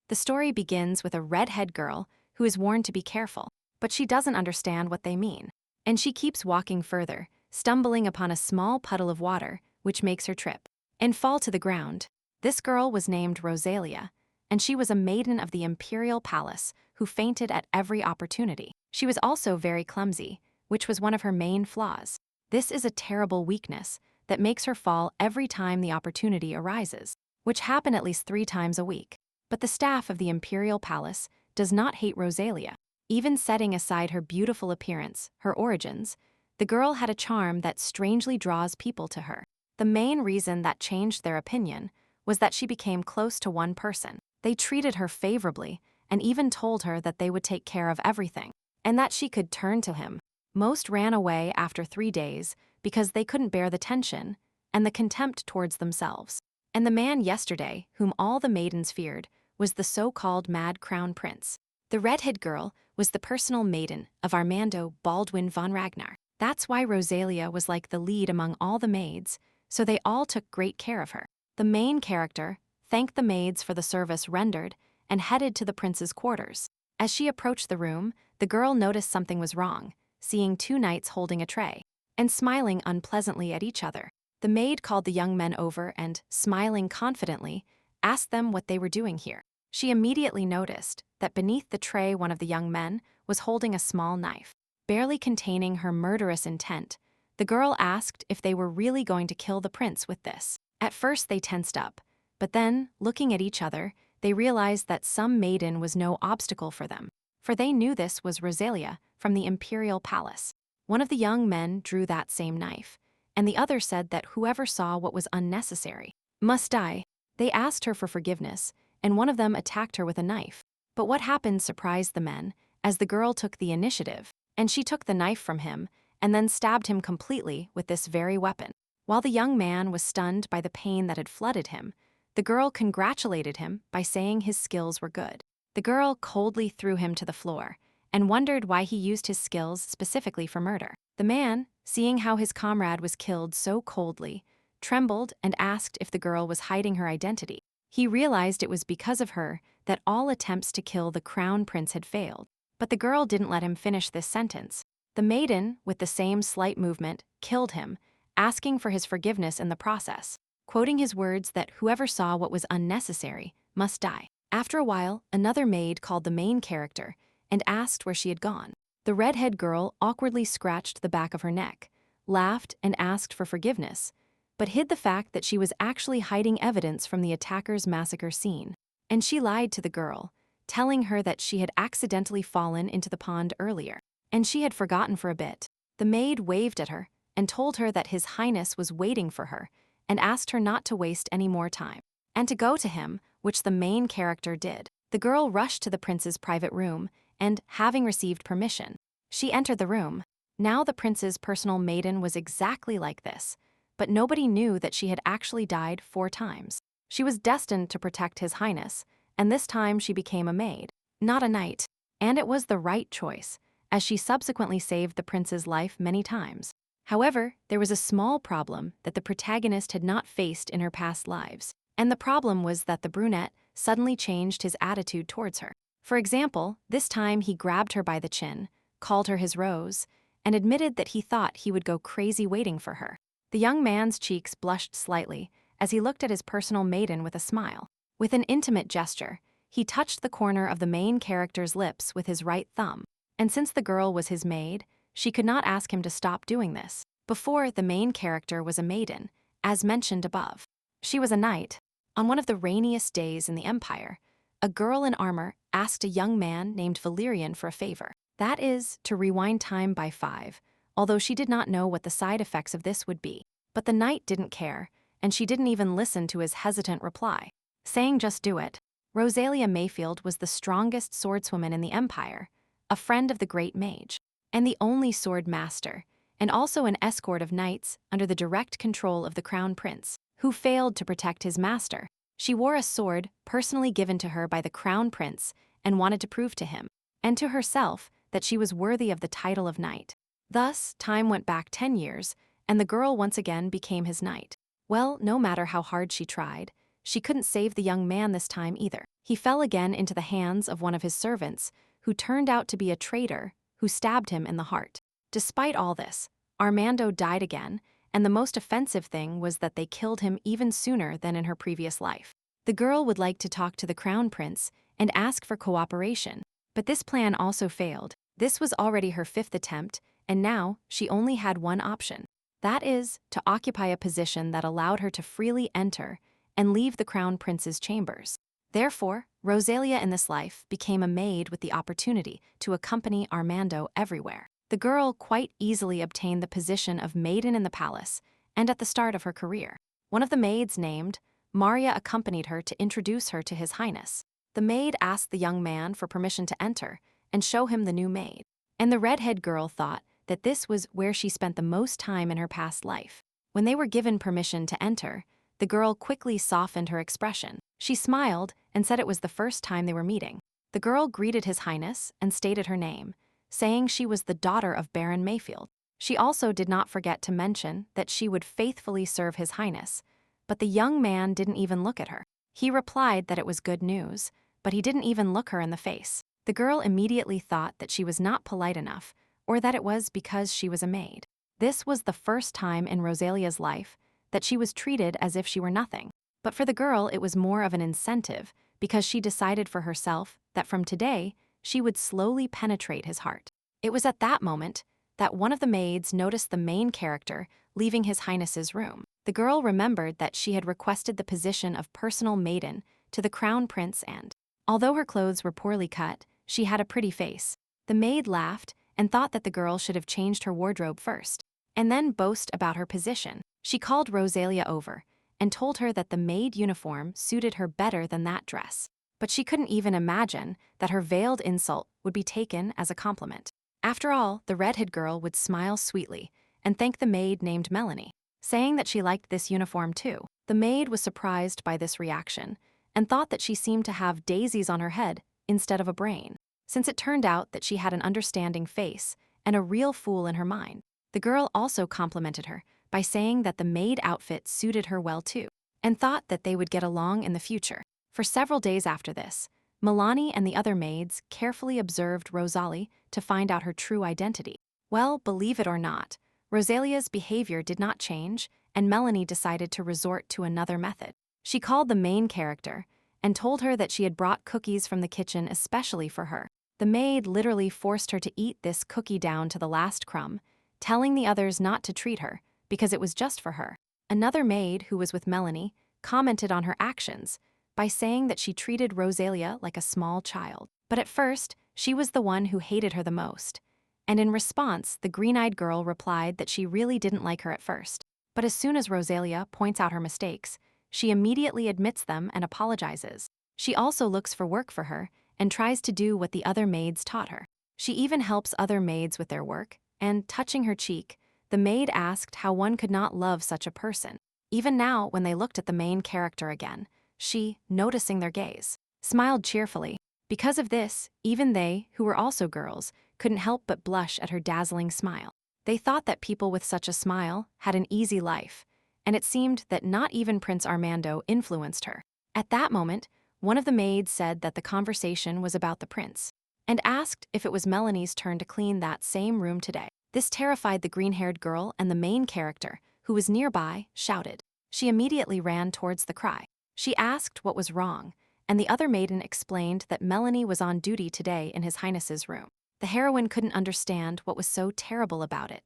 The story begins with a redhead girl who is warned to be careful, but she doesn't understand what they mean. And she keeps walking further, stumbling upon a small puddle of water, which makes her trip and fall to the ground. This girl was named Rosalia, and she was a maiden of the imperial palace who fainted at every opportunity. She was also very clumsy, which was one of her main flaws. This is a terrible weakness that makes her fall every time the opportunity arises, which happen at least 3 times a week. But the staff of the imperial palace does not hate Rosalia. Even setting aside her beautiful appearance, her origins, the girl had a charm that strangely draws people to her. The main reason that changed their opinion was that she became close to one person. They treated her favorably and even told her that they would take care of everything, and that she could turn to him. Most ran away after 3 days because they couldn't bear the tension and the contempt towards themselves. And the man yesterday, whom all the maidens feared, was the so-called Mad Crown Prince. The redhead girl was the personal maiden of Armando Baldwin von Ragnar. That's why Rosalia was like the lead among all the maids, so they all took great care of her. The main character thanked the maids for the service rendered and headed to the prince's quarters. As she approached the room, the girl noticed something was wrong, seeing 2 knights holding a tray and smiling unpleasantly at each other. The maid called the young men over and, smiling confidently, asked them what they were doing here. She immediately noticed that beneath the tray one of the young men was holding a small knife. Barely containing her murderous intent, the girl asked if they were really going to kill the prince with this. At first they tensed up, but then, looking at each other, they realized that some maiden was no obstacle for them, for they knew this was Rosalia from the imperial palace. One of the young men drew that same knife, and the other said that whoever saw what was unnecessary must die. They asked her for forgiveness, and one of them attacked her with a knife. But what happened surprised the men, as the girl took the initiative, and she took the knife from him and then stabbed him completely with this very weapon. While the young man was stunned by the pain that had flooded him, the girl congratulated him by saying his skills were good. The girl coldly threw him to the floor and wondered why he used his skills specifically for murder. The man, seeing how his comrade was killed so coldly, trembled and asked if the girl was hiding her identity. He realized it was because of her that all attempts to kill the crown prince had failed. But the girl didn't let him finish this sentence. The maiden, with the same slight movement, killed him, asking for his forgiveness in the process, quoting his words that whoever saw what was unnecessary must die. After a while, another maid called the main character and asked where she had gone. The redhead girl awkwardly scratched the back of her neck, laughed and asked for forgiveness, but hid the fact that she was actually hiding evidence from the attacker's massacre scene. And she lied to the girl, telling her that she had accidentally fallen into the pond earlier, and she had forgotten for a bit. The maid waved at her and told her that His Highness was waiting for her and asked her not to waste any more time, and to go to him, which the main character did. The girl rushed to the prince's private room, and, having received permission, she entered the room. Now the prince's personal maiden was exactly like this, but nobody knew that she had actually died 4 times. She was destined to protect His Highness, and this time she became a maid, not a knight. And it was the right choice, as she subsequently saved the prince's life many times. However, there was a small problem that the protagonist had not faced in her past lives, and the problem was that the brunette suddenly changed his attitude towards her. For example, this time he grabbed her by the chin, called her his rose, and admitted that he thought he would go crazy waiting for her. The young man's cheeks blushed slightly as he looked at his personal maiden with a smile. With an intimate gesture, he touched the corner of the main character's lips with his right thumb, and since the girl was his maid, she could not ask him to stop doing this. Before, the main character was a maiden, as mentioned above. She was a knight. On one of the rainiest days in the Empire, a girl in armor asked a young man named Valerian for a favor. That is, to rewind time by 5, although she did not know what the side effects of this would be. But the knight didn't care, and she didn't even listen to his hesitant reply, saying just do it. Rosalia Mayfield was the strongest swordswoman in the Empire, a friend of the great mage, and the only sword master, and also an escort of knights under the direct control of the crown prince, who failed to protect his master. She wore a sword personally given to her by the crown prince and wanted to prove to him, and to herself, that she was worthy of the title of knight. Thus, time went back 10 years, and the girl once again became his knight. Well, no matter how hard she tried, she couldn't save the young man this time either. He fell again into the hands of one of his servants, who turned out to be a traitor who stabbed him in the heart. Despite all this, Armando died again, and the most offensive thing was that they killed him even sooner than in her previous life. The girl would like to talk to the crown prince and ask for cooperation, but this plan also failed. This was already her 5th attempt, and now she only had one option. That is, to occupy a position that allowed her to freely enter and leave the crown prince's chambers. Therefore, Rosalia in this life became a maid with the opportunity to accompany Armando everywhere. The girl quite easily obtained the position of maiden in the palace, and at the start of her career. One of the maids named Maria accompanied her to introduce her to His Highness. The maid asked the young man for permission to enter and show him the new maid. And the redhead girl thought that this was where she spent the most time in her past life. When they were given permission to enter, the girl quickly softened her expression. She smiled and said it was the first time they were meeting. The girl greeted His Highness and stated her name, saying she was the daughter of Baron Mayfield. She also did not forget to mention that she would faithfully serve His Highness, but the young man didn't even look at her. He replied that it was good news, but he didn't even look her in the face. The girl immediately thought that she was not polite enough, or that it was because she was a maid. This was the first time in Rosalia's life that she was treated as if she were nothing. But for the girl, it was more of an incentive, because she decided for herself that from today, she would slowly penetrate his heart. It was at that moment that one of the maids noticed the main character leaving His Highness's room. The girl remembered that she had requested the position of personal maiden to the crown prince, and although her clothes were poorly cut, she had a pretty face. The maid laughed and thought that the girl should have changed her wardrobe first, and then boast about her position. She called Rosalia over and told her that the maid uniform suited her better than that dress. But she couldn't even imagine that her veiled insult would be taken as a compliment. After all, the redhead girl would smile sweetly and thank the maid named Melanie, saying that she liked this uniform too. The maid was surprised by this reaction and thought that she seemed to have daisies on her head instead of a brain, since it turned out that she had an understanding face and a real fool in her mind. The girl also complimented her by saying that the maid outfit suited her well too, and thought that they would get along in the future. For several days after this, Milani and the other maids carefully observed Rosalie to find out her true identity. Well, believe it or not, Rosalia's behavior did not change, and Melanie decided to resort to another method. She called the main character and told her that she had brought cookies from the kitchen especially for her. The maid literally forced her to eat this cookie down to the last crumb, telling the others not to treat her because it was just for her. Another maid who was with Melanie commented on her actions by saying that she treated Rosalia like a small child. But at first, she was the one who hated her the most. And in response, the green-eyed girl replied that she really didn't like her at first. But as soon as Rosalia points out her mistakes, she immediately admits them and apologizes. She also looks for work for her and tries to do what the other maids taught her. She even helps other maids with their work, and touching her cheek, the maid asked how one could not love such a person. Even now, when they looked at the main character again, she, noticing their gaze, smiled cheerfully. Because of this, even they, who were also girls, couldn't help but blush at her dazzling smile. They thought that people with such a smile had an easy life, and it seemed that not even Prince Armando influenced her. At that moment, one of the maids said that the conversation was about the prince, and asked if it was Melanie's turn to clean that same room today. This terrified the green-haired girl, and the main character, who was nearby, shouted. She immediately ran towards the cry. She asked what was wrong, and the other maiden explained that Melanie was on duty today in His Highness's room. The heroine couldn't understand what was so terrible about it,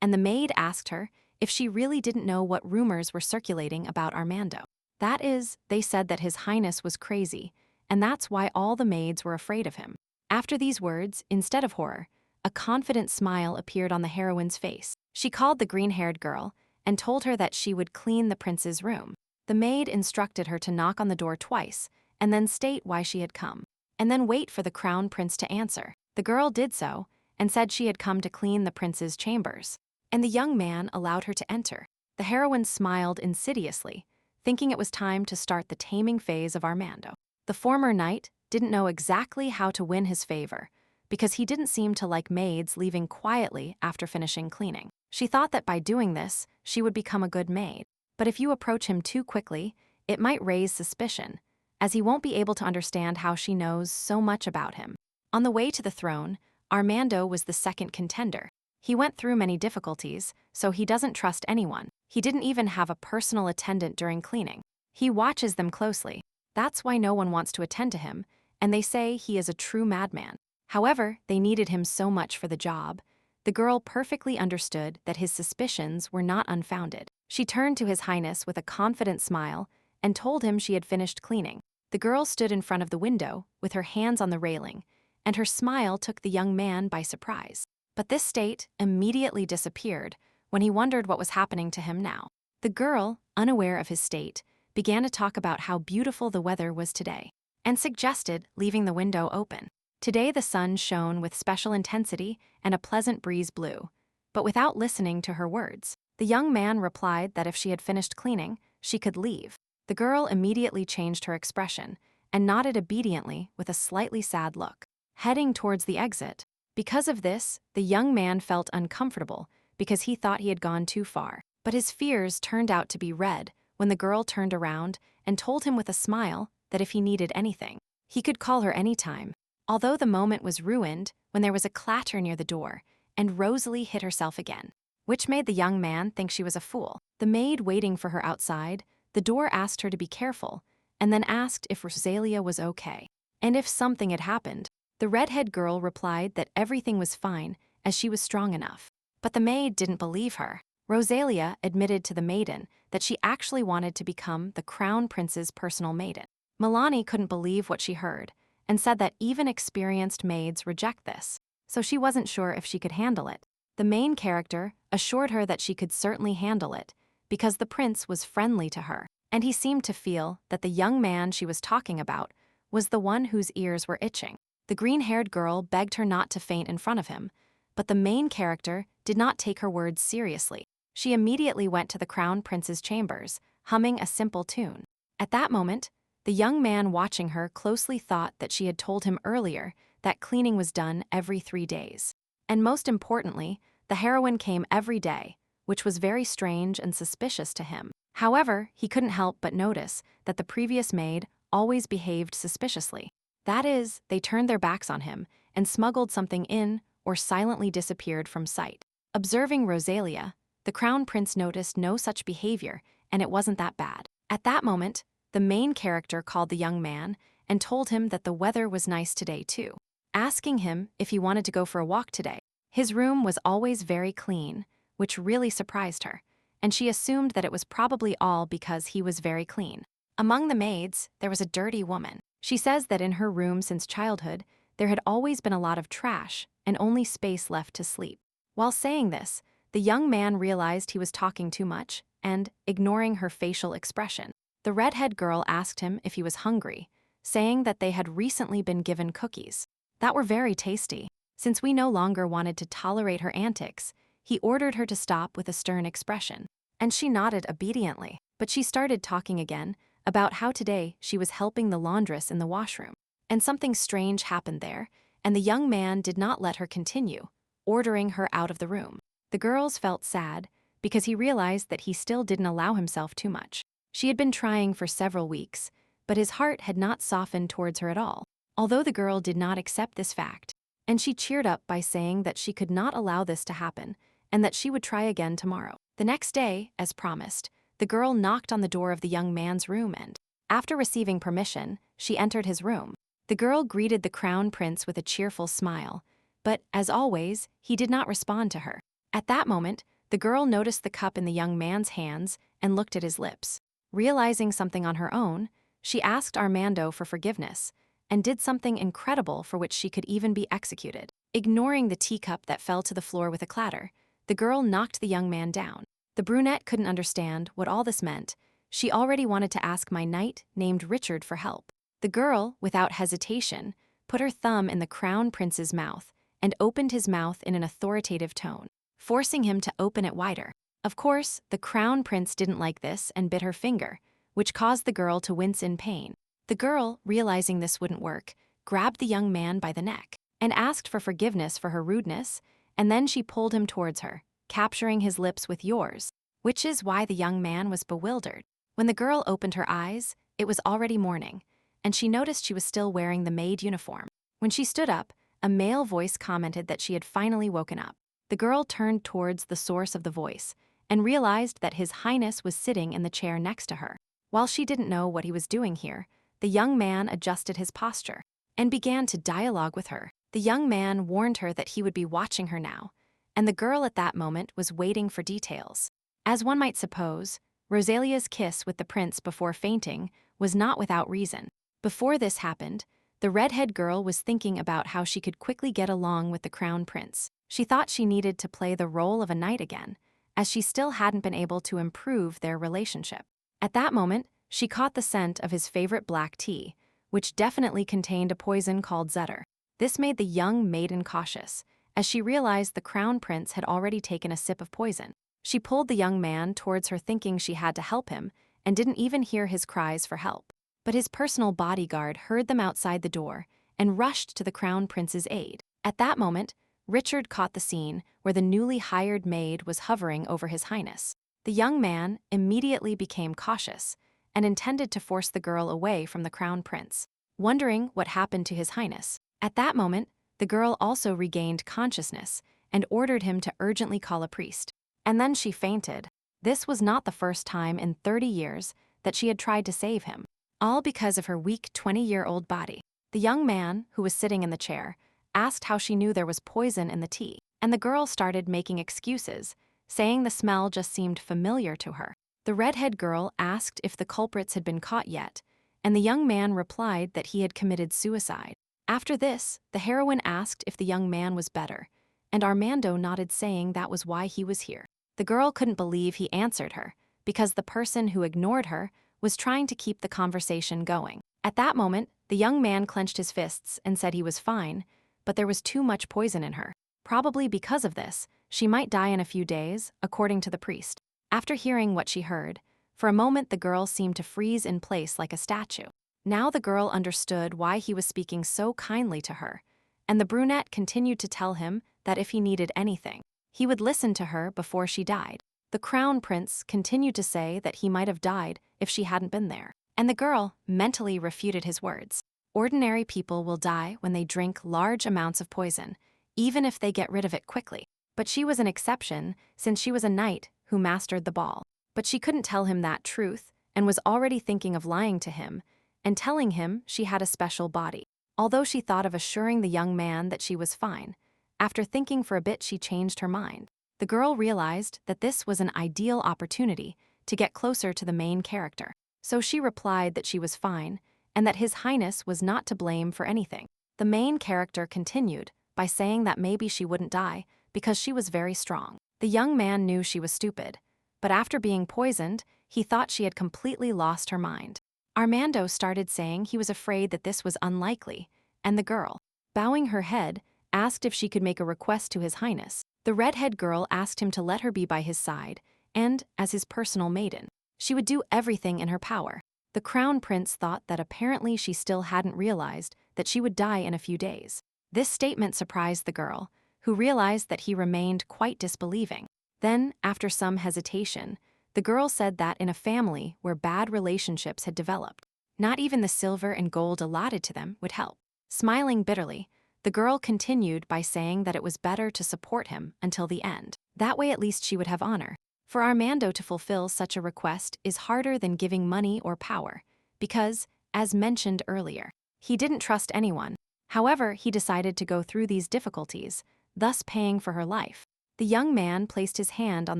and the maid asked her if she really didn't know what rumors were circulating about Armando. That is, they said that His Highness was crazy, and that's why all the maids were afraid of him. After these words, instead of horror, a confident smile appeared on the heroine's face. She called the green-haired girl and told her that she would clean the prince's room. The maid instructed her to knock on the door twice and then state why she had come, and then wait for the crown prince to answer. The girl did so and said she had come to clean the prince's chambers, and the young man allowed her to enter. The heroine smiled insidiously, thinking it was time to start the taming phase of Armando. The former knight didn't know exactly how to win his favor because he didn't seem to like maids leaving quietly after finishing cleaning. She thought that by doing this, she would become a good maid. But if you approach him too quickly, it might raise suspicion, as he won't be able to understand how she knows so much about him. On the way to the throne, Armando was the second contender. He went through many difficulties, so he doesn't trust anyone. He didn't even have a personal attendant during cleaning. He watches them closely. That's why no one wants to attend to him, and they say he is a true madman. However, they needed him so much for the job. The girl perfectly understood that his suspicions were not unfounded. She turned to His Highness with a confident smile and told him she had finished cleaning. The girl stood in front of the window with her hands on the railing, and her smile took the young man by surprise. But this state immediately disappeared when he wondered what was happening to him now. The girl, unaware of his state, began to talk about how beautiful the weather was today, and suggested leaving the window open. Today the sun shone with special intensity and a pleasant breeze blew, but without listening to her words. The young man replied that if she had finished cleaning, she could leave. The girl immediately changed her expression and nodded obediently with a slightly sad look, heading towards the exit. Because of this, the young man felt uncomfortable because he thought he had gone too far. But his fears turned out to be red when the girl turned around and told him with a smile that if he needed anything, he could call her anytime. Although the moment was ruined when there was a clatter near the door and Rosalie hit herself again, which made the young man think she was a fool. The maid waiting for her outside, the door asked her to be careful and then asked if Rosalia was okay and if something had happened. The redhead girl replied that everything was fine as she was strong enough. But the maid didn't believe her. Rosalia admitted to the maiden that she actually wanted to become the crown prince's personal maiden. Milani couldn't believe what she heard and said that even experienced maids reject this, so she wasn't sure if she could handle it. The main character assured her that she could certainly handle it because the prince was friendly to her, and he seemed to feel that the young man she was talking about was the one whose ears were itching. The green-haired girl begged her not to faint in front of him, but the main character did not take her words seriously. She immediately went to the crown prince's chambers, humming a simple tune. At that moment, the young man watching her closely thought that she had told him earlier that cleaning was done every 3 days. And most importantly, the heroine came every day, which was very strange and suspicious to him. However, he couldn't help but notice that the previous maid always behaved suspiciously. That is, they turned their backs on him and smuggled something in or silently disappeared from sight. Observing Rosalia, the crown prince noticed no such behavior, and it wasn't that bad. At that moment, the main character called the young man and told him that the weather was nice today too, asking him if he wanted to go for a walk today. His room was always very clean, which really surprised her, and she assumed that it was probably all because he was very clean. Among the maids, there was a dirty woman. She says that in her room since childhood, there had always been a lot of trash and only space left to sleep. While saying this, the young man realized he was talking too much and ignoring her facial expression. The redhead girl asked him if he was hungry, saying that they had recently been given cookies that were very tasty. Since we no longer wanted to tolerate her antics, he ordered her to stop with a stern expression, and she nodded obediently. But she started talking again about how today she was helping the laundress in the washroom, and something strange happened there, and the young man did not let her continue, ordering her out of the room. The girls felt sad because he realized that he still didn't allow himself too much. She had been trying for several weeks, but his heart had not softened towards her at all, although the girl did not accept this fact, and she cheered up by saying that she could not allow this to happen and that she would try again tomorrow. The next day, as promised, the girl knocked on the door of the young man's room and, after receiving permission, she entered his room. The girl greeted the crown prince with a cheerful smile, but, as always, he did not respond to her. At that moment, the girl noticed the cup in the young man's hands and looked at his lips. Realizing something on her own, she asked Armando for forgiveness and did something incredible for which she could even be executed. Ignoring the teacup that fell to the floor with a clatter, the girl knocked the young man down. The brunette couldn't understand what all this meant. She already wanted to ask my knight named Richard for help. The girl, without hesitation, put her thumb in the crown prince's mouth and opened his mouth in an authoritative tone, forcing him to open it wider. Of course, the crown prince didn't like this and bit her finger, which caused the girl to wince in pain. The girl, realizing this wouldn't work, grabbed the young man by the neck and asked for forgiveness for her rudeness, and then she pulled him towards her, capturing his lips with yours, which is why the young man was bewildered. When the girl opened her eyes, it was already morning, and she noticed she was still wearing the maid uniform. When she stood up, a male voice commented that she had finally woken up. The girl turned towards the source of the voice and realized that His Highness was sitting in the chair next to her. While she didn't know what he was doing here, the young man adjusted his posture and began to dialogue with her. The young man warned her that he would be watching her now, and the girl at that moment was waiting for details. As one might suppose, Rosalia's kiss with the prince before fainting was not without reason. Before this happened, the redhead girl was thinking about how she could quickly get along with the crown prince. She thought she needed to play the role of a knight again, as she still hadn't been able to improve their relationship. At that moment, she caught the scent of his favorite black tea, which definitely contained a poison called zeder. This made the young maiden cautious, as she realized the crown prince had already taken a sip of poison. She pulled the young man towards her thinking she had to help him, and didn't even hear his cries for help. But his personal bodyguard heard them outside the door and rushed to the crown prince's aid. At that moment, Richard caught the scene where the newly hired maid was hovering over His Highness. The young man immediately became cautious and intended to force the girl away from the crown prince, wondering what happened to His Highness. At that moment, the girl also regained consciousness and ordered him to urgently call a priest. And then she fainted. This was not the first time in 30 years that she had tried to save him, all because of her weak 20-year-old body. The young man, who was sitting in the chair, asked how she knew there was poison in the tea, and the girl started making excuses, saying the smell just seemed familiar to her. The redhead girl asked if the culprits had been caught yet, and the young man replied that he had committed suicide. After this, the heroine asked if the young man was better, and Armando nodded, saying that was why he was here. The girl couldn't believe he answered her, because the person who ignored her was trying to keep the conversation going. At that moment, the young man clenched his fists and said he was fine, but there was too much poison in her. Probably because of this, she might die in a few days, according to the priest. After hearing what she heard, for a moment the girl seemed to freeze in place like a statue. Now the girl understood why he was speaking so kindly to her, and the brunette continued to tell him that if he needed anything, he would listen to her before she died. The crown prince continued to say that he might have died if she hadn't been there, and the girl mentally refuted his words. Ordinary people will die when they drink large amounts of poison, even if they get rid of it quickly. But she was an exception, since she was a knight who mastered the ball. But she couldn't tell him that truth, and was already thinking of lying to him and telling him she had a special body. Although she thought of assuring the young man that she was fine, after thinking for a bit she changed her mind. The girl realized that this was an ideal opportunity to get closer to the main character. So she replied that she was fine, and that His Highness was not to blame for anything. The main character continued by saying that maybe she wouldn't die because she was very strong. The young man knew she was stupid, but after being poisoned, he thought she had completely lost her mind. Armando started saying he was afraid that this was unlikely, and the girl, bowing her head, asked if she could make a request to His Highness. The redhead girl asked him to let her be by his side, and, as his personal maiden, she would do everything in her power. The crown prince thought that apparently she still hadn't realized that she would die in a few days. This statement surprised the girl, who realized that he remained quite disbelieving. Then, after some hesitation, the girl said that in a family where bad relationships had developed, not even the silver and gold allotted to them would help. Smiling bitterly, the girl continued by saying that it was better to support him until the end. That way at least she would have honor. For Armando to fulfill such a request is harder than giving money or power, because, as mentioned earlier, he didn't trust anyone. However, he decided to go through these difficulties, thus paying for her life. The young man placed his hand on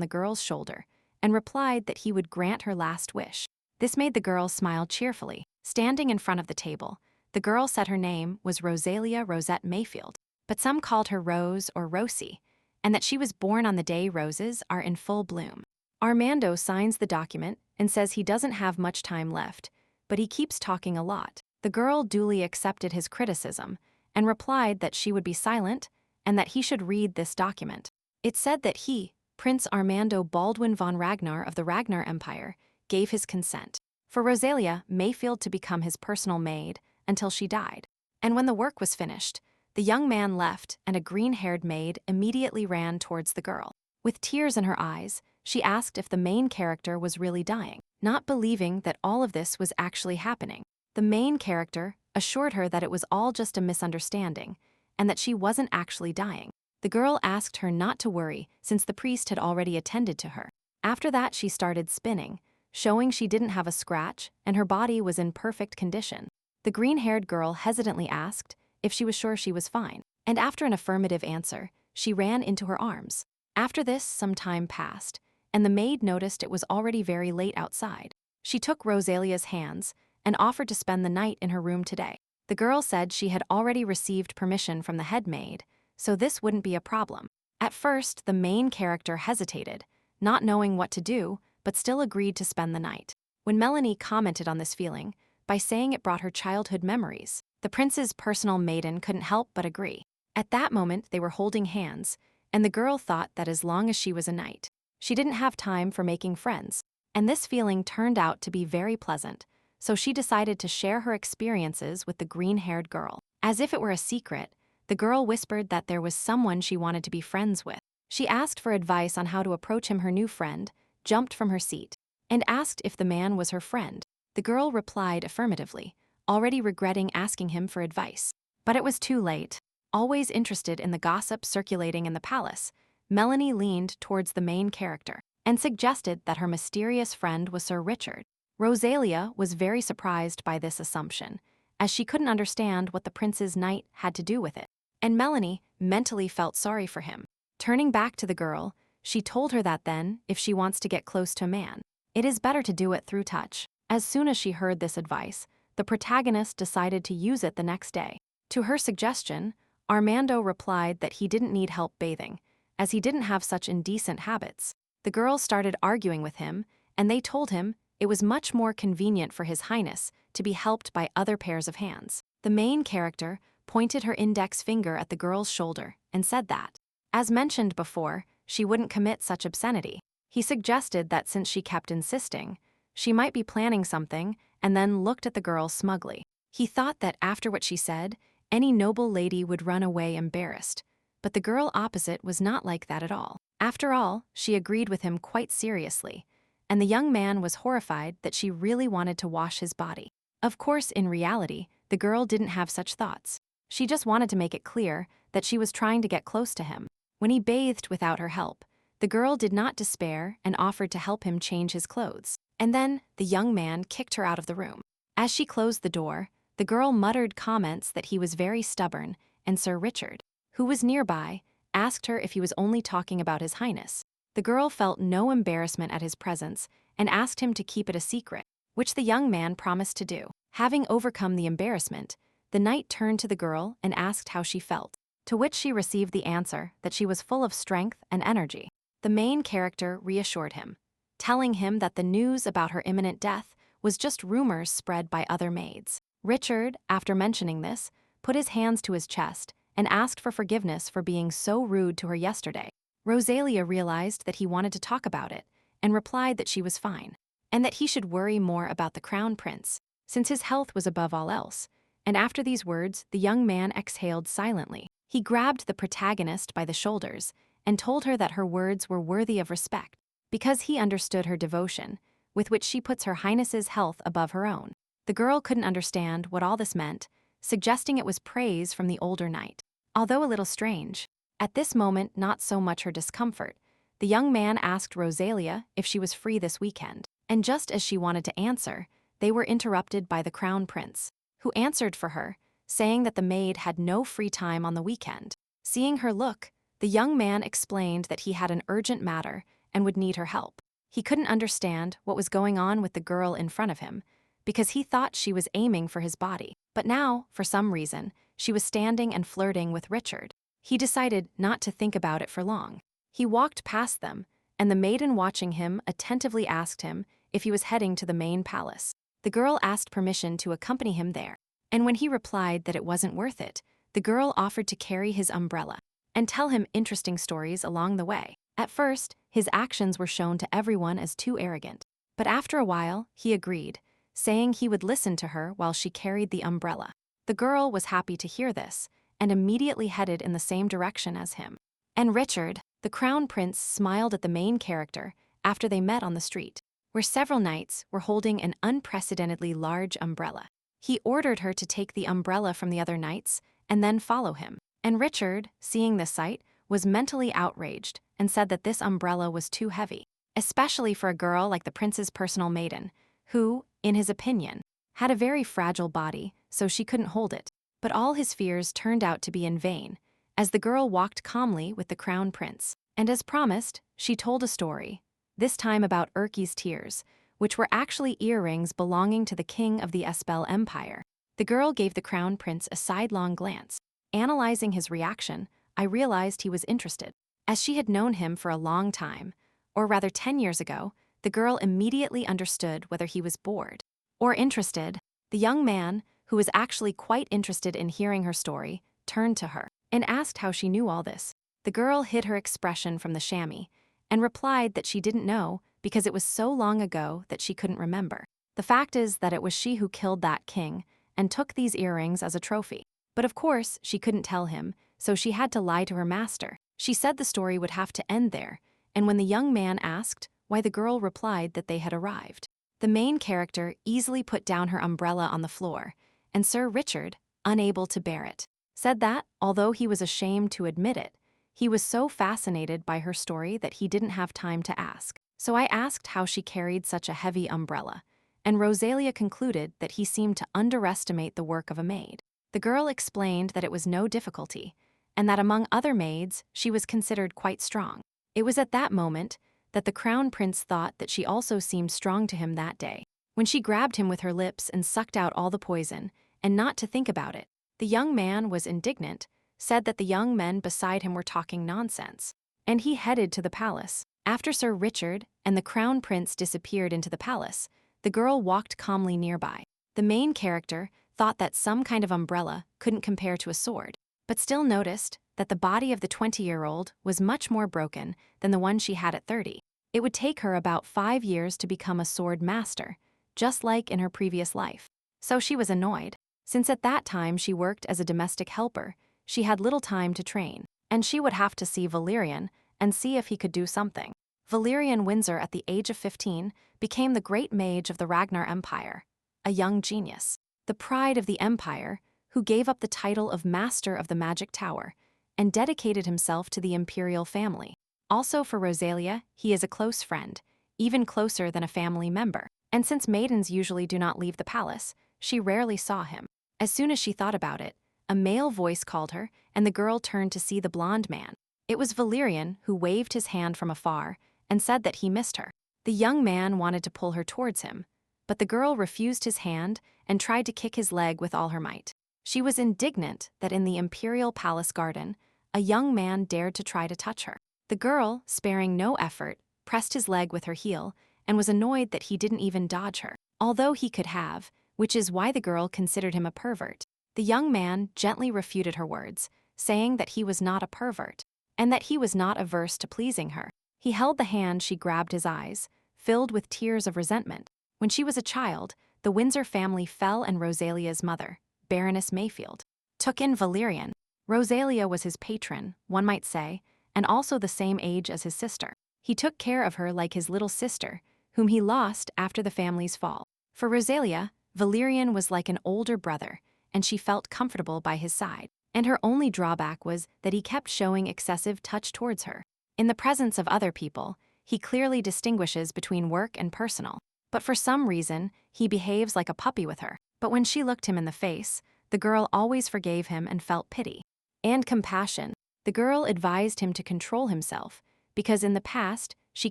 the girl's shoulder and replied that he would grant her last wish. This made the girl smile cheerfully. Standing in front of the table, the girl said her name was Rosalia Rosette Mayfield, but some called her Rose or Rosie, and that she was born on the day roses are in full bloom. Armando signs the document and says he doesn't have much time left, but he keeps talking a lot. The girl duly accepted his criticism and replied that she would be silent and that he should read this document. It said that he, Prince Armando Baldwin von Ragnar of the Ragnar Empire, gave his consent for Rosalia Mayfield to become his personal maid until she died. And when the work was finished, the young man left and a green-haired maid immediately ran towards the girl. With tears in her eyes, she asked if the main character was really dying. not believing that all of this was actually happening. The main character assured her that it was all just a misunderstanding and that she wasn't actually dying. The girl asked her not to worry since the priest had already attended to her. After that, she started spinning, showing she didn't have a scratch and her body was in perfect condition. The green-haired girl hesitantly asked if she was sure she was fine, and after an affirmative answer, she ran into her arms. After this, some time passed, and the maid noticed it was already very late outside. She took Rosalia's hands and offered to spend the night in her room today. The girl said she had already received permission from the head maid, so this wouldn't be a problem. At first, the main character hesitated, not knowing what to do, but still agreed to spend the night. When Melanie commented on this feeling, by saying it brought her childhood memories, the prince's personal maiden couldn't help but agree. At that moment, they were holding hands, and the girl thought that as long as she was a knight, she didn't have time for making friends. And this feeling turned out to be very pleasant, so she decided to share her experiences with the green-haired girl. As if it were a secret, the girl whispered that there was someone she wanted to be friends with. She asked for advice on how to approach him. Her new friend jumped from her seat and asked if the man was her friend. The girl replied affirmatively, already regretting asking him for advice. But it was too late. Always interested in the gossip circulating in the palace, Melanie leaned towards the main character and suggested that her mysterious friend was Sir Richard. Rosalia was very surprised by this assumption, as she couldn't understand what the prince's knight had to do with it, and Melanie mentally felt sorry for him. Turning back to the girl, she told her that then, if she wants to get close to a man, it is better to do it through touch. As soon as she heard this advice, the protagonist decided to use it the next day. To her suggestion, Armando replied that he didn't need help bathing, as he didn't have such indecent habits. The girls started arguing with him, and they told him it was much more convenient for His Highness to be helped by other pairs of hands. The main character pointed her index finger at the girl's shoulder and said that, as mentioned before, she wouldn't commit such obscenity. He suggested that since she kept insisting, she might be planning something, and then looked at the girl smugly. He thought that after what she said, any noble lady would run away embarrassed, but the girl opposite was not like that at all. After all, she agreed with him quite seriously, and the young man was horrified that she really wanted to wash his body. Of course, in reality, the girl didn't have such thoughts. She just wanted to make it clear that she was trying to get close to him. When he bathed without her help, the girl did not despair and offered to help him change his clothes. And then, the young man kicked her out of the room. As she closed the door, the girl muttered comments that he was very stubborn, and Sir Richard, who was nearby, asked her if he was only talking about His Highness. The girl felt no embarrassment at his presence and asked him to keep it a secret, which the young man promised to do. Having overcome the embarrassment, the knight turned to the girl and asked how she felt, to which she received the answer that she was full of strength and energy. The main character reassured him, telling him that the news about her imminent death was just rumors spread by other maids. Richard, after mentioning this, put his hands to his chest and asked for forgiveness for being so rude to her yesterday. Rosalia realized that he wanted to talk about it and replied that she was fine, and that he should worry more about the crown prince, since his health was above all else. And after these words, the young man exhaled silently. He grabbed the protagonist by the shoulders and told her that her words were worthy of respect, because he understood her devotion, with which she puts Her Highness's health above her own. The girl couldn't understand what all this meant, suggesting it was praise from the older knight. Although a little strange, at this moment not so much her discomfort, the young man asked Rosalia if she was free this weekend, and just as she wanted to answer, they were interrupted by the crown prince, who answered for her, saying that the maid had no free time on the weekend. Seeing her look, the young man explained that he had an urgent matter and would need her help. He couldn't understand what was going on with the girl in front of him, because he thought she was aiming for his body. But now, for some reason, she was standing and flirting with Richard. He decided not to think about it for long. He walked past them, and the maiden watching him attentively asked him if he was heading to the main palace. The girl asked permission to accompany him there, and when he replied that it wasn't worth it, the girl offered to carry his umbrella and tell him interesting stories along the way. At first, his actions were shown to everyone as too arrogant, but after a while, he agreed, saying he would listen to her while she carried the umbrella. The girl was happy to hear this, and immediately headed in the same direction as him. And Richard, the crown prince, smiled at the main character after they met on the street. where several knights were holding an unprecedentedly large umbrella. He ordered her to take the umbrella from the other knights and then follow him. And Richard, seeing this sight, was mentally outraged and said that this umbrella was too heavy, especially for a girl like the prince's personal maiden, who, in his opinion, had a very fragile body, so she couldn't hold it. But all his fears turned out to be in vain, as the girl walked calmly with the crown prince. And as promised, she told a story, this time about Urki's tears, which were actually earrings belonging to the king of the Espel Empire. The girl gave the crown prince a sidelong glance. Analyzing his reaction, I realized he was interested. As she had known him for a long time, or rather 10 years ago, the girl immediately understood whether he was bored or interested. The young man, who was actually quite interested in hearing her story, turned to her and asked how she knew all this. The girl hid her expression from the chamois and replied that she didn't know because it was so long ago that she couldn't remember. The fact is that it was she who killed that king and took these earrings as a trophy. But of course, she couldn't tell him, so she had to lie to her master. She said the story would have to end there, and when the young man asked why, the girl replied that they had arrived. The main character easily put down her umbrella on the floor, and Sir Richard, unable to bear it, said that, although he was ashamed to admit it, he was so fascinated by her story that he didn't have time to ask. So I asked how she carried such a heavy umbrella, and Rosalia concluded that he seemed to underestimate the work of a maid. The girl explained that it was no difficulty, and that among other maids, she was considered quite strong. It was at that moment that the crown prince thought that she also seemed strong to him that day. When she grabbed him with her lips and sucked out all the poison, and not to think about it, the young man was indignant, said that the young men beside him were talking nonsense, and he headed to the palace. After Sir Richard and the crown prince disappeared into the palace, the girl walked calmly nearby. The main character thought that some kind of umbrella couldn't compare to a sword, but still noticed that the body of the 20-year-old was much more broken than the one she had at 30. It would take her about 5 years to become a sword master, just like in her previous life. So she was annoyed. Since at that time she worked as a domestic helper, she had little time to train, and she would have to see Valerian and see if he could do something. Valerian Windsor, at the age of 15, became the great mage of the Ragnar Empire, a young genius, the pride of the empire, who gave up the title of Master of the Magic Tower and dedicated himself to the imperial family. Also for Rosalia, he is a close friend, even closer than a family member, and since maidens usually do not leave the palace, she rarely saw him. As soon as she thought about it, a male voice called her, and the girl turned to see the blonde man. It was Valerian, who waved his hand from afar and said that he missed her. The young man wanted to pull her towards him, but the girl refused his hand and tried to kick his leg with all her might. She was indignant that in the imperial palace garden, a young man dared to try to touch her. The girl, sparing no effort, pressed his leg with her heel and was annoyed that he didn't even dodge her, although he could have, which is why the girl considered him a pervert. The young man gently refuted her words, saying that he was not a pervert, and that he was not averse to pleasing her. He held the hand she grabbed his eyes, filled with tears of resentment. When she was a child, the Windsor family fell, and Rosalia's mother, Baroness Mayfield, took in Valerian. Rosalia was his patron, one might say, and also the same age as his sister. He took care of her like his little sister, whom he lost after the family's fall. For Rosalia, Valerian was like an older brother, and she felt comfortable by his side. And her only drawback was that he kept showing excessive touch towards her. In the presence of other people, he clearly distinguishes between work and personal, but for some reason, he behaves like a puppy with her. But when she looked him in the face, the girl always forgave him and felt pity and compassion. The girl advised him to control himself, because in the past, she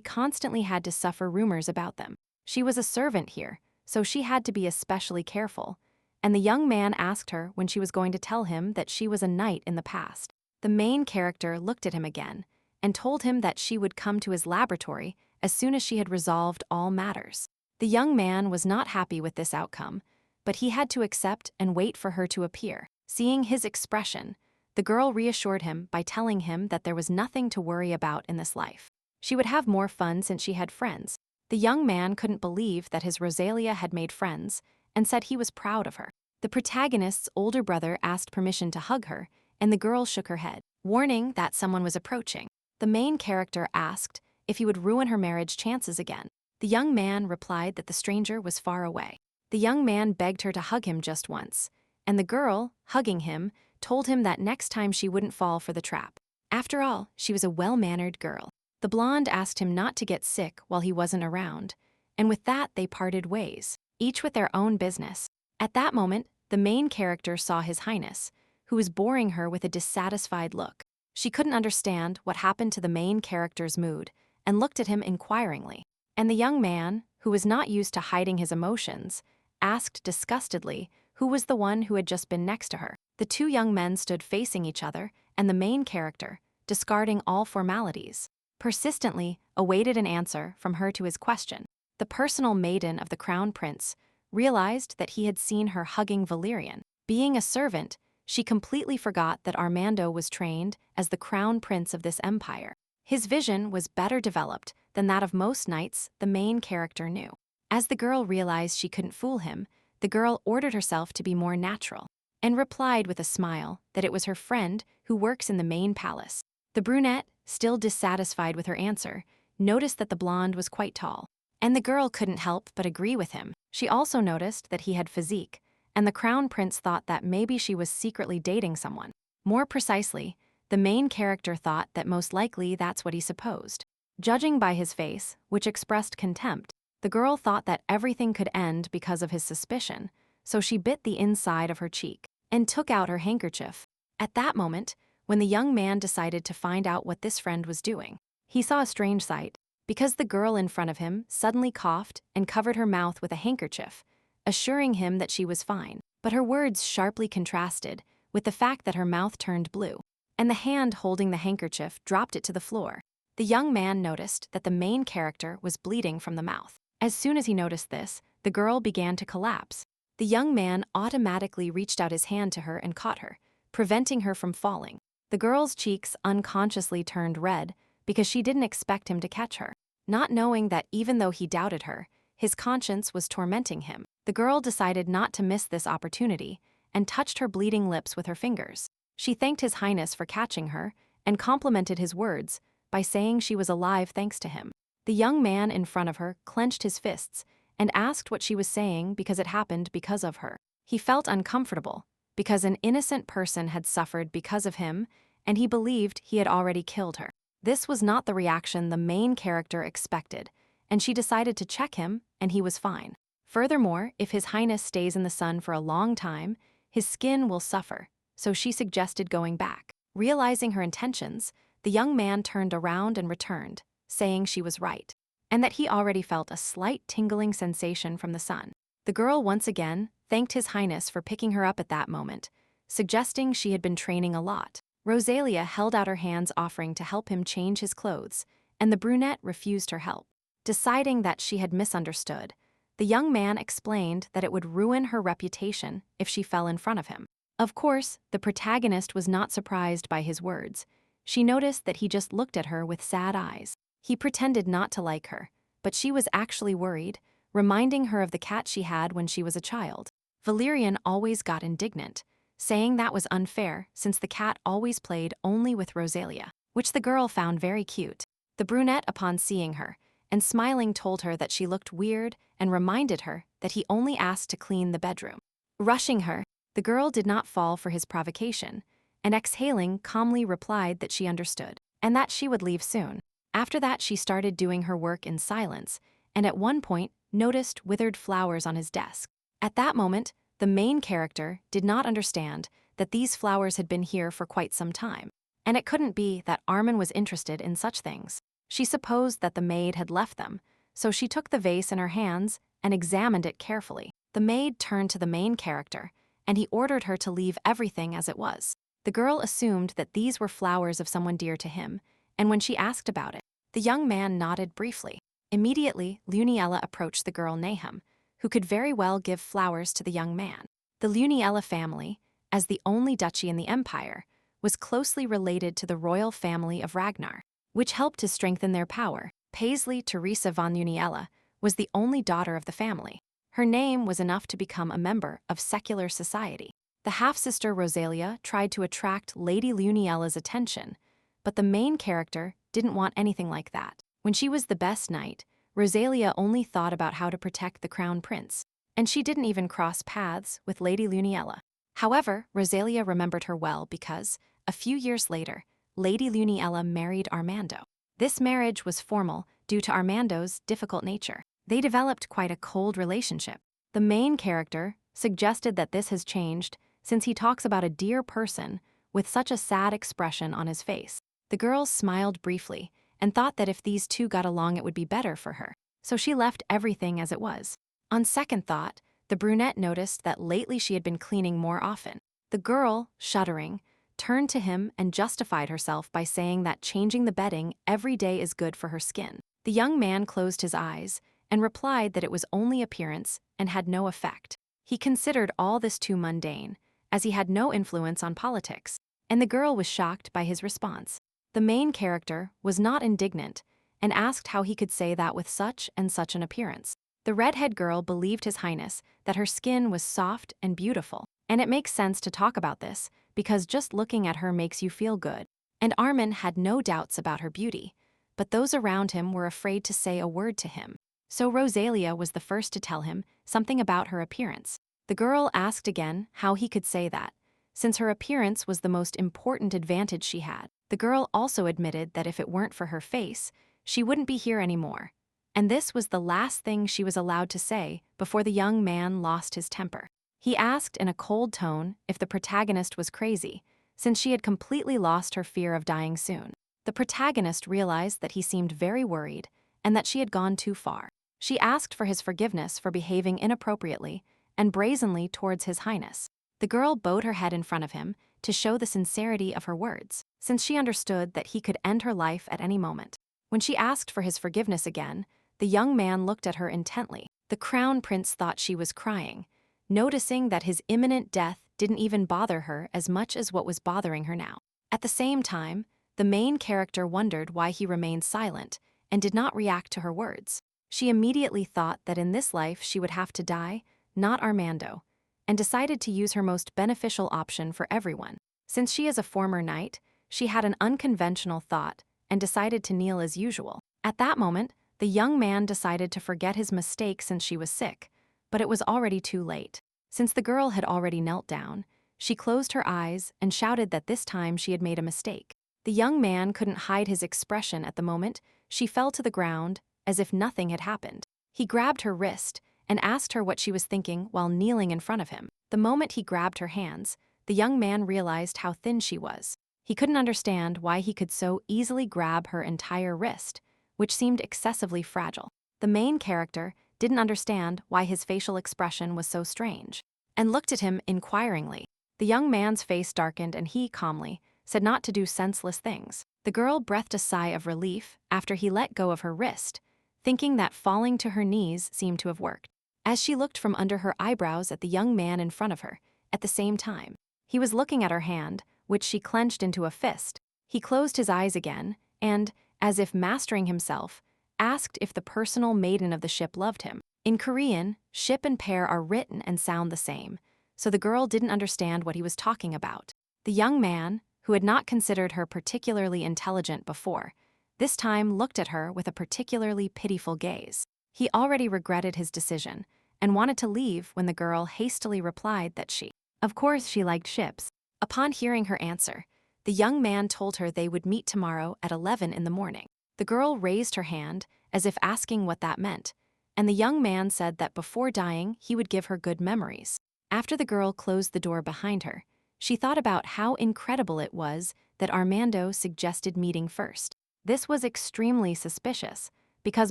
constantly had to suffer rumors about them. She was a servant here, so she had to be especially careful, and the young man asked her when she was going to tell him that she was a knight in the past. The main character looked at him again and told him that she would come to his laboratory as soon as she had resolved all matters. The young man was not happy with this outcome, but he had to accept and wait for her to appear. Seeing his expression, the girl reassured him by telling him that there was nothing to worry about in this life. She would have more fun since she had friends. The young man couldn't believe that his Rosalia had made friends and said he was proud of her. The protagonist's older brother asked permission to hug her, and the girl shook her head, warning that someone was approaching. The main character asked if he would ruin her marriage chances again. The The young man replied that the stranger was far away. The young man begged her to hug him just once, and the girl, hugging him, told him that next time she wouldn't fall for the trap. After all, she was a well-mannered girl. The blonde asked him not to get sick while he wasn't around, and with that they parted ways, each with their own business. At that moment, the main character saw His Highness, who was boring her with a dissatisfied look. She couldn't understand what happened to the main character's mood and looked at him inquiringly. And the young man, who was not used to hiding his emotions, asked disgustedly who was the one who had just been next to her. The two young men stood facing each other, and the main character, discarding all formalities, persistently awaited an answer from her to his question. The personal maiden of the crown prince realized that he had seen her hugging Valerian. Being a servant, she completely forgot that Armando was trained as the crown prince of this empire. His vision was better developed than that of most knights the main character knew. As the girl realized she couldn't fool him, the girl ordered herself to be more natural and replied with a smile that it was her friend who works in the main palace. The brunette, still dissatisfied with her answer, noticed that the blonde was quite tall, and the girl couldn't help but agree with him. She also noticed that he had physique, and the crown prince thought that maybe she was secretly dating someone. More precisely, the main character thought that most likely that's what he supposed. Judging by his face, which expressed contempt, the girl thought that everything could end because of his suspicion, so she bit the inside of her cheek and took out her handkerchief. At that moment, when the young man decided to find out what this friend was doing, he saw a strange sight, because the girl in front of him suddenly coughed and covered her mouth with a handkerchief, assuring him that she was fine. But her words sharply contrasted with the fact that her mouth turned blue, and the hand holding the handkerchief dropped it to the floor. The young man noticed that the main character was bleeding from the mouth. As soon as he noticed this, the girl began to collapse. The young man automatically reached out his hand to her and caught her, preventing her from falling. The girl's cheeks unconsciously turned red because she didn't expect him to catch her. Not knowing that even though he doubted her, his conscience was tormenting him, the girl decided not to miss this opportunity and touched her bleeding lips with her fingers. She thanked His Highness for catching her and complimented his words by saying she was alive thanks to him. The young man in front of her clenched his fists and asked what she was saying because it happened because of her. He felt uncomfortable because an innocent person had suffered because of him, and he believed he had already killed her. This was not the reaction the main character expected, and she decided to check him, and he was fine. Furthermore, if His Highness stays in the sun for a long time, his skin will suffer, so she suggested going back. Realizing her intentions, the young man turned around and returned, saying she was right, and that he already felt a slight tingling sensation from the sun. The girl once again thanked His Highness for picking her up at that moment, suggesting she had been training a lot. Rosalia held out her hands offering to help him change his clothes, and the brunette refused her help. Deciding that she had misunderstood, the young man explained that it would ruin her reputation if she fell in front of him. Of course, the protagonist was not surprised by his words. She noticed that he just looked at her with sad eyes. He pretended not to like her, but she was actually worried, reminding her of the cat she had when she was a child. Valerian always got indignant, saying that was unfair since the cat always played only with Rosalia, which the girl found very cute. The brunette, upon seeing her, and smiling, told her that she looked weird and reminded her that he only asked to clean the bedroom. Rushing her, the girl did not fall for his provocation, and exhaling calmly replied that she understood, and that she would leave soon. After that she started doing her work in silence, and at one point noticed withered flowers on his desk. At that moment, the main character did not understand that these flowers had been here for quite some time, and it couldn't be that Armin was interested in such things. She supposed that the maid had left them, so she took the vase in her hands and examined it carefully. The maid turned to the main character, and he ordered her to leave everything as it was. The girl assumed that these were flowers of someone dear to him, and when she asked about it, the young man nodded briefly. Immediately, Luniella approached the girl Nahum, who could very well give flowers to the young man. The Luniella family, as the only duchy in the empire, was closely related to the royal family of Ragnar, which helped to strengthen their power. Paisley Teresa von Luniella was the only daughter of the family. Her name was enough to become a member of secular society. The half-sister Rosalia tried to attract Lady Luniella's attention, but the main character didn't want anything like that. When she was the best knight, Rosalia only thought about how to protect the crown prince, and she didn't even cross paths with Lady Luniella. However, Rosalia remembered her well because, a few years later, Lady Luniella married Armando. This marriage was formal due to Armando's difficult nature. They developed quite a cold relationship. The main character suggested that this has changed since he talks about a dear person with such a sad expression on his face. The girl smiled briefly and thought that if these two got along it would be better for her, so she left everything as it was. On second thought, the brunette noticed that lately she had been cleaning more often. The girl, shuddering, turned to him and justified herself by saying that changing the bedding every day is good for her skin. The young man closed his eyes and replied that it was only appearance and had no effect. He considered all this too mundane, as he had no influence on politics, and the girl was shocked by his response. The main character was not indignant and asked how he could say that with such and such an appearance. The redhead girl believed His Highness that her skin was soft and beautiful, and it makes sense to talk about this because just looking at her makes you feel good. And Armin had no doubts about her beauty, but those around him were afraid to say a word to him. So Rosalia was the first to tell him something about her appearance. The girl asked again how he could say that, since her appearance was the most important advantage she had. The girl also admitted that if it weren't for her face, she wouldn't be here anymore. And this was the last thing she was allowed to say before the young man lost his temper. He asked in a cold tone if the protagonist was crazy, since she had completely lost her fear of dying soon. The protagonist realized that he seemed very worried and that she had gone too far. She asked for his forgiveness for behaving inappropriately and brazenly towards His Highness. The girl bowed her head in front of him to show the sincerity of her words, since she understood that he could end her life at any moment. When she asked for his forgiveness again, the young man looked at her intently. The crown prince thought she was crying, noticing that his imminent death didn't even bother her as much as what was bothering her now. At the same time, the main character wondered why he remained silent and did not react to her words. She immediately thought that in this life she would have to die, not Armando, and decided to use her most beneficial option for everyone. Since she is a former knight, she had an unconventional thought and decided to kneel as usual. At that moment, the young man decided to forget his mistake since she was sick, but it was already too late. Since the girl had already knelt down, she closed her eyes and shouted that this time she had made a mistake. The young man couldn't hide his expression at the moment. She fell to the ground as if nothing had happened. He grabbed her wrist and asked her what she was thinking while kneeling in front of him. The moment he grabbed her hands, the young man realized how thin she was. He couldn't understand why he could so easily grab her entire wrist, which seemed excessively fragile. The main character didn't understand why his facial expression was so strange, and looked at him inquiringly. The young man's face darkened and he, calmly, said not to do senseless things. The girl breathed a sigh of relief after he let go of her wrist, thinking that falling to her knees seemed to have worked. As she looked from under her eyebrows at the young man in front of her, at the same time, he was looking at her hand, which she clenched into a fist. He closed his eyes again and, as if mastering himself, asked if the personal maiden of the ship loved him. In Korean, ship and pair are written and sound the same, so the girl didn't understand what he was talking about. The young man, who had not considered her particularly intelligent before, this time looked at her with a particularly pitiful gaze. He already regretted his decision and wanted to leave when the girl hastily replied that of course she liked ships. Upon hearing her answer, the young man told her they would meet tomorrow at 11 in the morning. The girl raised her hand as if asking what that meant, and the young man said that before dying he would give her good memories. After the girl closed the door behind her, she thought about how incredible it was that Armando suggested meeting first. This was extremely suspicious, because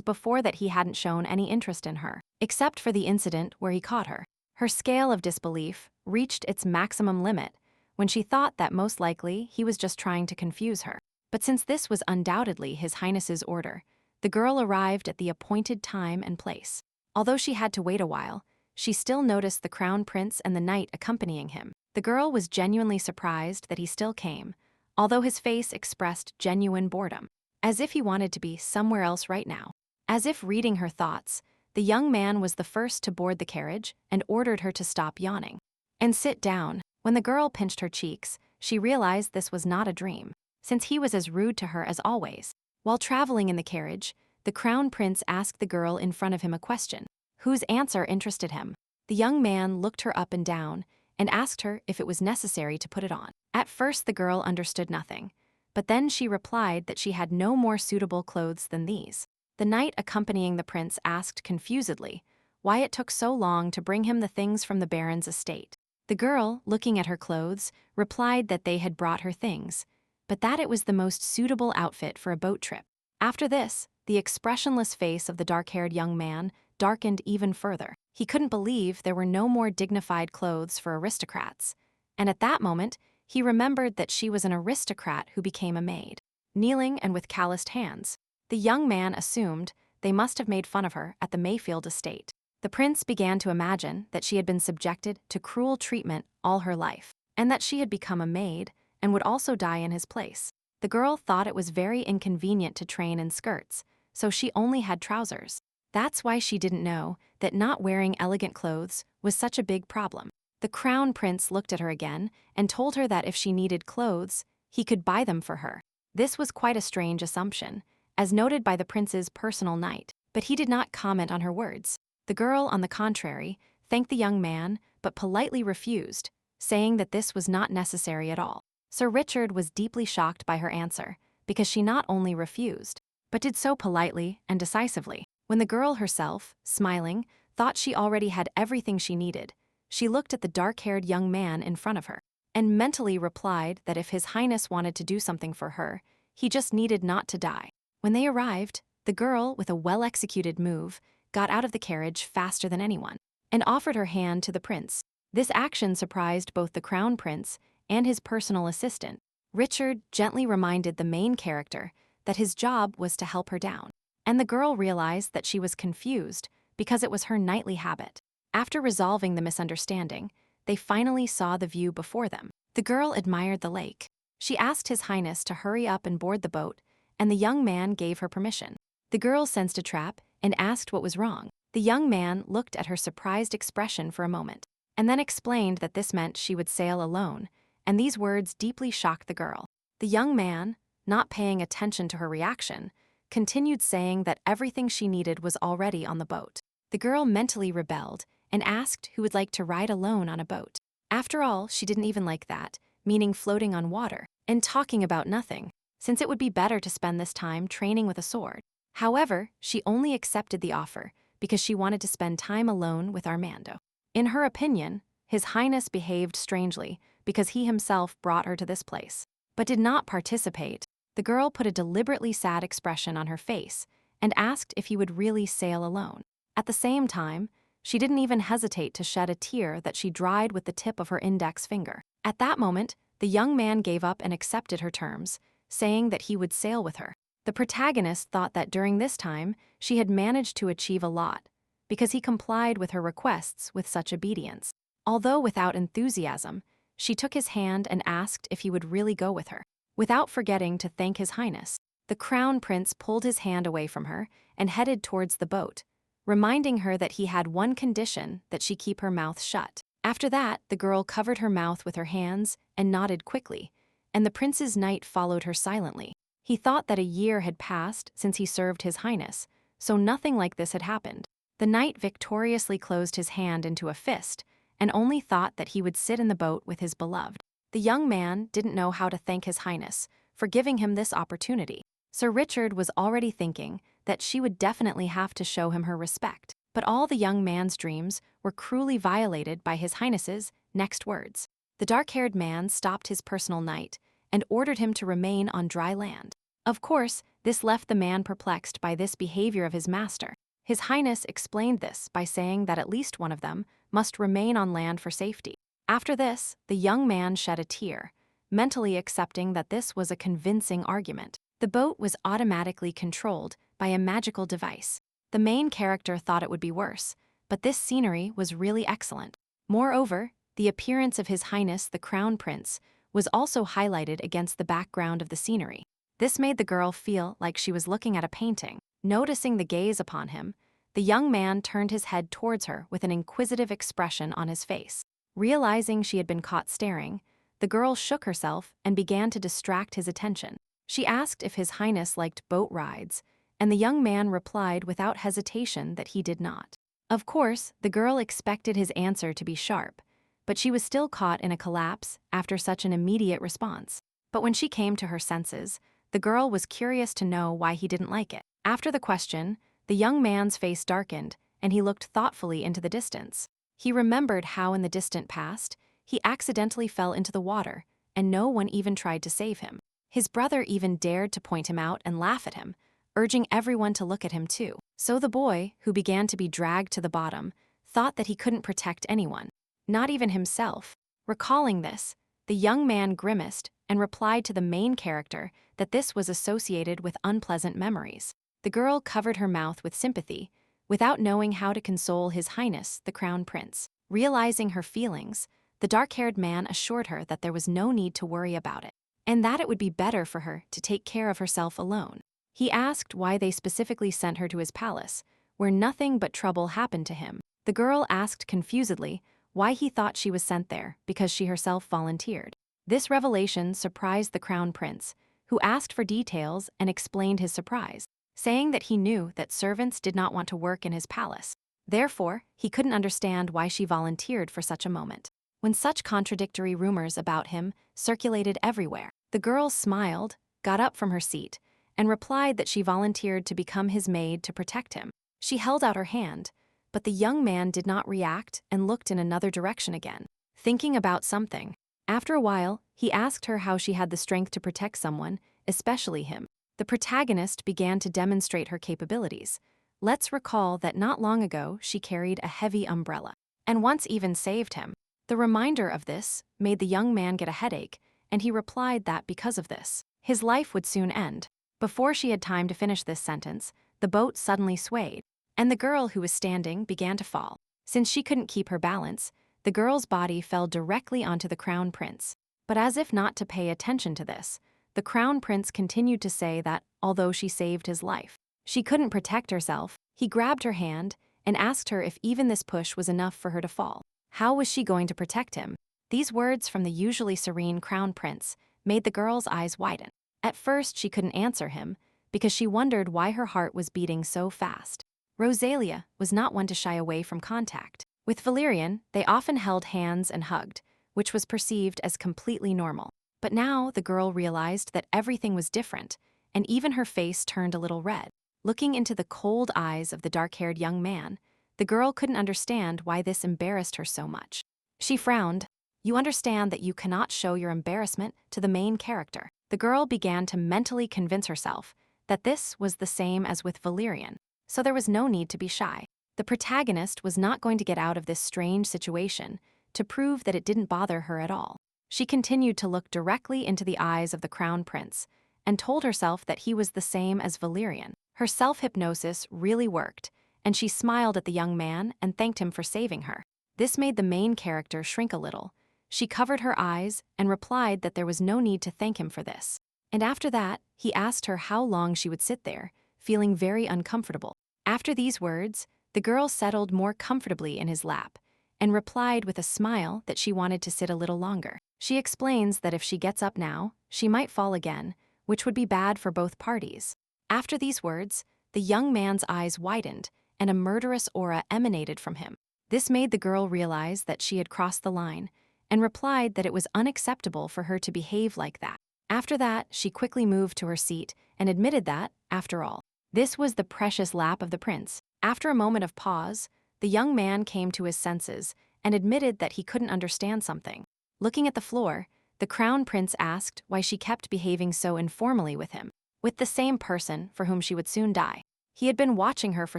before that he hadn't shown any interest in her, except for the incident where he caught her. Her scale of disbelief reached its maximum limit when she thought that most likely he was just trying to confuse her. But since this was undoubtedly His Highness's order, the girl arrived at the appointed time and place. Although she had to wait a while, she still noticed the crown prince and the knight accompanying him. The girl was genuinely surprised that he still came, although his face expressed genuine boredom, as if he wanted to be somewhere else right now. As if reading her thoughts, the young man was the first to board the carriage and ordered her to stop yawning and sit down. When the girl pinched her cheeks, she realized this was not a dream, since he was as rude to her as always. While traveling in the carriage, the crown prince asked the girl in front of him a question, whose answer interested him. The young man looked her up and down and asked her if it was necessary to put it on. At first the girl understood nothing, but then she replied that she had no more suitable clothes than these. The knight accompanying the prince asked confusedly why it took so long to bring him the things from the baron's estate. The girl, looking at her clothes, replied that they had brought her things, but that it was the most suitable outfit for a boat trip. After this, the expressionless face of the dark-haired young man darkened even further. He couldn't believe there were no more dignified clothes for aristocrats, and at that moment, he remembered that she was an aristocrat who became a maid. Kneeling and with calloused hands, the young man assumed they must have made fun of her at the Mayfield estate. The prince began to imagine that she had been subjected to cruel treatment all her life, and that she had become a maid and would also die in his place. The girl thought it was very inconvenient to train in skirts, so she only had trousers. That's why she didn't know that not wearing elegant clothes was such a big problem. The crown prince looked at her again and told her that if she needed clothes, he could buy them for her. This was quite a strange assumption, as noted by the prince's personal knight, but he did not comment on her words. The girl, on the contrary, thanked the young man, but politely refused, saying that this was not necessary at all. Sir Richard was deeply shocked by her answer, because she not only refused, but did so politely and decisively. When the girl herself, smiling, thought she already had everything she needed, she looked at the dark-haired young man in front of her, and mentally replied that if His Highness wanted to do something for her, he just needed not to die. When they arrived, the girl, with a well-executed move, got out of the carriage faster than anyone, and offered her hand to the prince. This action surprised both the crown prince and his personal assistant. Richard gently reminded the main character that his job was to help her down, and the girl realized that she was confused because it was her nightly habit. After resolving the misunderstanding, they finally saw the view before them. The girl admired the lake. She asked His Highness to hurry up and board the boat, and the young man gave her permission. The girl sensed a trap and asked what was wrong. The young man looked at her surprised expression for a moment, and then explained that this meant she would sail alone, and these words deeply shocked the girl. The young man, not paying attention to her reaction, continued saying that everything she needed was already on the boat. The girl mentally rebelled and asked who would like to ride alone on a boat. After all, she didn't even like that, meaning floating on water and talking about nothing, since it would be better to spend this time training with a sword. However, she only accepted the offer because she wanted to spend time alone with Armando. In her opinion, His Highness behaved strangely because he himself brought her to this place, but did not participate. The girl put a deliberately sad expression on her face and asked if he would really sail alone. At the same time, she didn't even hesitate to shed a tear that she dried with the tip of her index finger. At that moment, the young man gave up and accepted her terms, saying that he would sail with her. The protagonist thought that during this time, she had managed to achieve a lot, because he complied with her requests with such obedience. Although without enthusiasm, she took his hand and asked if he would really go with her. Without forgetting to thank His Highness, the crown prince pulled his hand away from her and headed towards the boat, reminding her that he had one condition, that she keep her mouth shut. After that, the girl covered her mouth with her hands and nodded quickly, and the prince's knight followed her silently. He thought that a year had passed since he served His Highness, so nothing like this had happened. The knight victoriously closed his hand into a fist and only thought that he would sit in the boat with his beloved. The young man didn't know how to thank His Highness for giving him this opportunity. Sir Richard was already thinking that she would definitely have to show him her respect, but all the young man's dreams were cruelly violated by His Highness's next words. The dark-haired man stopped his personal knight and ordered him to remain on dry land. Of course, this left the man perplexed by this behavior of his master. His Highness explained this by saying that at least one of them must remain on land for safety. After this, the young man shed a tear, mentally accepting that this was a convincing argument. The boat was automatically controlled by a magical device. The main character thought it would be worse, but this scenery was really excellent. Moreover, the appearance of His Highness the Crown Prince was also highlighted against the background of the scenery. This made the girl feel like she was looking at a painting. Noticing the gaze upon him, the young man turned his head towards her with an inquisitive expression on his face. Realizing she had been caught staring, the girl shook herself and began to distract his attention. She asked if His Highness liked boat rides, and the young man replied without hesitation that he did not. Of course, the girl expected his answer to be sharp, but she was still caught in a collapse after such an immediate response. But when she came to her senses, the girl was curious to know why he didn't like it. After the question, the young man's face darkened, and he looked thoughtfully into the distance. He remembered how in the distant past, he accidentally fell into the water, and no one even tried to save him. His brother even dared to point him out and laugh at him, urging everyone to look at him too. So the boy, who began to be dragged to the bottom, thought that he couldn't protect anyone, not even himself. Recalling this, the young man grimaced and replied to the main character that this was associated with unpleasant memories. The girl covered her mouth with sympathy, without knowing how to console His Highness, the Crown Prince. Realizing her feelings, the dark-haired man assured her that there was no need to worry about it, and that it would be better for her to take care of herself alone. He asked why they specifically sent her to his palace, where nothing but trouble happened to him. The girl asked confusedly why he thought she was sent there because she herself volunteered. This revelation surprised the Crown Prince, who asked for details and explained his surprise, saying that he knew that servants did not want to work in his palace. Therefore, he couldn't understand why she volunteered for such a moment. When such contradictory rumors about him circulated everywhere, the girl smiled, got up from her seat, and replied that she volunteered to become his maid to protect him. She held out her hand, but the young man did not react and looked in another direction again, thinking about something. After a while, he asked her how she had the strength to protect someone, especially him. The protagonist began to demonstrate her capabilities. Let's recall that not long ago she carried a heavy umbrella, and once even saved him. The reminder of this made the young man get a headache, and he replied that because of this, his life would soon end. Before she had time to finish this sentence, the boat suddenly swayed, and the girl who was standing began to fall. Since she couldn't keep her balance, the girl's body fell directly onto the Crown Prince. But as if not to pay attention to this, the Crown Prince continued to say that, although she saved his life, she couldn't protect herself. He grabbed her hand and asked her if even this push was enough for her to fall. How was she going to protect him? These words from the usually serene Crown Prince made the girl's eyes widen. At first, she couldn't answer him because she wondered why her heart was beating so fast. Rosalia was not one to shy away from contact. With Valerian, they often held hands and hugged, which was perceived as completely normal. But now the girl realized that everything was different, and even her face turned a little red. Looking into the cold eyes of the dark-haired young man, the girl couldn't understand why this embarrassed her so much. She frowned. You understand that you cannot show your embarrassment to the main character. The girl began to mentally convince herself that this was the same as with Valerian, so there was no need to be shy. The protagonist was not going to get out of this strange situation to prove that it didn't bother her at all. She continued to look directly into the eyes of the Crown Prince and told herself that he was the same as Valerian. Her self-hypnosis really worked, and she smiled at the young man and thanked him for saving her. This made the main character shrink a little. She covered her eyes and replied that there was no need to thank him for this. And after that, he asked her how long she would sit there, feeling very uncomfortable. After these words, the girl settled more comfortably in his lap and replied with a smile that she wanted to sit a little longer. She explains that if she gets up now, she might fall again, which would be bad for both parties. After these words, the young man's eyes widened and a murderous aura emanated from him. This made the girl realize that she had crossed the line and replied that it was unacceptable for her to behave like that. After that, she quickly moved to her seat and admitted that, after all, this was the precious lap of the prince. After a moment of pause, the young man came to his senses and admitted that he couldn't understand something. Looking at the floor, the Crown Prince asked why she kept behaving so informally with him, with the same person for whom she would soon die. He had been watching her for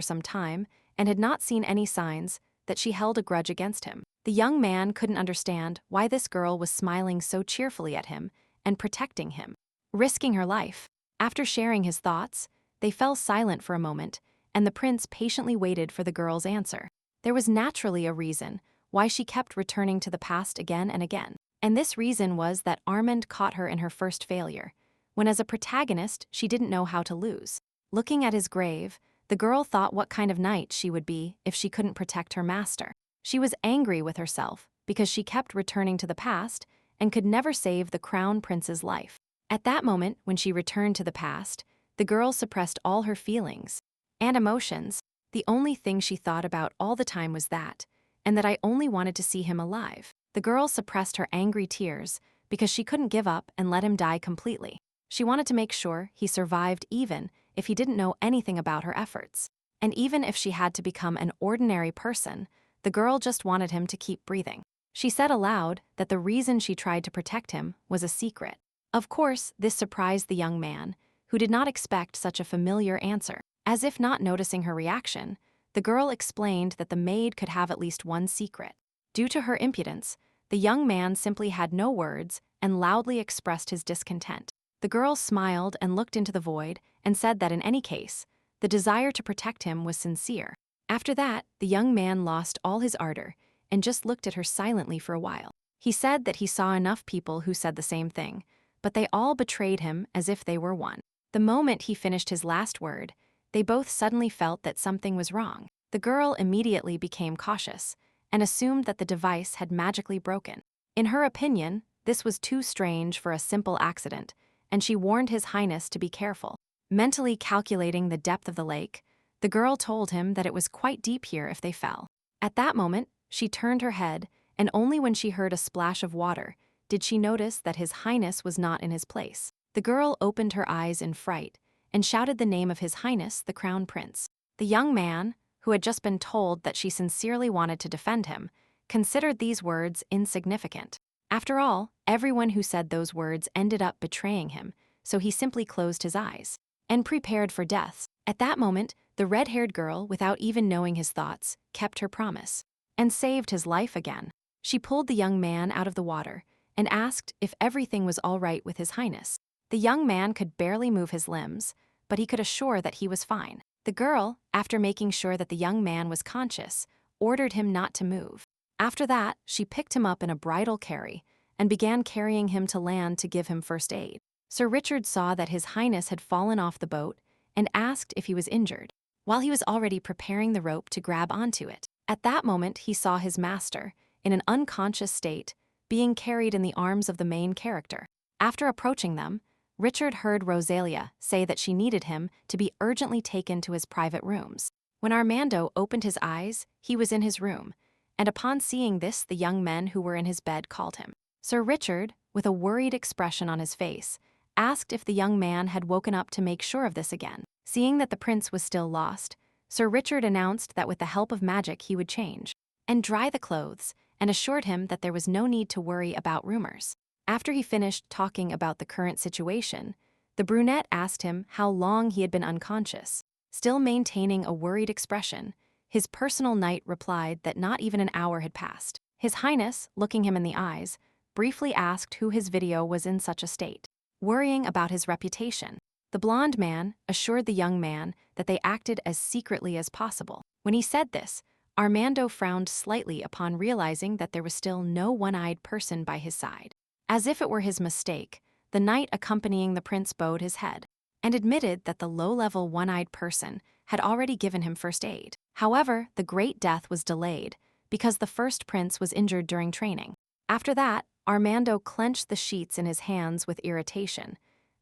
some time and had not seen any signs that she held a grudge against him. The young man couldn't understand why this girl was smiling so cheerfully at him and protecting him, risking her life. After sharing his thoughts, they fell silent for a moment, and the prince patiently waited for the girl's answer. There was naturally a reason why she kept returning to the past again and again, and this reason was that Armand caught her in her first failure, when as a protagonist she didn't know how to lose. Looking at his grave, the girl thought what kind of knight she would be if she couldn't protect her master. She was angry with herself because she kept returning to the past and could never save the Crown Prince's life. At that moment, when she returned to the past, The girl suppressed all her feelings and emotions. The only thing she thought about all the time was that, and that I only wanted to see him alive. The girl suppressed her angry tears because she couldn't give up and let him die completely. She wanted to make sure he survived even if he didn't know anything about her efforts. And even if she had to become an ordinary person, the girl just wanted him to keep breathing. She said aloud that the reason she tried to protect him was a secret. Of course, this surprised the young man, who did not expect such a familiar answer. As if not noticing her reaction, the girl explained that the maid could have at least one secret. Due to her impudence, the young man simply had no words and loudly expressed his discontent. The girl smiled and looked into the void and said that in any case, the desire to protect him was sincere. After that, the young man lost all his ardor and just looked at her silently for a while. He said that he saw enough people who said the same thing, but they all betrayed him as if they were one. The moment he finished his last word, they both suddenly felt that something was wrong. The girl immediately became cautious and assumed that the device had magically broken. In her opinion, this was too strange for a simple accident, and she warned His Highness to be careful. Mentally calculating the depth of the lake, the girl told him that it was quite deep here if they fell. At that moment, she turned her head, and only when she heard a splash of water did she notice that His Highness was not in his place. The girl opened her eyes in fright and shouted the name of His Highness, the Crown Prince. The young man, who had just been told that she sincerely wanted to defend him, considered these words insignificant. After all, everyone who said those words ended up betraying him, so he simply closed his eyes and prepared for death. At that moment, the red-haired girl, without even knowing his thoughts, kept her promise and saved his life again. She pulled the young man out of the water and asked if everything was all right with His Highness. The young man could barely move his limbs, but he could assure that he was fine. The girl, after making sure that the young man was conscious, ordered him not to move. After that, she picked him up in a bridal carry and began carrying him to land to give him first aid. Sir Richard saw that His Highness had fallen off the boat and asked if he was injured, while he was already preparing the rope to grab onto it. At that moment, he saw his master, in an unconscious state, being carried in the arms of the main character. After approaching them, Richard heard Rosalia say that she needed him to be urgently taken to his private rooms. When Armando opened his eyes, he was in his room, and upon seeing this, the young men who were in his bed called him. Sir Richard, with a worried expression on his face, asked if the young man had woken up to make sure of this again. Seeing that the prince was still lost, Sir Richard announced that with the help of magic he would change and dry the clothes, and assured him that there was no need to worry about rumors. After he finished talking about the current situation, the brunette asked him how long he had been unconscious. Still maintaining a worried expression, his personal knight replied that not even an hour had passed. His Highness, looking him in the eyes, briefly asked who his video was in such a state, worrying about his reputation. The blonde man assured the young man that they acted as secretly as possible. When he said this, Armando frowned slightly upon realizing that there was still no one-eyed person by his side. As if it were his mistake, the knight accompanying the prince bowed his head and admitted that the low-level one-eyed person had already given him first aid. However, the great death was delayed because the first prince was injured during training. After that, Armando clenched the sheets in his hands with irritation,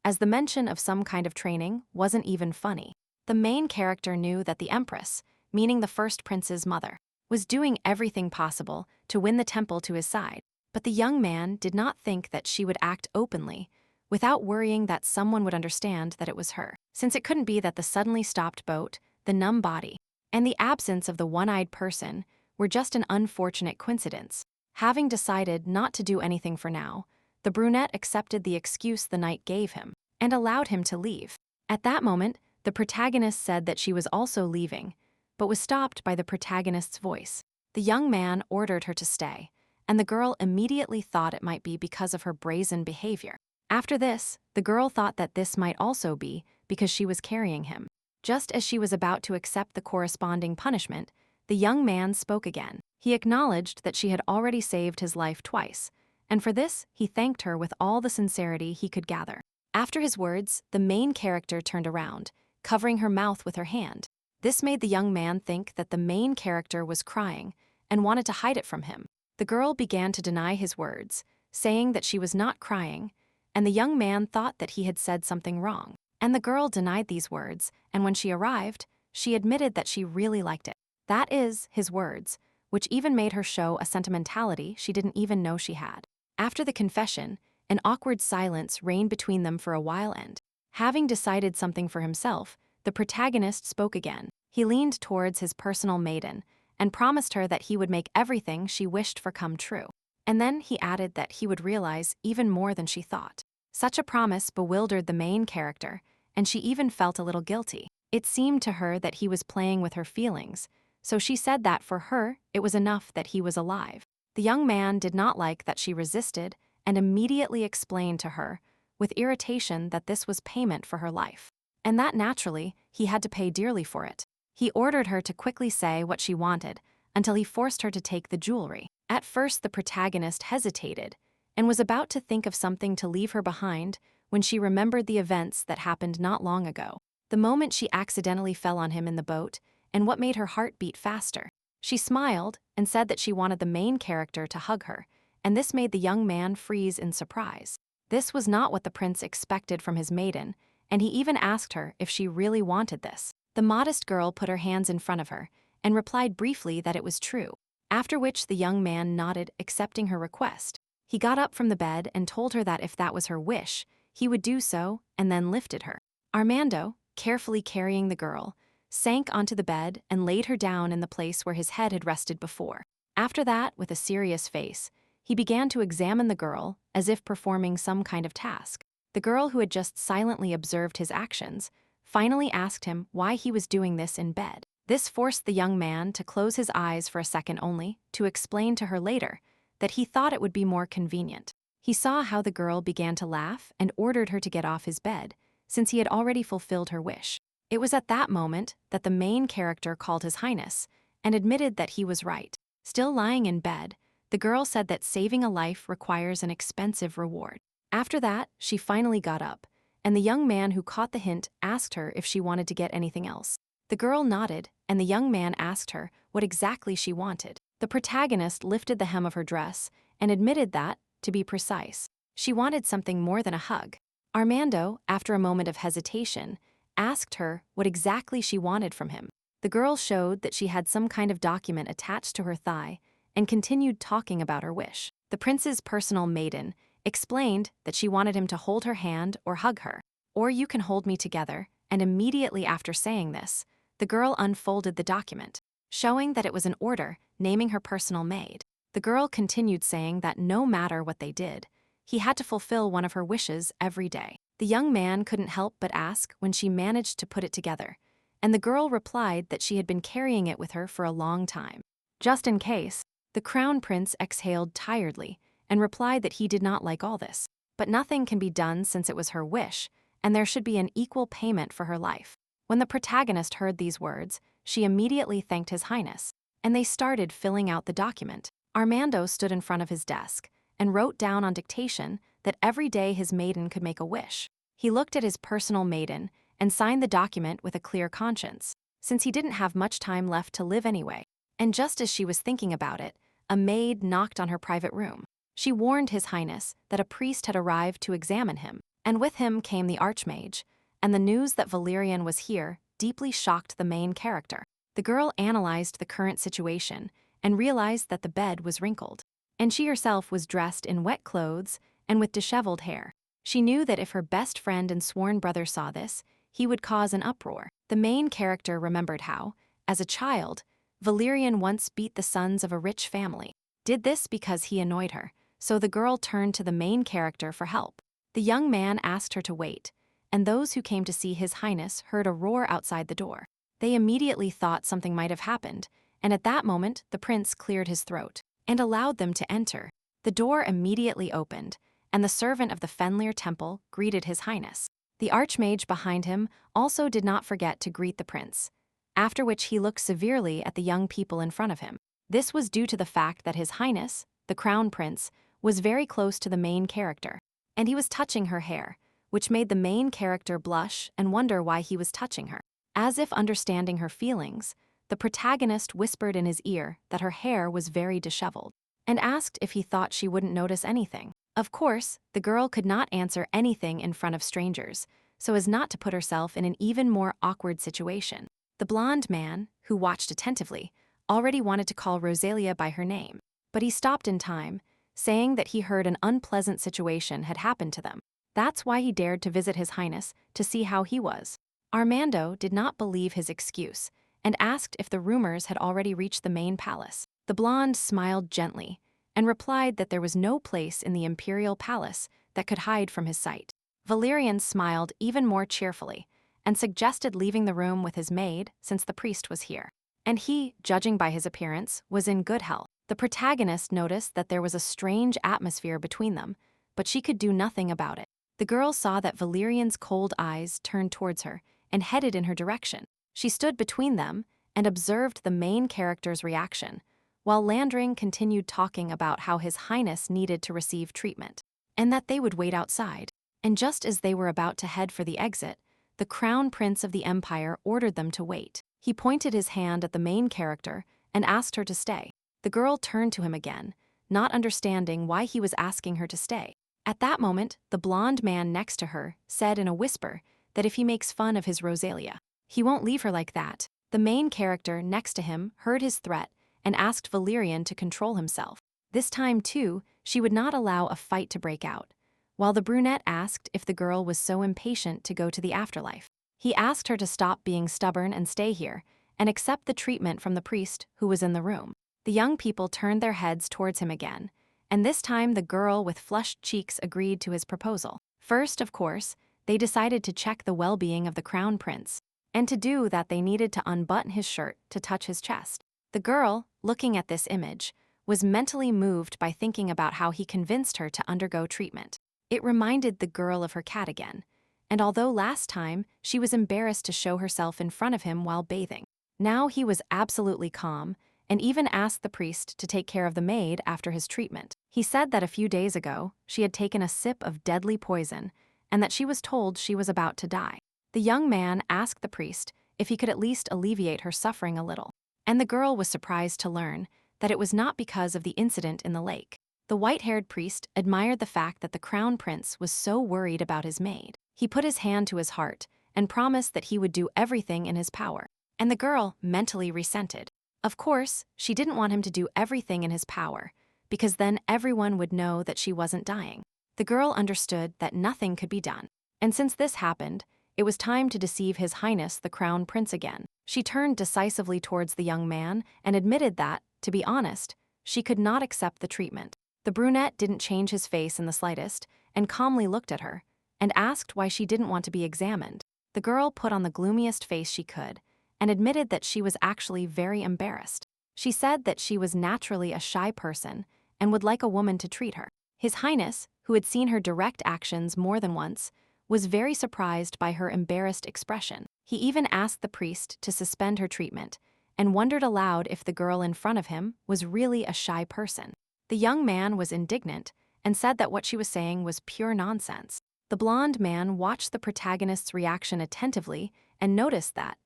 as the mention of some kind of training wasn't even funny. The main character knew that the Empress, meaning the first prince's mother, was doing everything possible to win the temple to his side. But the young man did not think that she would act openly, without worrying that someone would understand that it was her, since it couldn't be that the suddenly stopped boat, the numb body, and the absence of the one-eyed person were just an unfortunate coincidence. Having decided not to do anything for now, the brunette accepted the excuse the knight gave him and allowed him to leave. At that moment, the protagonist said that she was also leaving, but was stopped by the protagonist's voice. The young man ordered her to stay, and the girl immediately thought it might be because of her brazen behavior. After this, the girl thought that this might also be because she was carrying him. Just as she was about to accept the corresponding punishment, the young man spoke again. He acknowledged that she had already saved his life twice, and for this, he thanked her with all the sincerity he could gather. After his words, the main character turned around, covering her mouth with her hand. This made the young man think that the main character was crying and wanted to hide it from him. The girl began to deny his words, saying that she was not crying, and the young man thought that he had said something wrong. And the girl denied these words, and when she arrived, she admitted that she really liked it. That is, his words, which even made her show a sentimentality she didn't even know she had. After the confession, an awkward silence reigned between them for a while and, having decided something for himself, the protagonist spoke again. He leaned towards his personal maiden and promised her that he would make everything she wished for come true. And then he added that he would realize even more than she thought. Such a promise bewildered the main character, and she even felt a little guilty. It seemed to her that he was playing with her feelings, so she said that for her, it was enough that he was alive. The young man did not like that she resisted and immediately explained to her, with irritation, that this was payment for her life, and that naturally he had to pay dearly for it. He ordered her to quickly say what she wanted until he forced her to take the jewelry. At first, the protagonist hesitated and was about to think of something to leave her behind when she remembered the events that happened not long ago. The moment she accidentally fell on him in the boat and what made her heart beat faster. She smiled and said that she wanted the main character to hug her, and this made the young man freeze in surprise. This was not what the prince expected from his maiden, and he even asked her if she really wanted this. The modest girl put her hands in front of her and replied briefly that it was true, after which the young man nodded, accepting her request. He got up from the bed and told her that if that was her wish, he would do so, and then lifted her. Armando, carefully carrying the girl, sank onto the bed and laid her down in the place where his head had rested before. After that, with a serious face, he began to examine the girl as if performing some kind of task. The girl, who had just silently observed his actions, finally asked him why he was doing this in bed. This forced the young man to close his eyes for a second only, to explain to her later that he thought it would be more convenient. He saw how the girl began to laugh and ordered her to get off his bed, since he had already fulfilled her wish. It was at that moment that the main character called His Highness and admitted that he was right. Still lying in bed, the girl said that saving a life requires an expensive reward. After that, she finally got up, and the young man who caught the hint asked her if she wanted to get anything else. The girl nodded, and the young man asked her what exactly she wanted. The protagonist lifted the hem of her dress and admitted that, to be precise, she wanted something more than a hug. Armando, after a moment of hesitation, asked her what exactly she wanted from him. The girl showed that she had some kind of document attached to her thigh and continued talking about her wish. The prince's personal maiden explained that she wanted him to hold her hand or hug her. "Or you can hold me together," and immediately after saying this, the girl unfolded the document, showing that it was an order naming her personal maid. The girl continued saying that no matter what they did, he had to fulfill one of her wishes every day. The young man couldn't help but ask when she managed to put it together, and the girl replied that she had been carrying it with her for a long time. Just in case, the crown prince exhaled tiredly and replied that he did not like all this. But nothing can be done since it was her wish, and there should be an equal payment for her life. When the protagonist heard these words, she immediately thanked His Highness, and they started filling out the document. Armando stood in front of his desk and wrote down on dictation that every day his maiden could make a wish. He looked at his personal maiden and signed the document with a clear conscience, since he didn't have much time left to live anyway. And just as she was thinking about it, a maid knocked on her private room. She warned His Highness that a priest had arrived to examine him, and with him came the Archmage, and the news that Valerian was here deeply shocked the main character. The girl analyzed the current situation and realized that the bed was wrinkled, and she herself was dressed in wet clothes and with disheveled hair. She knew that if her best friend and sworn brother saw this, he would cause an uproar. The main character remembered how, as a child, Valerian once beat the sons of a rich family. Did this because he annoyed her, so the girl turned to the main character for help. The young man asked her to wait, and those who came to see His Highness heard a roar outside the door. They immediately thought something might have happened, and at that moment the prince cleared his throat and allowed them to enter. The door immediately opened, and the servant of the Fenlir temple greeted His Highness. The Archmage behind him also did not forget to greet the prince, after which he looked severely at the young people in front of him. This was due to the fact that His Highness, the Crown Prince, was very close to the main character, and he was touching her hair, which made the main character blush and wonder why he was touching her. As if understanding her feelings, the protagonist whispered in his ear that her hair was very disheveled, and asked if he thought she wouldn't notice anything. Of course, the girl could not answer anything in front of strangers, so as not to put herself in an even more awkward situation. The blonde man, who watched attentively, already wanted to call Rosalia by her name, but he stopped in time, saying that he heard an unpleasant situation had happened to them. That's why he dared to visit His Highness to see how he was. Armando did not believe his excuse and asked if the rumors had already reached the main palace. The blonde smiled gently and replied that there was no place in the imperial palace that could hide from his sight. Valerian smiled even more cheerfully and suggested leaving the room with his maid since the priest was here. And he, judging by his appearance, was in good health. The protagonist noticed that there was a strange atmosphere between them, but she could do nothing about it. The girl saw that Valerian's cold eyes turned towards her and headed in her direction. She stood between them and observed the main character's reaction, while Landring continued talking about how His Highness needed to receive treatment, and that they would wait outside. And just as they were about to head for the exit, the Crown Prince of the Empire ordered them to wait. He pointed his hand at the main character and asked her to stay. The girl turned to him again, not understanding why he was asking her to stay. At that moment, the blonde man next to her said in a whisper that if he makes fun of his Rosalia, he won't leave her like that. The main character next to him heard his threat and asked Valerian to control himself. This time, too, she would not allow a fight to break out, while the brunette asked if the girl was so impatient to go to the afterlife. He asked her to stop being stubborn and stay here, and accept the treatment from the priest who was in the room. The young people turned their heads towards him again, and this time the girl with flushed cheeks agreed to his proposal. First, of course, they decided to check the well-being of the crown prince, and to do that they needed to unbutton his shirt to touch his chest. The girl, looking at this image, was mentally moved by thinking about how he convinced her to undergo treatment. It reminded the girl of her cat again, and although last time she was embarrassed to show herself in front of him while bathing, now he was absolutely calm and even asked the priest to take care of the maid after his treatment. He said that a few days ago she had taken a sip of deadly poison and that she was told she was about to die. The young man asked the priest if he could at least alleviate her suffering a little, and the girl was surprised to learn that it was not because of the incident in the lake. The white-haired priest admired the fact that the crown prince was so worried about his maid. He put his hand to his heart and promised that he would do everything in his power, and the girl mentally resented. Of course, she didn't want him to do everything in his power, because then everyone would know that she wasn't dying. The girl understood that nothing could be done, and since this happened, it was time to deceive His Highness the Crown Prince again. She turned decisively towards the young man and admitted that, to be honest, she could not accept the treatment. The brunette didn't change his face in the slightest and calmly looked at her and asked why she didn't want to be examined. The girl put on the gloomiest face she could and admitted that she was actually very embarrassed. She said that she was naturally a shy person and would like a woman to treat her. His Highness, who had seen her direct actions more than once, was very surprised by her embarrassed expression. He even asked the priest to suspend her treatment and wondered aloud if the girl in front of him was really a shy person. The young man was indignant and said that what she was saying was pure nonsense. The blonde man watched the protagonist's reaction attentively and noticed that,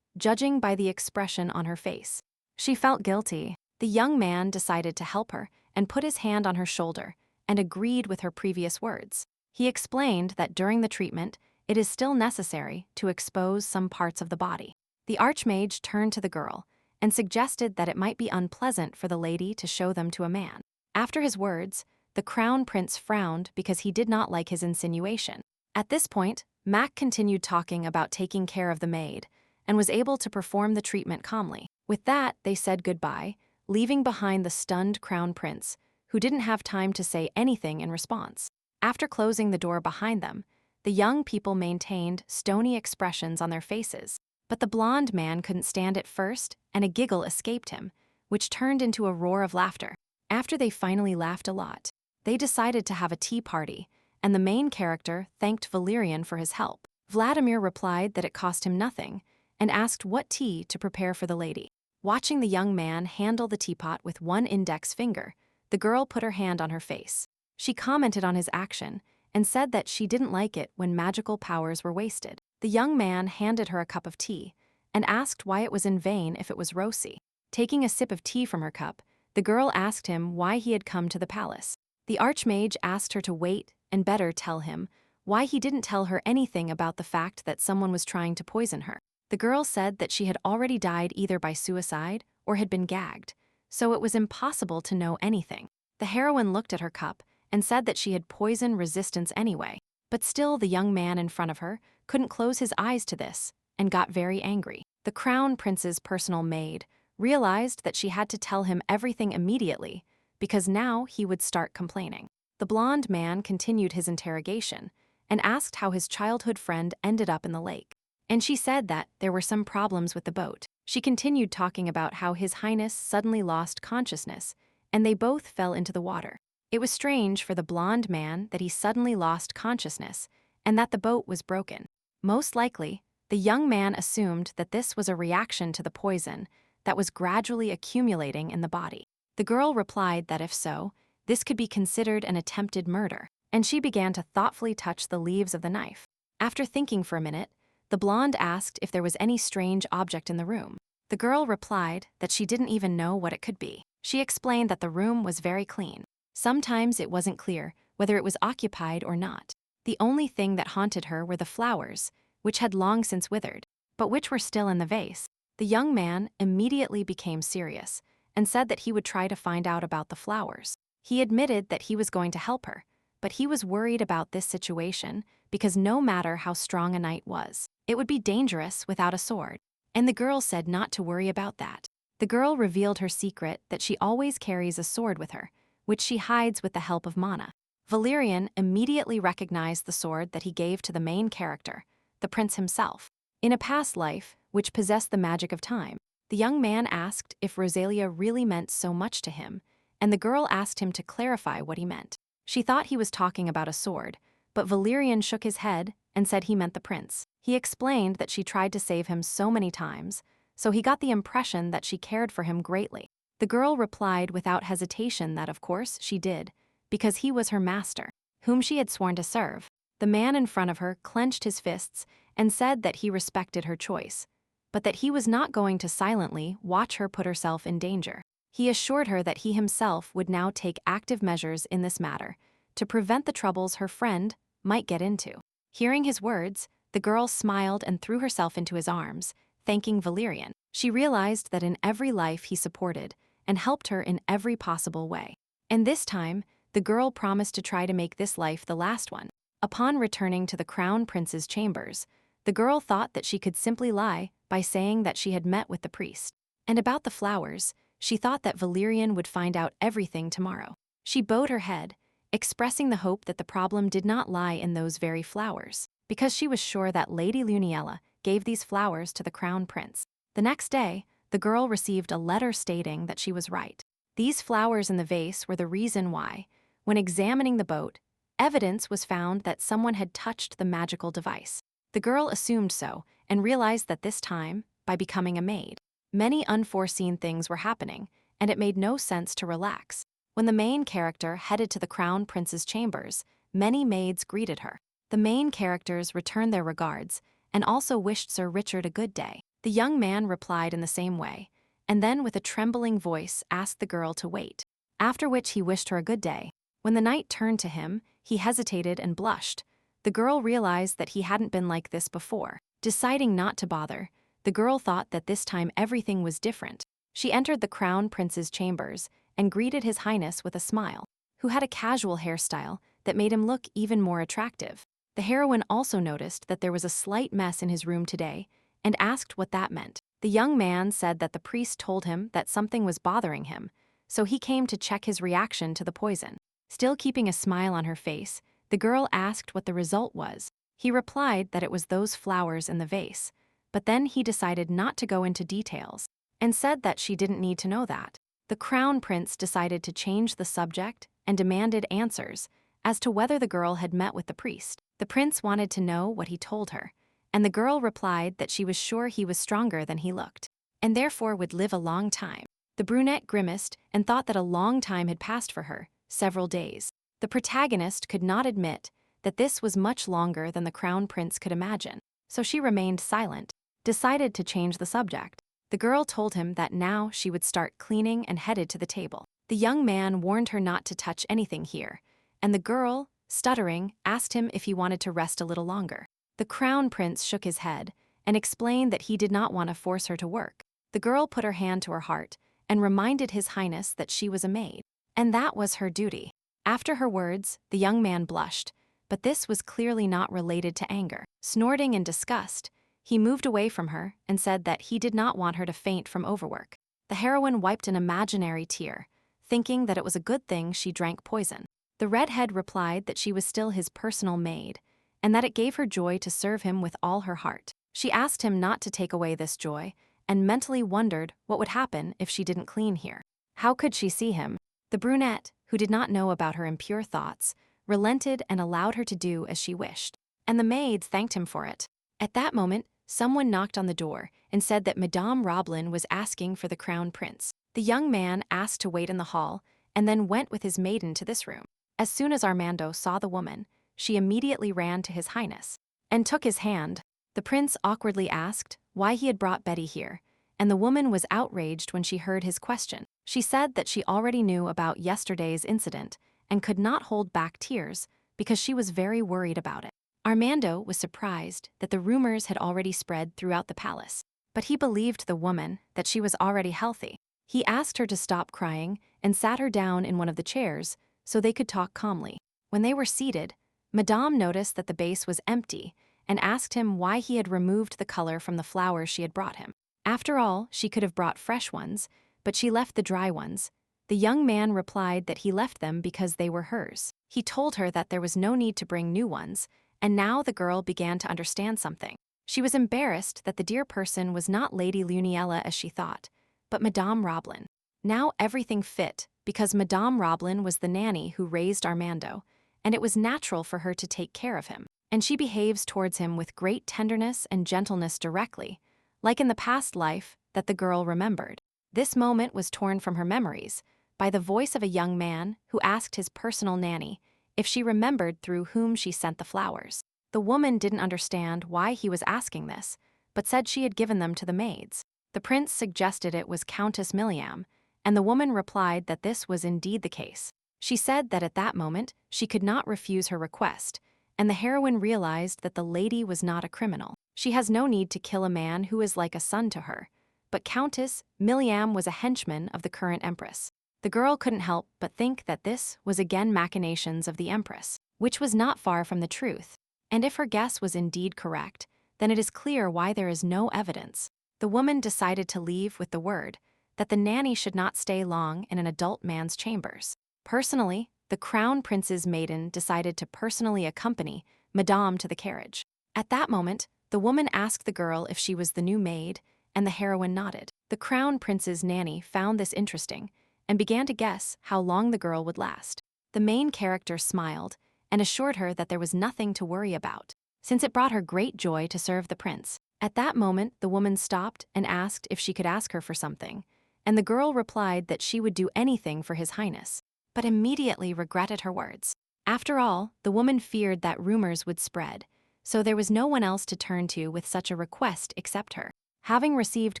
judging by the expression on her face, she felt guilty. The young man decided to help her and put his hand on her shoulder and agreed with her previous words. He explained that during the treatment, it is still necessary to expose some parts of the body. The archmage turned to the girl and suggested that it might be unpleasant for the lady to show them to a man. After his words, the crown prince frowned because he did not like his insinuation. At this point, Mac continued talking about taking care of the maid and was able to perform the treatment calmly. With that, they said goodbye, leaving behind the stunned crown prince, who didn't have time to say anything in response. After closing the door behind them, the young people maintained stony expressions on their faces, but the blonde man couldn't stand it first, and a giggle escaped him, which turned into a roar of laughter. After they finally laughed a lot, they decided to have a tea party, and the main character thanked Valerian for his help. Vladimir replied that it cost him nothing, and asked what tea to prepare for the lady. Watching the young man handle the teapot with one index finger, the girl put her hand on her face. She commented on his action and said that she didn't like it when magical powers were wasted. The young man handed her a cup of tea and asked why it was in vain if it was rosy. Taking a sip of tea from her cup, the girl asked him why he had come to the palace. The archmage asked her to wait and better tell him why he didn't tell her anything about the fact that someone was trying to poison her. The girl said that she had already died either by suicide or had been gagged, so it was impossible to know anything. The heroine looked at her cup and said that she had poison resistance anyway, but still the young man in front of her couldn't close his eyes to this and got very angry. The crown prince's personal maid realized that she had to tell him everything immediately because now he would start complaining. The blonde man continued his interrogation and asked how his childhood friend ended up in the lake. And she said that there were some problems with the boat. She continued talking about how His Highness suddenly lost consciousness and they both fell into the water. It was strange for the blonde man that he suddenly lost consciousness and that the boat was broken. Most likely, the young man assumed that this was a reaction to the poison that was gradually accumulating in the body. The girl replied that if so, this could be considered an attempted murder, and she began to thoughtfully touch the leaves of the knife. After thinking for a minute, the blonde asked if there was any strange object in the room. The girl replied that she didn't even know what it could be. She explained that the room was very clean. Sometimes it wasn't clear whether it was occupied or not. The only thing that haunted her were the flowers, which had long since withered, but which were still in the vase. The young man immediately became serious and said that he would try to find out about the flowers. He admitted that he was going to help her, but he was worried about this situation because no matter how strong a knight was, it would be dangerous without a sword. And the girl said not to worry about that. The girl revealed her secret that she always carries a sword with her, which she hides with the help of Mana. Valerian immediately recognized the sword that he gave to the main character, the prince himself. In a past life, which possessed the magic of time, the young man asked if Rosalia really meant so much to him, and the girl asked him to clarify what he meant. She thought he was talking about a sword, but Valerian shook his head and said he meant the prince. He explained that she tried to save him so many times, so he got the impression that she cared for him greatly. The girl replied without hesitation that of course she did, because he was her master, whom she had sworn to serve. The man in front of her clenched his fists and said that he respected her choice, but that he was not going to silently watch her put herself in danger. He assured her that he himself would now take active measures in this matter to prevent the troubles her friend might get into. Hearing his words, the girl smiled and threw herself into his arms, thanking Valerian. She realized that in every life he supported and helped her in every possible way. And this time, the girl promised to try to make this life the last one. Upon returning to the crown prince's chambers, the girl thought that she could simply lie by saying that she had met with the priest. And about the flowers, she thought that Valerian would find out everything tomorrow. She bowed her head, expressing the hope that the problem did not lie in those very flowers, because she was sure that Lady Luniella gave these flowers to the crown prince. The next day, the girl received a letter stating that she was right. These flowers in the vase were the reason why, when examining the boat, evidence was found that someone had touched the magical device. The girl assumed so and realized that this time, by becoming a maid, many unforeseen things were happening, and it made no sense to relax. When the main character headed to the crown prince's chambers, many maids greeted her. The main characters returned their regards and also wished Sir Richard a good day. The young man replied in the same way, and then with a trembling voice asked the girl to wait, after which he wished her a good day. When the knight turned to him, he hesitated and blushed. The girl realized that he hadn't been like this before. Deciding not to bother, the girl thought that this time everything was different. She entered the crown prince's chambers and greeted His Highness with a smile, who had a casual hairstyle that made him look even more attractive. The heroine also noticed that there was a slight mess in his room today and asked what that meant. The young man said that the priest told him that something was bothering him, so he came to check his reaction to the poison. Still keeping a smile on her face, the girl asked what the result was. He replied that it was those flowers in the vase, but then he decided not to go into details and said that she didn't need to know that. The crown prince decided to change the subject and demanded answers as to whether the girl had met with the priest. The prince wanted to know what he told her, and the girl replied that she was sure he was stronger than he looked, and therefore would live a long time. The brunette grimaced and thought that a long time had passed for her, several days. The protagonist could not admit that this was much longer than the crown prince could imagine, so she remained silent, decided to change the subject. The girl told him that now she would start cleaning and headed to the table. The young man warned her not to touch anything here, and the girl stuttering, asked him if he wanted to rest a little longer. The crown prince shook his head and explained that he did not want to force her to work. The girl put her hand to her heart and reminded His Highness that she was a maid, and that was her duty. After her words, the young man blushed, but this was clearly not related to anger. Snorting in disgust, he moved away from her and said that he did not want her to faint from overwork. The heroine wiped an imaginary tear, thinking that it was a good thing she drank poison. The redhead replied that she was still his personal maid, and that it gave her joy to serve him with all her heart. She asked him not to take away this joy, and mentally wondered what would happen if she didn't clean here. How could she see him? The brunette, who did not know about her impure thoughts, relented and allowed her to do as she wished, and the maids thanked him for it. At that moment, someone knocked on the door and said that Madame Roblin was asking for the crown prince. The young man asked to wait in the hall and then went with his maiden to this room. As soon as Armando saw the woman, she immediately ran to His Highness and took his hand. The prince awkwardly asked why he had brought Betty here, and the woman was outraged when she heard his question. She said that she already knew about yesterday's incident and could not hold back tears because she was very worried about it. Armando was surprised that the rumors had already spread throughout the palace, but he believed the woman that she was already healthy. He asked her to stop crying and sat her down in one of the chairs so they could talk calmly. When they were seated, Madame noticed that the vase was empty and asked him why he had removed the color from the flowers she had brought him. After all, she could have brought fresh ones, but she left the dry ones. The young man replied that he left them because they were hers. He told her that there was no need to bring new ones, and now the girl began to understand something. She was embarrassed that the dear person was not Lady Luniella as she thought, but Madame Roblin. Now everything fit because Madame Roblin was the nanny who raised Armando, and it was natural for her to take care of him. And she behaves towards him with great tenderness and gentleness directly, like in the past life that the girl remembered. This moment was torn from her memories by the voice of a young man who asked his personal nanny if she remembered through whom she sent the flowers. The woman didn't understand why he was asking this, but said she had given them to the maids. The prince suggested it was Countess Miliam, and the woman replied that this was indeed the case. She said that at that moment she could not refuse her request, and the heroine realized that the lady was not a criminal. She has no need to kill a man who is like a son to her, but Countess Miliam was a henchman of the current empress. The girl couldn't help but think that this was again machinations of the empress, which was not far from the truth. And if her guess was indeed correct, then it is clear why there is no evidence. The woman decided to leave with the word that the nanny should not stay long in an adult man's chambers. Personally, the crown prince's maiden decided to personally accompany Madame to the carriage. At that moment, the woman asked the girl if she was the new maid, and the heroine nodded. The crown prince's nanny found this interesting and began to guess how long the girl would last. The main character smiled and assured her that there was nothing to worry about, since it brought her great joy to serve the prince. At that moment, the woman stopped and asked if she could ask her for something, and the girl replied that she would do anything for His Highness, but immediately regretted her words. After all, the woman feared that rumors would spread, so there was no one else to turn to with such a request except her. Having received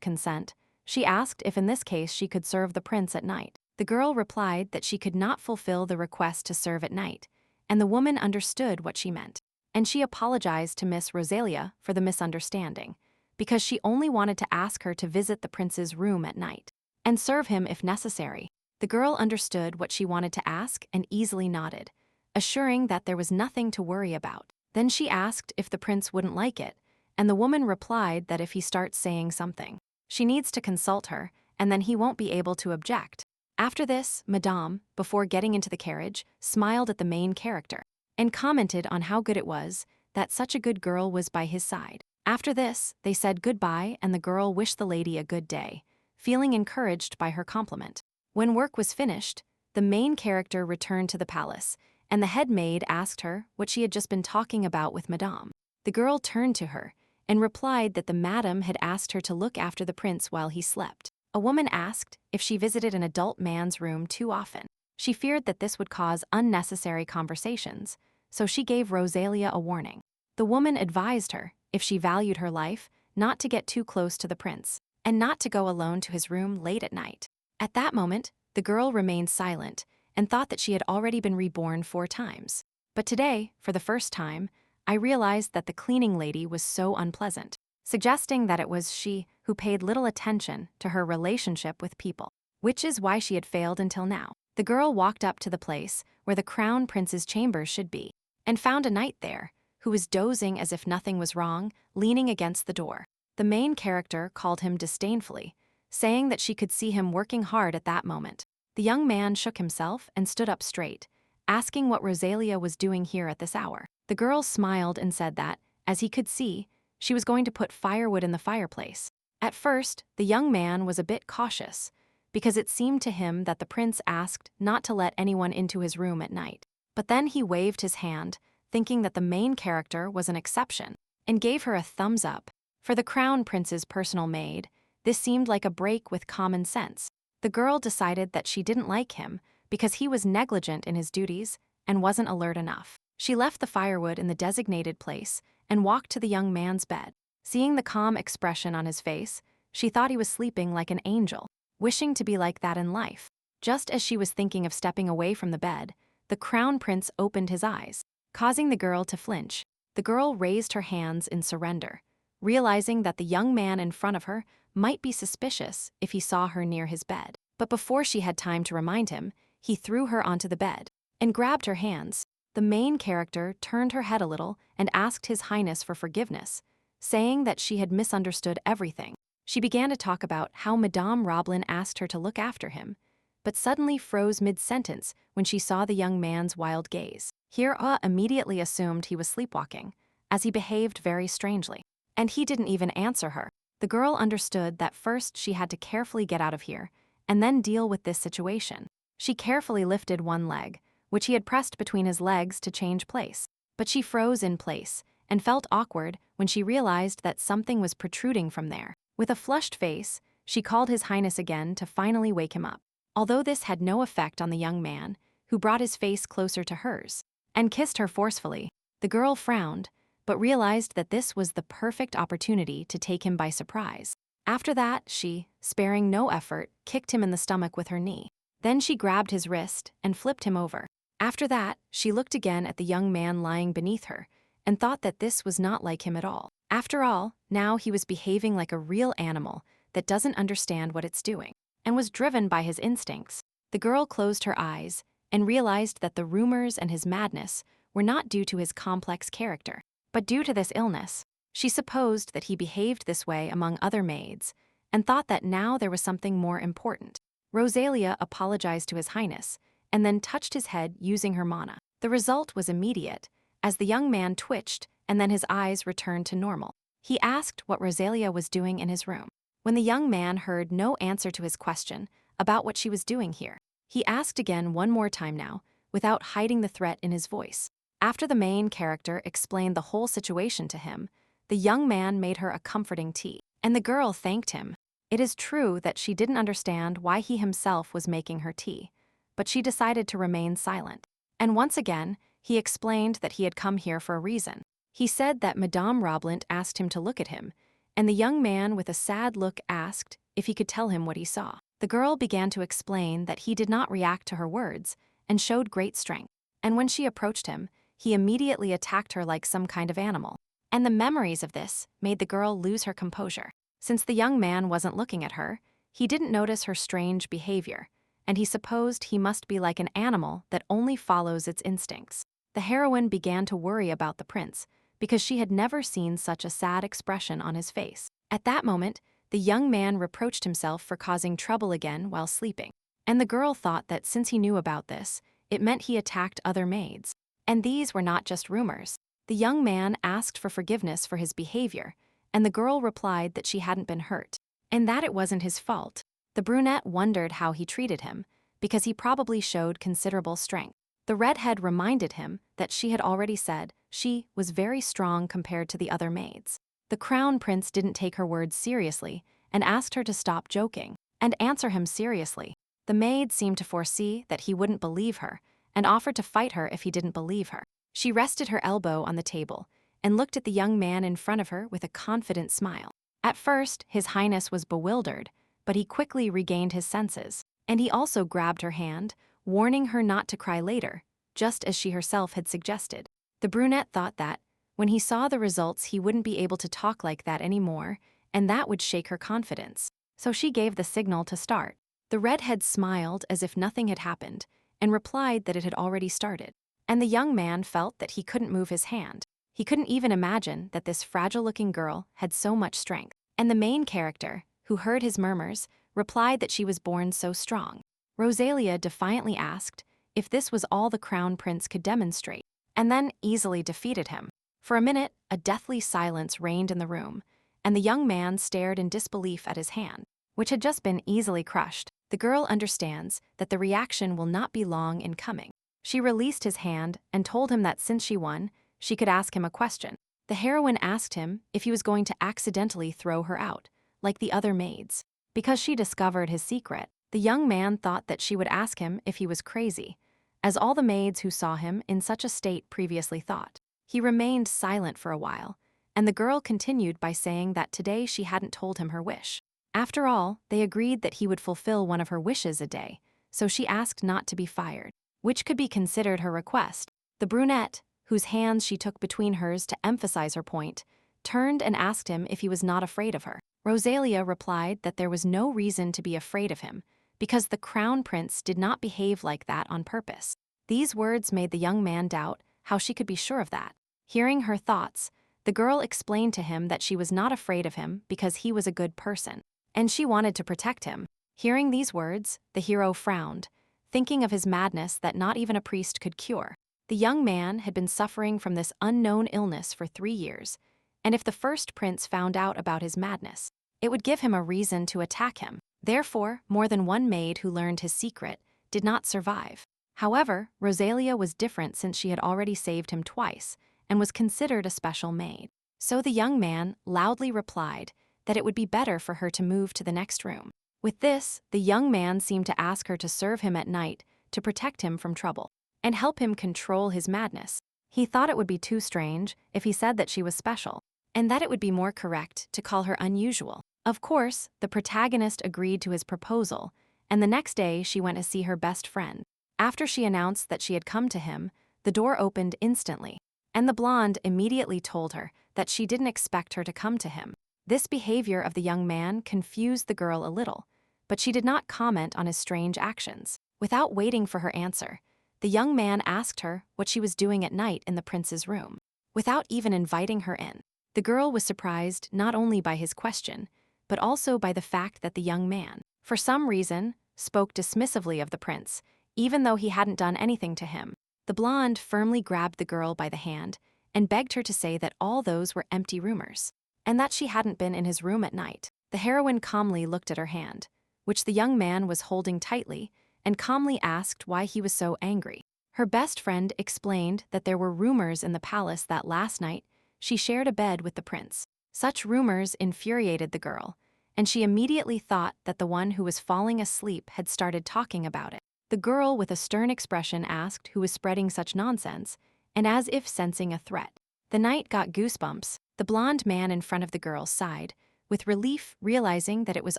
consent, she asked if in this case she could serve the prince at night. The girl replied that she could not fulfill the request to serve at night, and the woman understood what she meant. And she apologized to Miss Rosalia for the misunderstanding, because she only wanted to ask her to visit the prince's room at night and serve him if necessary. The girl understood what she wanted to ask and easily nodded, assuring that there was nothing to worry about. Then she asked if the prince wouldn't like it, and the woman replied that if he starts saying something, she needs to consult her, and then he won't be able to object. After this, Madame, before getting into the carriage, smiled at the main character and commented on how good it was that such a good girl was by his side. After this, they said goodbye, and the girl wished the lady a good day, feeling encouraged by her compliment. When work was finished, the main character returned to the palace, and the head maid asked her what she had just been talking about with Madame. The girl turned to her and replied that the madam had asked her to look after the prince while he slept. A woman asked if she visited an adult man's room too often. She feared that this would cause unnecessary conversations, so she gave Rosalia a warning. The woman advised her, if she valued her life, not to get too close to the prince, and not to go alone to his room late at night. At that moment, the girl remained silent and thought that she had already been reborn 4 times. But today, for the first time, I realized that the cleaning lady was so unpleasant, suggesting that it was she who paid little attention to her relationship with people, which is why she had failed until now. The girl walked up to the place where the crown prince's chambers should be, and found a knight there, who was dozing as if nothing was wrong, leaning against the door. The main character called him disdainfully, saying that she could see him working hard at that moment. The young man shook himself and stood up straight, asking what Rosalia was doing here at this hour. The girl smiled and said that, as he could see, she was going to put firewood in the fireplace. At first, the young man was a bit cautious, because it seemed to him that the prince asked not to let anyone into his room at night. But then he waved his hand, thinking that the main character was an exception, and gave her a thumbs up. For the crown prince's personal maid, this seemed like a break with common sense. The girl decided that she didn't like him because he was negligent in his duties and wasn't alert enough. She left the firewood in the designated place and walked to the young man's bed. Seeing the calm expression on his face, she thought he was sleeping like an angel, wishing to be like that in life. Just as she was thinking of stepping away from the bed, the crown prince opened his eyes, causing the girl to flinch. The girl raised her hands in surrender, realizing that the young man in front of her might be suspicious if he saw her near his bed. But before she had time to remind him, he threw her onto the bed and grabbed her hands. The main character turned her head a little and asked His Highness for forgiveness, saying that she had misunderstood everything. She began to talk about how Madame Roblin asked her to look after him, but suddenly froze mid-sentence when she saw the young man's wild gaze. Hira immediately assumed he was sleepwalking, as he behaved very strangely. And he didn't even answer her. The girl understood that first she had to carefully get out of here, and then deal with this situation. She carefully lifted one leg, which he had pressed between his legs to change place. But she froze in place, and felt awkward when she realized that something was protruding from there. With a flushed face, she called His Highness again to finally wake him up. Although this had no effect on the young man, who brought his face closer to hers and kissed her forcefully, the girl frowned, but realized that this was the perfect opportunity to take him by surprise. After that, she, sparing no effort, kicked him in the stomach with her knee. Then she grabbed his wrist and flipped him over. After that, she looked again at the young man lying beneath her and thought that this was not like him at all. After all, now he was behaving like a real animal that doesn't understand what it's doing and was driven by his instincts. The girl closed her eyes and realized that the rumors and his madness were not due to his complex character, but due to this illness. She supposed that he behaved this way among other maids and thought that now there was something more important. Rosalia apologized to His Highness and then touched his head using her mana. The result was immediate, as the young man twitched and then his eyes returned to normal. He asked what Rosalia was doing in his room. When the young man heard no answer to his question about what she was doing here, he asked again one more time now, without hiding the threat in his voice. After the main character explained the whole situation to him, the young man made her a comforting tea, and the girl thanked him. It is true that she didn't understand why he himself was making her tea, but she decided to remain silent. And once again, he explained that he had come here for a reason. He said that Madame Roblin asked him to look at him, and the young man with a sad look asked if he could tell him what he saw. The girl began to explain that he did not react to her words and showed great strength. And when she approached him, he immediately attacked her like some kind of animal. And the memories of this made the girl lose her composure. Since the young man wasn't looking at her, he didn't notice her strange behavior, and he supposed he must be like an animal that only follows its instincts. The heroine began to worry about the prince, because she had never seen such a sad expression on his face. At that moment, the young man reproached himself for causing trouble again while sleeping. And the girl thought that since he knew about this, it meant he attacked other maids. And these were not just rumors. The young man asked for forgiveness for his behavior, and the girl replied that she hadn't been hurt, and that it wasn't his fault. The brunette wondered how he treated him, because he probably showed considerable strength. The redhead reminded him that she had already said she was very strong compared to the other maids. The crown prince didn't take her words seriously and asked her to stop joking and answer him seriously. The maid seemed to foresee that he wouldn't believe her and offered to fight her if he didn't believe her. She rested her elbow on the table and looked at the young man in front of her with a confident smile. At first, His Highness was bewildered, but he quickly regained his senses, and he also grabbed her hand, warning her not to cry later, just as she herself had suggested. The brunette thought that, when he saw the results, he wouldn't be able to talk like that anymore, and that would shake her confidence. So she gave the signal to start. The redhead smiled as if nothing had happened, and replied that it had already started. And the young man felt that he couldn't move his hand. He couldn't even imagine that this fragile-looking girl had so much strength. And the main character, who heard his murmurs, replied that she was born so strong. Rosalia defiantly asked if this was all the crown prince could demonstrate, and then easily defeated him. For a minute, a deathly silence reigned in the room, and the young man stared in disbelief at his hand, which had just been easily crushed. The girl understands that the reaction will not be long in coming. She released his hand and told him that since she won, she could ask him a question. The heroine asked him if he was going to accidentally throw her out, like the other maids. Because she discovered his secret, the young man thought that she would ask him if he was crazy, as all the maids who saw him in such a state previously thought. He remained silent for a while, and the girl continued by saying that today she hadn't told him her wish. After all, they agreed that he would fulfill one of her wishes a day, so she asked not to be fired, which could be considered her request. The brunette, whose hands she took between hers to emphasize her point, turned and asked him if he was not afraid of her. Rosalia replied that there was no reason to be afraid of him, because the crown prince did not behave like that on purpose. These words made the young man doubt how she could be sure of that. Hearing her thoughts, the girl explained to him that she was not afraid of him because he was a good person, and she wanted to protect him. Hearing these words, the hero frowned, thinking of his madness that not even a priest could cure. The young man had been suffering from this unknown illness for 3 years, and if the first prince found out about his madness, it would give him a reason to attack him. Therefore, more than one maid who learned his secret did not survive. However, Rosalia was different since she had already saved him twice and was considered a special maid. So the young man loudly replied that it would be better for her to move to the next room. With this, the young man seemed to ask her to serve him at night to protect him from trouble and help him control his madness. He thought it would be too strange if he said that she was special, and that it would be more correct to call her unusual. Of course, the protagonist agreed to his proposal, and the next day she went to see her best friend. After she announced that she had come to him, the door opened instantly, and the blonde immediately told her that she didn't expect her to come to him. This behavior of the young man confused the girl a little, but she did not comment on his strange actions. Without waiting for her answer, the young man asked her what she was doing at night in the prince's room, without even inviting her in. The girl was surprised not only by his question, but also by the fact that the young man, for some reason, spoke dismissively of the prince, even though he hadn't done anything to him. The blonde firmly grabbed the girl by the hand and begged her to say that all those were empty rumors, and that she hadn't been in his room at night. The heroine calmly looked at her hand, which the young man was holding tightly, and calmly asked why he was so angry. Her best friend explained that there were rumors in the palace that last night she shared a bed with the prince. Such rumors infuriated the girl, and she immediately thought that the one who was falling asleep had started talking about it. The girl with a stern expression asked who was spreading such nonsense, and as if sensing a threat. The knight got goosebumps. The blonde man in front of the girl sighed, with relief realizing that it was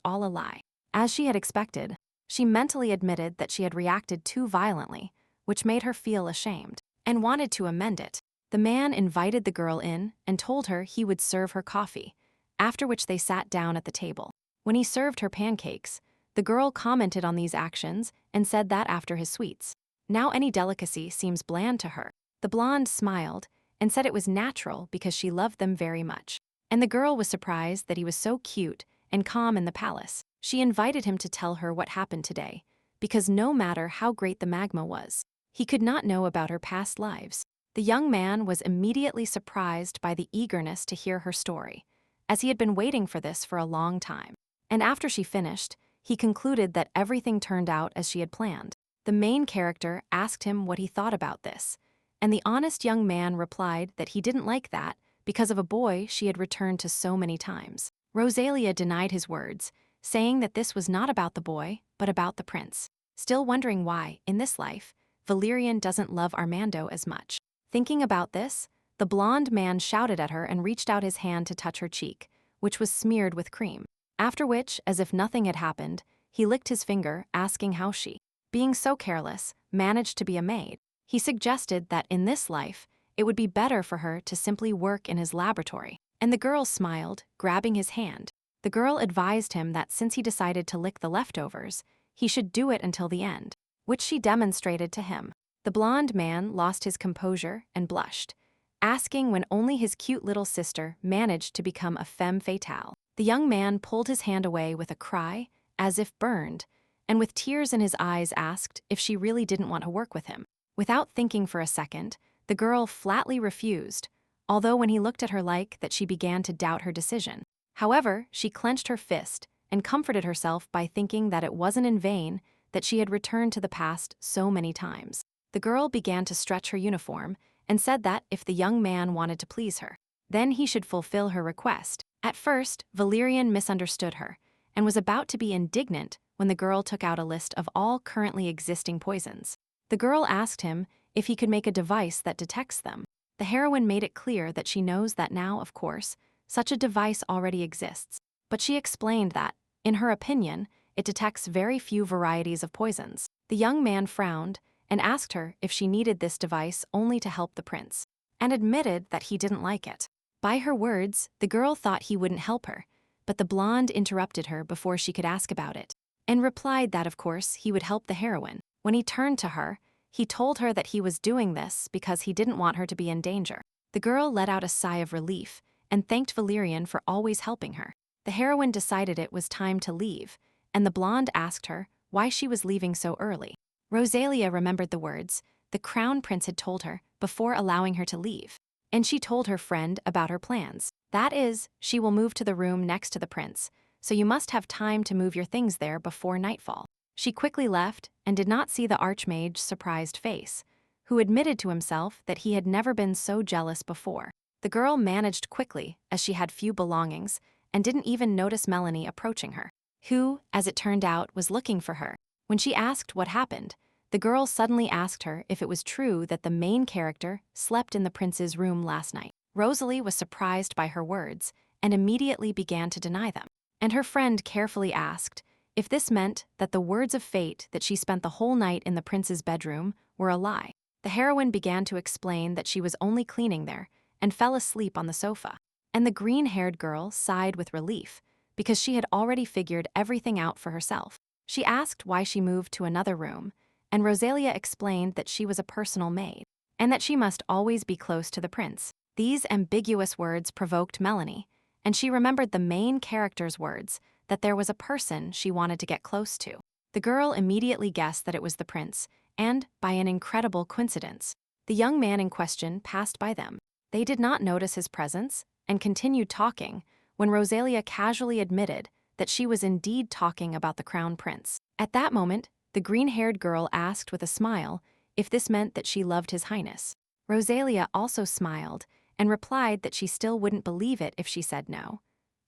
all a lie. As she had expected, she mentally admitted that she had reacted too violently, which made her feel ashamed, and wanted to amend it. The man invited the girl in and told her he would serve her coffee, after which they sat down at the table. When he served her pancakes, the girl commented on these actions and said that after his sweets, now any delicacy seems bland to her. The blonde smiled and said it was natural because she loved them very much. And the girl was surprised that he was so cute and calm in the palace. She invited him to tell her what happened today, because no matter how great the magma was, he could not know about her past lives. The young man was immediately surprised by the eagerness to hear her story, as he had been waiting for this for a long time. And after she finished, he concluded that everything turned out as she had planned. The main character asked him what he thought about this, and the honest young man replied that he didn't like that because of a boy she had returned to so many times. Rosalia denied his words, saying that this was not about the boy, but about the prince. Still wondering why, in this life, Valerian doesn't love Armando as much. Thinking about this, the blonde man shouted at her and reached out his hand to touch her cheek, which was smeared with cream. After which, as if nothing had happened, he licked his finger, asking how she, being so careless, managed to be a maid. He suggested that in this life, it would be better for her to simply work in his laboratory. And the girl smiled, grabbing his hand. The girl advised him that since he decided to lick the leftovers, he should do it until the end, which she demonstrated to him. The blonde man lost his composure and blushed, asking when only his cute little sister managed to become a femme fatale. The young man pulled his hand away with a cry, as if burned, and with tears in his eyes asked if she really didn't want to work with him. Without thinking for a second, the girl flatly refused, although when he looked at her like that she began to doubt her decision. However, she clenched her fist and comforted herself by thinking that it wasn't in vain that she had returned to the past so many times. The girl began to stretch her uniform and said that if the young man wanted to please her, then he should fulfill her request. At first, Valerian misunderstood her and was about to be indignant when the girl took out a list of all currently existing poisons. The girl asked him if he could make a device that detects them. The heroine made it clear that she knows that now, of course, such a device already exists, but she explained that, in her opinion, it detects very few varieties of poisons. The young man frowned and asked her if she needed this device only to help the prince, and admitted that he didn't like it. By her words, the girl thought he wouldn't help her, but the blonde interrupted her before she could ask about it, and replied that of course he would help the heroine. When he turned to her, he told her that he was doing this because he didn't want her to be in danger. The girl let out a sigh of relief and thanked Valerian for always helping her. The heroine decided it was time to leave, and the blonde asked her why she was leaving so early. Rosalia remembered the words the crown prince had told her before allowing her to leave, and she told her friend about her plans. That is, she will move to the room next to the prince, so you must have time to move your things there before nightfall. She quickly left and did not see the archmage's surprised face, who admitted to himself that he had never been so jealous before. The girl managed quickly, as she had few belongings, and didn't even notice Melanie approaching her, who, as it turned out, was looking for her. When she asked what happened, the girl suddenly asked her if it was true that the main character slept in the prince's room last night. Rosalie was surprised by her words and immediately began to deny them, and her friend carefully asked if this meant that the words of fate that she spent the whole night in the prince's bedroom were a lie. The heroine began to explain that she was only cleaning there and fell asleep on the sofa, and the green-haired girl sighed with relief because she had already figured everything out for herself. She asked why she moved to another room, and Rosalia explained that she was a personal maid, and that she must always be close to the prince. These ambiguous words provoked Melanie, and she remembered the main character's words that there was a person she wanted to get close to. The girl immediately guessed that it was the prince, and, by an incredible coincidence, the young man in question passed by them. They did not notice his presence and continued talking when Rosalia casually admitted that she was indeed talking about the crown prince. At that moment, the green-haired girl asked with a smile if this meant that she loved his highness. Rosalia also smiled and replied that she still wouldn't believe it if she said no,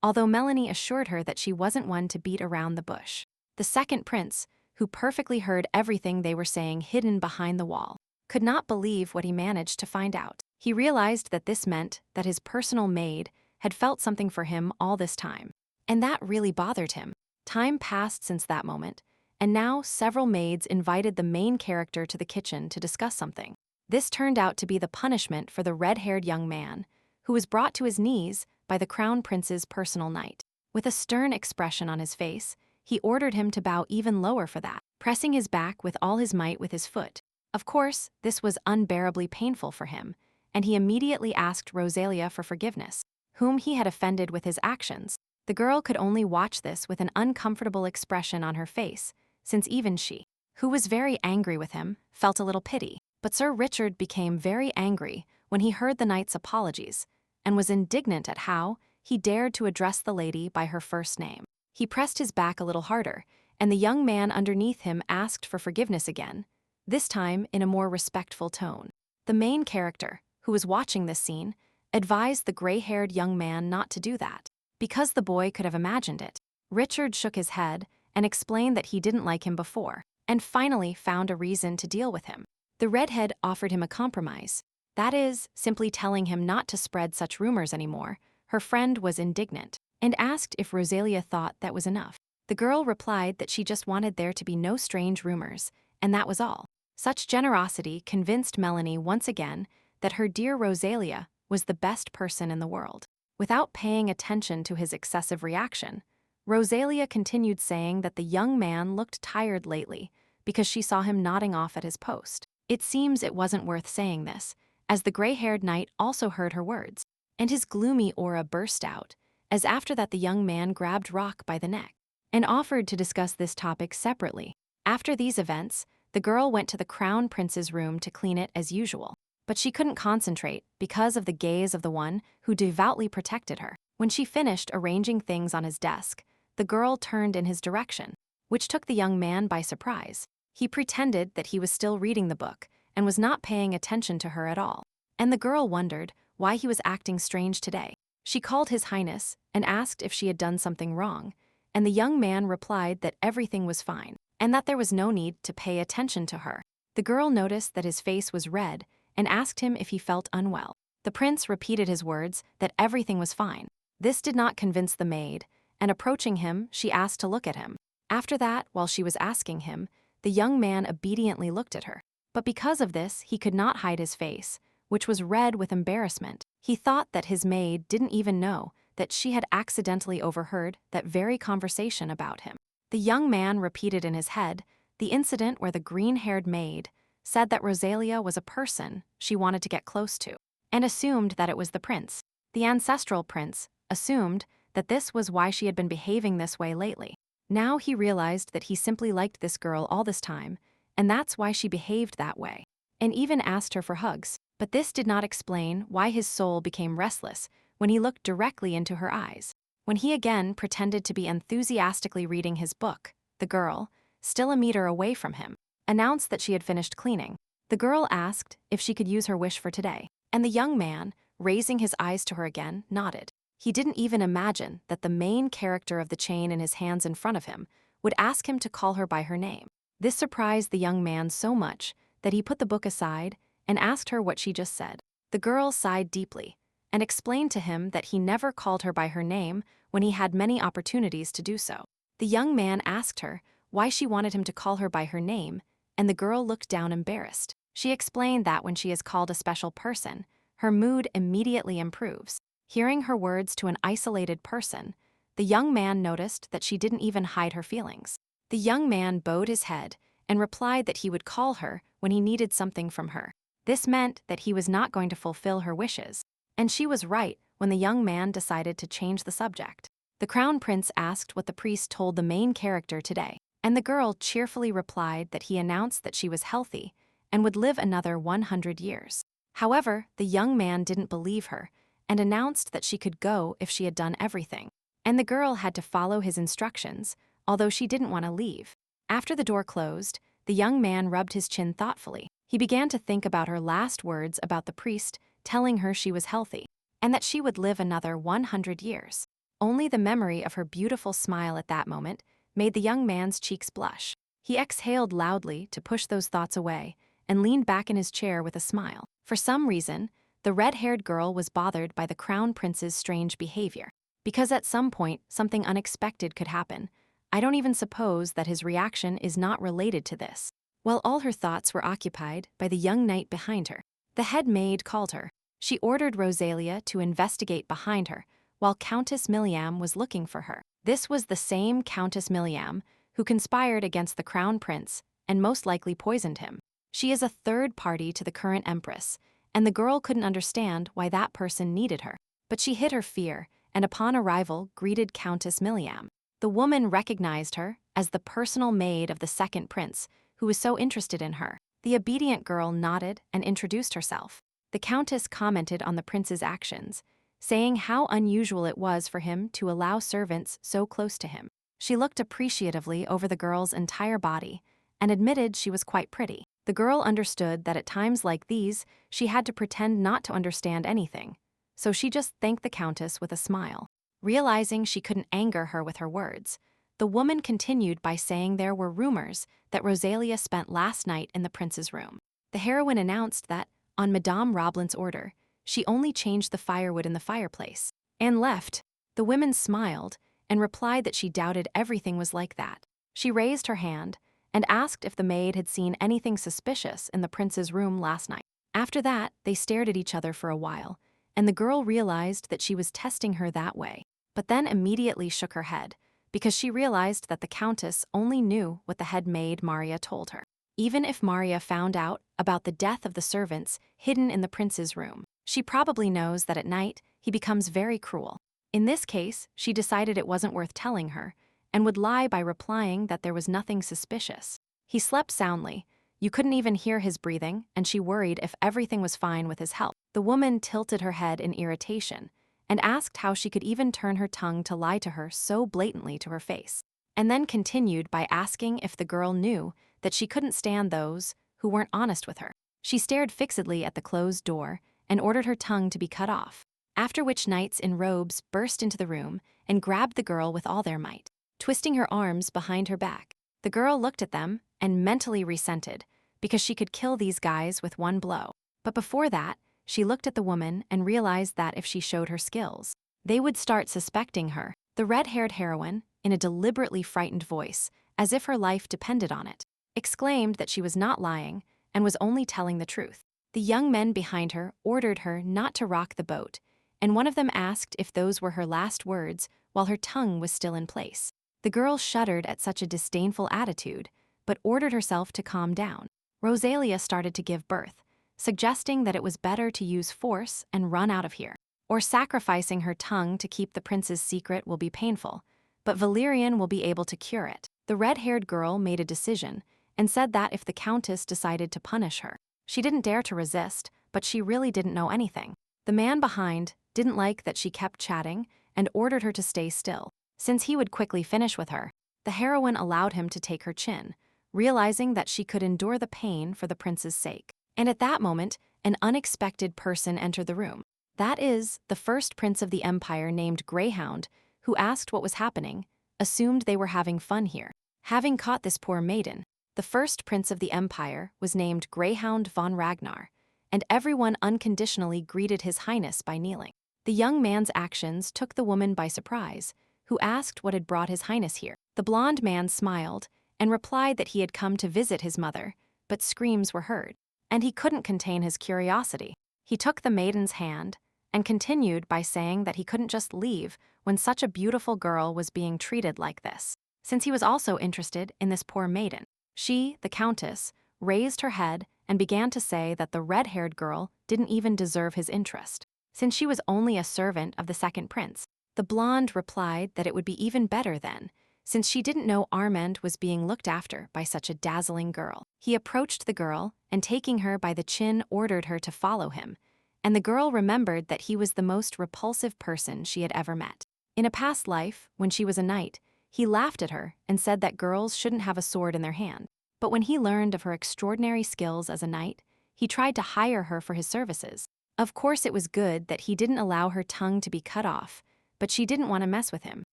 although Melanie assured her that she wasn't one to beat around the bush. The second prince, who perfectly heard everything they were saying hidden behind the wall, could not believe what he managed to find out. He realized that this meant that his personal maid had felt something for him all this time, and that really bothered him. Time passed since that moment, and now several maids invited the main character to the kitchen to discuss something. This turned out to be the punishment for the red-haired young man, who was brought to his knees by the crown prince's personal knight. With a stern expression on his face, he ordered him to bow even lower for that, pressing his back with all his might with his foot. Of course, this was unbearably painful for him, and he immediately asked Rosalia for forgiveness, whom he had offended with his actions. The girl could only watch this with an uncomfortable expression on her face, since even she, who was very angry with him, felt a little pity. But Sir Richard became very angry when he heard the knight's apologies, and was indignant at how he dared to address the lady by her first name. He pressed his back a little harder, and the young man underneath him asked for forgiveness again, this time in a more respectful tone. The main character, who was watching this scene, advised the gray-haired young man not to do that, because the boy could have imagined it. Richard shook his head and explained that he didn't like him before, and finally found a reason to deal with him. The redhead offered him a compromise, that is, simply telling him not to spread such rumors anymore. Her friend was indignant, and asked if Rosalia thought that was enough. The girl replied that she just wanted there to be no strange rumors, and that was all. Such generosity convinced Melanie once again that her dear Rosalia was the best person in the world. Without paying attention to his excessive reaction, Rosalia continued saying that the young man looked tired lately because she saw him nodding off at his post. It seems it wasn't worth saying this, as the gray-haired knight also heard her words, and his gloomy aura burst out, as after that the young man grabbed Rock by the neck and offered to discuss this topic separately. After these events, the girl went to the crown prince's room to clean it as usual, but she couldn't concentrate because of the gaze of the one who devoutly protected her. When she finished arranging things on his desk, the girl turned in his direction, which took the young man by surprise. He pretended that he was still reading the book and was not paying attention to her at all, and the girl wondered why he was acting strange today. She called His Highness and asked if she had done something wrong, and the young man replied that everything was fine and that there was no need to pay attention to her. The girl noticed that his face was red and asked him if he felt unwell. The prince repeated his words that everything was fine. This did not convince the maid, and approaching him, she asked to look at him. After that, while she was asking him, the young man obediently looked at her. But because of this, he could not hide his face, which was red with embarrassment. He thought that his maid didn't even know that she had accidentally overheard that very conversation about him. The young man repeated in his head the incident where the green-haired maid said that Rosalia was a person she wanted to get close to, and assumed that it was the prince. The ancestral prince assumed that this was why she had been behaving this way lately. Now he realized that he simply liked this girl all this time, and that's why she behaved that way, and even asked her for hugs. But this did not explain why his soul became restless when he looked directly into her eyes. When he again pretended to be enthusiastically reading his book, the girl, still a meter away from him, announced that she had finished cleaning. The girl asked if she could use her wish for today, and the young man, raising his eyes to her again, nodded. He didn't even imagine that the main character of the chain in his hands in front of him would ask him to call her by her name. This surprised the young man so much that he put the book aside and asked her what she just said. The girl sighed deeply and explained to him that he never called her by her name when he had many opportunities to do so. The young man asked her why she wanted him to call her by her name, and the girl looked down embarrassed. She explained that when she is called a special person, her mood immediately improves. Hearing her words to an isolated person, the young man noticed that she didn't even hide her feelings. The young man bowed his head and replied that he would call her when he needed something from her. This meant that he was not going to fulfill her wishes, and she was right when the young man decided to change the subject. The crown prince asked what the priest told the main character today, and the girl cheerfully replied that he announced that she was healthy and would live another 100 years. However, the young man didn't believe her and announced that she could go if she had done everything, and the girl had to follow his instructions, although she didn't want to leave. After the door closed, the young man rubbed his chin thoughtfully. He began to think about her last words about the priest telling her she was healthy and that she would live another 100 years. Only the memory of her beautiful smile at that moment made the young man's cheeks blush. He exhaled loudly to push those thoughts away and leaned back in his chair with a smile. For some reason, the red-haired girl was bothered by the crown prince's strange behavior, because at some point something unexpected could happen. I don't even suppose that his reaction is not related to this. While all her thoughts were occupied by the young knight behind her, the head maid called her. She ordered Rosalia to investigate behind her, while Countess Miliam was looking for her. This was the same Countess Miliam who conspired against the crown prince and most likely poisoned him. She is a third party to the current empress, and the girl couldn't understand why that person needed her. But she hid her fear, and upon arrival greeted Countess Miliam. The woman recognized her as the personal maid of the second prince, who was so interested in her. The obedient girl nodded and introduced herself. The countess commented on the prince's actions, saying how unusual it was for him to allow servants so close to him. She looked appreciatively over the girl's entire body and admitted she was quite pretty. The girl understood that at times like these, she had to pretend not to understand anything, so she just thanked the countess with a smile. Realizing she couldn't anger her with her words, the woman continued by saying there were rumors that Rosalia spent last night in the prince's room. The heroine announced that, on Madame Roblin's order, she only changed the firewood in the fireplace and left. The women smiled and replied that she doubted everything was like that. She raised her hand and asked if the maid had seen anything suspicious in the prince's room last night. After that, they stared at each other for a while, and the girl realized that she was testing her that way, but then immediately shook her head, because she realized that the Countess only knew what the head maid Maria told her. Even if Maria found out about the death of the servants hidden in the prince's room, she probably knows that at night he becomes very cruel. In this case, she decided it wasn't worth telling her, and would lie by replying that there was nothing suspicious. He slept soundly. You couldn't even hear his breathing, and she worried if everything was fine with his health. The woman tilted her head in irritation and asked how she could even turn her tongue to lie to her so blatantly to her face, and then continued by asking if the girl knew that she couldn't stand those who weren't honest with her. She stared fixedly at the closed door and ordered her tongue to be cut off, after which knights in robes burst into the room and grabbed the girl with all their might, twisting her arms behind her back. The girl looked at them and mentally resented, because she could kill these guys with one blow. But before that, she looked at the woman and realized that if she showed her skills, they would start suspecting her. The red-haired heroine, in a deliberately frightened voice, as if her life depended on it, exclaimed that she was not lying and was only telling the truth. The young men behind her ordered her not to rock the boat, and one of them asked if those were her last words while her tongue was still in place. The girl shuddered at such a disdainful attitude, but ordered herself to calm down. Rosalia started to give birth, suggesting that it was better to use force and run out of here, or sacrificing her tongue to keep the prince's secret will be painful, but Valerian will be able to cure it. The red-haired girl made a decision and said that if the Countess decided to punish her, she didn't dare to resist, but she really didn't know anything. The man behind didn't like that she kept chatting and ordered her to stay still. Since he would quickly finish with her, the heroine allowed him to take her chin, realizing that she could endure the pain for the prince's sake. And at that moment, an unexpected person entered the room. That is, the first prince of the empire named Greyhound, who asked what was happening, assumed they were having fun here. Having caught this poor maiden, the first prince of the empire was named Greyhound von Ragnar, and everyone unconditionally greeted his highness by kneeling. The young man's actions took the woman by surprise, who asked what had brought his highness here. The blonde man smiled and replied that he had come to visit his mother, but screams were heard, and he couldn't contain his curiosity. He took the maiden's hand and continued by saying that he couldn't just leave when such a beautiful girl was being treated like this, since he was also interested in this poor maiden. She, the Countess, raised her head and began to say that the red-haired girl didn't even deserve his interest, since she was only a servant of the second prince. The blonde replied that it would be even better then, since she didn't know Armand was being looked after by such a dazzling girl. He approached the girl and, taking her by the chin, ordered her to follow him, and the girl remembered that he was the most repulsive person she had ever met. In a past life, when she was a knight, he laughed at her and said that girls shouldn't have a sword in their hand. But when he learned of her extraordinary skills as a knight, he tried to hire her for his services. Of course, it was good that he didn't allow her tongue to be cut off, but she didn't want to mess with him.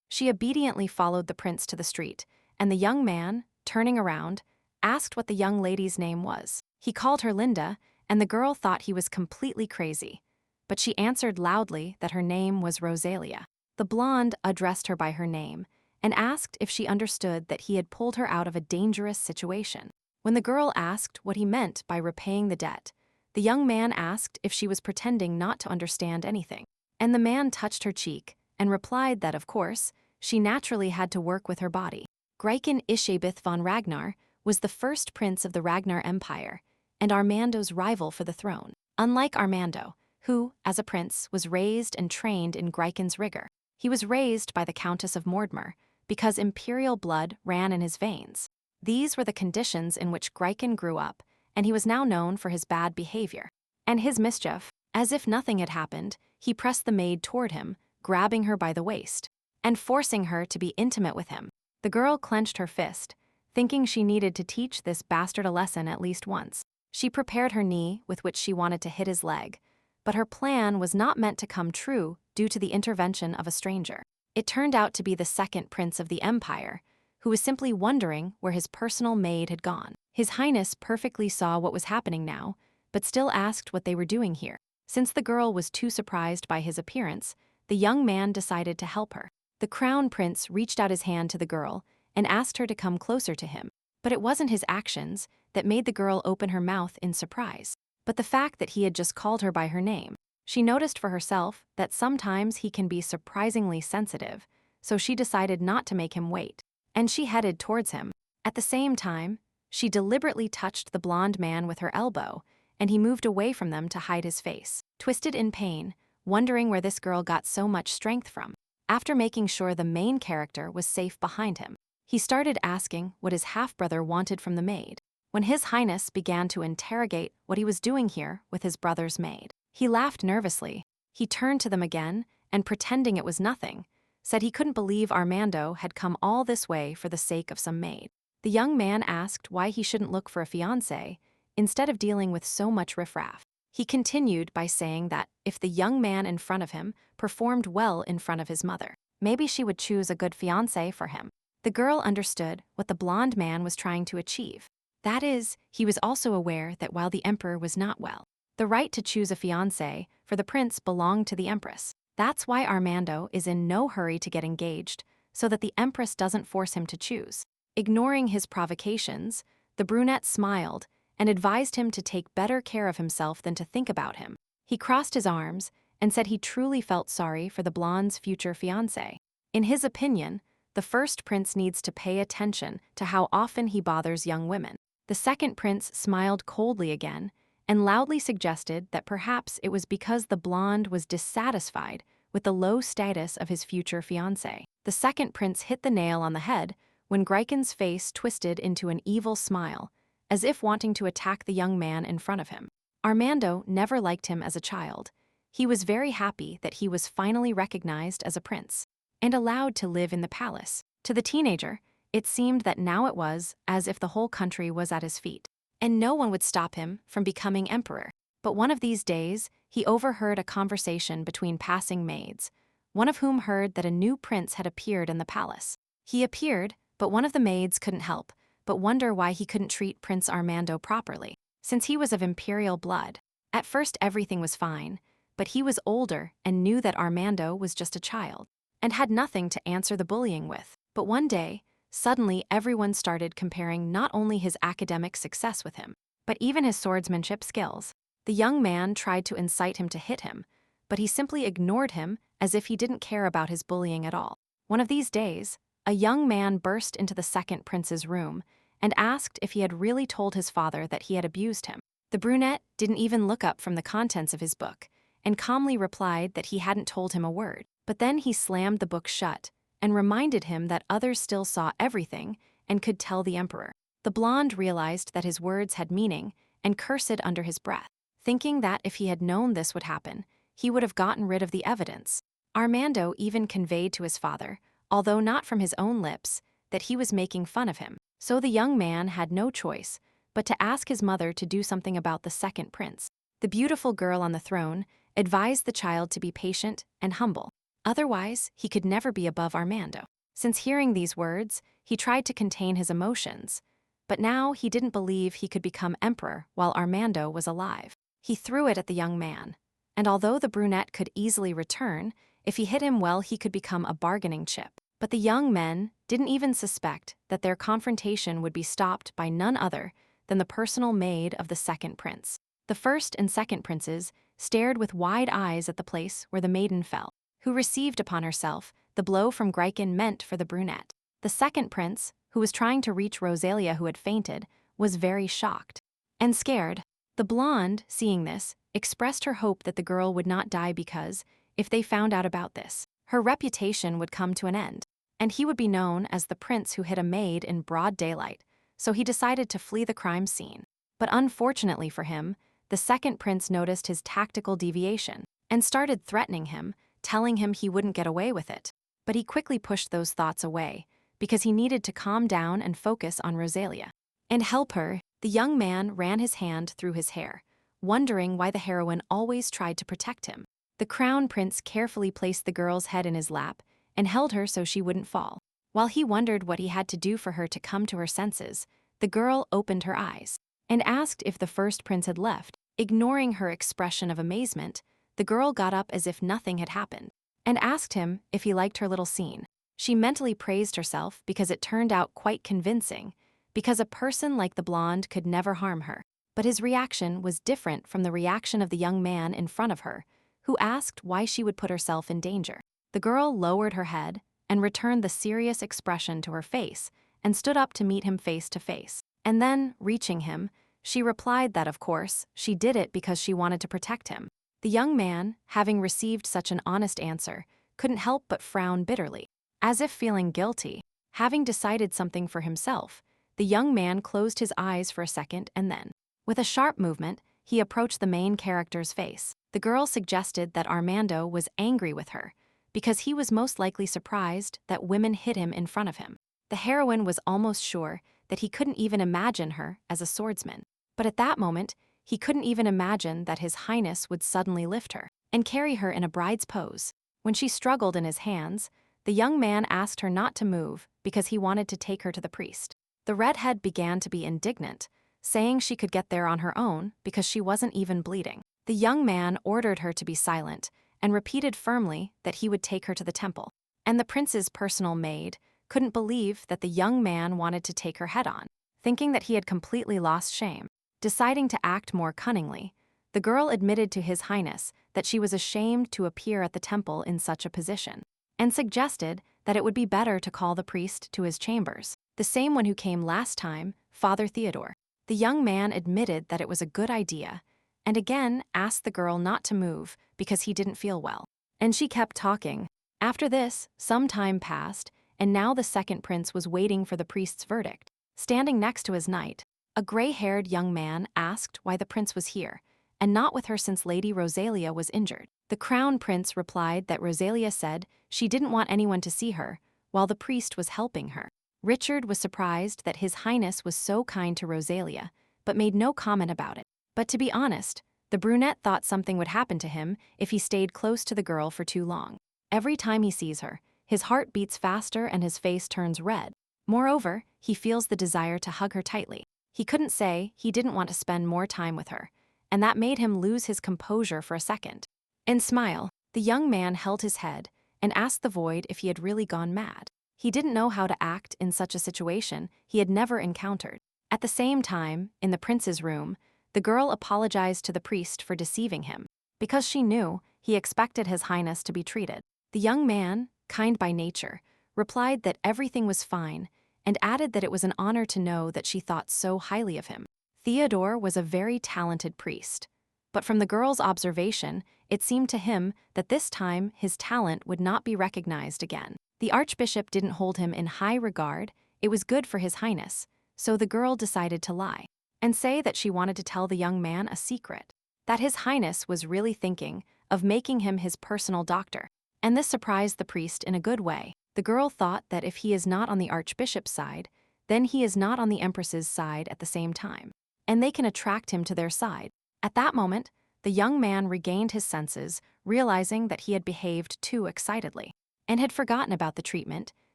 She obediently followed the prince to the street, and the young man, turning around, asked what the young lady's name was. He called her Linda, and the girl thought he was completely crazy, but she answered loudly that her name was Rosalia. The blonde addressed her by her name and asked if she understood that he had pulled her out of a dangerous situation. When the girl asked what he meant by repaying the debt, the young man asked if she was pretending not to understand anything, and the man touched her cheek and replied that, of course, she naturally had to work with her body. Greichen Ishabeth von Ragnar was the first prince of the Ragnar Empire and Armando's rival for the throne. Unlike Armando, who, as a prince, was raised and trained in Greichen's rigor, he was raised by the Countess of Mordmer because imperial blood ran in his veins. These were the conditions in which Greichen grew up, and he was now known for his bad behavior and his mischief. As if nothing had happened, he pressed the maid toward him, grabbing her by the waist and forcing her to be intimate with him. The girl clenched her fist, thinking she needed to teach this bastard a lesson at least once. She prepared her knee with which she wanted to hit his leg, but her plan was not meant to come true due to the intervention of a stranger. It turned out to be the second prince of the empire, who was simply wondering where his personal maid had gone. His Highness perfectly saw what was happening now, but still asked what they were doing here. Since the girl was too surprised by his appearance, the young man decided to help her. The crown prince reached out his hand to the girl and asked her to come closer to him, But it wasn't his actions that made the girl open her mouth in surprise, but the fact that he had just called her by her name. She noticed for herself that sometimes he can be surprisingly sensitive, so she decided not to make him wait. And she headed towards him. At the same time, she deliberately touched the blonde man with her elbow, and he moved away from them to hide his face, twisted in pain, wondering where this girl got so much strength from. After making sure the main character was safe behind him, he started asking what his half-brother wanted from the maid. When His Highness began to interrogate what he was doing here with his brother's maid, he laughed nervously. He turned to them again and, pretending it was nothing, said he couldn't believe Armando had come all this way for the sake of some maid. The young man asked why he shouldn't look for a fiancé instead of dealing with so much riffraff. He continued by saying that if the young man in front of him performed well in front of his mother, maybe she would choose a good fiancé for him. The girl understood what the blonde man was trying to achieve. That is, he was also aware that while the emperor was not well, the right to choose a fiancé for the prince belonged to the empress. That's why Armando is in no hurry to get engaged, so that the empress doesn't force him to choose. Ignoring his provocations, the brunette smiled and advised him to take better care of himself than to think about him. He crossed his arms and said he truly felt sorry for the blonde's future fiancé. In his opinion, the first prince needs to pay attention to how often he bothers young women. The second prince smiled coldly again and loudly suggested that perhaps it was because the blonde was dissatisfied with the low status of his future fiancé. The second prince hit the nail on the head when Greiken's face twisted into an evil smile, as if wanting to attack the young man in front of him. Armando never liked him as a child. He was very happy that he was finally recognized as a prince and allowed to live in the palace. To the teenager, it seemed that now it was as if the whole country was at his feet, and no one would stop him from becoming emperor. But one of these days, he overheard a conversation between passing maids, one of whom heard that a new prince had appeared in the palace. He appeared, but one of the maids couldn't help but wonder why he couldn't treat Prince Armando properly, since he was of imperial blood. At first everything was fine, but he was older and knew that Armando was just a child, and had nothing to answer the bullying with. But one day, suddenly everyone started comparing not only his academic success with him, but even his swordsmanship skills. The young man tried to incite him to hit him, but he simply ignored him as if he didn't care about his bullying at all. One of these days, a young man burst into the second prince's room and asked if he had really told his father that he had abused him. The brunette didn't even look up from the contents of his book and calmly replied that he hadn't told him a word. But then he slammed the book shut and reminded him that others still saw everything and could tell the emperor. The blonde realized that his words had meaning and cursed under his breath, thinking that if he had known this would happen, he would have gotten rid of the evidence. Armando even conveyed to his father, although not from his own lips, that he was making fun of him. So the young man had no choice but to ask his mother to do something about the second prince. The beautiful girl on the throne advised the child to be patient and humble. Otherwise, he could never be above Armando. Since hearing these words, he tried to contain his emotions, but now he didn't believe he could become emperor while Armando was alive. He threw it at the young man, and although the brunette could easily return, if he hit him well, he could become a bargaining chip. But the young men didn't even suspect that their confrontation would be stopped by none other than the personal maid of the second prince. The first and second princes stared with wide eyes at the place where the maiden fell, who received upon herself the blow from Greiken meant for the brunette. The second prince, who was trying to reach Rosalia who had fainted, was very shocked and scared. The blonde, seeing this, expressed her hope that the girl would not die because, if they found out about this, her reputation would come to an end, and he would be known as the prince who hit a maid in broad daylight, so he decided to flee the crime scene. But unfortunately for him, the second prince noticed his tactical deviation and started threatening him, telling him he wouldn't get away with it. But he quickly pushed those thoughts away, because he needed to calm down and focus on Rosalia and help her. The young man ran his hand through his hair, wondering why the heroine always tried to protect him. The crown prince carefully placed the girl's head in his lap and held her so she wouldn't fall. While he wondered what he had to do for her to come to her senses, the girl opened her eyes and asked if the first prince had left. Ignoring her expression of amazement, the girl got up as if nothing had happened and asked him if he liked her little scene. She mentally praised herself because it turned out quite convincing, because a person like the blonde could never harm her. But his reaction was different from the reaction of the young man in front of her, who asked why she would put herself in danger. The girl lowered her head and returned the serious expression to her face and stood up to meet him face to face. And then, reaching him, she replied that, of course, she did it because she wanted to protect him. The young man, having received such an honest answer, couldn't help but frown bitterly. As if feeling guilty, having decided something for himself, the young man closed his eyes for a second and then, with a sharp movement, he approached the main character's face. The girl suggested that Armando was angry with her because he was most likely surprised that women hit him in front of him. The heroine was almost sure that he couldn't even imagine her as a swordsman. But at that moment, he couldn't even imagine that His Highness would suddenly lift her and carry her in a bride's pose. When she struggled in his hands, the young man asked her not to move because he wanted to take her to the priest. The redhead began to be indignant, saying she could get there on her own because she wasn't even bleeding. The young man ordered her to be silent and repeated firmly that he would take her to the temple. And the prince's personal maid couldn't believe that the young man wanted to take her head on, thinking that he had completely lost shame. Deciding to act more cunningly, the girl admitted to His Highness that she was ashamed to appear at the temple in such a position, and suggested that it would be better to call the priest to his chambers, the same one who came last time, Father Theodore. The young man admitted that it was a good idea, and again asked the girl not to move because he didn't feel well. And she kept talking. After this, some time passed, and now the second prince was waiting for the priest's verdict. Standing next to his knight, a gray-haired young man asked why the prince was here, and not with her since Lady Rosalia was injured. The crown prince replied that Rosalia said she didn't want anyone to see her, while the priest was helping her. Richard was surprised that His Highness was so kind to Rosalia, but made no comment about it. But to be honest, the brunette thought something would happen to him if he stayed close to the girl for too long. Every time he sees her, his heart beats faster and his face turns red. Moreover, he feels the desire to hug her tightly. He couldn't say he didn't want to spend more time with her, and that made him lose his composure for a second. And smile, the young man held his head and asked the void if he had really gone mad. He didn't know how to act in such a situation he had never encountered. At the same time, in the prince's room, the girl apologized to the priest for deceiving him, because she knew he expected His Highness to be treated. The young man, kind by nature, replied that everything was fine and added that it was an honor to know that she thought so highly of him. Theodore was a very talented priest, but from the girl's observation, it seemed to him that this time his talent would not be recognized again. The archbishop didn't hold him in high regard. It was good for His Highness, so the girl decided to lie and say that she wanted to tell the young man a secret, that His Highness was really thinking of making him his personal doctor. And this surprised the priest in a good way. The girl thought that if he is not on the archbishop's side, then he is not on the empress's side at the same time, and they can attract him to their side. At that moment, the young man regained his senses, realizing that he had behaved too excitedly, and had forgotten about the treatment,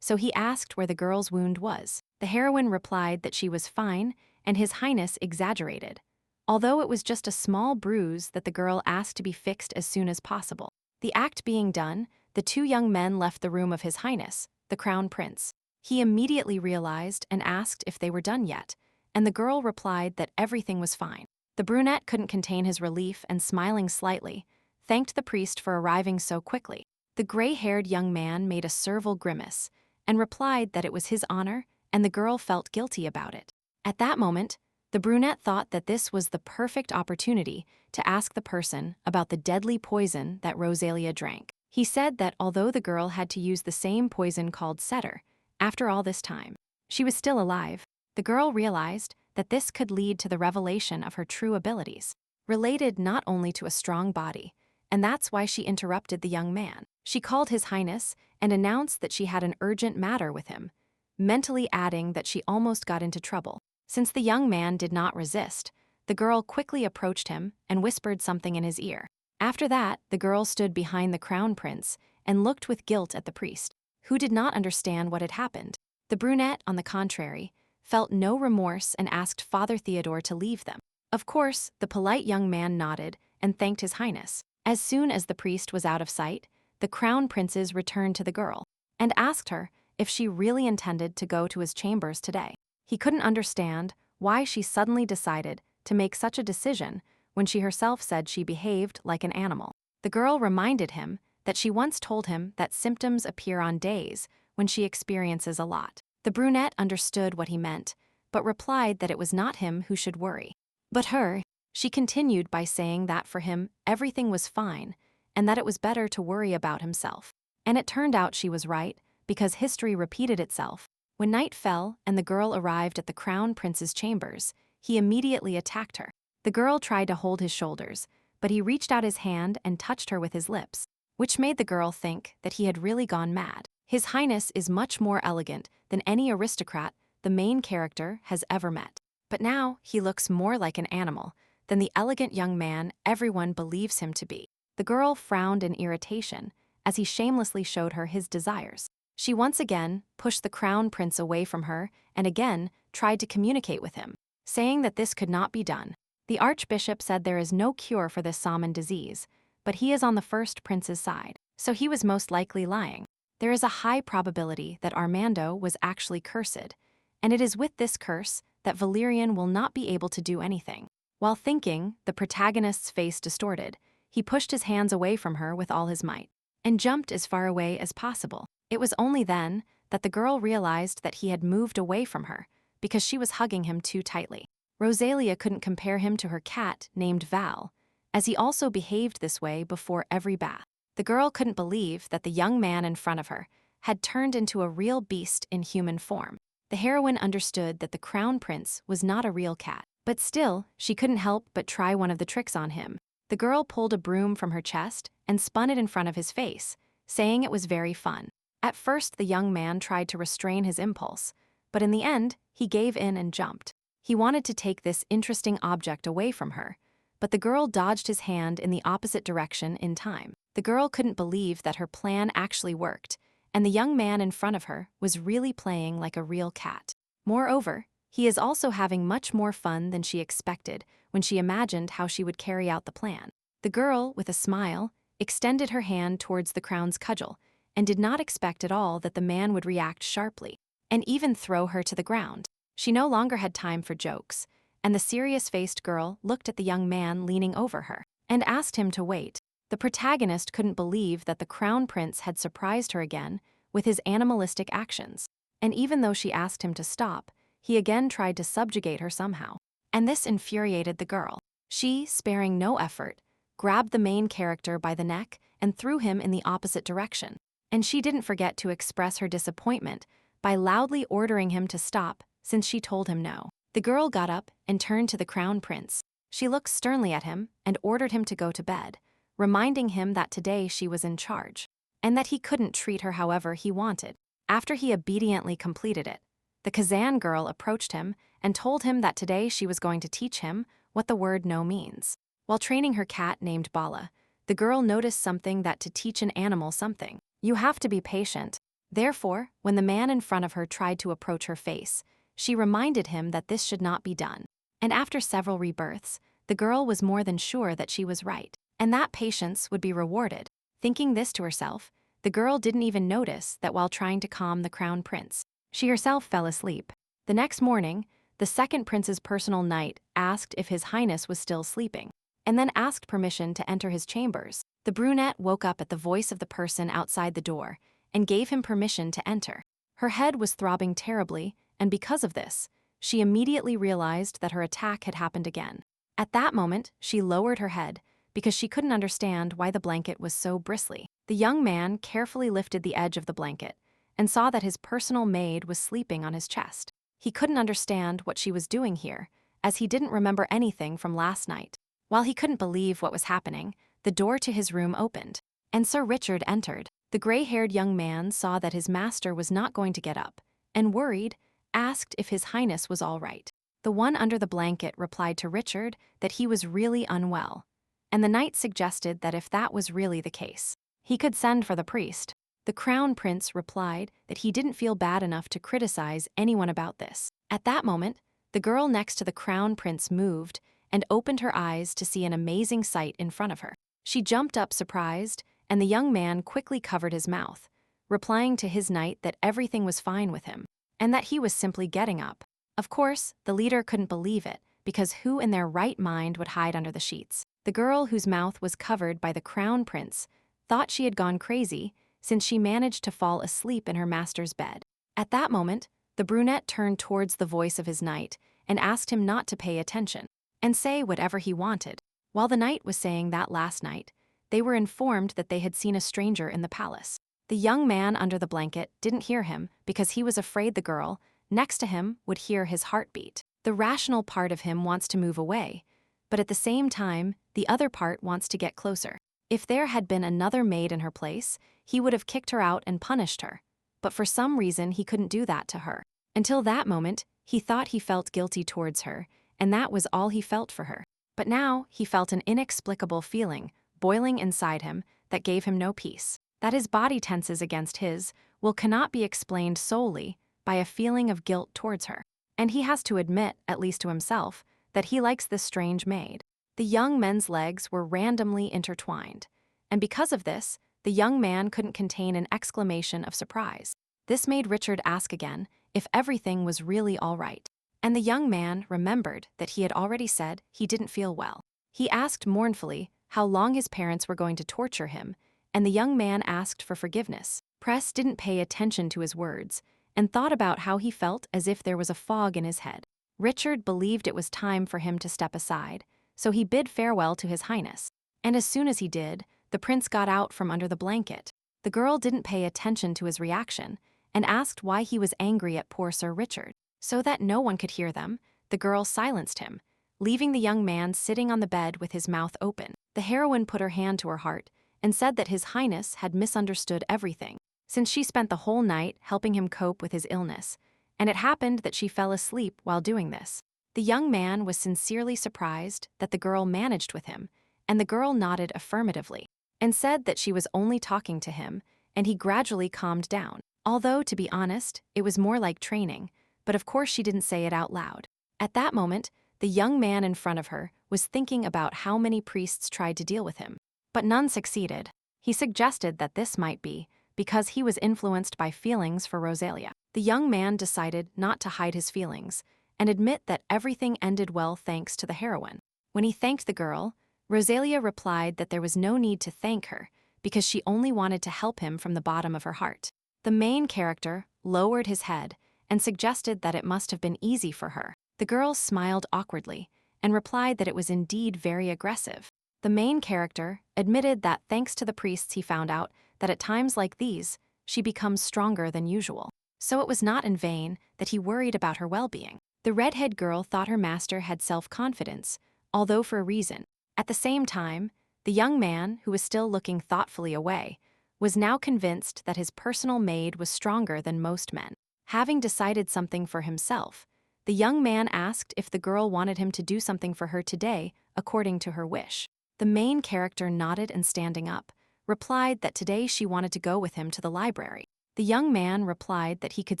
so he asked where the girl's wound was. The heroine replied that she was fine, and His Highness exaggerated, although it was just a small bruise that the girl asked to be fixed as soon as possible. The act being done, the two young men left the room of His Highness, the crown prince. He immediately realized and asked if they were done yet, and the girl replied that everything was fine. The brunette couldn't contain his relief and, smiling slightly, thanked the priest for arriving so quickly. The gray-haired young man made a servile grimace and replied that it was his honor, and the girl felt guilty about it. At that moment, the brunette thought that this was the perfect opportunity to ask the person about the deadly poison that Rosalia drank. He said that although the girl had to use the same poison called setter, after all this time, she was still alive. The girl realized that this could lead to the revelation of her true abilities, related not only to a strong body, and that's why she interrupted the young man. She called His Highness and announced that she had an urgent matter with him, mentally adding that she almost got into trouble. Since the young man did not resist, the girl quickly approached him and whispered something in his ear. After that, the girl stood behind the crown prince and looked with guilt at the priest, who did not understand what had happened. The brunette, on the contrary, felt no remorse and asked Father Theodore to leave them. Of course, the polite young man nodded and thanked His Highness. As soon as the priest was out of sight, the crown princes returned to the girl and asked her if she really intended to go to his chambers today. He couldn't understand why she suddenly decided to make such a decision when she herself said she behaved like an animal. The girl reminded him that she once told him that symptoms appear on days when she experiences a lot. The brunette understood what he meant, but replied that it was not him who should worry, but her. She continued by saying that for him, everything was fine, and that it was better to worry about himself. And it turned out she was right, because history repeated itself. When night fell and the girl arrived at the crown prince's chambers, he immediately attacked her. The girl tried to hold his shoulders, but he reached out his hand and touched her with his lips, which made the girl think that he had really gone mad. His Highness is much more elegant than any aristocrat the main character has ever met. But now he looks more like an animal than the elegant young man everyone believes him to be. The girl frowned in irritation as he shamelessly showed her his desires. She once again pushed the crown prince away from her and again tried to communicate with him, saying that this could not be done. The archbishop said there is no cure for this salmon disease, but he is on the first prince's side, so he was most likely lying. There is a high probability that Armando was actually cursed, and it is with this curse that Valerian will not be able to do anything. While thinking, the protagonist's face distorted. He pushed his hands away from her with all his might and jumped as far away as possible. It was only then that the girl realized that he had moved away from her because she was hugging him too tightly. Rosalia couldn't compare him to her cat named Val, as he also behaved this way before every bath. The girl couldn't believe that the young man in front of her had turned into a real beast in human form. The heroine understood that the crown prince was not a real cat, but still, she couldn't help but try one of the tricks on him. The girl pulled a broom from her chest and spun it in front of his face, saying it was very fun. At first, the young man tried to restrain his impulse, but in the end, he gave in and jumped. He wanted to take this interesting object away from her, but the girl dodged his hand in the opposite direction in time. The girl couldn't believe that her plan actually worked, and the young man in front of her was really playing like a real cat. Moreover, he is also having much more fun than she expected when she imagined how she would carry out the plan. The girl, with a smile, extended her hand towards the crown's cudgel and did not expect at all that the man would react sharply and even throw her to the ground. She no longer had time for jokes, and the serious-faced girl looked at the young man leaning over her and asked him to wait. The protagonist couldn't believe that the crown prince had surprised her again with his animalistic actions, and even though she asked him to stop, he again tried to subjugate her somehow. And this infuriated the girl. She, sparing no effort, grabbed the main character by the neck and threw him in the opposite direction. And she didn't forget to express her disappointment by loudly ordering him to stop since she told him no. The girl got up and turned to the crown prince. She looked sternly at him and ordered him to go to bed, reminding him that today she was in charge, and that he couldn't treat her however he wanted. After he obediently completed it, the Kazan girl approached him and told him that today she was going to teach him what the word no means. While training her cat named Bala, the girl noticed something that to teach an animal something, you have to be patient. Therefore, when the man in front of her tried to approach her face, she reminded him that this should not be done. And after several rebirths, the girl was more than sure that she was right, and that patience would be rewarded. Thinking this to herself, the girl didn't even notice that while trying to calm the crown prince, she herself fell asleep. The next morning, the second prince's personal knight asked if his highness was still sleeping, and then asked permission to enter his chambers. The brunette woke up at the voice of the person outside the door and gave him permission to enter. Her head was throbbing terribly, and because of this, she immediately realized that her attack had happened again. At that moment, she lowered her head because she couldn't understand why the blanket was so bristly. The young man carefully lifted the edge of the blanket and saw that his personal maid was sleeping on his chest. He couldn't understand what she was doing here, as he didn't remember anything from last night. While he couldn't believe what was happening, the door to his room opened, and Sir Richard entered. The gray-haired young man saw that his master was not going to get up, and worried, asked if his highness was all right. The one under the blanket replied to Richard that he was really unwell, and the knight suggested that if that was really the case, he could send for the priest. The crown prince replied that he didn't feel bad enough to criticize anyone about this. At that moment, the girl next to the crown prince moved and opened her eyes to see an amazing sight in front of her. She jumped up surprised, and the young man quickly covered his mouth, replying to his knight that everything was fine with him, and that he was simply getting up. Of course, the leader couldn't believe it, because who in their right mind would hide under the sheets? The girl whose mouth was covered by the crown prince thought she had gone crazy since she managed to fall asleep in her master's bed. At that moment, the brunette turned towards the voice of his knight and asked him not to pay attention and say whatever he wanted. While the knight was saying that last night, they were informed that they had seen a stranger in the palace. The young man under the blanket didn't hear him because he was afraid the girl next to him would hear his heartbeat. The rational part of him wants to move away, but at the same time, the other part wants to get closer. If there had been another maid in her place, he would have kicked her out and punished her. But for some reason, he couldn't do that to her. Until that moment, he thought he felt guilty towards her, and that was all he felt for her. But now, he felt an inexplicable feeling boiling inside him that gave him no peace. That his body tenses against his cannot be explained solely by a feeling of guilt towards her. And he has to admit, at least to himself, that he likes this strange maid. The young men's legs were randomly intertwined, and because of this, the young man couldn't contain an exclamation of surprise. This made Richard ask again if everything was really all right. And the young man remembered that he had already said he didn't feel well. He asked mournfully how long his parents were going to torture him, and the young man asked for forgiveness. Press didn't pay attention to his words and thought about how he felt as if there was a fog in his head. Richard believed it was time for him to step aside, so he bid farewell to his highness. And as soon as he did, the prince got out from under the blanket. The girl didn't pay attention to his reaction and asked why he was angry at poor Sir Richard. So that no one could hear them, the girl silenced him, leaving the young man sitting on the bed with his mouth open. The heroine put her hand to her heart and said that his highness had misunderstood everything, since she spent the whole night helping him cope with his illness, and it happened that she fell asleep while doing this. The young man was sincerely surprised that the girl managed with him, and the girl nodded affirmatively and said that she was only talking to him, and he gradually calmed down. Although, to be honest, it was more like training, but of course she didn't say it out loud. At that moment, the young man in front of her was thinking about how many priests tried to deal with him, but none succeeded. He suggested that this might be because he was influenced by feelings for Rosalia. The young man decided not to hide his feelings and admit that everything ended well thanks to the heroine. When he thanked the girl, Rosalia replied that there was no need to thank her because she only wanted to help him from the bottom of her heart. The main character lowered his head and suggested that it must have been easy for her. The girl smiled awkwardly and replied that it was indeed very aggressive. The main character admitted that thanks to the priests he found out that at times like these, she becomes stronger than usual. So it was not in vain that he worried about her well-being. The redhead girl thought her master had self-confidence, although for a reason. At the same time, the young man, who was still looking thoughtfully away, was now convinced that his personal maid was stronger than most men. Having decided something for himself, the young man asked if the girl wanted him to do something for her today, according to her wish. The main character nodded and standing up, replied that today she wanted to go with him to the library. The young man replied that he could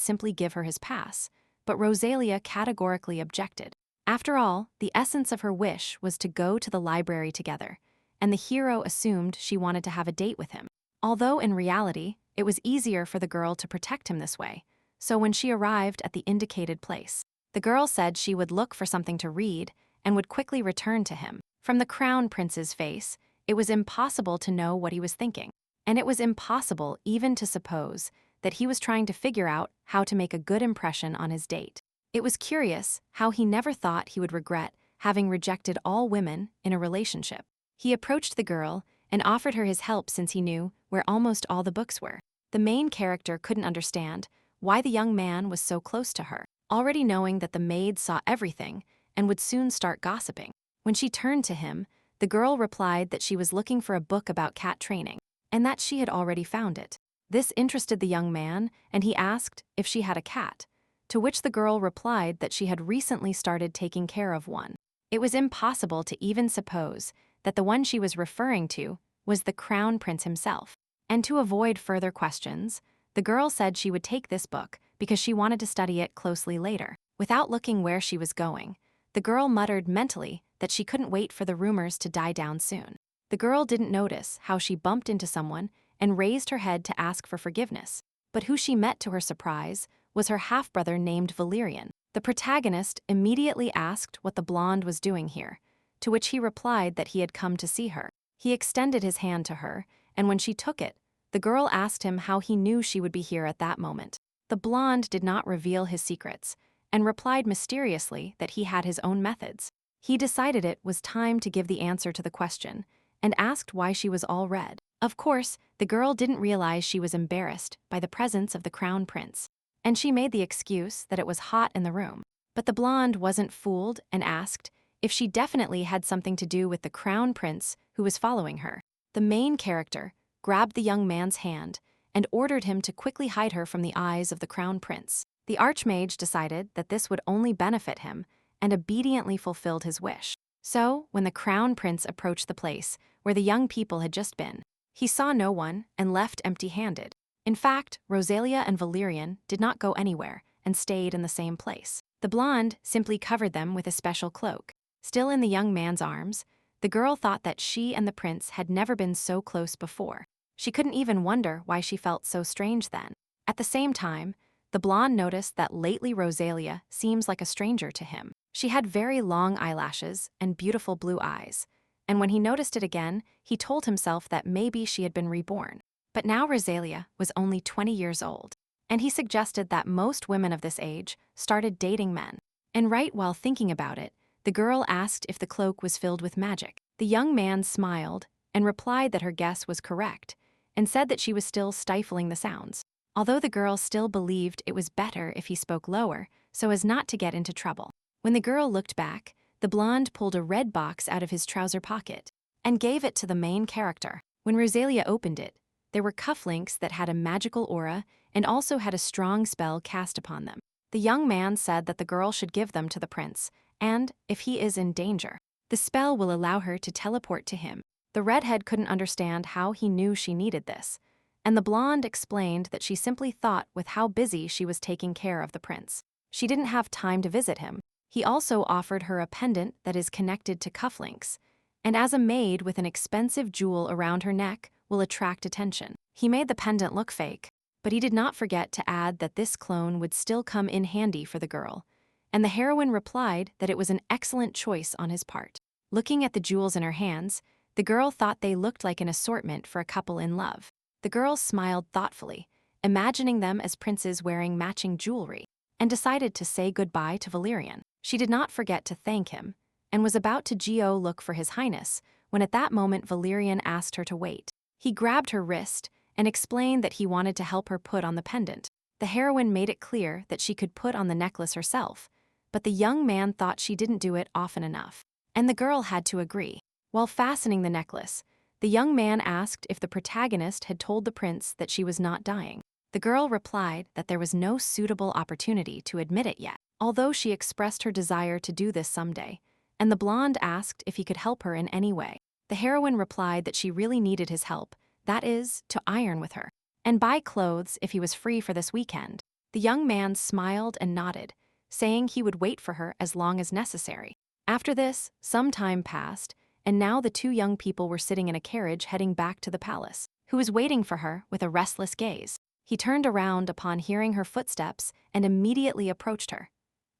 simply give her his pass, but Rosalia categorically objected. After all, the essence of her wish was to go to the library together, and the hero assumed she wanted to have a date with him. Although in reality, it was easier for the girl to protect him this way, so when she arrived at the indicated place, the girl said she would look for something to read and would quickly return to him. From the crown prince's face, it was impossible to know what he was thinking, and it was impossible even to suppose that he was trying to figure out how to make a good impression on his date. It was curious how he never thought he would regret having rejected all women in a relationship. He approached the girl and offered her his help since he knew where almost all the books were. The main character couldn't understand why the young man was so close to her, already knowing that the maid saw everything and would soon start gossiping. When she turned to him, the girl replied that she was looking for a book about cat training, and that she had already found it. This interested the young man, and he asked if she had a cat, to which the girl replied that she had recently started taking care of one. It was impossible to even suppose that the one she was referring to was the crown prince himself. And to avoid further questions, the girl said she would take this book because she wanted to study it closely later. Without looking where she was going, the girl muttered mentally that she couldn't wait for the rumors to die down soon. The girl didn't notice how she bumped into someone and raised her head to ask for forgiveness, but who she met to her surprise was her half-brother named Valerian. The protagonist immediately asked what the blonde was doing here, to which he replied that he had come to see her. He extended his hand to her, and when she took it, the girl asked him how he knew she would be here at that moment. The blonde did not reveal his secrets, and replied mysteriously that he had his own methods. He decided it was time to give the answer to the question, and asked why she was all red. Of course, the girl didn't realize she was embarrassed by the presence of the crown prince, and she made the excuse that it was hot in the room. But the blonde wasn't fooled and asked if she definitely had something to do with the crown prince who was following her. The main character grabbed the young man's hand and ordered him to quickly hide her from the eyes of the crown prince. The archmage decided that this would only benefit him and obediently fulfilled his wish. So, when the crown prince approached the place where the young people had just been, he saw no one and left empty-handed. In fact, Rosalia and Valerian did not go anywhere and stayed in the same place. The blonde simply covered them with a special cloak. Still in the young man's arms, the girl thought that she and the prince had never been so close before. She couldn't even wonder why she felt so strange then. At the same time, the blonde noticed that lately Rosalia seems like a stranger to him. She had very long eyelashes and beautiful blue eyes, and when he noticed it again, he told himself that maybe she had been reborn. But now Rosalia was only 20 years old, and he suggested that most women of this age started dating men. And right while thinking about it, the girl asked if the cloak was filled with magic. The young man smiled and replied that her guess was correct, and said that she was still stifling the sounds, although the girl still believed it was better if he spoke lower so as not to get into trouble. When the girl looked back, the blonde pulled a red box out of his trouser pocket and gave it to the main character. When Rosalia opened it, there were cufflinks that had a magical aura and also had a strong spell cast upon them. The young man said that the girl should give them to the prince, and, if he is in danger, the spell will allow her to teleport to him. The redhead couldn't understand how he knew she needed this, and the blonde explained that she simply thought with how busy she was taking care of the prince, she didn't have time to visit him. He also offered her a pendant that is connected to cufflinks, and as a maid with an expensive jewel around her neck will attract attention. He made the pendant look fake, but he did not forget to add that this clone would still come in handy for the girl, and the heroine replied that it was an excellent choice on his part. Looking at the jewels in her hands, the girl thought they looked like an assortment for a couple in love. The girl smiled thoughtfully, imagining them as princes wearing matching jewelry, and decided to say goodbye to Valerian. She did not forget to thank him, and was about to look for his highness, when at that moment Valerian asked her to wait. He grabbed her wrist and explained that he wanted to help her put on the pendant. The heroine made it clear that she could put on the necklace herself, but the young man thought she didn't do it often enough, and the girl had to agree. While fastening the necklace, the young man asked if the protagonist had told the prince that she was not dying. The girl replied that there was no suitable opportunity to admit it yet, although she expressed her desire to do this someday, and the blonde asked if he could help her in any way. The heroine replied that she really needed his help, that is, to iron with her, and buy clothes if he was free for this weekend. The young man smiled and nodded, saying he would wait for her as long as necessary. After this, some time passed, and now the two young people were sitting in a carriage heading back to the palace, who was waiting for her with a restless gaze. He turned around upon hearing her footsteps and immediately approached her,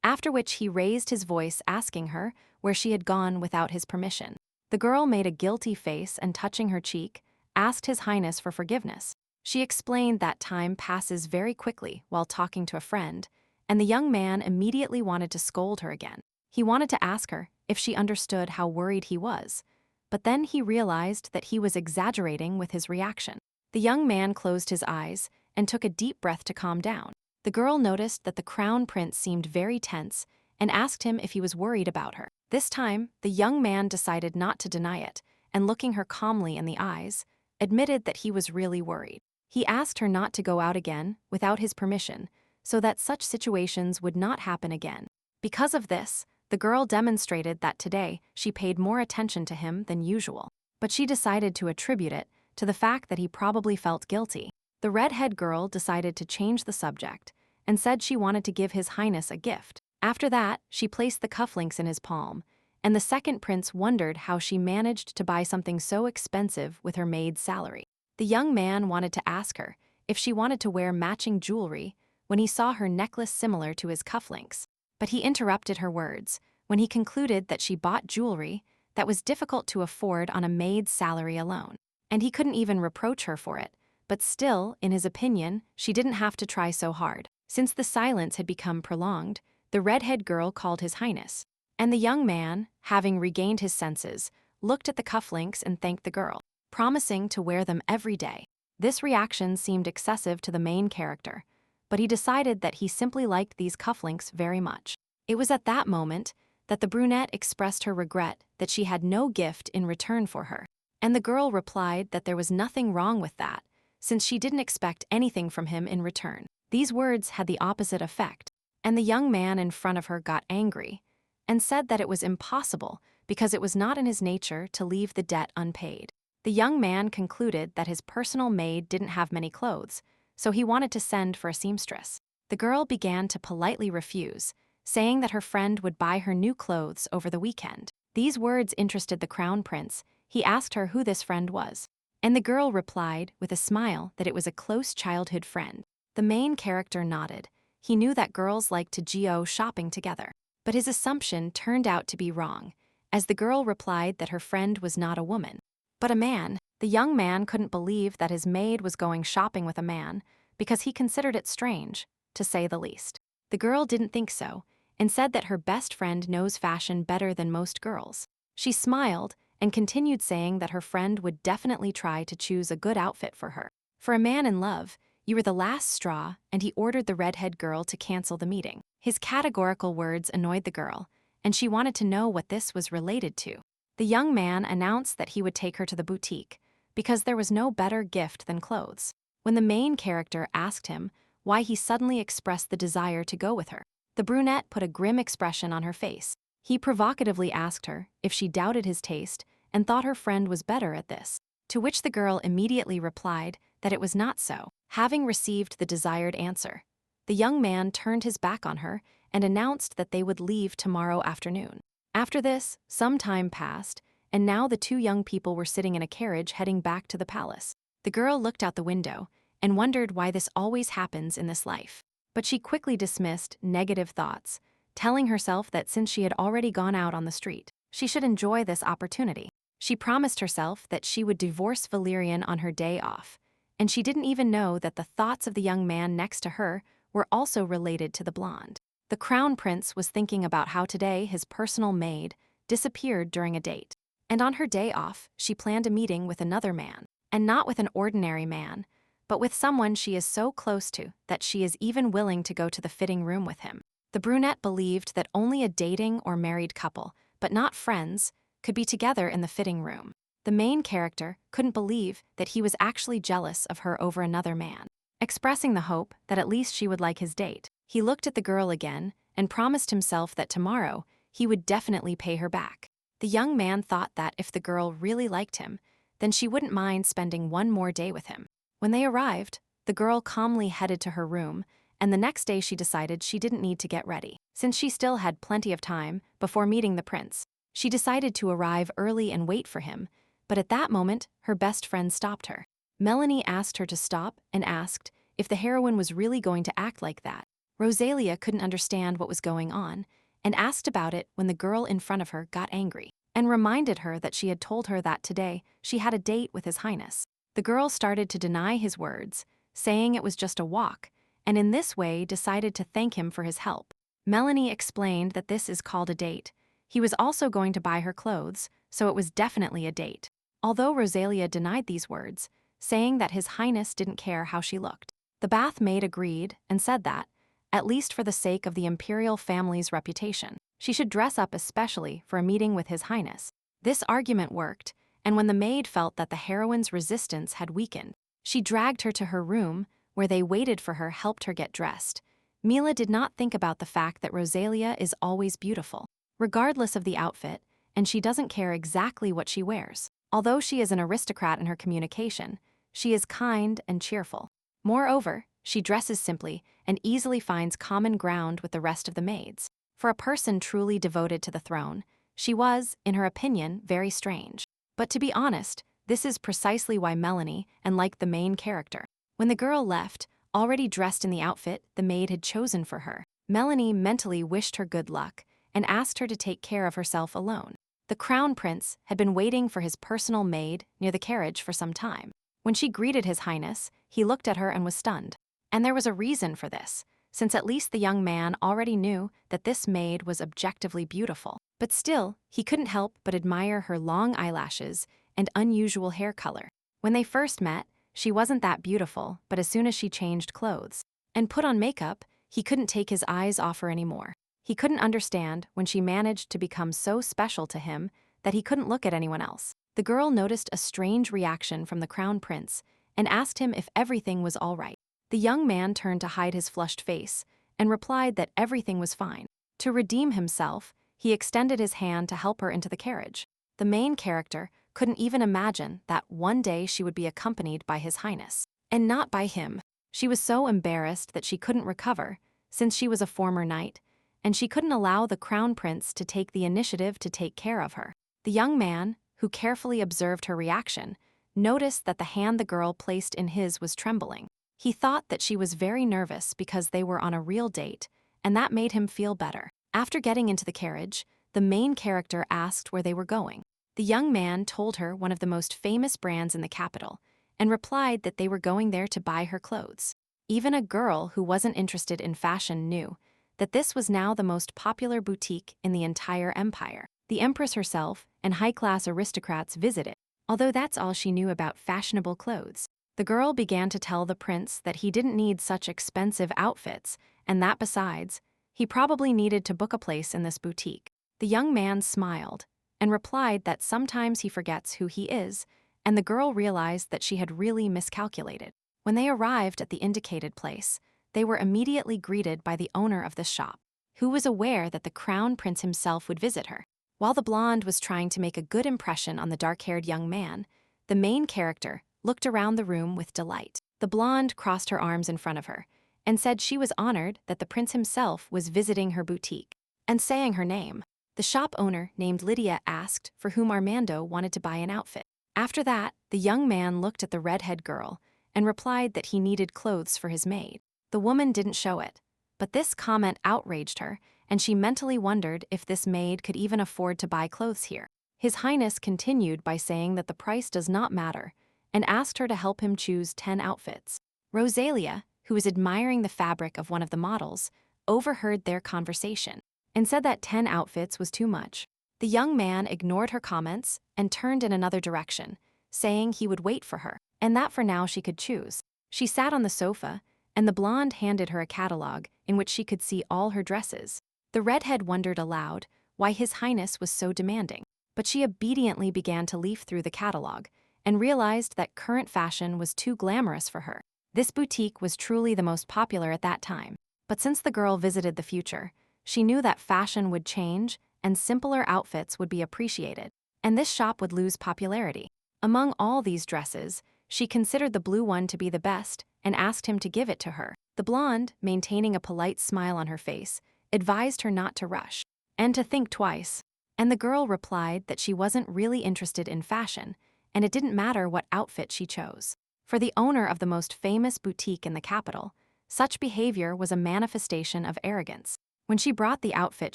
after which he raised his voice asking her where she had gone without his permission. The girl made a guilty face and, touching her cheek, asked his highness for forgiveness. She explained that time passes very quickly while talking to a friend, and the young man immediately wanted to scold her again. He wanted to ask her if she understood how worried he was, but then he realized that he was exaggerating with his reaction. The young man closed his eyes and took a deep breath to calm down. The girl noticed that the crown prince seemed very tense and asked him if he was worried about her. This time, the young man decided not to deny it, and looking her calmly in the eyes, admitted that he was really worried. He asked her not to go out again without his permission, so that such situations would not happen again. Because of this, the girl demonstrated that today she paid more attention to him than usual, but she decided to attribute it to the fact that he probably felt guilty. The redhead girl decided to change the subject and said she wanted to give his highness a gift. After that, she placed the cufflinks in his palm, and the second prince wondered how she managed to buy something so expensive with her maid's salary. The young man wanted to ask her if she wanted to wear matching jewelry when he saw her necklace similar to his cufflinks, But he interrupted her words when he concluded that she bought jewelry that was difficult to afford on a maid's salary alone. And he couldn't even reproach her for it, but still, in his opinion, she didn't have to try so hard. Since the silence had become prolonged, the redhead girl called His Highness. And the young man, having regained his senses, looked at the cufflinks and thanked the girl, promising to wear them every day. This reaction seemed excessive to the main character, but he decided that he simply liked these cufflinks very much. It was at that moment that the brunette expressed her regret that she had no gift in return for her. And the girl replied that there was nothing wrong with that, since she didn't expect anything from him in return. These words had the opposite effect, and the young man in front of her got angry and said that it was impossible because it was not in his nature to leave the debt unpaid. The young man concluded that his personal maid didn't have many clothes, so he wanted to send for a seamstress. The girl began to politely refuse, saying that her friend would buy her new clothes over the weekend. These words interested the crown prince. He asked her who this friend was, and the girl replied with a smile that it was a close childhood friend. The main character nodded. He knew that girls liked to go shopping together, but his assumption turned out to be wrong, as the girl replied that her friend was not a woman, but a man. The young man couldn't believe that his maid was going shopping with a man because he considered it strange, to say the least. The girl didn't think so and said that her best friend knows fashion better than most girls. She smiled and continued saying that her friend would definitely try to choose a good outfit for her. For a man in love, you were the last straw, and he ordered the redhead girl to cancel the meeting. His categorical words annoyed the girl, and she wanted to know what this was related to. The young man announced that he would take her to the boutique, because there was no better gift than clothes. When the main character asked him why he suddenly expressed the desire to go with her, the brunette put a grim expression on her face. He provocatively asked her if she doubted his taste and thought her friend was better at this, to which the girl immediately replied that it was not so. Having received the desired answer, the young man turned his back on her and announced that they would leave tomorrow afternoon. After this, some time passed, and now the two young people were sitting in a carriage heading back to the palace. The girl looked out the window and wondered why this always happens in this life. But she quickly dismissed negative thoughts, telling herself that since she had already gone out on the street, she should enjoy this opportunity. She promised herself that she would divorce Valerian on her day off, and she didn't even know that the thoughts of the young man next to her were also related to the blonde. The crown prince was thinking about how today his personal maid disappeared during a date. And on her day off, she planned a meeting with another man, and not with an ordinary man, but with someone she is so close to that she is even willing to go to the fitting room with him. The brunette believed that only a dating or married couple, but not friends, could be together in the fitting room. The main character couldn't believe that he was actually jealous of her over another man. Expressing the hope that at least she would like his date, he looked at the girl again and promised himself that tomorrow he would definitely pay her back. The young man thought that if the girl really liked him, then she wouldn't mind spending one more day with him. When they arrived, the girl calmly headed to her room, and the next day she decided she didn't need to get ready, since she still had plenty of time before meeting the prince. She decided to arrive early and wait for him, but at that moment, her best friend stopped her. Melanie asked her to stop and asked if the heroine was really going to act like that. Rosalia couldn't understand what was going on and asked about it when the girl in front of her got angry and reminded her that she had told her that today she had a date with His Highness. The girl started to deny his words, saying it was just a walk, and in this way decided to thank him for his help. Melanie explained that this is called a date. He was also going to buy her clothes, so it was definitely a date. Although Rosalia denied these words, saying that His Highness didn't care how she looked. The bath maid agreed and said that, at least for the sake of the imperial family's reputation, she should dress up especially for a meeting with His Highness. This argument worked, and when the maid felt that the heroine's resistance had weakened, she dragged her to her room, where they waited for her, helped her get dressed. Mila did not think about the fact that Rosalia is always beautiful, regardless of the outfit, and she doesn't care exactly what she wears. Although she is an aristocrat in her communication, she is kind and cheerful. Moreover, she dresses simply and easily finds common ground with the rest of the maids. For a person truly devoted to the throne, she was, in her opinion, very strange. But to be honest, this is precisely why Melanie and liked the main character. When the girl left, already dressed in the outfit the maid had chosen for her, Melanie mentally wished her good luck and asked her to take care of herself alone. The crown prince had been waiting for his personal maid near the carriage for some time. When she greeted His Highness, he looked at her and was stunned. And there was a reason for this, since at least the young man already knew that this maid was objectively beautiful. But still, he couldn't help but admire her long eyelashes and unusual hair color. When they first met, she wasn't that beautiful, but as soon as she changed clothes and put on makeup, he couldn't take his eyes off her anymore. He couldn't understand when she managed to become so special to him that he couldn't look at anyone else. The girl noticed a strange reaction from the crown prince and asked him if everything was all right. The young man turned to hide his flushed face and replied that everything was fine. To redeem himself, he extended his hand to help her into the carriage. The main character couldn't even imagine that one day she would be accompanied by His Highness, and not by him. She was so embarrassed that she couldn't recover, since she was a former knight, and she couldn't allow the crown prince to take the initiative to take care of her. The young man, who carefully observed her reaction, noticed that the hand the girl placed in his was trembling. He thought that she was very nervous because they were on a real date, and that made him feel better. After getting into the carriage, the main character asked where they were going. The young man told her one of the most famous brands in the capital, and replied that they were going there to buy her clothes. Even a girl who wasn't interested in fashion knew that this was now the most popular boutique in the entire empire. The empress herself and high-class aristocrats visited, although that's all she knew about fashionable clothes. The girl began to tell the prince that he didn't need such expensive outfits, and that besides, he probably needed to book a place in this boutique. The young man smiled and replied that sometimes he forgets who he is, and the girl realized that she had really miscalculated. When they arrived at the indicated place, they were immediately greeted by the owner of the shop, who was aware that the crown prince himself would visit her. While the blonde was trying to make a good impression on the dark-haired young man, the main character looked around the room with delight. The blonde crossed her arms in front of her and said she was honored that the prince himself was visiting her boutique and saying her name. The shop owner, named Lydia, asked for whom Armando wanted to buy an outfit. After that, the young man looked at the redhead girl and replied that he needed clothes for his maid. The woman didn't show it, but this comment outraged her, and she mentally wondered if this maid could even afford to buy clothes here. His Highness continued by saying that the price does not matter, and asked her to help him choose 10 outfits. Rosalia, who was admiring the fabric of one of the models, overheard their conversation and said that 10 outfits was too much. The young man ignored her comments and turned in another direction, saying he would wait for her, and that for now she could choose. She sat on the sofa, and the blonde handed her a catalog in which she could see all her dresses. The redhead wondered aloud why His Highness was so demanding, but she obediently began to leaf through the catalog and realized that current fashion was too glamorous for her. This boutique was truly the most popular at that time, but since the girl visited the future, she knew that fashion would change and simpler outfits would be appreciated, and this shop would lose popularity. Among all these dresses, she considered the blue one to be the best and asked him to give it to her. The blonde, maintaining a polite smile on her face, advised her not to rush and to think twice, and the girl replied that she wasn't really interested in fashion, and it didn't matter what outfit she chose. For the owner of the most famous boutique in the capital, such behavior was a manifestation of arrogance. When she brought the outfit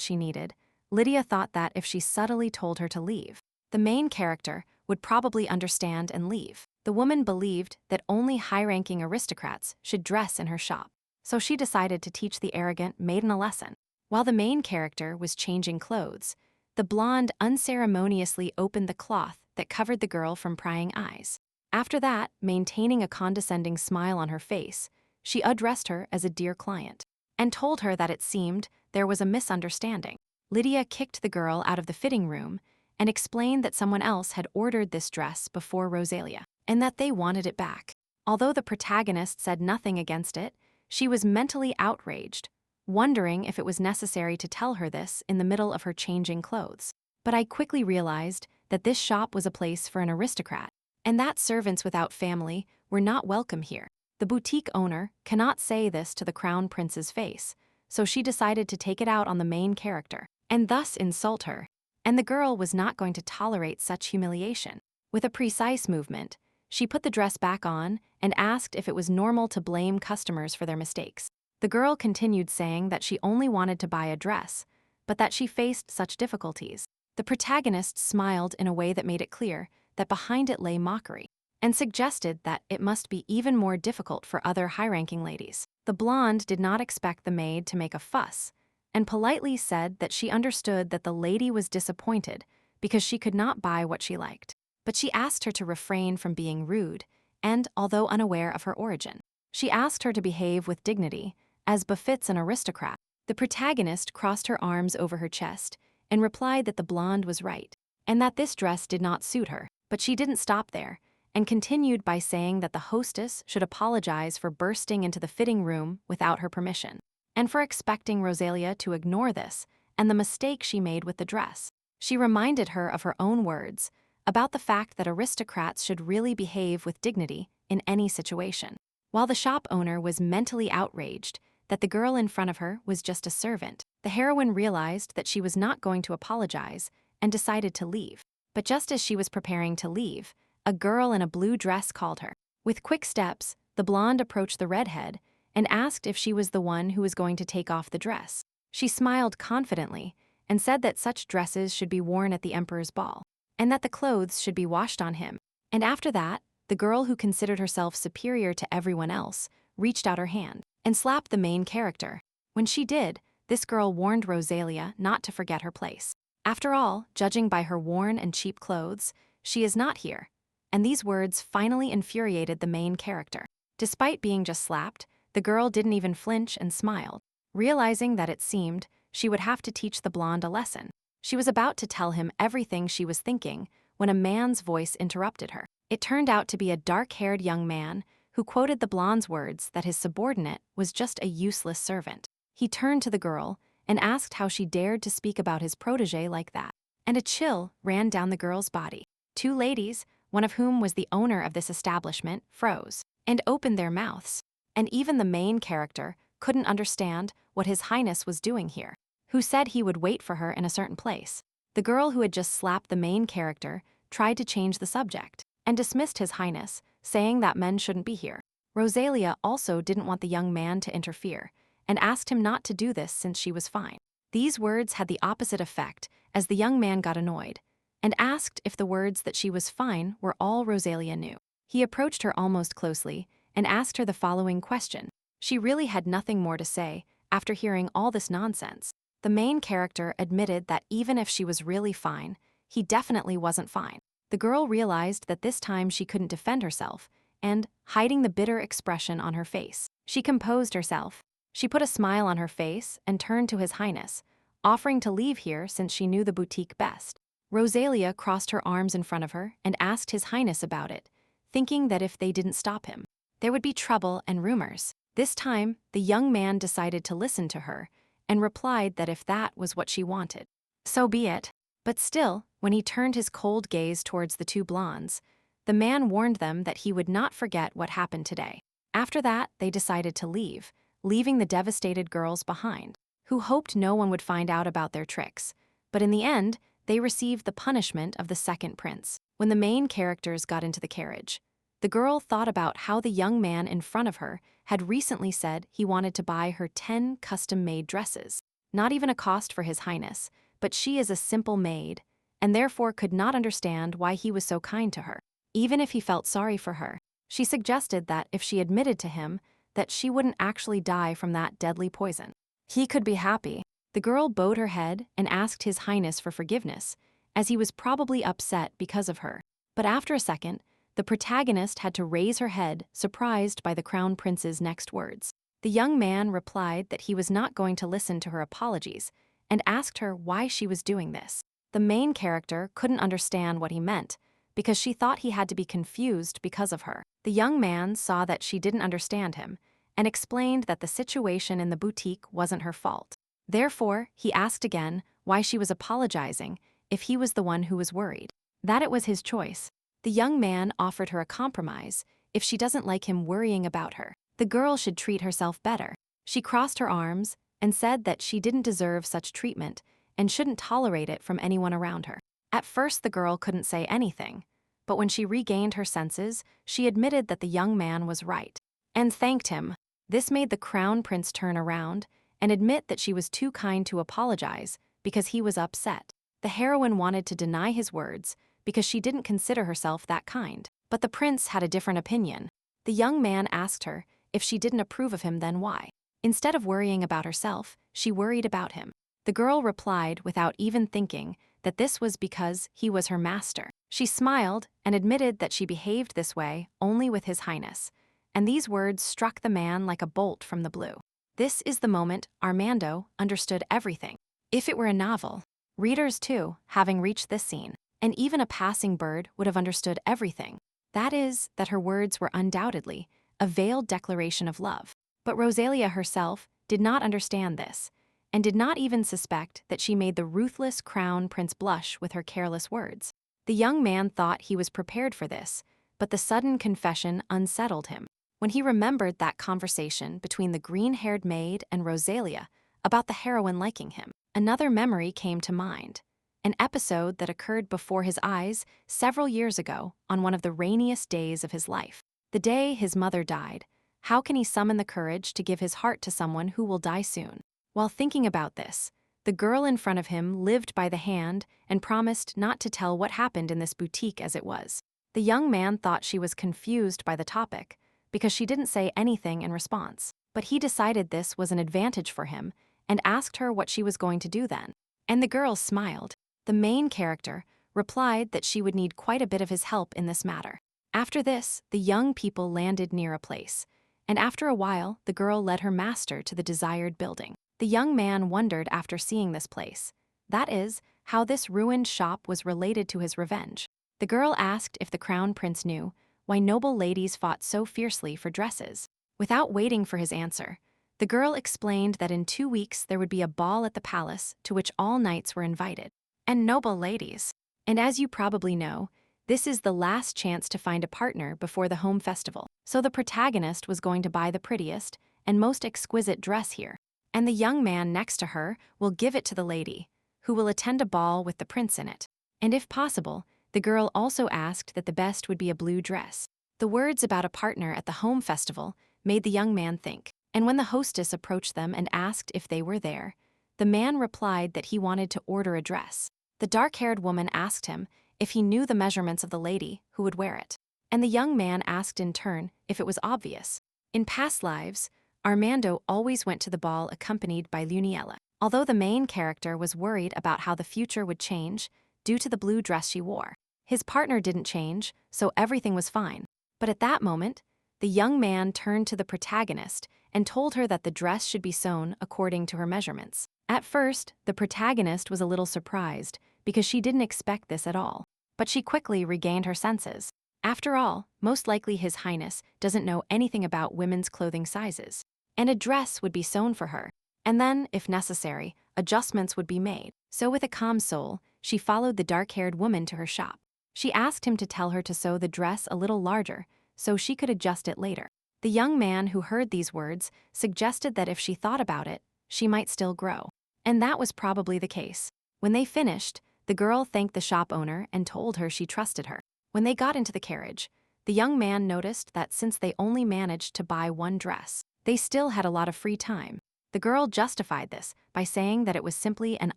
she needed, Lydia thought that if she subtly told her to leave, the main character would probably understand and leave. The woman believed that only high-ranking aristocrats should dress in her shop, so she decided to teach the arrogant maiden a lesson. While the main character was changing clothes, the blonde unceremoniously opened the cloth that covered the girl from prying eyes. After that, maintaining a condescending smile on her face, she addressed her as a dear client and told her that it seemed there was a misunderstanding. Lydia kicked the girl out of the fitting room and explained that someone else had ordered this dress before Rosalia, and that they wanted it back. Although the protagonist said nothing against it, she was mentally outraged, wondering if it was necessary to tell her this in the middle of her changing clothes. But I quickly realized that this shop was a place for an aristocrat, and that servants without family were not welcome here. The boutique owner cannot say this to the crown prince's face, so she decided to take it out on the main character, and thus insult her. And the girl was not going to tolerate such humiliation. With a precise movement, she put the dress back on and asked if it was normal to blame customers for their mistakes. The girl continued saying that she only wanted to buy a dress, but that she faced such difficulties. The protagonist smiled in a way that made it clear that behind it lay mockery, and suggested that it must be even more difficult for other high-ranking ladies. The blonde did not expect the maid to make a fuss, and politely said that she understood that the lady was disappointed because she could not buy what she liked. But she asked her to refrain from being rude, and, although unaware of her origin, she asked her to behave with dignity, as befits an aristocrat. The protagonist crossed her arms over her chest and replied that the blonde was right, and that this dress did not suit her. But she didn't stop there, and continued by saying that the hostess should apologize for bursting into the fitting room without her permission, and for expecting Rosalia to ignore this and the mistake she made with the dress. She reminded her of her own words about the fact that aristocrats should really behave with dignity in any situation. While the shop owner was mentally outraged that the girl in front of her was just a servant, the heroine realized that she was not going to apologize and decided to leave. But just as she was preparing to leave, a girl in a blue dress called her. With quick steps, the blonde approached the redhead and asked if she was the one who was going to take off the dress. She smiled confidently and said that such dresses should be worn at the emperor's ball, and that the clothes should be washed on him. And after that, the girl who considered herself superior to everyone else reached out her hand and slapped the main character. When she did, this girl warned Rosalia not to forget her place. After all, judging by her worn and cheap clothes, she is not here. And these words finally infuriated the main character. Despite being just slapped, the girl didn't even flinch and smiled, realizing that it seemed she would have to teach the blonde a lesson. She was about to tell him everything she was thinking when a man's voice interrupted her. It turned out to be a dark-haired young man who quoted the blonde's words that his subordinate was just a useless servant. He turned to the girl and asked how she dared to speak about his protégé like that, and a chill ran down the girl's body. Two ladies, one of whom was the owner of this establishment, froze and opened their mouths, and even the main character couldn't understand what His Highness was doing here, who said he would wait for her in a certain place. The girl who had just slapped the main character tried to change the subject and dismissed His Highness, saying that men shouldn't be here. Rosalia also didn't want the young man to interfere and asked him not to do this since she was fine. These words had the opposite effect, as the young man got annoyed and asked if the words that she was fine were all Rosalia knew. He approached her almost closely and asked her the following question. She really had nothing more to say after hearing all this nonsense. The main character admitted that even if she was really fine, he definitely wasn't fine. The girl realized that this time she couldn't defend herself, and, hiding the bitter expression on her face, she composed herself. She put a smile on her face and turned to His Highness, offering to leave here since she knew the boutique best. Rosalia crossed her arms in front of her and asked His Highness about it, thinking that if they didn't stop him, there would be trouble and rumors. This time, the young man decided to listen to her and replied that if that was what she wanted, so be it. But still, when he turned his cold gaze towards the two blondes, the man warned them that he would not forget what happened today. After that, they decided to leave, leaving the devastated girls behind, who hoped no one would find out about their tricks. But in the end, they received the punishment of the second prince. When the main characters got into the carriage, the girl thought about how the young man in front of her had recently said he wanted to buy her 10 custom-made dresses. Not even a cost for His Highness, but she is a simple maid, and therefore could not understand why he was so kind to her. Even if he felt sorry for her, she suggested that if she admitted to him that she wouldn't actually die from that deadly poison, he could be happy. The girl bowed her head and asked His Highness for forgiveness, as he was probably upset because of her. But after a second, the protagonist had to raise her head, surprised by the crown prince's next words. The young man replied that he was not going to listen to her apologies and asked her why she was doing this. The main character couldn't understand what he meant because she thought he had to be confused because of her. The young man saw that she didn't understand him and explained that the situation in the boutique wasn't her fault. Therefore, he asked again why she was apologizing if he was the one who was worried. That it was his choice. The young man offered her a compromise if she doesn't like him worrying about her. The girl should treat herself better. She crossed her arms and said that she didn't deserve such treatment and shouldn't tolerate it from anyone around her. At first, the girl couldn't say anything, but when she regained her senses, she admitted that the young man was right and thanked him. This made the crown prince turn around and admit that she was too kind to apologize because he was upset. The heroine wanted to deny his words because she didn't consider herself that kind. But the prince had a different opinion. The young man asked her if she didn't approve of him, then why? Instead of worrying about herself, she worried about him. The girl replied without even thinking that this was because he was her master. She smiled and admitted that she behaved this way only with His Highness, and these words struck the man like a bolt from the blue. This is the moment Armando understood everything. If it were a novel, readers too, having reached this scene, and even a passing bird would have understood everything. That is, that her words were undoubtedly a veiled declaration of love. But Rosalia herself did not understand this, and did not even suspect that she made the ruthless crown prince blush with her careless words. The young man thought he was prepared for this, but the sudden confession unsettled him. When he remembered that conversation between the green-haired maid and Rosalia about the heroine liking him, another memory came to mind. An episode that occurred before his eyes several years ago on one of the rainiest days of his life. The day his mother died. How can he summon the courage to give his heart to someone who will die soon? While thinking about this, the girl in front of him lived by the hand and promised not to tell what happened in this boutique as it was. The young man thought she was confused by the topic because she didn't say anything in response. But he decided this was an advantage for him and asked her what she was going to do then. And the girl smiled. The main character replied that she would need quite a bit of his help in this matter. After this, the young people landed near a place, and after a while, the girl led her master to the desired building. The young man wondered after seeing this place, that is, how this ruined shop was related to his revenge. The girl asked if the crown prince knew why noble ladies fought so fiercely for dresses. Without waiting for his answer, the girl explained that in 2 weeks there would be a ball at the palace to which all knights were invited. And noble ladies. And as you probably know, this is the last chance to find a partner before the home festival. So the protagonist was going to buy the prettiest and most exquisite dress here. And the young man next to her will give it to the lady, who will attend a ball with the prince in it. And if possible, the girl also asked that the best would be a blue dress. The words about a partner at the home festival made the young man think. And when the hostess approached them and asked if they were there, the man replied that he wanted to order a dress. The dark-haired woman asked him if he knew the measurements of the lady who would wear it. And the young man asked in turn if it was obvious. In past lives, Armando always went to the ball accompanied by Luniella, although the main character was worried about how the future would change due to the blue dress she wore. His partner didn't change, so everything was fine. But at that moment, the young man turned to the protagonist and told her that the dress should be sewn according to her measurements. At first, the protagonist was a little surprised because she didn't expect this at all. But she quickly regained her senses. After all, most likely His Highness doesn't know anything about women's clothing sizes. And a dress would be sewn for her. And then, if necessary, adjustments would be made. So with a calm soul, she followed the dark-haired woman to her shop. She asked him to tell her to sew the dress a little larger so she could adjust it later. The young man who heard these words suggested that if she thought about it, she might still grow. And that was probably the case. When they finished, the girl thanked the shop owner and told her she trusted her. When they got into the carriage, the young man noticed that since they only managed to buy one dress, they still had a lot of free time. The girl justified this by saying that it was simply an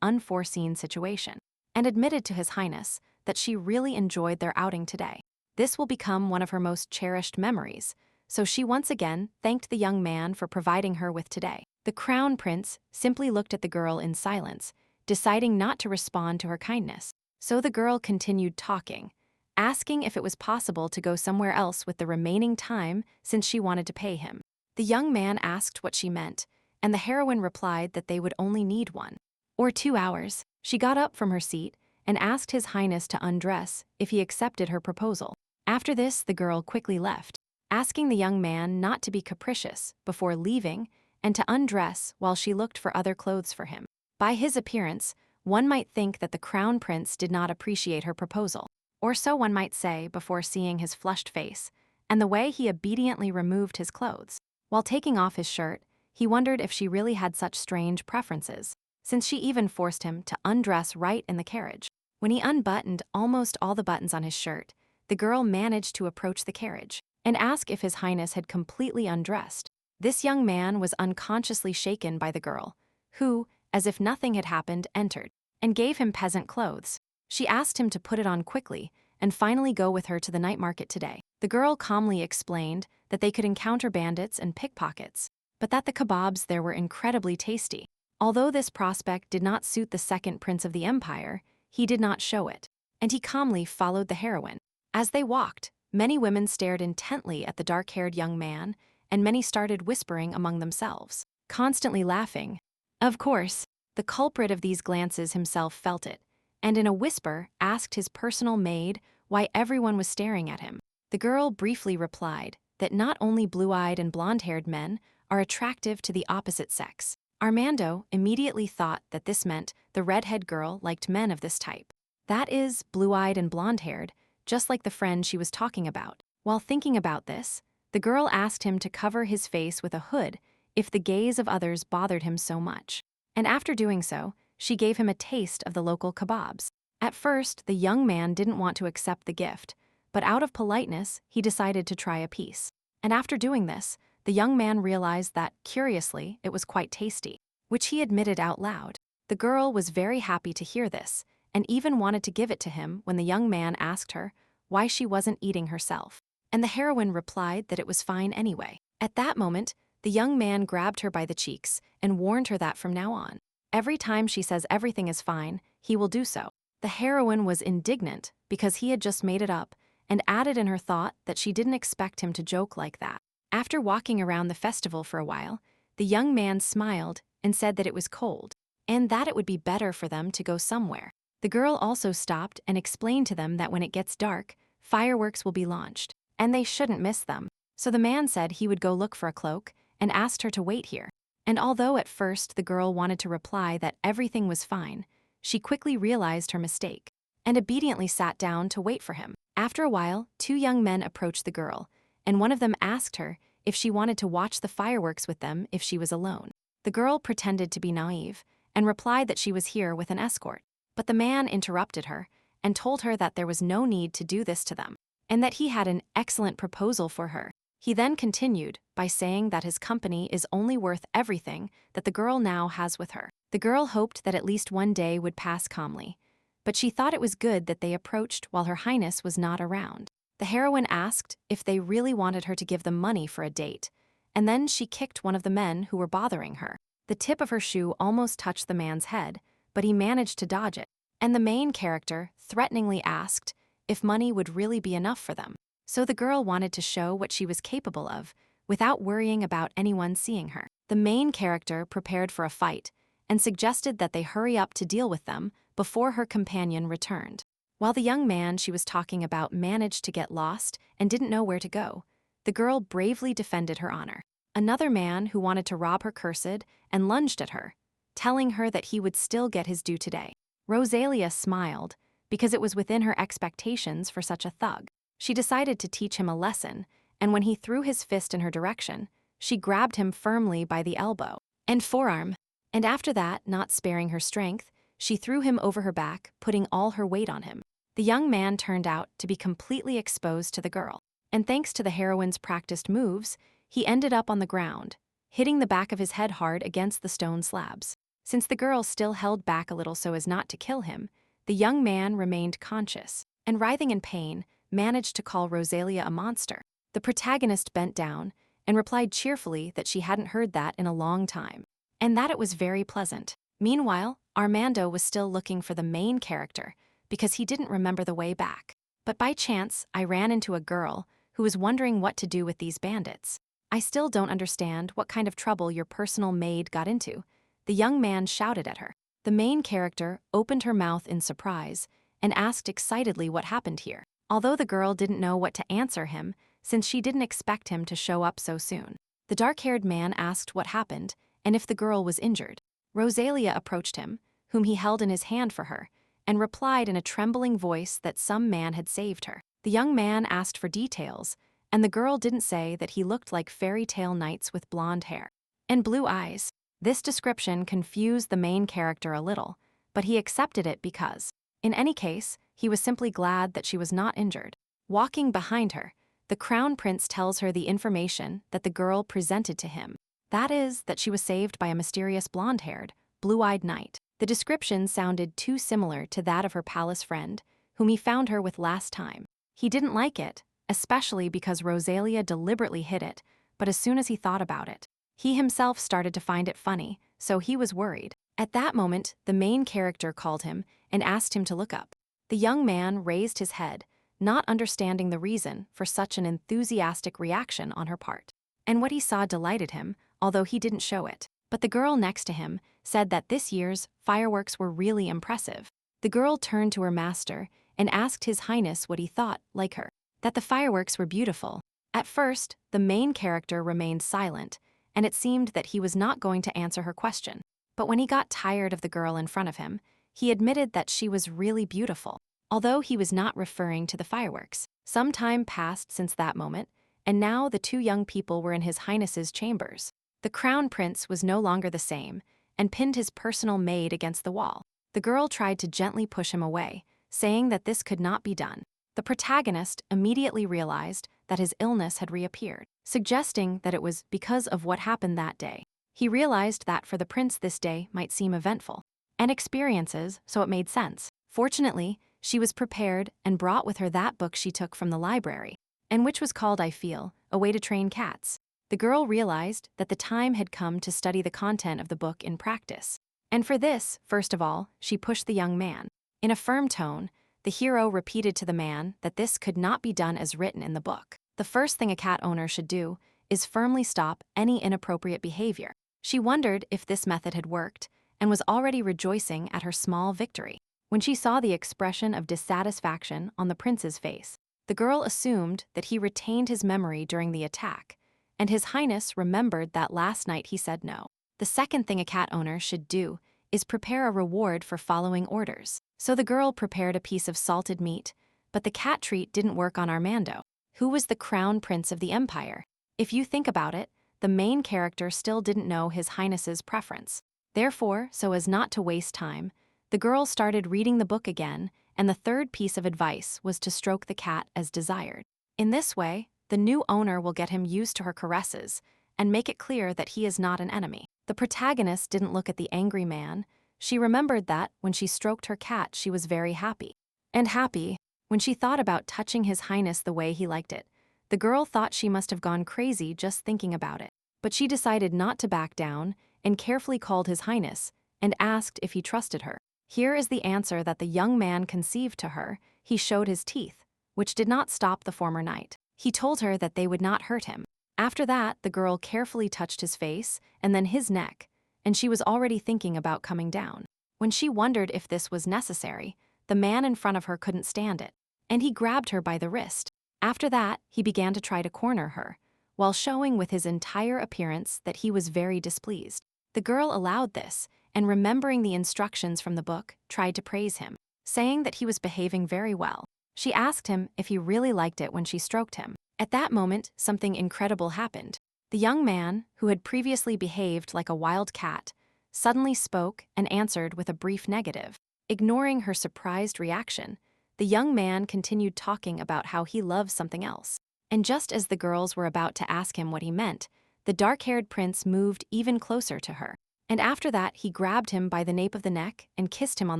unforeseen situation, and admitted to His Highness that she really enjoyed their outing today. This will become one of her most cherished memories, so she once again thanked the young man for providing her with today. The crown prince simply looked at the girl in silence, deciding not to respond to her kindness. So the girl continued talking, asking if it was possible to go somewhere else with the remaining time since she wanted to pay him. The young man asked what she meant, and the heroine replied that they would only need 1 or 2 hours. She got up from her seat and asked His Highness to undress if he accepted her proposal. After this, the girl quickly left, asking the young man not to be capricious before leaving and to undress while she looked for other clothes for him. By his appearance, one might think that the crown prince did not appreciate her proposal, or so one might say before seeing his flushed face and the way he obediently removed his clothes. While taking off his shirt, he wondered if she really had such strange preferences, since she even forced him to undress right in the carriage. When he unbuttoned almost all the buttons on his shirt, the girl managed to approach the carriage and ask if His Highness had completely undressed. This young man was unconsciously shaken by the girl, who, as if nothing had happened, entered and gave him peasant clothes. She asked him to put it on quickly and finally go with her to the night market today. The girl calmly explained that they could encounter bandits and pickpockets, but that the kebabs there were incredibly tasty. Although this prospect did not suit the second prince of the empire, he did not show it, and he calmly followed the heroine. As they walked, many women stared intently at the dark-haired young man, and many started whispering among themselves, constantly laughing. Of course, the culprit of these glances himself felt it, and in a whisper asked his personal maid why everyone was staring at him. The girl briefly replied that not only blue-eyed and blonde-haired men are attractive to the opposite sex. Armando immediately thought that this meant the redhead girl liked men of this type. That is, blue-eyed and blonde-haired, just like the friend she was talking about. While thinking about this, the girl asked him to cover his face with a hood if the gaze of others bothered him so much. And after doing so, she gave him a taste of the local kebabs. At first, the young man didn't want to accept the gift, but out of politeness, he decided to try a piece. And after doing this, the young man realized that, curiously, it was quite tasty, which he admitted out loud. The girl was very happy to hear this, and even wanted to give it to him when the young man asked her why she wasn't eating herself. And the heroine replied that it was fine anyway. At that moment, the young man grabbed her by the cheeks and warned her that from now on, every time she says everything is fine, he will do so. The heroine was indignant because he had just made it up, and added in her thought that she didn't expect him to joke like that. After walking around the festival for a while, the young man smiled and said that it was cold, and that it would be better for them to go somewhere. The girl also stopped and explained to them that when it gets dark, fireworks will be launched, and they shouldn't miss them. So the man said he would go look for a cloak and asked her to wait here. And although at first the girl wanted to reply that everything was fine, she quickly realized her mistake and obediently sat down to wait for him. After a while, two young men approached the girl, and one of them asked her if she wanted to watch the fireworks with them if she was alone. The girl pretended to be naive and replied that she was here with an escort. But the man interrupted her and told her that there was no need to do this to them, and that he had an excellent proposal for her. He then continued by saying that his company is only worth everything that the girl now has with her. The girl hoped that at least one day would pass calmly, but she thought it was good that they approached while Her Highness was not around. The heroine asked if they really wanted her to give them money for a date, and then she kicked one of the men who were bothering her. The tip of her shoe almost touched the man's head, but he managed to dodge it, and the main character threateningly asked if money would really be enough for them. So the girl wanted to show what she was capable of without worrying about anyone seeing her. The main character prepared for a fight and suggested that they hurry up to deal with them before her companion returned. While the young man she was talking about managed to get lost and didn't know where to go, the girl bravely defended her honor. Another man who wanted to rob her cursed and lunged at her, telling her that he would still get his due today. Rosalia smiled because it was within her expectations for such a thug. She decided to teach him a lesson, and when he threw his fist in her direction, she grabbed him firmly by the elbow and forearm, and after that, not sparing her strength, she threw him over her back, putting all her weight on him. The young man turned out to be completely exposed to the girl, and thanks to the heroine's practiced moves, he ended up on the ground, hitting the back of his head hard against the stone slabs. Since the girl still held back a little so as not to kill him, the young man remained conscious, and writhing in pain, managed to call Rosalia a monster. The protagonist bent down and replied cheerfully that she hadn't heard that in a long time, and that it was very pleasant. Meanwhile, Armando was still looking for the main character because he didn't remember the way back. But by chance, I ran into a girl who was wondering what to do with these bandits. I still don't understand what kind of trouble your personal maid got into, the young man shouted at her. The main character opened her mouth in surprise and asked excitedly what happened here, although the girl didn't know what to answer him since she didn't expect him to show up so soon. The dark-haired man asked what happened and if the girl was injured. Rosalia approached him, whom he held in his hand for her, and replied in a trembling voice that some man had saved her. The young man asked for details, and the girl didn't say that he looked like fairy tale knights with blonde hair and blue eyes. This description confused the main character a little, but he accepted it because, in any case, he was simply glad that she was not injured. Walking behind her, the Crown Prince tells her the information that the girl presented to him. That is, that she was saved by a mysterious blonde-haired, blue-eyed knight. The description sounded too similar to that of her palace friend, whom he found her with last time. He didn't like it, especially because Rosalia deliberately hid it, but as soon as he thought about it, he himself started to find it funny, so he was worried. At that moment, the main character called him and asked him to look up. The young man raised his head, not understanding the reason for such an enthusiastic reaction on her part. And what he saw delighted him, although he didn't show it. But the girl next to him said that this year's fireworks were really impressive. The girl turned to her master and asked His Highness what he thought, like her, that the fireworks were beautiful. At first, the main character remained silent, and it seemed that he was not going to answer her question. But when he got tired of the girl in front of him, he admitted that she was really beautiful, although he was not referring to the fireworks. Some time passed since that moment, and now the two young people were in His Highness's chambers. The Crown Prince was no longer the same, and pinned his personal maid against the wall. The girl tried to gently push him away, saying that this could not be done. The protagonist immediately realized that his illness had reappeared, suggesting that it was because of what happened that day. He realized that for the prince this day might seem eventful and experiences, so it made sense. Fortunately, she was prepared and brought with her that book she took from the library, and which was called I Feel, A Way to Train Cats. The girl realized that the time had come to study the content of the book in practice. And for this, first of all, she pushed the young man. In a firm tone, the hero repeated to the man that this could not be done as written in the book. The first thing a cat owner should do is firmly stop any inappropriate behavior. She wondered if this method had worked and was already rejoicing at her small victory. When she saw the expression of dissatisfaction on the prince's face, the girl assumed that he retained his memory during the attack, and His Highness remembered that last night he said no. The second thing a cat owner should do is prepare a reward for following orders. So the girl prepared a piece of salted meat, but the cat treat didn't work on Armando, who was the crown prince of the empire. If you think about it, the main character still didn't know His Highness's preference. Therefore, so as not to waste time, the girl started reading the book again, and the third piece of advice was to stroke the cat as desired. In this way, the new owner will get him used to her caresses and make it clear that he is not an enemy. The protagonist didn't look at the angry man. She remembered that when she stroked her cat, she was very happy. And happy, when she thought about touching His Highness the way he liked it. The girl thought she must have gone crazy just thinking about it. But she decided not to back down and carefully called His Highness and asked if he trusted her. Here is the answer that the young man conceived to her. He showed his teeth, which did not stop the former knight. He told her that they would not hurt him. After that, the girl carefully touched his face and then his neck, and she was already thinking about coming down. When she wondered if this was necessary, the man in front of her couldn't stand it, and he grabbed her by the wrist. After that, he began to try to corner her, while showing with his entire appearance that he was very displeased. The girl allowed this, and remembering the instructions from the book, tried to praise him, saying that he was behaving very well. She asked him if he really liked it when she stroked him. At that moment, something incredible happened. The young man, who had previously behaved like a wild cat, suddenly spoke and answered with a brief negative. Ignoring her surprised reaction, the young man continued talking about how he loves something else. And just as the girls were about to ask him what he meant, the dark-haired prince moved even closer to her. And after that, he grabbed him by the nape of the neck and kissed him on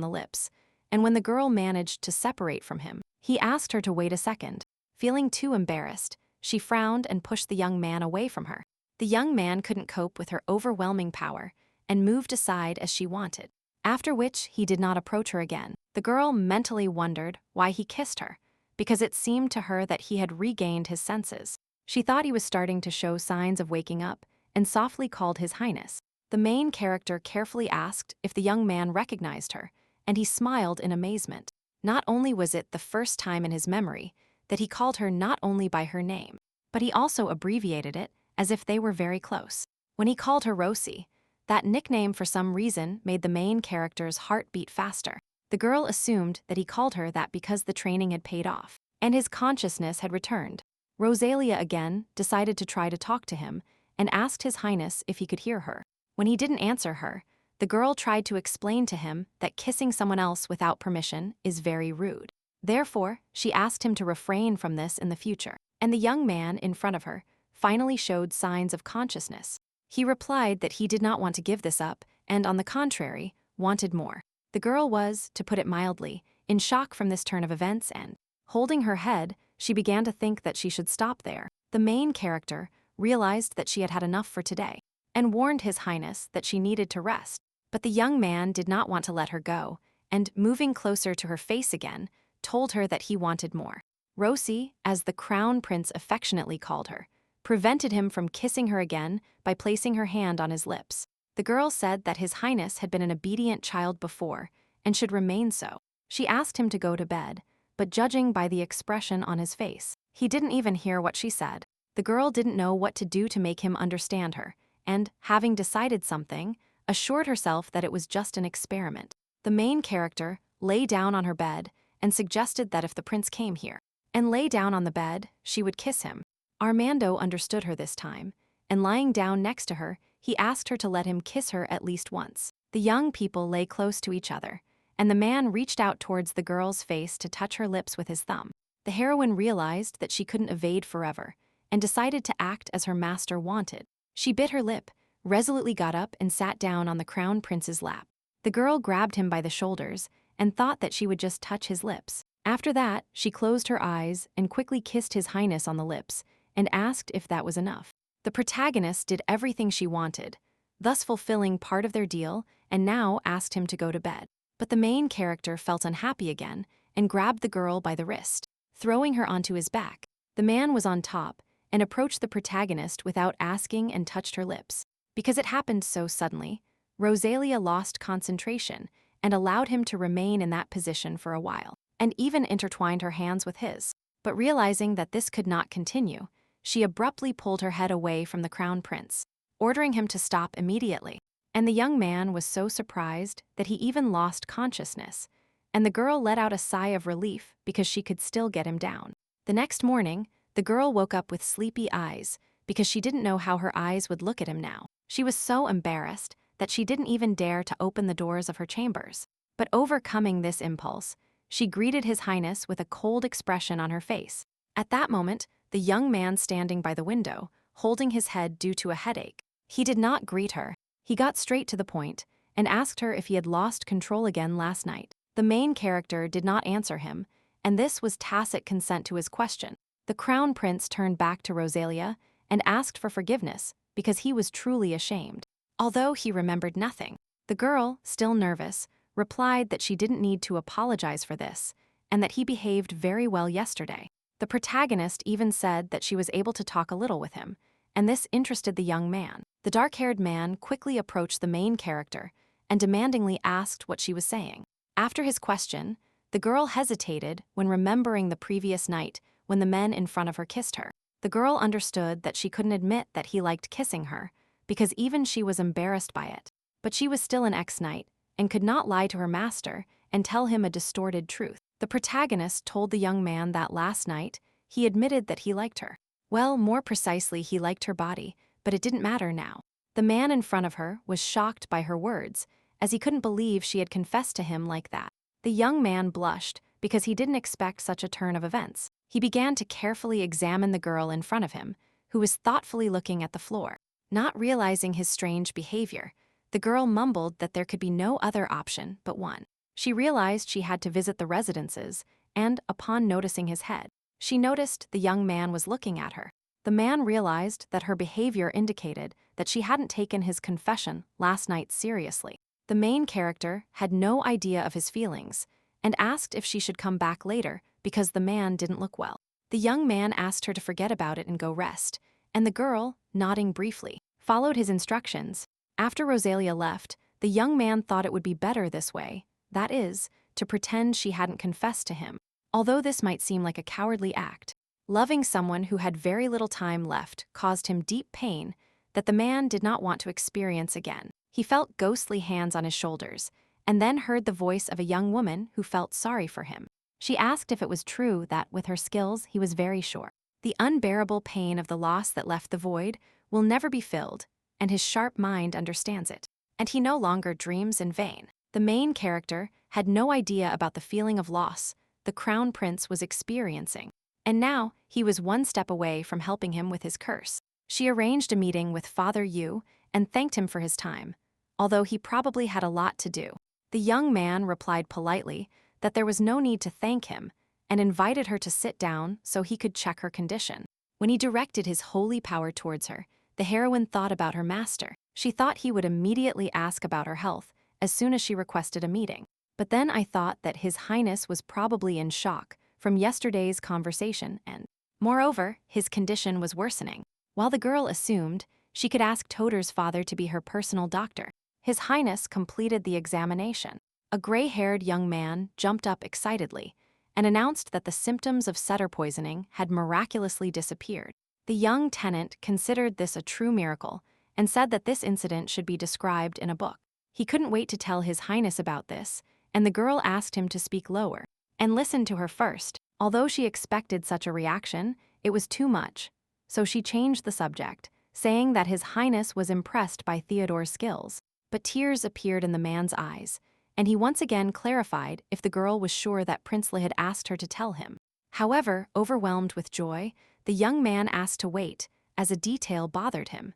the lips. And when the girl managed to separate from him, he asked her to wait a second. Feeling too embarrassed, she frowned and pushed the young man away from her. The young man couldn't cope with her overwhelming power and moved aside as she wanted, after which he did not approach her again. The girl mentally wondered why he kissed her, because it seemed to her that he had regained his senses. She thought he was starting to show signs of waking up and softly called His Highness. The main character carefully asked if the young man recognized her, and he smiled in amazement. Not only was it the first time in his memory that he called her not only by her name, but he also abbreviated it as if they were very close. When he called her Rosie, that nickname for some reason made the main character's heart beat faster. The girl assumed that he called her that because the training had paid off, and his consciousness had returned. Rosalia again decided to try to talk to him and asked His Highness if he could hear her. When he didn't answer her, the girl tried to explain to him that kissing someone else without permission is very rude. Therefore, she asked him to refrain from this in the future. and the young man in front of her finally showed signs of consciousness. He replied that he did not want to give this up and, on the contrary, wanted more. The girl was, to put it mildly, in shock from this turn of events and, holding her head, she began to think that she should stop there. The main character realized that she had had enough for today and warned His Highness that she needed to rest. But the young man did not want to let her go and, moving closer to her face again, told her that he wanted more. Rosie, as the crown prince affectionately called her, prevented him from kissing her again by placing her hand on his lips. The girl said that His Highness had been an obedient child before and should remain so. She asked him to go to bed, but judging by the expression on his face, he didn't even hear what she said. The girl didn't know what to do to make him understand her, and, having decided something, assured herself that it was just an experiment. The main character lay down on her bed and suggested that if the prince came here and lay down on the bed, she would kiss him. Armando understood her this time, and lying down next to her, he asked her to let him kiss her at least once. The young people lay close to each other, and the man reached out towards the girl's face to touch her lips with his thumb. The heroine realized that she couldn't evade forever, and decided to act as her master wanted. She bit her lip, resolutely got up and sat down on the crown prince's lap. The girl grabbed him by the shoulders and thought that she would just touch his lips. After that, she closed her eyes and quickly kissed His Highness on the lips and asked if that was enough. The protagonist did everything she wanted, thus fulfilling part of their deal, and now asked him to go to bed. But the main character felt unhappy again and grabbed the girl by the wrist, throwing her onto his back. The man was on top and approached the protagonist without asking and touched her lips. Because it happened so suddenly, Rosalia lost concentration and allowed him to remain in that position for a while, and even intertwined her hands with his. But realizing that this could not continue, she abruptly pulled her head away from the crown prince, ordering him to stop immediately. And the young man was so surprised that he even lost consciousness, and the girl let out a sigh of relief because she could still get him down. The next morning, the girl woke up with sleepy eyes because she didn't know how her eyes would look at him now. She was so embarrassed that she didn't even dare to open the doors of her chambers. But overcoming this impulse, she greeted His Highness with a cold expression on her face. At that moment, the young man standing by the window, holding his head due to a headache, he did not greet her. He got straight to the point and asked her if he had lost control again last night. The main character did not answer him, and this was tacit consent to his question. The crown prince turned back to Rosalia and asked for forgiveness because he was truly ashamed. Although he remembered nothing, the girl, still nervous, replied that she didn't need to apologize for this and that he behaved very well yesterday. The protagonist even said that she was able to talk a little with him, and this interested the young man. The dark-haired man quickly approached the main character and demandingly asked what she was saying. After his question, the girl hesitated when remembering the previous night when the men in front of her kissed her. The girl understood that she couldn't admit that he liked kissing her because even she was embarrassed by it. But she was still an ex-knight and could not lie to her master and tell him a distorted truth. The protagonist told the young man that last night he admitted that he liked her. Well, more precisely, he liked her body, but it didn't matter now. The man in front of her was shocked by her words, as he couldn't believe she had confessed to him like that. The young man blushed because he didn't expect such a turn of events. He began to carefully examine the girl in front of him, who was thoughtfully looking at the floor. Not realizing his strange behavior, the girl mumbled that there could be no other option but one. She realized she had to visit the residences, and, upon noticing his head, she noticed the young man was looking at her. The man realized that her behavior indicated that she hadn't taken his confession last night seriously. The main character had no idea of his feelings and asked if she should come back later because the man didn't look well. The young man asked her to forget about it and go rest, and the girl, nodding briefly, followed his instructions. After Rosalia left, the young man thought it would be better this way, that is, to pretend she hadn't confessed to him. Although this might seem like a cowardly act, loving someone who had very little time left caused him deep pain that the man did not want to experience again. He felt ghostly hands on his shoulders, and then heard the voice of a young woman who felt sorry for him. She asked if it was true that, with her skills, he was very sure. The unbearable pain of the loss that left the void will never be filled, and his sharp mind understands it. And he no longer dreams in vain. The main character had no idea about the feeling of loss the crown prince was experiencing, and now he was one step away from helping him with his curse. She arranged a meeting with Father Yu and thanked him for his time, although he probably had a lot to do. The young man replied politely that there was no need to thank him and invited her to sit down so he could check her condition. When he directed his holy power towards her, the heroine thought about her master. She thought he would immediately ask about her health as soon as she requested a meeting. But then I thought that His Highness was probably in shock from yesterday's conversation and, moreover, his condition was worsening. While the girl assumed she could ask Toder's father to be her personal doctor, His Highness completed the examination. A gray-haired young man jumped up excitedly and announced that the symptoms of setter poisoning had miraculously disappeared. The young tenant considered this a true miracle and said that this incident should be described in a book. He couldn't wait to tell His Highness about this, and the girl asked him to speak lower and listen to her first. Although she expected such a reaction, it was too much, so she changed the subject, saying that His Highness was impressed by Theodore's skills. But tears appeared in the man's eyes, and he once again clarified if the girl was sure that Princely had asked her to tell him. However, overwhelmed with joy, the young man asked to wait, as a detail bothered him.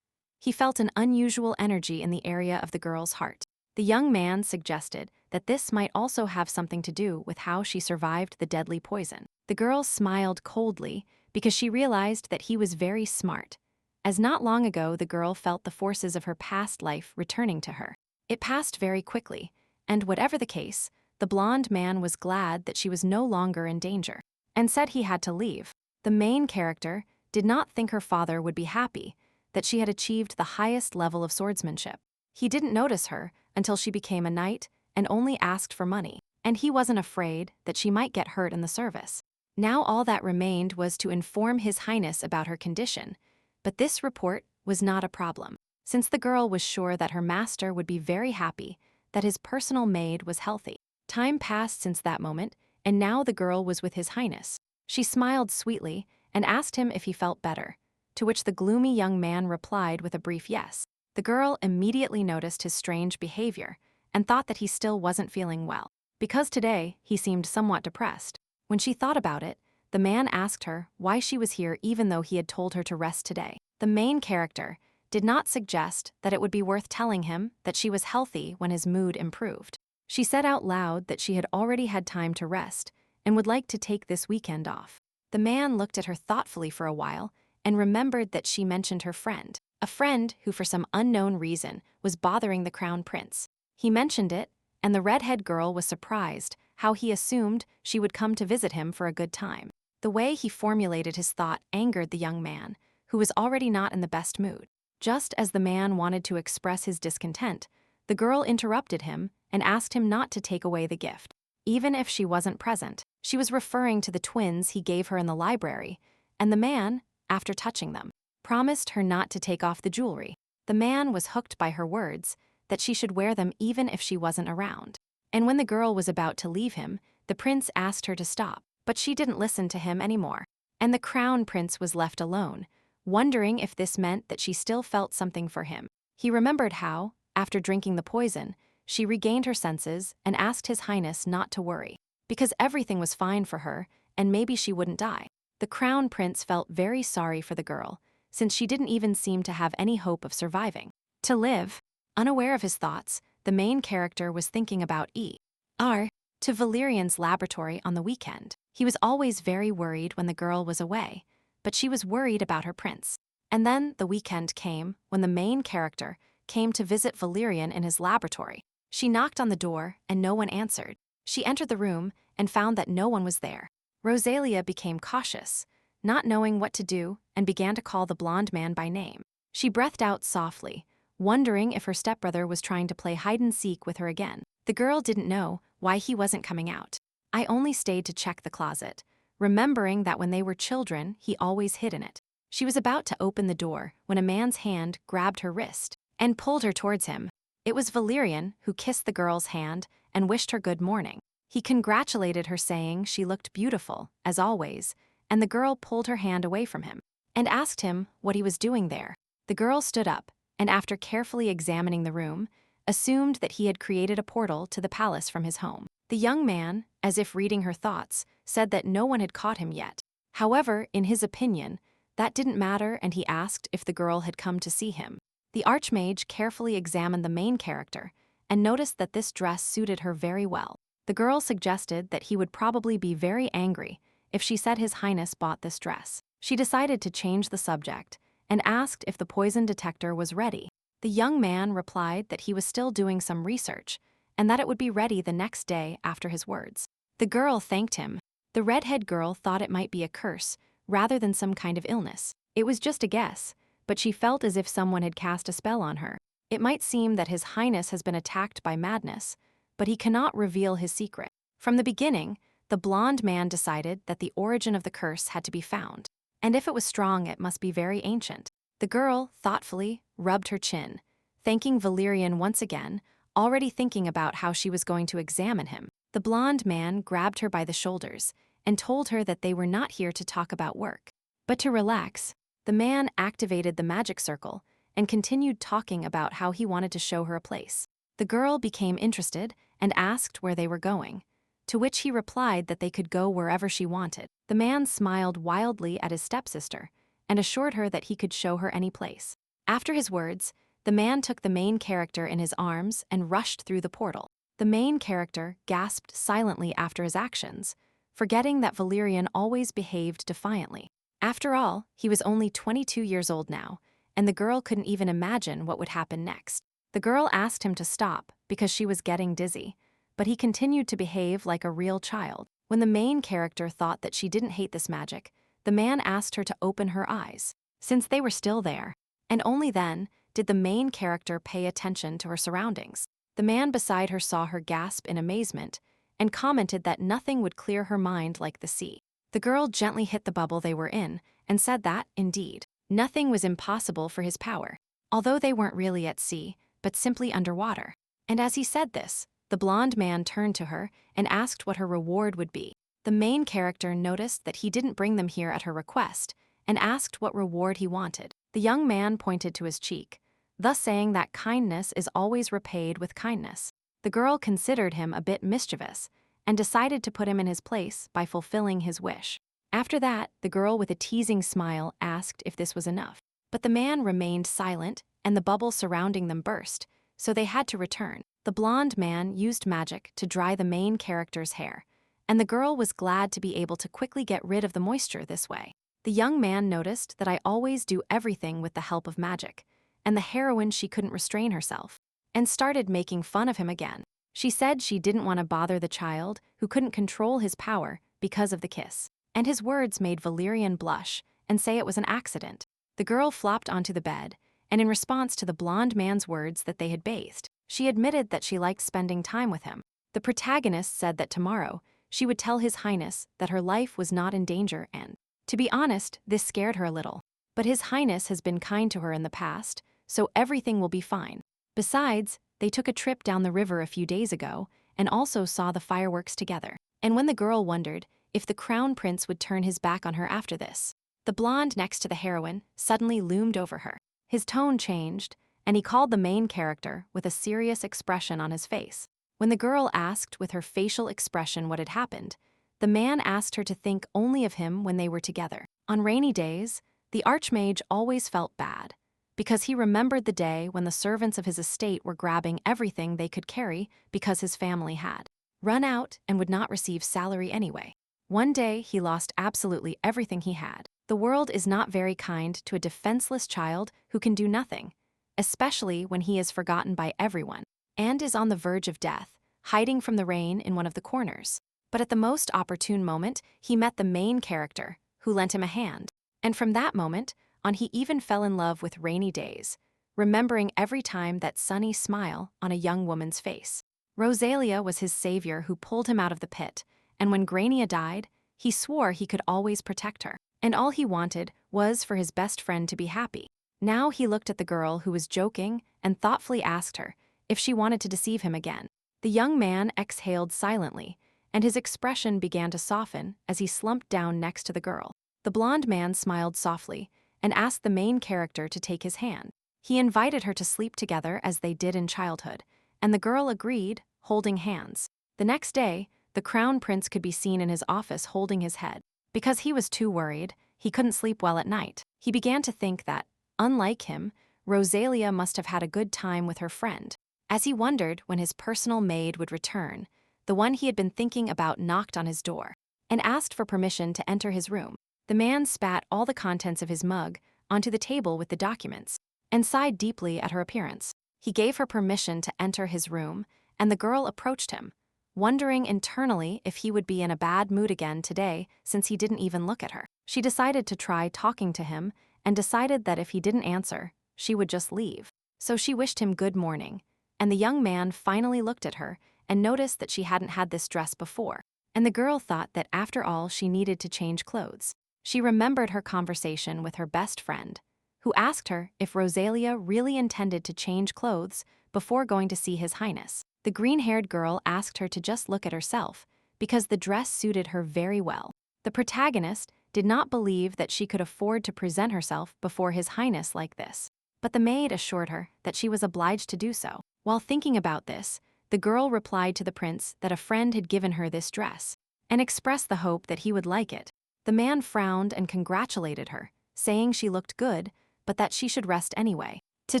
He felt an unusual energy in the area of the girl's heart. The young man suggested that this might also have something to do with how she survived the deadly poison. The girl smiled coldly because she realized that he was very smart, as not long ago the girl felt the forces of her past life returning to her. It passed very quickly, and whatever the case, the blonde man was glad that she was no longer in danger, and said he had to leave. The main character did not think her father would be happy that she had achieved the highest level of swordsmanship. He didn't notice her until she became a knight and only asked for money, and he wasn't afraid that she might get hurt in the service. Now all that remained was to inform His Highness about her condition, but this report was not a problem, since the girl was sure that her master would be very happy that his personal maid was healthy. Time passed since that moment, and now the girl was with His Highness. She smiled sweetly and asked him if he felt better, to which the gloomy young man replied with a brief yes. The girl immediately noticed his strange behavior and thought that he still wasn't feeling well, because today he seemed somewhat depressed. When she thought about it, the man asked her why she was here even though he had told her to rest today. The main character did not suggest that it would be worth telling him that she was healthy when his mood improved. She said out loud that she had already had time to rest and would like to take this weekend off. The man looked at her thoughtfully for a while and remembered that she mentioned her friend, a friend who for some unknown reason was bothering the crown prince. He mentioned it, and the redhead girl was surprised how he assumed she would come to visit him for a good time. The way he formulated his thought angered the young man, who was already not in the best mood. Just as the man wanted to express his discontent, the girl interrupted him and asked him not to take away the gift, even if she wasn't present. She was referring to the twins he gave her in the library, and the man, after touching them, promised her not to take off the jewelry. The man was hooked by her words that she should wear them even if she wasn't around. And when the girl was about to leave him, the prince asked her to stop, but she didn't listen to him anymore. And the crown prince was left alone, wondering if this meant that she still felt something for him. He remembered how, after drinking the poison, she regained her senses and asked His Highness not to worry, because everything was fine for her and maybe she wouldn't die. The crown prince felt very sorry for the girl, since she didn't even seem to have any hope of surviving. To live, unaware of his thoughts, the main character was thinking about E.R. to Valerian's laboratory on the weekend. He was always very worried when the girl was away, but she was worried about her prince. And then the weekend came when the main character came to visit Valerian in his laboratory. She knocked on the door and no one answered. She entered the room and found that no one was there. Rosalia became cautious, not knowing what to do, and began to call the blonde man by name. She breathed out softly, wondering if her stepbrother was trying to play hide-and-seek with her again. The girl didn't know why he wasn't coming out. I only stayed to check the closet, remembering that when they were children, he always hid in it. She was about to open the door when a man's hand grabbed her wrist and pulled her towards him. It was Valerian who kissed the girl's hand and wished her good morning. He congratulated her, saying she looked beautiful, as always, and the girl pulled her hand away from him and asked him what he was doing there. The girl stood up and, after carefully examining the room, assumed that he had created a portal to the palace from his home. The young man, as if reading her thoughts, said that no one had caught him yet, However, in his opinion, that didn't matter, and he asked if the girl had come to see him. The Archmage carefully examined the main character and noticed that this dress suited her very well. The girl suggested that he would probably be very angry if she said His Highness bought this dress. She decided to change the subject and asked if the poison detector was ready. The young man replied that he was still doing some research and that it would be ready the next day after his words. The girl thanked him. The redhead girl thought it might be a curse rather than some kind of illness. It was just a guess, but she felt as if someone had cast a spell on her. It might seem that His Highness has been attacked by madness, but he cannot reveal his secret. From the beginning, the blonde man decided that the origin of the curse had to be found, and if it was strong, it must be very ancient. The girl, thoughtfully, rubbed her chin, thanking Valerian once again, already thinking about how she was going to examine him. The blonde man grabbed her by the shoulders and told her that they were not here to talk about work, but to relax. The man activated the magic circle and continued talking about how he wanted to show her a place. The girl became interested and asked where they were going, to which he replied that they could go wherever she wanted. The man smiled wildly at his stepsister and assured her that he could show her any place. After his words, the man took the main character in his arms and rushed through the portal. The main character gasped silently after his actions, forgetting that Valerian always behaved defiantly. After all, he was only 22 years old now, and the girl couldn't even imagine what would happen next. The girl asked him to stop because she was getting dizzy, but he continued to behave like a real child. When the main character thought that she didn't hate this magic, the man asked her to open her eyes, since they were still there, and only then did the main character pay attention to her surroundings. The man beside her saw her gasp in amazement and commented that nothing would clear her mind like the sea. The girl gently hit the bubble they were in and said that, indeed, nothing was impossible for his power, although they weren't really at sea, but simply underwater. And as he said this, the blonde man turned to her and asked what her reward would be. The main character noticed that he didn't bring them here at her request and asked what reward he wanted. The young man pointed to his cheek, thus saying that kindness is always repaid with kindness. The girl considered him a bit mischievous and decided to put him in his place by fulfilling his wish. After that, the girl with a teasing smile asked if this was enough. But the man remained silent and the bubble surrounding them burst, so they had to return. The blonde man used magic to dry the main character's hair, and the girl was glad to be able to quickly get rid of the moisture this way. The young man noticed that I always do everything with the help of magic, and the heroine she couldn't restrain herself, and started making fun of him again. She said she didn't want to bother the child who couldn't control his power because of the kiss, and his words made Valerian blush and say it was an accident. The girl flopped onto the bed, and in response to the blonde man's words that they had bathed, she admitted that she liked spending time with him. The protagonist said that tomorrow she would tell His Highness that her life was not in danger, and, to be honest, this scared her a little. But His Highness has been kind to her in the past, so everything will be fine. Besides, they took a trip down the river a few days ago and also saw the fireworks together. And when the girl wondered if the crown prince would turn his back on her after this, the blonde next to the heroine suddenly loomed over her. His tone changed, and he called the main character with a serious expression on his face. When the girl asked with her facial expression what had happened, the man asked her to think only of him when they were together. On rainy days, the Archmage always felt bad, because he remembered the day when the servants of his estate were grabbing everything they could carry because his family had run out and would not receive salary anyway. One day, he lost absolutely everything he had. The world is not very kind to a defenseless child who can do nothing, especially when he is forgotten by everyone and is on the verge of death, hiding from the rain in one of the corners. But at the most opportune moment, he met the main character, who lent him a hand. And from that moment on, he even fell in love with rainy days, remembering every time that sunny smile on a young woman's face. Rosalia was his savior who pulled him out of the pit, and when Grania died, he swore he could always protect her. And all he wanted was for his best friend to be happy. Now he looked at the girl who was joking and thoughtfully asked her if she wanted to deceive him again. The young man exhaled silently, and his expression began to soften as he slumped down next to the girl. The blonde man smiled softly and asked the main character to take his hand. He invited her to sleep together as they did in childhood, and the girl agreed, holding hands. The next day, the crown prince could be seen in his office holding his head, Because he was too worried, he couldn't sleep well at night. He began to think that, unlike him, Rosalia must have had a good time with her friend. As he wondered when his personal maid would return, the one he had been thinking about knocked on his door and asked for permission to enter his room. The man spat all the contents of his mug onto the table with the documents and sighed deeply at her appearance. He gave her permission to enter his room, and the girl approached him, wondering internally if he would be in a bad mood again today since he didn't even look at her. She decided to try talking to him and decided that if he didn't answer, she would just leave. So she wished him good morning, and the young man finally looked at her and noticed that she hadn't had this dress before. And the girl thought that after all she needed to change clothes. She remembered her conversation with her best friend, who asked her if Rosalia really intended to change clothes before going to see His Highness. The green-haired girl asked her to just look at herself because the dress suited her very well. The protagonist did not believe that she could afford to present herself before His Highness like this, but the maid assured her that she was obliged to do so. While thinking about this, the girl replied to the prince that a friend had given her this dress and expressed the hope that he would like it. The man frowned and congratulated her, saying she looked good, but that she should rest anyway. To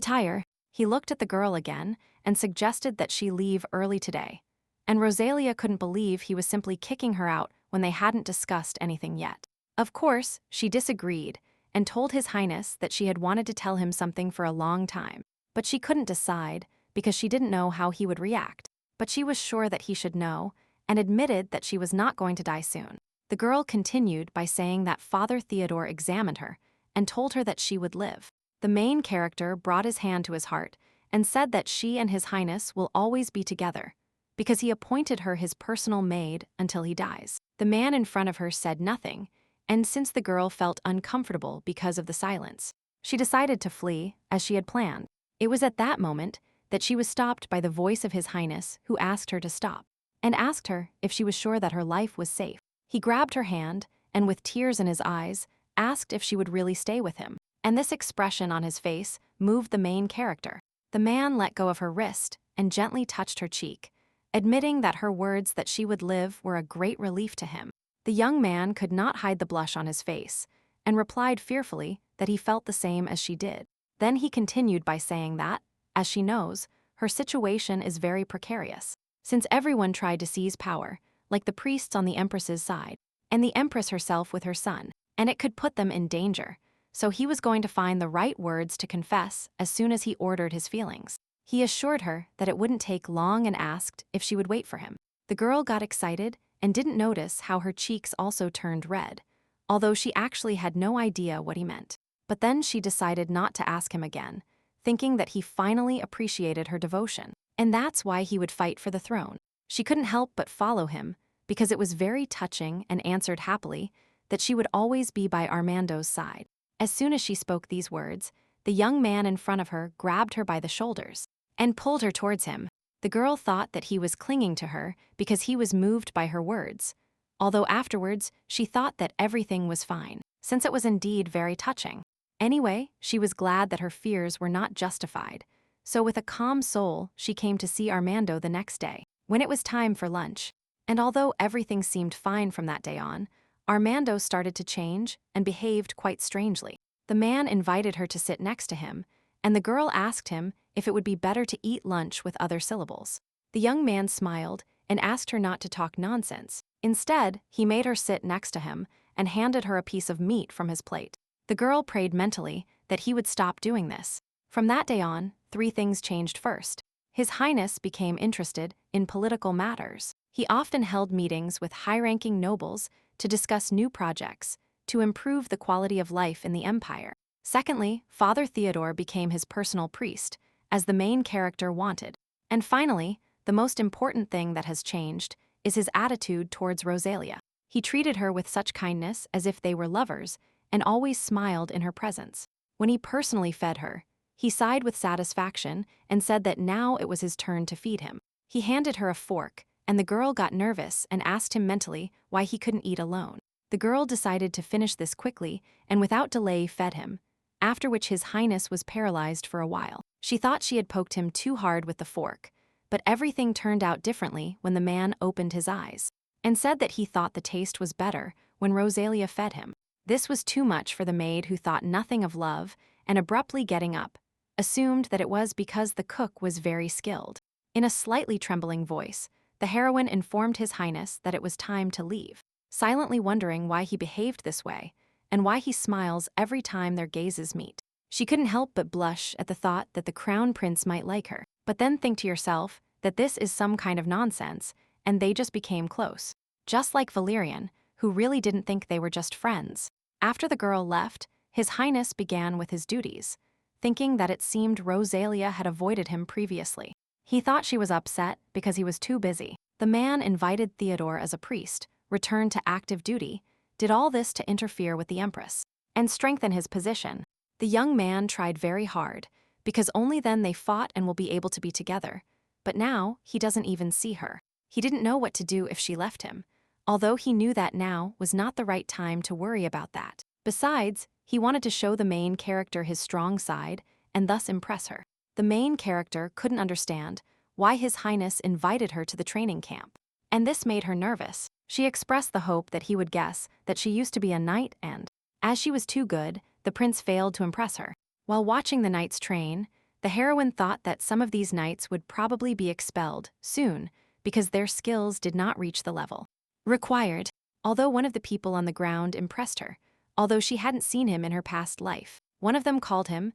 tire, he looked at the girl again and suggested that she leave early today. And Rosalia couldn't believe he was simply kicking her out when they hadn't discussed anything yet. Of course, she disagreed and told His Highness that she had wanted to tell him something for a long time, but she couldn't decide because she didn't know how he would react. But she was sure that he should know and admitted that she was not going to die soon. The girl continued by saying that Father Theodore examined her and told her that she would live. The main character brought his hand to his heart and said that she and His Highness will always be together because he appointed her his personal maid until he dies. The man in front of her said nothing, and since the girl felt uncomfortable because of the silence, she decided to flee as she had planned. It was at that moment that she was stopped by the voice of His Highness, who asked her to stop and asked her if she was sure that her life was safe. He grabbed her hand and, with tears in his eyes, asked if she would really stay with him. And this expression on his face moved the main character. The man let go of her wrist and gently touched her cheek, admitting that her words that she would live were a great relief to him. The young man could not hide the blush on his face and replied fearfully that he felt the same as she did. Then he continued by saying that, as she knows, her situation is very precarious, since everyone tried to seize power, like the priests on the Empress's side, and the Empress herself with her son, and it could put them in danger. So he was going to find the right words to confess as soon as he ordered his feelings. He assured her that it wouldn't take long and asked if she would wait for him. The girl got excited and didn't notice how her cheeks also turned red, although she actually had no idea what he meant. But then she decided not to ask him again, thinking that he finally appreciated her devotion, and that's why he would fight for the throne. She couldn't help but follow him, because it was very touching, and answered happily that she would always be by Armando's side. As soon as she spoke these words, the young man in front of her grabbed her by the shoulders and pulled her towards him. The girl thought that he was clinging to her because he was moved by her words, although afterwards she thought that everything was fine, since it was indeed very touching. Anyway, she was glad that her fears were not justified, so with a calm soul she came to see Armando the next day, when it was time for lunch. And although everything seemed fine from that day on, Armando started to change and behaved quite strangely. The man invited her to sit next to him, and the girl asked him if it would be better to eat lunch with other syllables. The young man smiled and asked her not to talk nonsense. Instead, he made her sit next to him and handed her a piece of meat from his plate. The girl prayed mentally that he would stop doing this. From that day on, 3 things changed. First, His Highness became interested in political matters. He often held meetings with high-ranking nobles to discuss new projects to improve the quality of life in the empire. Secondly, Father Theodore became his personal priest, as the main character wanted. And finally, the most important thing that has changed is his attitude towards Rosalia. He treated her with such kindness as if they were lovers and always smiled in her presence. When he personally fed her, he sighed with satisfaction and said that now it was his turn to feed him. He handed her a fork, and the girl got nervous and asked him mentally why he couldn't eat alone. The girl decided to finish this quickly and without delay fed him, after which His Highness was paralyzed for a while. She thought she had poked him too hard with the fork, but everything turned out differently when the man opened his eyes and said that he thought the taste was better when Rosalia fed him. This was too much for the maid, who thought nothing of love, and abruptly getting up, assumed that it was because the cook was very skilled. In a slightly trembling voice, the heroine informed His Highness that it was time to leave, silently wondering why he behaved this way, and why he smiles every time their gazes meet. She couldn't help but blush at the thought that the crown prince might like her, but then think to yourself that this is some kind of nonsense, and they just became close. Just like Valerian, who really didn't think they were just friends. After the girl left, His Highness began with his duties, thinking that it seemed Rosalia had avoided him previously. He thought she was upset because he was too busy. The man invited Theodore as a priest, returned to active duty, did all this to interfere with the Empress and strengthen his position. The young man tried very hard, because only then they fought and will be able to be together. But now, he doesn't even see her. He didn't know what to do if she left him, although he knew that now was not the right time to worry about that. Besides, he wanted to show the main character his strong side and thus impress her. The main character couldn't understand why His Highness invited her to the training camp, and this made her nervous. She expressed the hope that he would guess that she used to be a knight, and, as she was too good, the prince failed to impress her. While watching the knights train, the heroine thought that some of these knights would probably be expelled soon because their skills did not reach the level required, although one of the people on the ground impressed her, although she hadn't seen him in her past life. One of them called him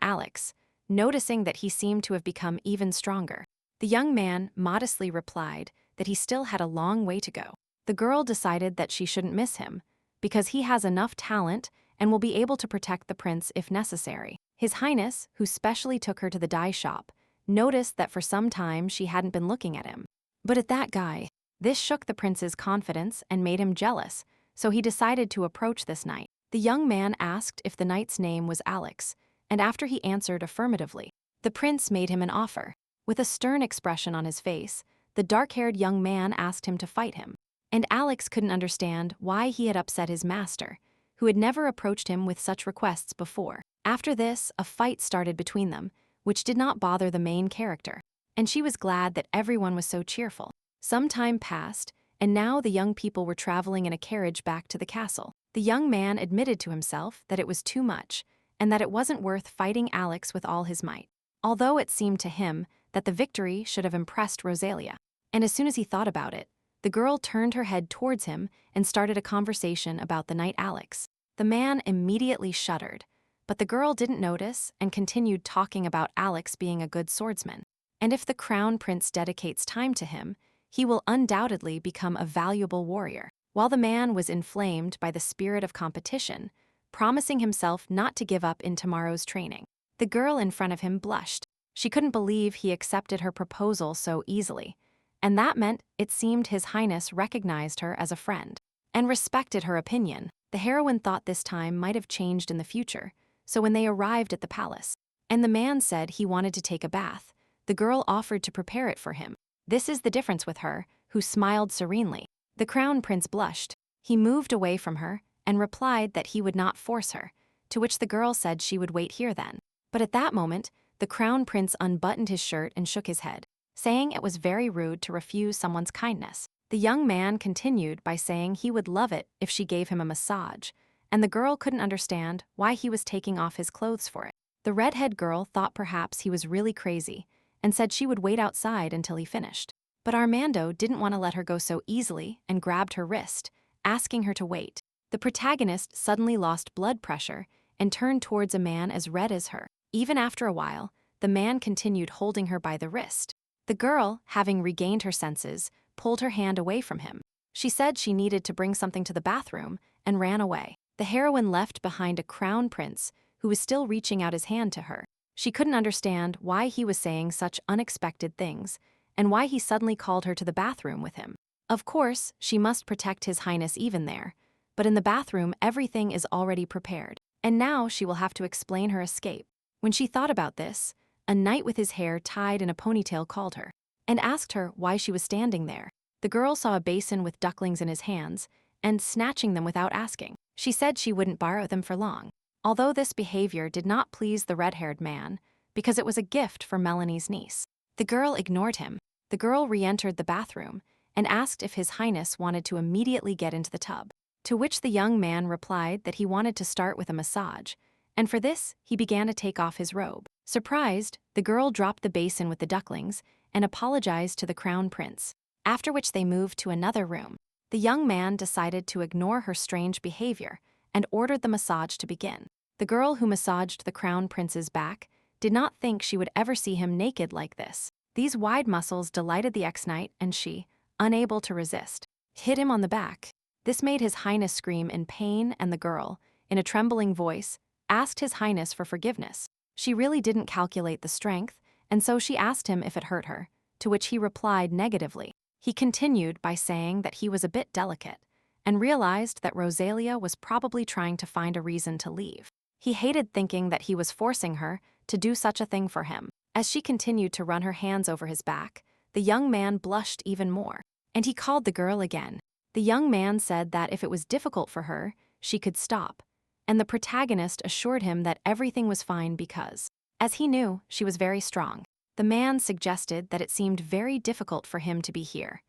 Alex, noticing that he seemed to have become even stronger. The young man modestly replied that he still had a long way to go. The girl decided that she shouldn't miss him, because he has enough talent and will be able to protect the prince if necessary. His Highness, who specially took her to the dye shop, noticed that for some time she hadn't been looking at him. But at that guy, this shook the prince's confidence and made him jealous, so he decided to approach this knight. The young man asked if the knight's name was Alex, and after he answered affirmatively, the prince made him an offer. With a stern expression on his face, the dark-haired young man asked him to fight him, and Alex couldn't understand why he had upset his master, who had never approached him with such requests before. After this, a fight started between them, which did not bother the main character, and she was glad that everyone was so cheerful. Some time passed, and now the young people were traveling in a carriage back to the castle. The young man admitted to himself that it was too much, and that it wasn't worth fighting Alex with all his might, although it seemed to him that the victory should have impressed Rosalia. And as soon as he thought about it, the girl turned her head towards him and started a conversation about the knight Alex. The man immediately shuddered, but the girl didn't notice and continued talking about Alex being a good swordsman. And if the crown prince dedicates time to him, he will undoubtedly become a valuable warrior. While the man was inflamed by the spirit of competition, promising himself not to give up in tomorrow's training, the girl in front of him blushed. She couldn't believe he accepted her proposal so easily, and that meant it seemed His Highness recognized her as a friend and respected her opinion. The heroine thought this time might have changed in the future, so when they arrived at the palace, and the man said he wanted to take a bath, the girl offered to prepare it for him. This is the difference with her, who smiled serenely. The crown prince blushed. He moved away from her and replied that he would not force her, to which the girl said she would wait here then. But at that moment, the crown prince unbuttoned his shirt and shook his head, saying it was very rude to refuse someone's kindness. The young man continued by saying he would love it if she gave him a massage, and the girl couldn't understand why he was taking off his clothes for it. The redhead girl thought perhaps he was really crazy and said she would wait outside until he finished. But Armando didn't want to let her go so easily and grabbed her wrist, asking her to wait. The protagonist suddenly lost blood pressure and turned towards a man as red as her. Even after a while, the man continued holding her by the wrist. The girl, having regained her senses, pulled her hand away from him. She said she needed to bring something to the bathroom and ran away. The heroine left behind a crown prince who was still reaching out his hand to her. She couldn't understand why he was saying such unexpected things and why he suddenly called her to the bathroom with him. Of course, she must protect His Highness even there, but in the bathroom everything is already prepared, and now she will have to explain her escape. When she thought about this, a knight with his hair tied in a ponytail called her and asked her why she was standing there. The girl saw a basin with ducklings in his hands and snatching them without asking. She said she wouldn't borrow them for long, although this behavior did not please the red-haired man because it was a gift for Melanie's niece. The girl ignored him. The girl re-entered the bathroom and asked if His Highness wanted to immediately get into the tub. To which the young man replied that he wanted to start with a massage, and for this, he began to take off his robe. Surprised, the girl dropped the basin with the ducklings and apologized to the crown prince, after which they moved to another room. The young man decided to ignore her strange behavior and ordered the massage to begin. The girl who massaged the crown prince's back did not think she would ever see him naked like this. These wide muscles delighted the ex-knight, and she, unable to resist, hit him on the back. This made His Highness scream in pain, and the girl, in a trembling voice, asked His Highness for forgiveness. She really didn't calculate the strength, and so she asked him if it hurt her, to which he replied negatively. He continued by saying that he was a bit delicate, and realized that Rosalia was probably trying to find a reason to leave. He hated thinking that he was forcing her to do such a thing for him. As she continued to run her hands over his back, the young man blushed even more, and he called the girl again. The young man said that if it was difficult for her, she could stop, and the protagonist assured him that everything was fine because, as he knew, she was very strong. The man suggested that it seemed very difficult for him to be here,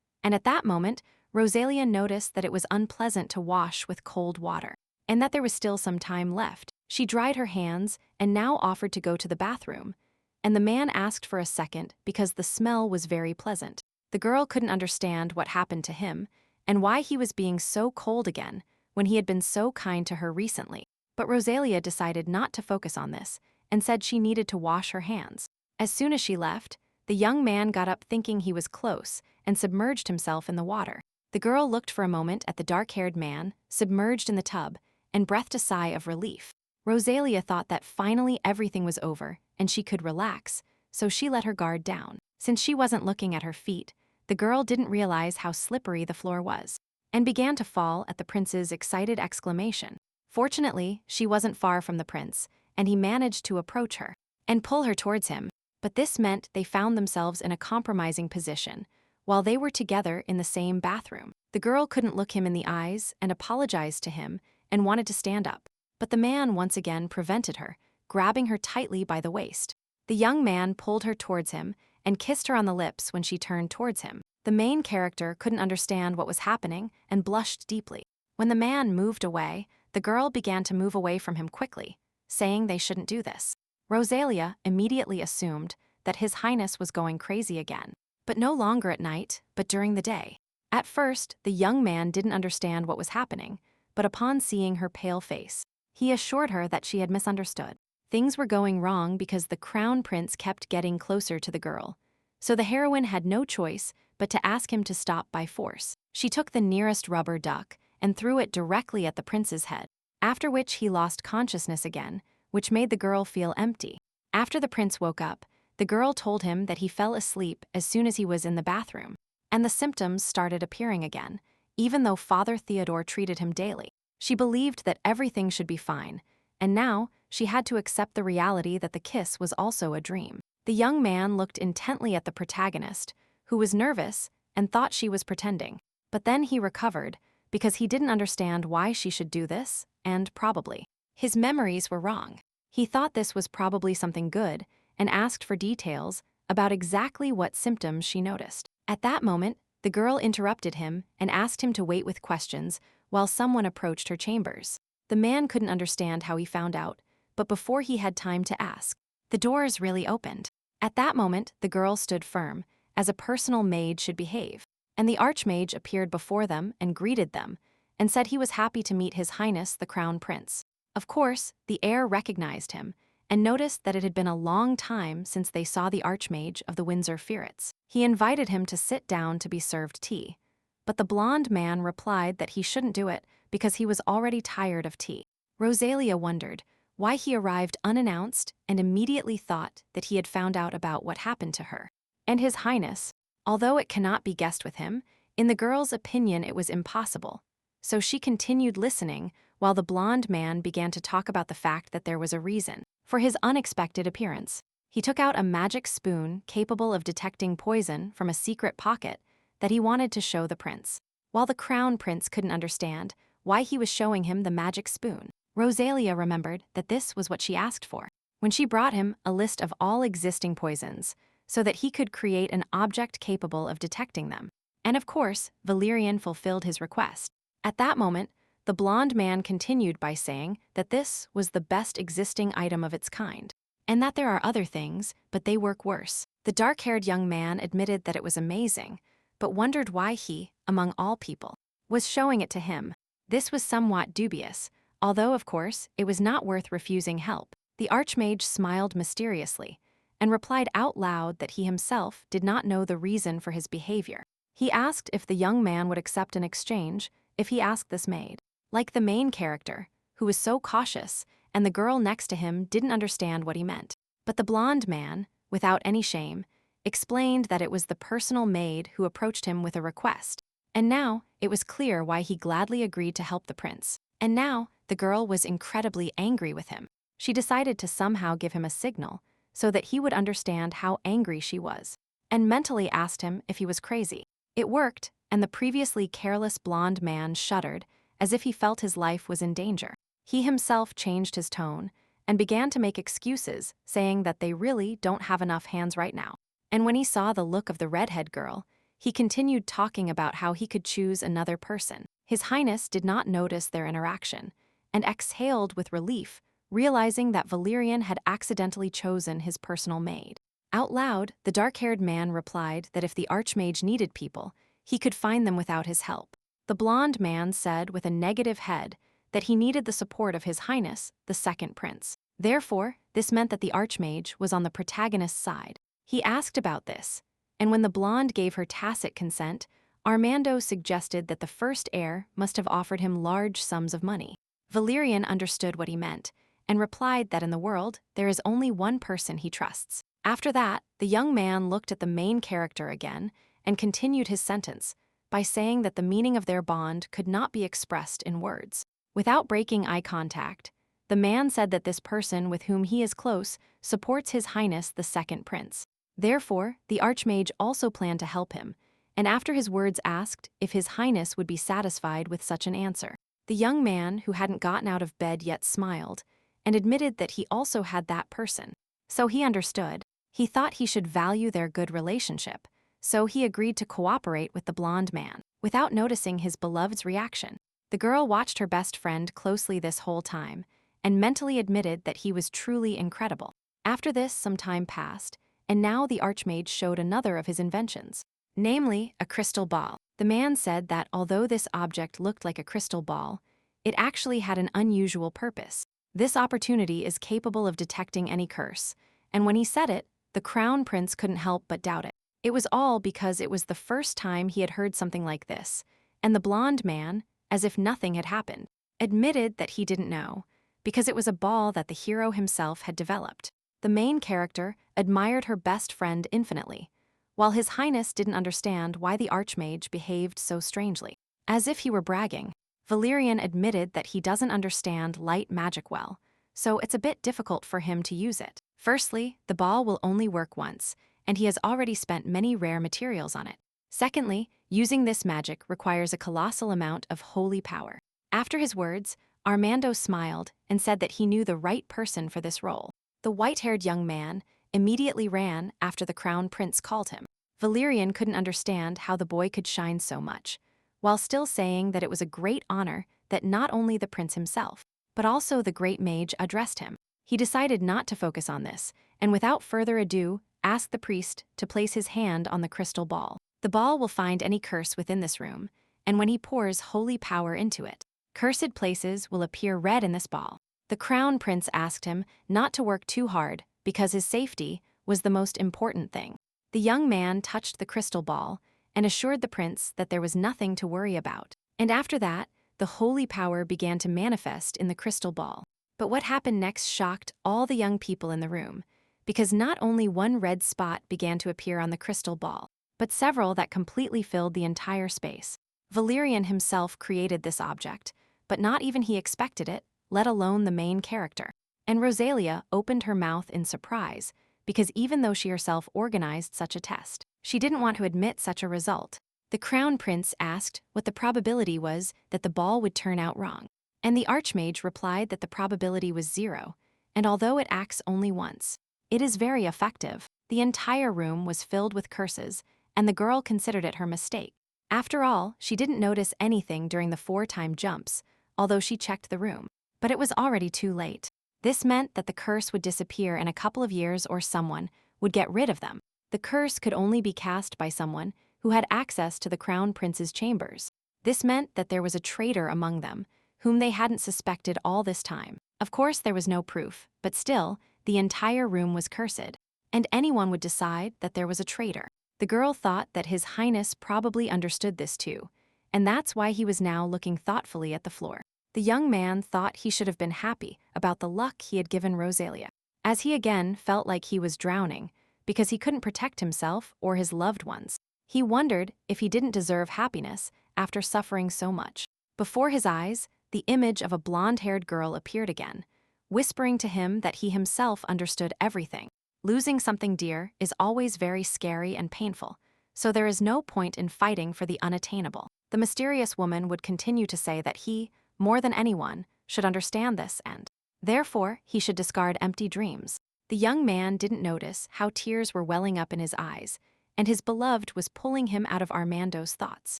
and at that moment, Rosalia noticed that it was unpleasant to wash with cold water, and that there was still some time left. She dried her hands and now offered to go to the bathroom, and the man asked for a second because the smell was very pleasant. The girl couldn't understand what happened to him and why he was being so cold again when he had been so kind to her recently. But Rosalia decided not to focus on this and said she needed to wash her hands. As soon as she left, the young man got up thinking he was close and submerged himself in the water. The girl looked for a moment at the dark-haired man, submerged in the tub, and breathed a sigh of relief. Rosalia thought that finally everything was over and she could relax, so she let her guard down. Since she wasn't looking at her feet, the girl didn't realize how slippery the floor was, and began to fall at the prince's excited exclamation. Fortunately, she wasn't far from the prince, and he managed to approach her and pull her towards him, but this meant they found themselves in a compromising position while they were together in the same bathroom. The girl couldn't look him in the eyes and apologized to him and wanted to stand up, but the man once again prevented her, grabbing her tightly by the waist. The young man pulled her towards him and kissed her on the lips when she turned towards him. The main character couldn't understand what was happening and blushed deeply. When the man moved away, the girl began to move away from him quickly, saying they shouldn't do this. Rosalia immediately assumed that His Highness was going crazy again, but no longer at night, but during the day. At first, the young man didn't understand what was happening, but upon seeing her pale face, he assured her that she had misunderstood. Things were going wrong because the crown prince kept getting closer to the girl, so the heroine had no choice but to ask him to stop by force. She took the nearest rubber duck and threw it directly at the prince's head, after which he lost consciousness again, which made the girl feel empty. After the prince woke up, the girl told him that he fell asleep as soon as he was in the bathroom, and the symptoms started appearing again, even though Father Theodore treated him daily. She believed that everything should be fine, and now she had to accept the reality that the kiss was also a dream. The young man looked intently at the protagonist, who was nervous and thought she was pretending. But then he recovered because he didn't understand why she should do this, and probably his memories were wrong. He thought this was probably something good and asked for details about exactly what symptoms she noticed. At that moment, the girl interrupted him and asked him to wait with questions while someone approached her chambers. The man couldn't understand how he found out, but before he had time to ask, the doors really opened. At that moment, the girl stood firm, as a personal maid should behave, and the archmage appeared before them and greeted them, and said he was happy to meet His Highness the Crown Prince. Of course, the heir recognized him, and noticed that it had been a long time since they saw the archmage of the Windsor Ferrets. He invited him to sit down to be served tea, but the blonde man replied that he shouldn't do it because he was already tired of tea. Rosalia wondered why he arrived unannounced and immediately thought that he had found out about what happened to her. And His Highness, although it cannot be guessed with him, in the girl's opinion it was impossible. So she continued listening while the blonde man began to talk about the fact that there was a reason for his unexpected appearance. He took out a magic spoon capable of detecting poison from a secret pocket that he wanted to show the prince. While the crown prince couldn't understand why he was showing him the magic spoon, Rosalia remembered that this was what she asked for when she brought him a list of all existing poisons so that he could create an object capable of detecting them. And of course, Valerian fulfilled his request. At that moment, the blonde man continued by saying that this was the best existing item of its kind, and that there are other things, but they work worse. The dark-haired young man admitted that it was amazing, but wondered why he, among all people, was showing it to him. This was somewhat dubious, although, of course, it was not worth refusing help. The archmage smiled mysteriously and replied out loud that he himself did not know the reason for his behavior. He asked if the young man would accept an exchange if he asked this maid. Like the main character, who was so cautious, and the girl next to him didn't understand what he meant. But the blonde man, without any shame, explained that it was the personal maid who approached him with a request. And now, it was clear why he gladly agreed to help the prince. And now, the girl was incredibly angry with him. She decided to somehow give him a signal so that he would understand how angry she was, and mentally asked him if he was crazy. It worked, and the previously careless blonde man shuddered as if he felt his life was in danger. He himself changed his tone and began to make excuses, saying that they really don't have enough hands right now. And when he saw the look of the redhead girl, he continued talking about how he could choose another person. His Highness did not notice their interaction and exhaled with relief, realizing that Valerian had accidentally chosen his personal maid. Out loud, the dark-haired man replied that if the archmage needed people, he could find them without his help. The blonde man said with a negative head that he needed the support of His Highness, the second prince. Therefore, this meant that the archmage was on the protagonist's side. He asked about this, and when the blonde gave her tacit consent, Armando suggested that the first heir must have offered him large sums of money. Valerian understood what he meant, and replied that in the world, there is only one person he trusts. After that, the young man looked at the main character again and continued his sentence by saying that the meaning of their bond could not be expressed in words. Without breaking eye contact, the man said that this person with whom he is close supports His Highness the second prince. Therefore, the archmage also planned to help him, and after his words asked if His Highness would be satisfied with such an answer. The young man, who hadn't gotten out of bed yet, smiled and admitted that he also had that person. So he understood. He thought he should value their good relationship, so he agreed to cooperate with the blonde man, without noticing his beloved's reaction. The girl watched her best friend closely this whole time, and mentally admitted that he was truly incredible. After this, some time passed, and now the archmage showed another of his inventions, namely, a crystal ball. The man said that although this object looked like a crystal ball, it actually had an unusual purpose. This opportunity is capable of detecting any curse, and when he said it, the crown prince couldn't help but doubt it. It was all because it was the first time he had heard something like this, and the blonde man, as if nothing had happened, admitted that he didn't know, because it was a ball that the hero himself had developed. The main character admired her best friend infinitely, while His Highness didn't understand why the archmage behaved so strangely. As if he were bragging, Valerian admitted that he doesn't understand light magic well, so it's a bit difficult for him to use it. Firstly, the ball will only work once, and he has already spent many rare materials on it. Secondly, using this magic requires a colossal amount of holy power. After his words, Armando smiled and said that he knew the right person for this role. The white-haired young man immediately ran after the crown prince called him. Valerian couldn't understand how the boy could shine so much, while still saying that it was a great honor that not only the prince himself, but also the great mage addressed him. He decided not to focus on this, and without further ado, asked the priest to place his hand on the crystal ball. The ball will find any curse within this room, and when he pours holy power into it, cursed places will appear red in this ball. The crown prince asked him not to work too hard because his safety was the most important thing. The young man touched the crystal ball and assured the prince that there was nothing to worry about. And after that, the holy power began to manifest in the crystal ball. But what happened next shocked all the young people in the room, because not only one red spot began to appear on the crystal ball, but several that completely filled the entire space. Valerian himself created this object, but not even he expected it, let alone the main character. And Rosalia opened her mouth in surprise, because even though she herself organized such a test, she didn't want to admit such a result. The crown prince asked what the probability was that the ball would turn out wrong, and the archmage replied that the probability was 0, and although it acts only once, it is very effective. The entire room was filled with curses, and the girl considered it her mistake. After all, she didn't notice anything during the 4-time jumps, although she checked the room. But it was already too late. This meant that the curse would disappear in a couple of years or someone would get rid of them. The curse could only be cast by someone who had access to the crown prince's chambers. This meant that there was a traitor among them, whom they hadn't suspected all this time. Of course, there was no proof, but still, the entire room was cursed, and anyone would decide that there was a traitor. The girl thought that His Highness probably understood this too, and that's why he was now looking thoughtfully at the floor. The young man thought he should have been happy about the luck he had given Rosalia, as he again felt like he was drowning because he couldn't protect himself or his loved ones. He wondered if he didn't deserve happiness after suffering so much. Before his eyes, the image of a blonde-haired girl appeared again, whispering to him that he himself understood everything. Losing something dear is always very scary and painful, so there is no point in fighting for the unattainable. The mysterious woman would continue to say that he, more than anyone, should understand this and, therefore, he should discard empty dreams. The young man didn't notice how tears were welling up in his eyes, and his beloved was pulling him out of Armando's thoughts.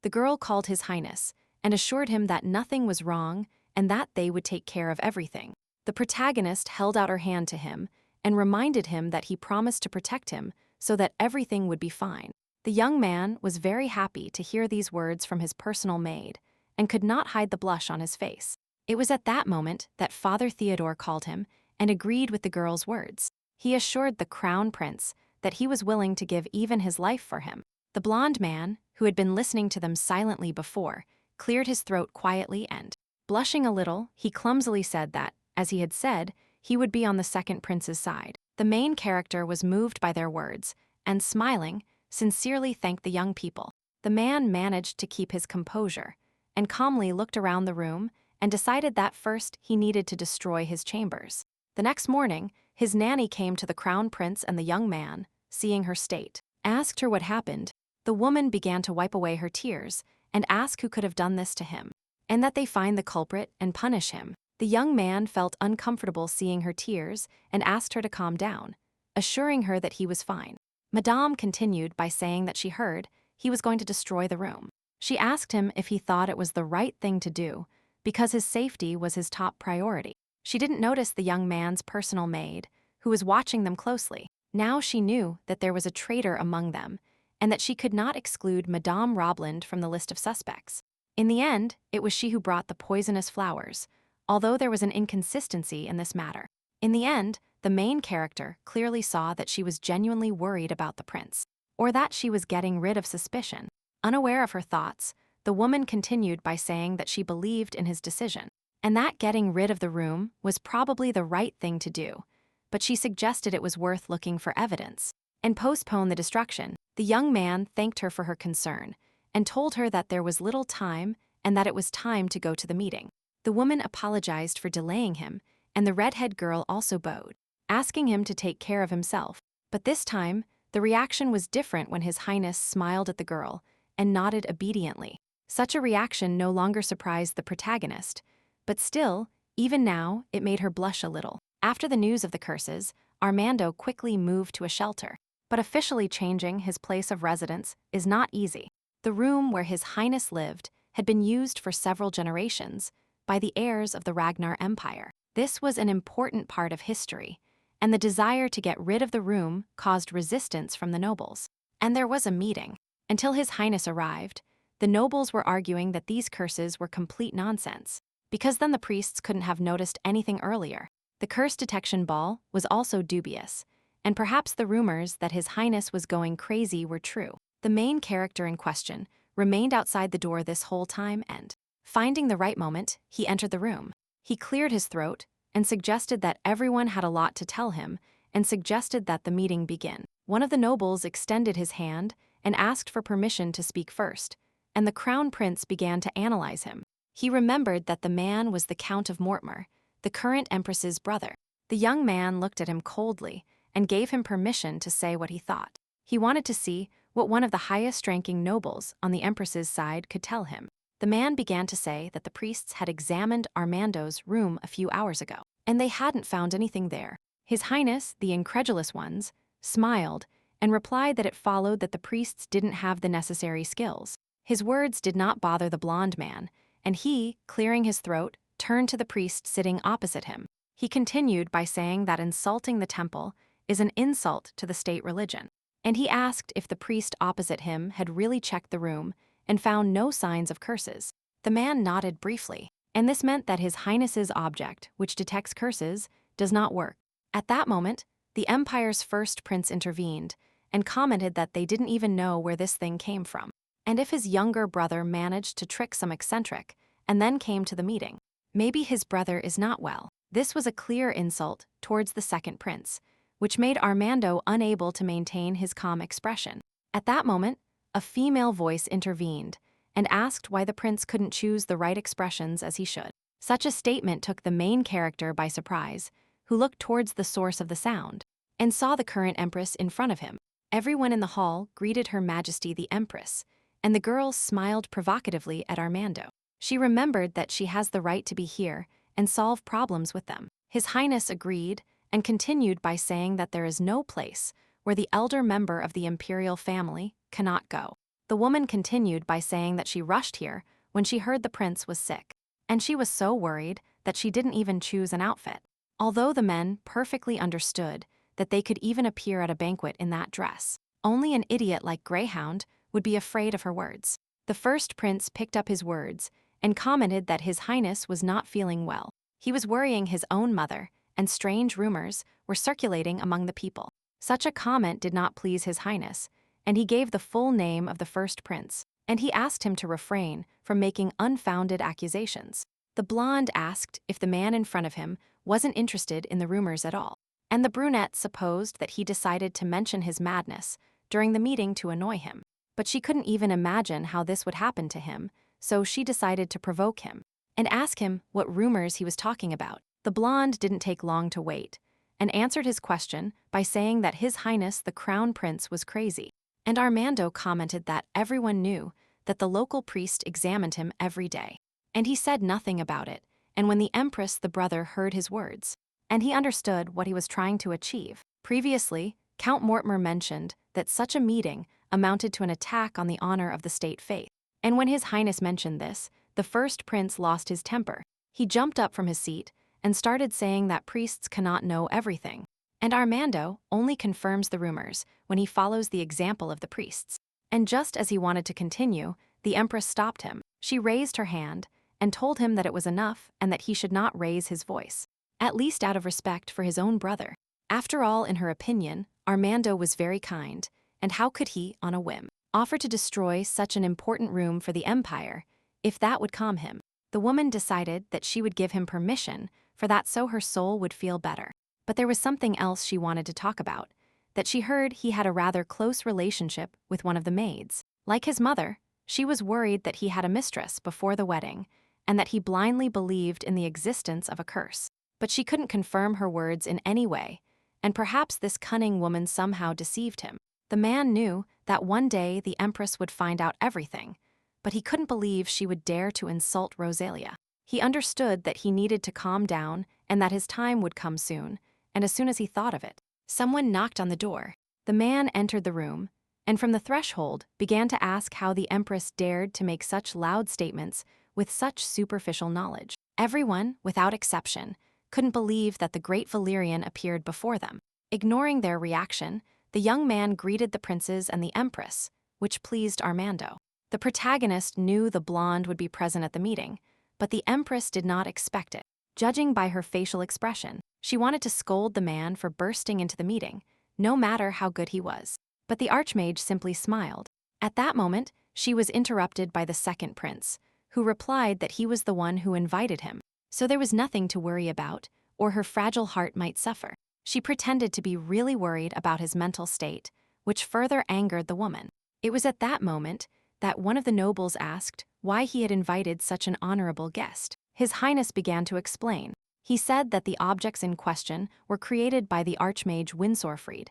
The girl called His Highness and assured him that nothing was wrong and that they would take care of everything. The protagonist held out her hand to him and reminded him that he promised to protect him so that everything would be fine. The young man was very happy to hear these words from his personal maid and could not hide the blush on his face. It was at that moment that Father Theodore called him and agreed with the girl's words. He assured the crown prince that he was willing to give even his life for him. The blonde man, who had been listening to them silently before, cleared his throat quietly and, blushing a little, he clumsily said that, as he had said, he would be on the second prince's side. The main character was moved by their words and, smiling, sincerely thanked the young people. The man managed to keep his composure and calmly looked around the room and decided that first he needed to destroy his chambers. The next morning, his nanny came to the crown prince and the young man, seeing her state, asked her what happened. The woman began to wipe away her tears and ask who could have done this to him, and that they find the culprit and punish him. The young man felt uncomfortable seeing her tears and asked her to calm down, assuring her that he was fine. Madame continued by saying that she heard he was going to destroy the room. She asked him if he thought it was the right thing to do, because his safety was his top priority. She didn't notice the young man's personal maid, who was watching them closely. Now she knew that there was a traitor among them, and that she could not exclude Madame Robland from the list of suspects. In the end, it was she who brought the poisonous flowers, although there was an inconsistency in this matter. In the end, the main character clearly saw that she was genuinely worried about the prince, or that she was getting rid of suspicion. Unaware of her thoughts, the woman continued by saying that she believed in his decision, and that getting rid of the room was probably the right thing to do, but she suggested it was worth looking for evidence and postpone the destruction. The young man thanked her for her concern and told her that there was little time and that it was time to go to the meeting. The woman apologized for delaying him, and the redhead girl also bowed, asking him to take care of himself. But this time, the reaction was different when His Highness smiled at the girl and nodded obediently. Such a reaction no longer surprised the protagonist, but still, even now, it made her blush a little. After the news of the curses, Armando quickly moved to a shelter. But officially changing his place of residence is not easy. The room where His Highness lived had been used for several generations by the heirs of the Ragnar Empire. This was an important part of history, and the desire to get rid of the room caused resistance from the nobles. And there was a meeting. Until His Highness arrived, the nobles were arguing that these curses were complete nonsense, because then the priests couldn't have noticed anything earlier. The curse detection ball was also dubious, and perhaps the rumors that His Highness was going crazy were true. The main character in question remained outside the door this whole time and, finding the right moment, he entered the room. He cleared his throat and suggested that everyone had a lot to tell him and suggested that the meeting begin. One of the nobles extended his hand and asked for permission to speak first, and the crown prince began to analyze him. He remembered that the man was the Count of Mortmer, the current empress's brother. The young man looked at him coldly and gave him permission to say what he thought. He wanted to see what one of the highest-ranking nobles on the empress's side could tell him. The man began to say that the priests had examined Armando's room a few hours ago, and they hadn't found anything there. His Highness, the incredulous ones, smiled and replied that it followed that the priests didn't have the necessary skills. His words did not bother the blonde man, and he, clearing his throat, turned to the priest sitting opposite him. He continued by saying that insulting the temple is an insult to the state religion, and he asked if the priest opposite him had really checked the room and found no signs of curses. The man nodded briefly, and this meant that His Highness's object, which detects curses, does not work. At that moment, the Empire's first prince intervened and commented that they didn't even know where this thing came from, and if his younger brother managed to trick some eccentric and then came to the meeting, maybe his brother is not well. This was a clear insult towards the second prince, which made Armando unable to maintain his calm expression. At that moment, a female voice intervened and asked why the prince couldn't choose the right expressions as he should. Such a statement took the main character by surprise, who looked towards the source of the sound and saw the current empress in front of him. Everyone in the hall greeted Her Majesty the Empress, and the girl smiled provocatively at Armando. She remembered that she has the right to be here and solve problems with them. His Highness agreed and continued by saying that there is no place where the elder member of the imperial family cannot go. The woman continued by saying that she rushed here when she heard the prince was sick, and she was so worried that she didn't even choose an outfit. Although the men perfectly understood that they could even appear at a banquet in that dress, only an idiot like Greyhound would be afraid of her words. The first prince picked up his words and commented that His Highness was not feeling well. He was worrying his own mother, and strange rumors were circulating among the people. Such a comment did not please His Highness, and he gave the full name of the first prince, and he asked him to refrain from making unfounded accusations. The blonde asked if the man in front of him wasn't interested in the rumors at all, and the brunette supposed that he decided to mention his madness during the meeting to annoy him. But she couldn't even imagine how this would happen to him, so she decided to provoke him and ask him what rumors he was talking about. The blonde didn't take long to wait and answered his question by saying that His Highness the Crown Prince was crazy. And Armando commented that everyone knew that the local priest examined him every day, and he said nothing about it. And when the Empress the brother heard his words, and he understood what he was trying to achieve. Previously, Count Mortimer mentioned that such a meeting amounted to an attack on the honor of the state faith. And when His Highness mentioned this, the first prince lost his temper. He jumped up from his seat and started saying that priests cannot know everything. And Armando only confirms the rumors when he follows the example of the priests. And just as he wanted to continue, the Empress stopped him. She raised her hand and told him that it was enough and that he should not raise his voice, at least out of respect for his own brother. After all, in her opinion, Armando was very kind, and how could he, on a whim, offer to destroy such an important room for the Empire if that would calm him? The woman decided that she would give him permission for that so her soul would feel better. But there was something else she wanted to talk about, that she heard he had a rather close relationship with one of the maids. Like his mother, she was worried that he had a mistress before the wedding and that he blindly believed in the existence of a curse. But she couldn't confirm her words in any way, and perhaps this cunning woman somehow deceived him. The man knew that one day the Empress would find out everything, but he couldn't believe she would dare to insult Rosalia. He understood that he needed to calm down and that his time would come soon, and as soon as he thought of it, someone knocked on the door. The man entered the room, and from the threshold began to ask how the Empress dared to make such loud statements with such superficial knowledge. Everyone, without exception, couldn't believe that the great Valyrian appeared before them. Ignoring their reaction, the young man greeted the princes and the Empress, which pleased Armando. The protagonist knew the blonde would be present at the meeting, but the Empress did not expect it. Judging by her facial expression, she wanted to scold the man for bursting into the meeting, no matter how good he was. But the Archmage simply smiled. At that moment, she was interrupted by the second prince, who replied that he was the one who invited him, so there was nothing to worry about, or her fragile heart might suffer. She pretended to be really worried about his mental state, which further angered the woman. It was at that moment that one of the nobles asked why he had invited such an honorable guest. His Highness began to explain. He said that the objects in question were created by the Archmage Winsorfried,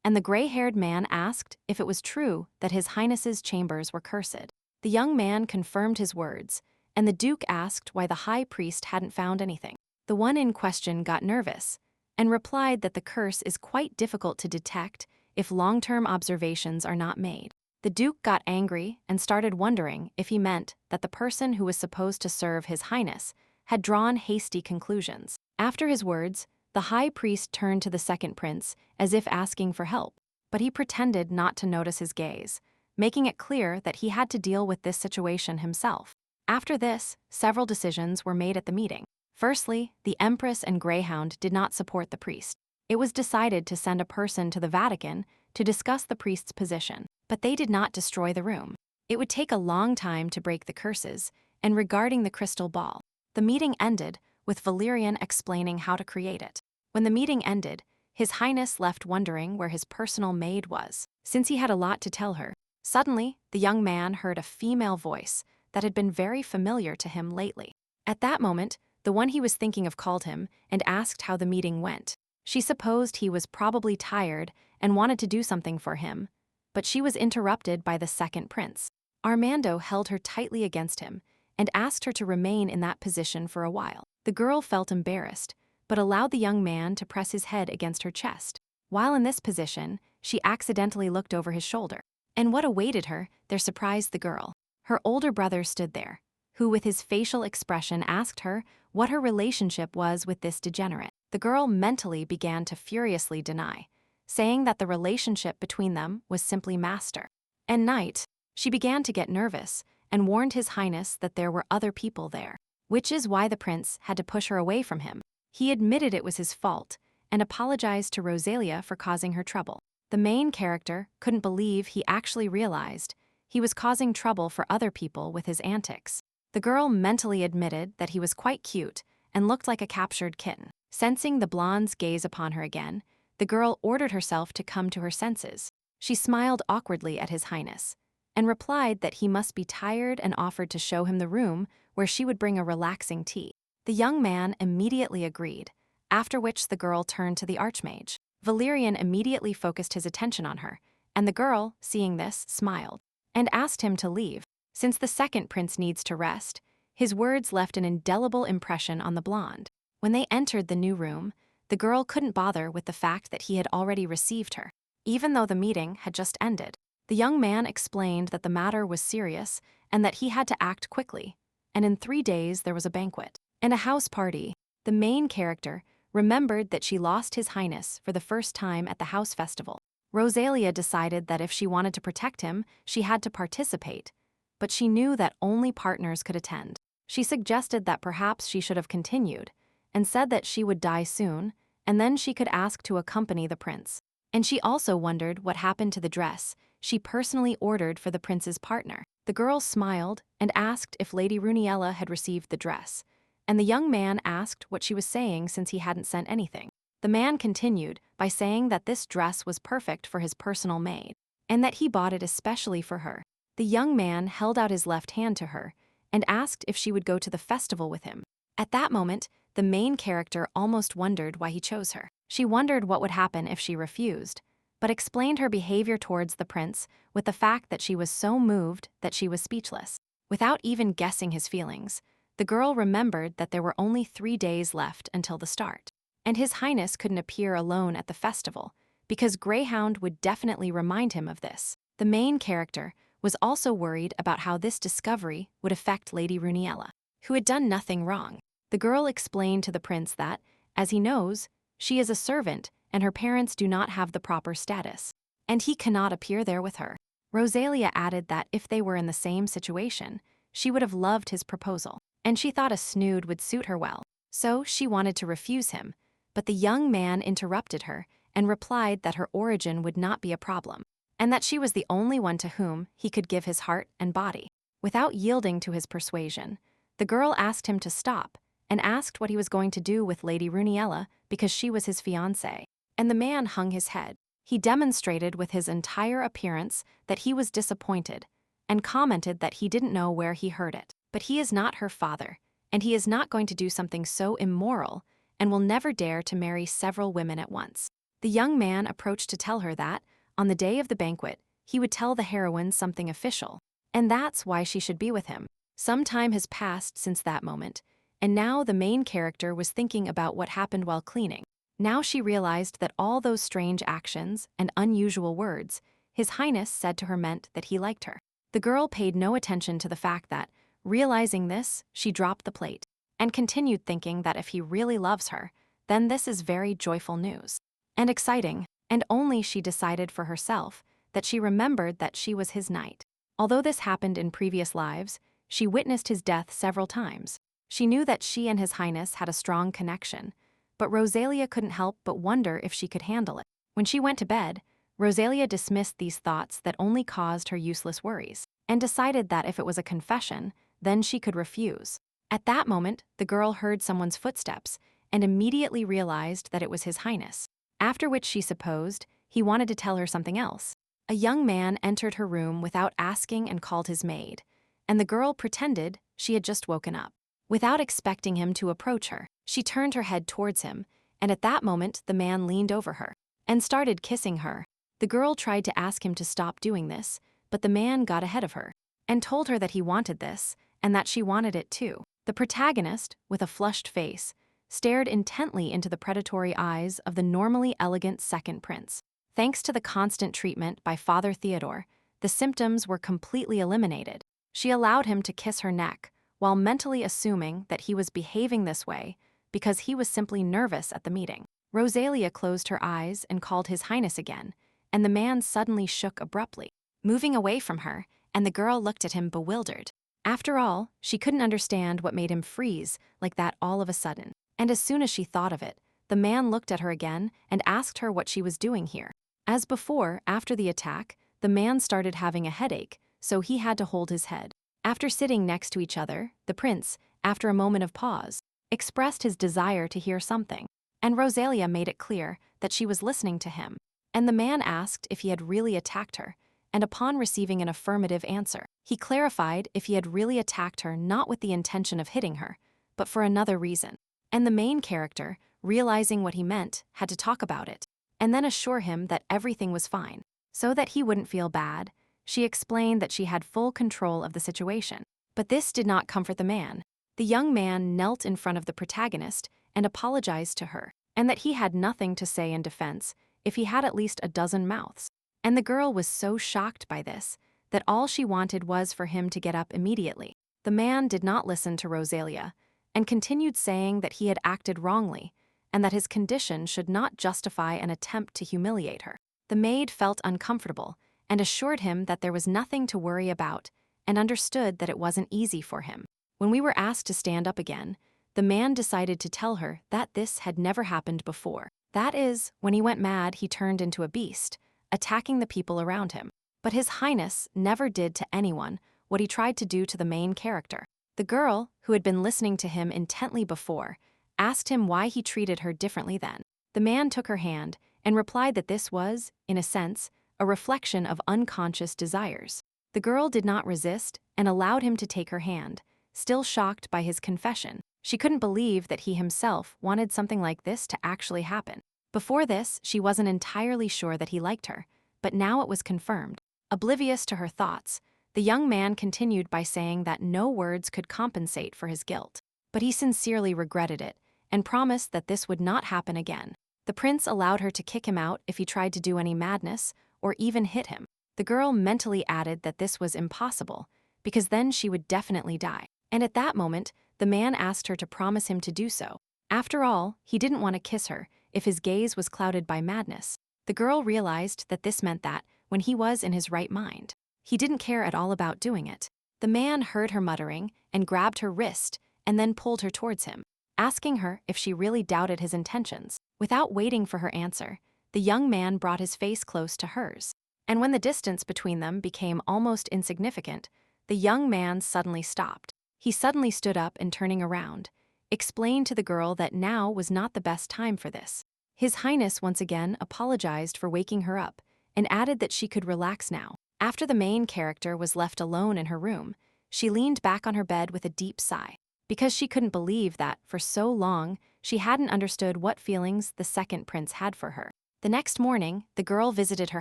and the gray-haired man asked if it was true that His Highness's chambers were cursed. The young man confirmed his words, and the Duke asked why the High Priest hadn't found anything. The one in question got nervous and replied that the curse is quite difficult to detect if long-term observations are not made. The Duke got angry and started wondering if he meant that the person who was supposed to serve His Highness had drawn hasty conclusions. After his words, the high priest turned to the second prince as if asking for help, but he pretended not to notice his gaze, making it clear that he had to deal with this situation himself. After this, several decisions were made at the meeting. Firstly, the Empress and Greyhound did not support the priest. It was decided to send a person to the Vatican to discuss the priest's position, but they did not destroy the room. It would take a long time to break the curses, and regarding the crystal ball, the meeting ended with Valerian explaining how to create it. When the meeting ended, His Highness left wondering where his personal maid was, since he had a lot to tell her. Suddenly, the young man heard a female voice that had been very familiar to him lately. At that moment, the one he was thinking of called him and asked how the meeting went. She supposed he was probably tired and wanted to do something for him, but she was interrupted by the second prince. Armando held her tightly against him and asked her to remain in that position for a while. The girl felt embarrassed, but allowed the young man to press his head against her chest. While in this position, she accidentally looked over his shoulder. And what awaited her there surprised the girl. Her older brother stood there, who with his facial expression asked her what her relationship was with this degenerate. The girl mentally began to furiously deny, saying that the relationship between them was simply master and knight. She began to get nervous and warned His Highness that there were other people there, which is why the prince had to push her away from him. He admitted it was his fault and apologized to Rosalia for causing her trouble. The main character couldn't believe he actually realized he was causing trouble for other people with his antics. The girl mentally admitted that he was quite cute and looked like a captured kitten. Sensing the blonde's gaze upon her again, the girl ordered herself to come to her senses. She smiled awkwardly at His Highness and replied that he must be tired and offered to show him the room where she would bring a relaxing tea. The young man immediately agreed, after which the girl turned to the Archmage. Valerian immediately focused his attention on her, and the girl, seeing this, smiled and asked him to leave. Since the second prince needs to rest, his words left an indelible impression on the blonde. When they entered the new room, the girl couldn't bother with the fact that he had already received her, even though the meeting had just ended. The young man explained that the matter was serious and that he had to act quickly, and in 3 days there was a banquet and a house party. The main character remembered that she lost His Highness for the first time at the house festival. Rosalia decided that if she wanted to protect him, she had to participate, but she knew that only partners could attend. She suggested that perhaps she should have continued, and said that she would die soon, and then she could ask to accompany the prince. And she also wondered what happened to the dress she personally ordered for the prince's partner. The girl smiled and asked if Lady Runiella had received the dress, and the young man asked what she was saying since he hadn't sent anything. The man continued by saying that this dress was perfect for his personal maid, and that he bought it especially for her. The young man held out his left hand to her and asked if she would go to the festival with him. At that moment, the main character almost wondered why he chose her. She wondered what would happen if she refused, but explained her behavior towards the prince with the fact that she was so moved that she was speechless. Without even guessing his feelings, the girl remembered that there were only 3 days left until the start, and His Highness couldn't appear alone at the festival because Greyhound would definitely remind him of this. The main character was also worried about how this discovery would affect Lady Runiella, who had done nothing wrong. The girl explained to the prince that, as he knows, she is a servant and her parents do not have the proper status, and he cannot appear there with her. Rosalia added that if they were in the same situation, she would have loved his proposal, and she thought a snood would suit her well. So she wanted to refuse him, but the young man interrupted her and replied that her origin would not be a problem, and that she was the only one to whom he could give his heart and body. Without yielding to his persuasion, the girl asked him to stop and asked what he was going to do with Lady Runiella because she was his fiancée. And the man hung his head. He demonstrated with his entire appearance that he was disappointed and commented that he didn't know where he heard it. But he is not her father, and he is not going to do something so immoral and will never dare to marry several women at once. The young man approached to tell her that, on the day of the banquet, he would tell the heroine something official, and that's why she should be with him. Some time has passed since that moment, and now the main character was thinking about what happened while cleaning. Now she realized that all those strange actions and unusual words His Highness said to her meant that he liked her. The girl paid no attention to the fact that, realizing this, she dropped the plate and continued thinking that if he really loves her, then this is very joyful news and exciting, and only she decided for herself that she remembered that she was his knight. Although this happened in previous lives, she witnessed his death several times. She knew that she and His Highness had a strong connection, but Rosalia couldn't help but wonder if she could handle it. When she went to bed, Rosalia dismissed these thoughts that only caused her useless worries, and decided that if it was a confession, then she could refuse. At that moment, the girl heard someone's footsteps and immediately realized that it was His Highness, after which she supposed he wanted to tell her something else. A young man entered her room without asking and called his maid, and the girl pretended she had just woken up. Without expecting him to approach her, she turned her head towards him, and at that moment the man leaned over her and started kissing her. The girl tried to ask him to stop doing this, but the man got ahead of her and told her that he wanted this and that she wanted it too. The protagonist, with a flushed face, stared intently into the predatory eyes of the normally elegant second prince. Thanks to the constant treatment by Father Theodore, the symptoms were completely eliminated. She allowed him to kiss her neck, while mentally assuming that he was behaving this way because he was simply nervous at the meeting. Rosalia closed her eyes and called His Highness again, and the man suddenly shook abruptly, moving away from her, and the girl looked at him bewildered. After all, she couldn't understand what made him freeze like that all of a sudden. And as soon as she thought of it, the man looked at her again and asked her what she was doing here. As before, after the attack, the man started having a headache, so he had to hold his head. After sitting next to each other, the prince, after a moment of pause, expressed his desire to hear something, and Rosalia made it clear that she was listening to him. And the man asked if he had really attacked her, and upon receiving an affirmative answer, he clarified if he had really attacked her not with the intention of hitting her, but for another reason. And the main character, realizing what he meant, had to talk about it, and then assure him that everything was fine. So that he wouldn't feel bad, she explained that she had full control of the situation. But this did not comfort the man. The young man knelt in front of the protagonist and apologized to her, and that he had nothing to say in defense if he had at least a dozen mouths. And the girl was so shocked by this that all she wanted was for him to get up immediately. The man did not listen to Rosalia and continued saying that he had acted wrongly and that his condition should not justify an attempt to humiliate her. The maid felt uncomfortable and assured him that there was nothing to worry about and understood that it wasn't easy for him. When we were asked to stand up again, the man decided to tell her that this had never happened before. That is, when he went mad, he turned into a beast, attacking the people around him. But His Highness never did to anyone what he tried to do to the main character. The girl, who had been listening to him intently before, asked him why he treated her differently then. The man took her hand and replied that this was, in a sense, a reflection of unconscious desires. The girl did not resist and allowed him to take her hand, still shocked by his confession. She couldn't believe that he himself wanted something like this to actually happen. Before this, she wasn't entirely sure that he liked her, but now it was confirmed. Oblivious to her thoughts, the young man continued by saying that no words could compensate for his guilt. But he sincerely regretted it and promised that this would not happen again. The prince allowed her to kick him out if he tried to do any madness or even hit him. The girl mentally added that this was impossible, because then she would definitely die. And at that moment, the man asked her to promise him to do so. After all, he didn't want to kiss her if his gaze was clouded by madness. The girl realized that this meant that, when he was in his right mind, he didn't care at all about doing it. The man heard her muttering and grabbed her wrist and then pulled her towards him, asking her if she really doubted his intentions. Without waiting for her answer, the young man brought his face close to hers. And when the distance between them became almost insignificant, the young man suddenly stopped. He suddenly stood up and, turning around, explained to the girl that now was not the best time for this. His Highness once again apologized for waking her up and added that she could relax now. After the main character was left alone in her room, she leaned back on her bed with a deep sigh, because she couldn't believe that, for so long, she hadn't understood what feelings the second prince had for her. The next morning, the girl visited her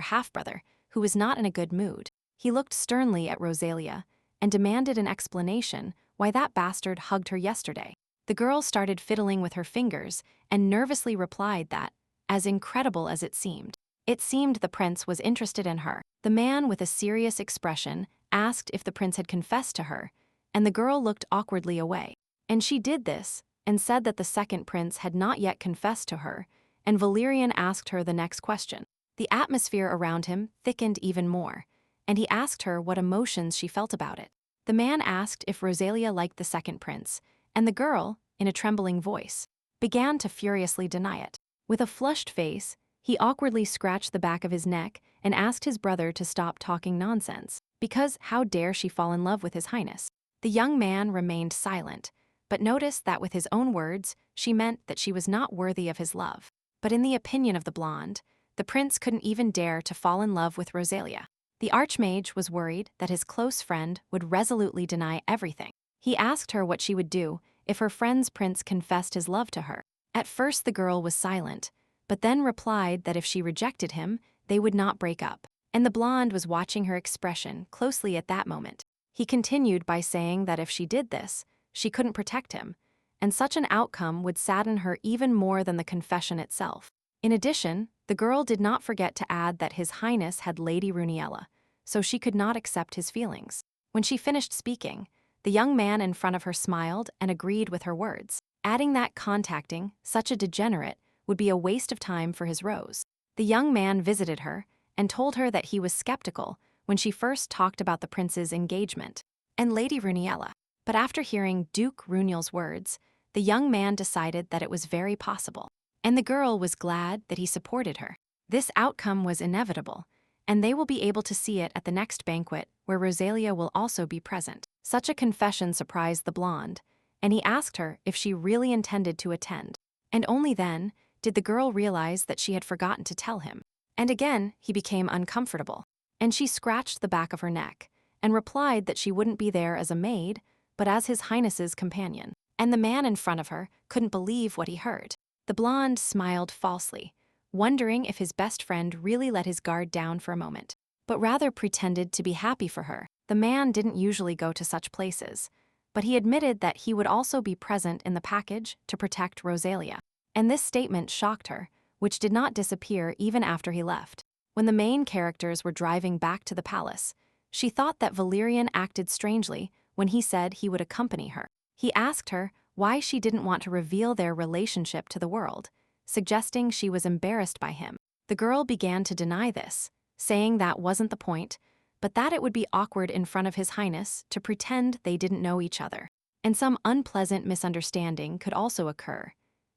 half-brother, who was not in a good mood. He looked sternly at Rosalia and demanded an explanation why that bastard hugged her yesterday. The girl started fiddling with her fingers and nervously replied that, as incredible as it seemed, It seemed the prince was interested in her. The man, with a serious expression, asked if the prince had confessed to her, and the girl looked awkwardly away. And she did this, and said that the second prince had not yet confessed to her, and Valerian asked her the next question. The atmosphere around him thickened even more, and he asked her what emotions she felt about it. The man asked if Rosalia liked the second prince, and the girl, in a trembling voice, began to furiously deny it. With a flushed face, he awkwardly scratched the back of his neck and asked his brother to stop talking nonsense, because how dare she fall in love with His Highness? The young man remained silent, but noticed that with his own words, she meant that she was not worthy of his love. But in the opinion of the blonde, the prince couldn't even dare to fall in love with Rosalia. The archmage was worried that his close friend would resolutely deny everything. He asked her what she would do if her friend's prince confessed his love to her. At first the girl was silent, but then replied that if she rejected him, they would not break up. And the blonde was watching her expression closely at that moment. He continued by saying that if she did this, she couldn't protect him, and such an outcome would sadden her even more than the confession itself. In addition, the girl did not forget to add that His Highness had Lady Runiella, so she could not accept his feelings. When she finished speaking, the young man in front of her smiled and agreed with her words, adding that contacting such a degenerate would be a waste of time for his Rose. The young man visited her and told her that he was skeptical when she first talked about the prince's engagement and Lady Runiella. But after hearing Duke Runiel's words, the young man decided that it was very possible, and the girl was glad that he supported her. This outcome was inevitable, and they will be able to see it at the next banquet where Rosalia will also be present. Such a confession surprised the blonde, and he asked her if she really intended to attend. And only then did the girl realize that she had forgotten to tell him. And again, he became uncomfortable, and she scratched the back of her neck and replied that she wouldn't be there as a maid, but as His Highness's companion. And the man in front of her couldn't believe what he heard. The blonde smiled falsely, wondering if his best friend really let his guard down for a moment, but rather pretended to be happy for her. The man didn't usually go to such places, but he admitted that he would also be present in the package to protect Rosalia. And this statement shocked her, which did not disappear even after he left. When the main characters were driving back to the palace, she thought that Valerian acted strangely when he said he would accompany her. He asked her why she didn't want to reveal their relationship to the world, suggesting she was embarrassed by him. The girl began to deny this, saying that wasn't the point, but that it would be awkward in front of His Highness to pretend they didn't know each other, and some unpleasant misunderstanding could also occur.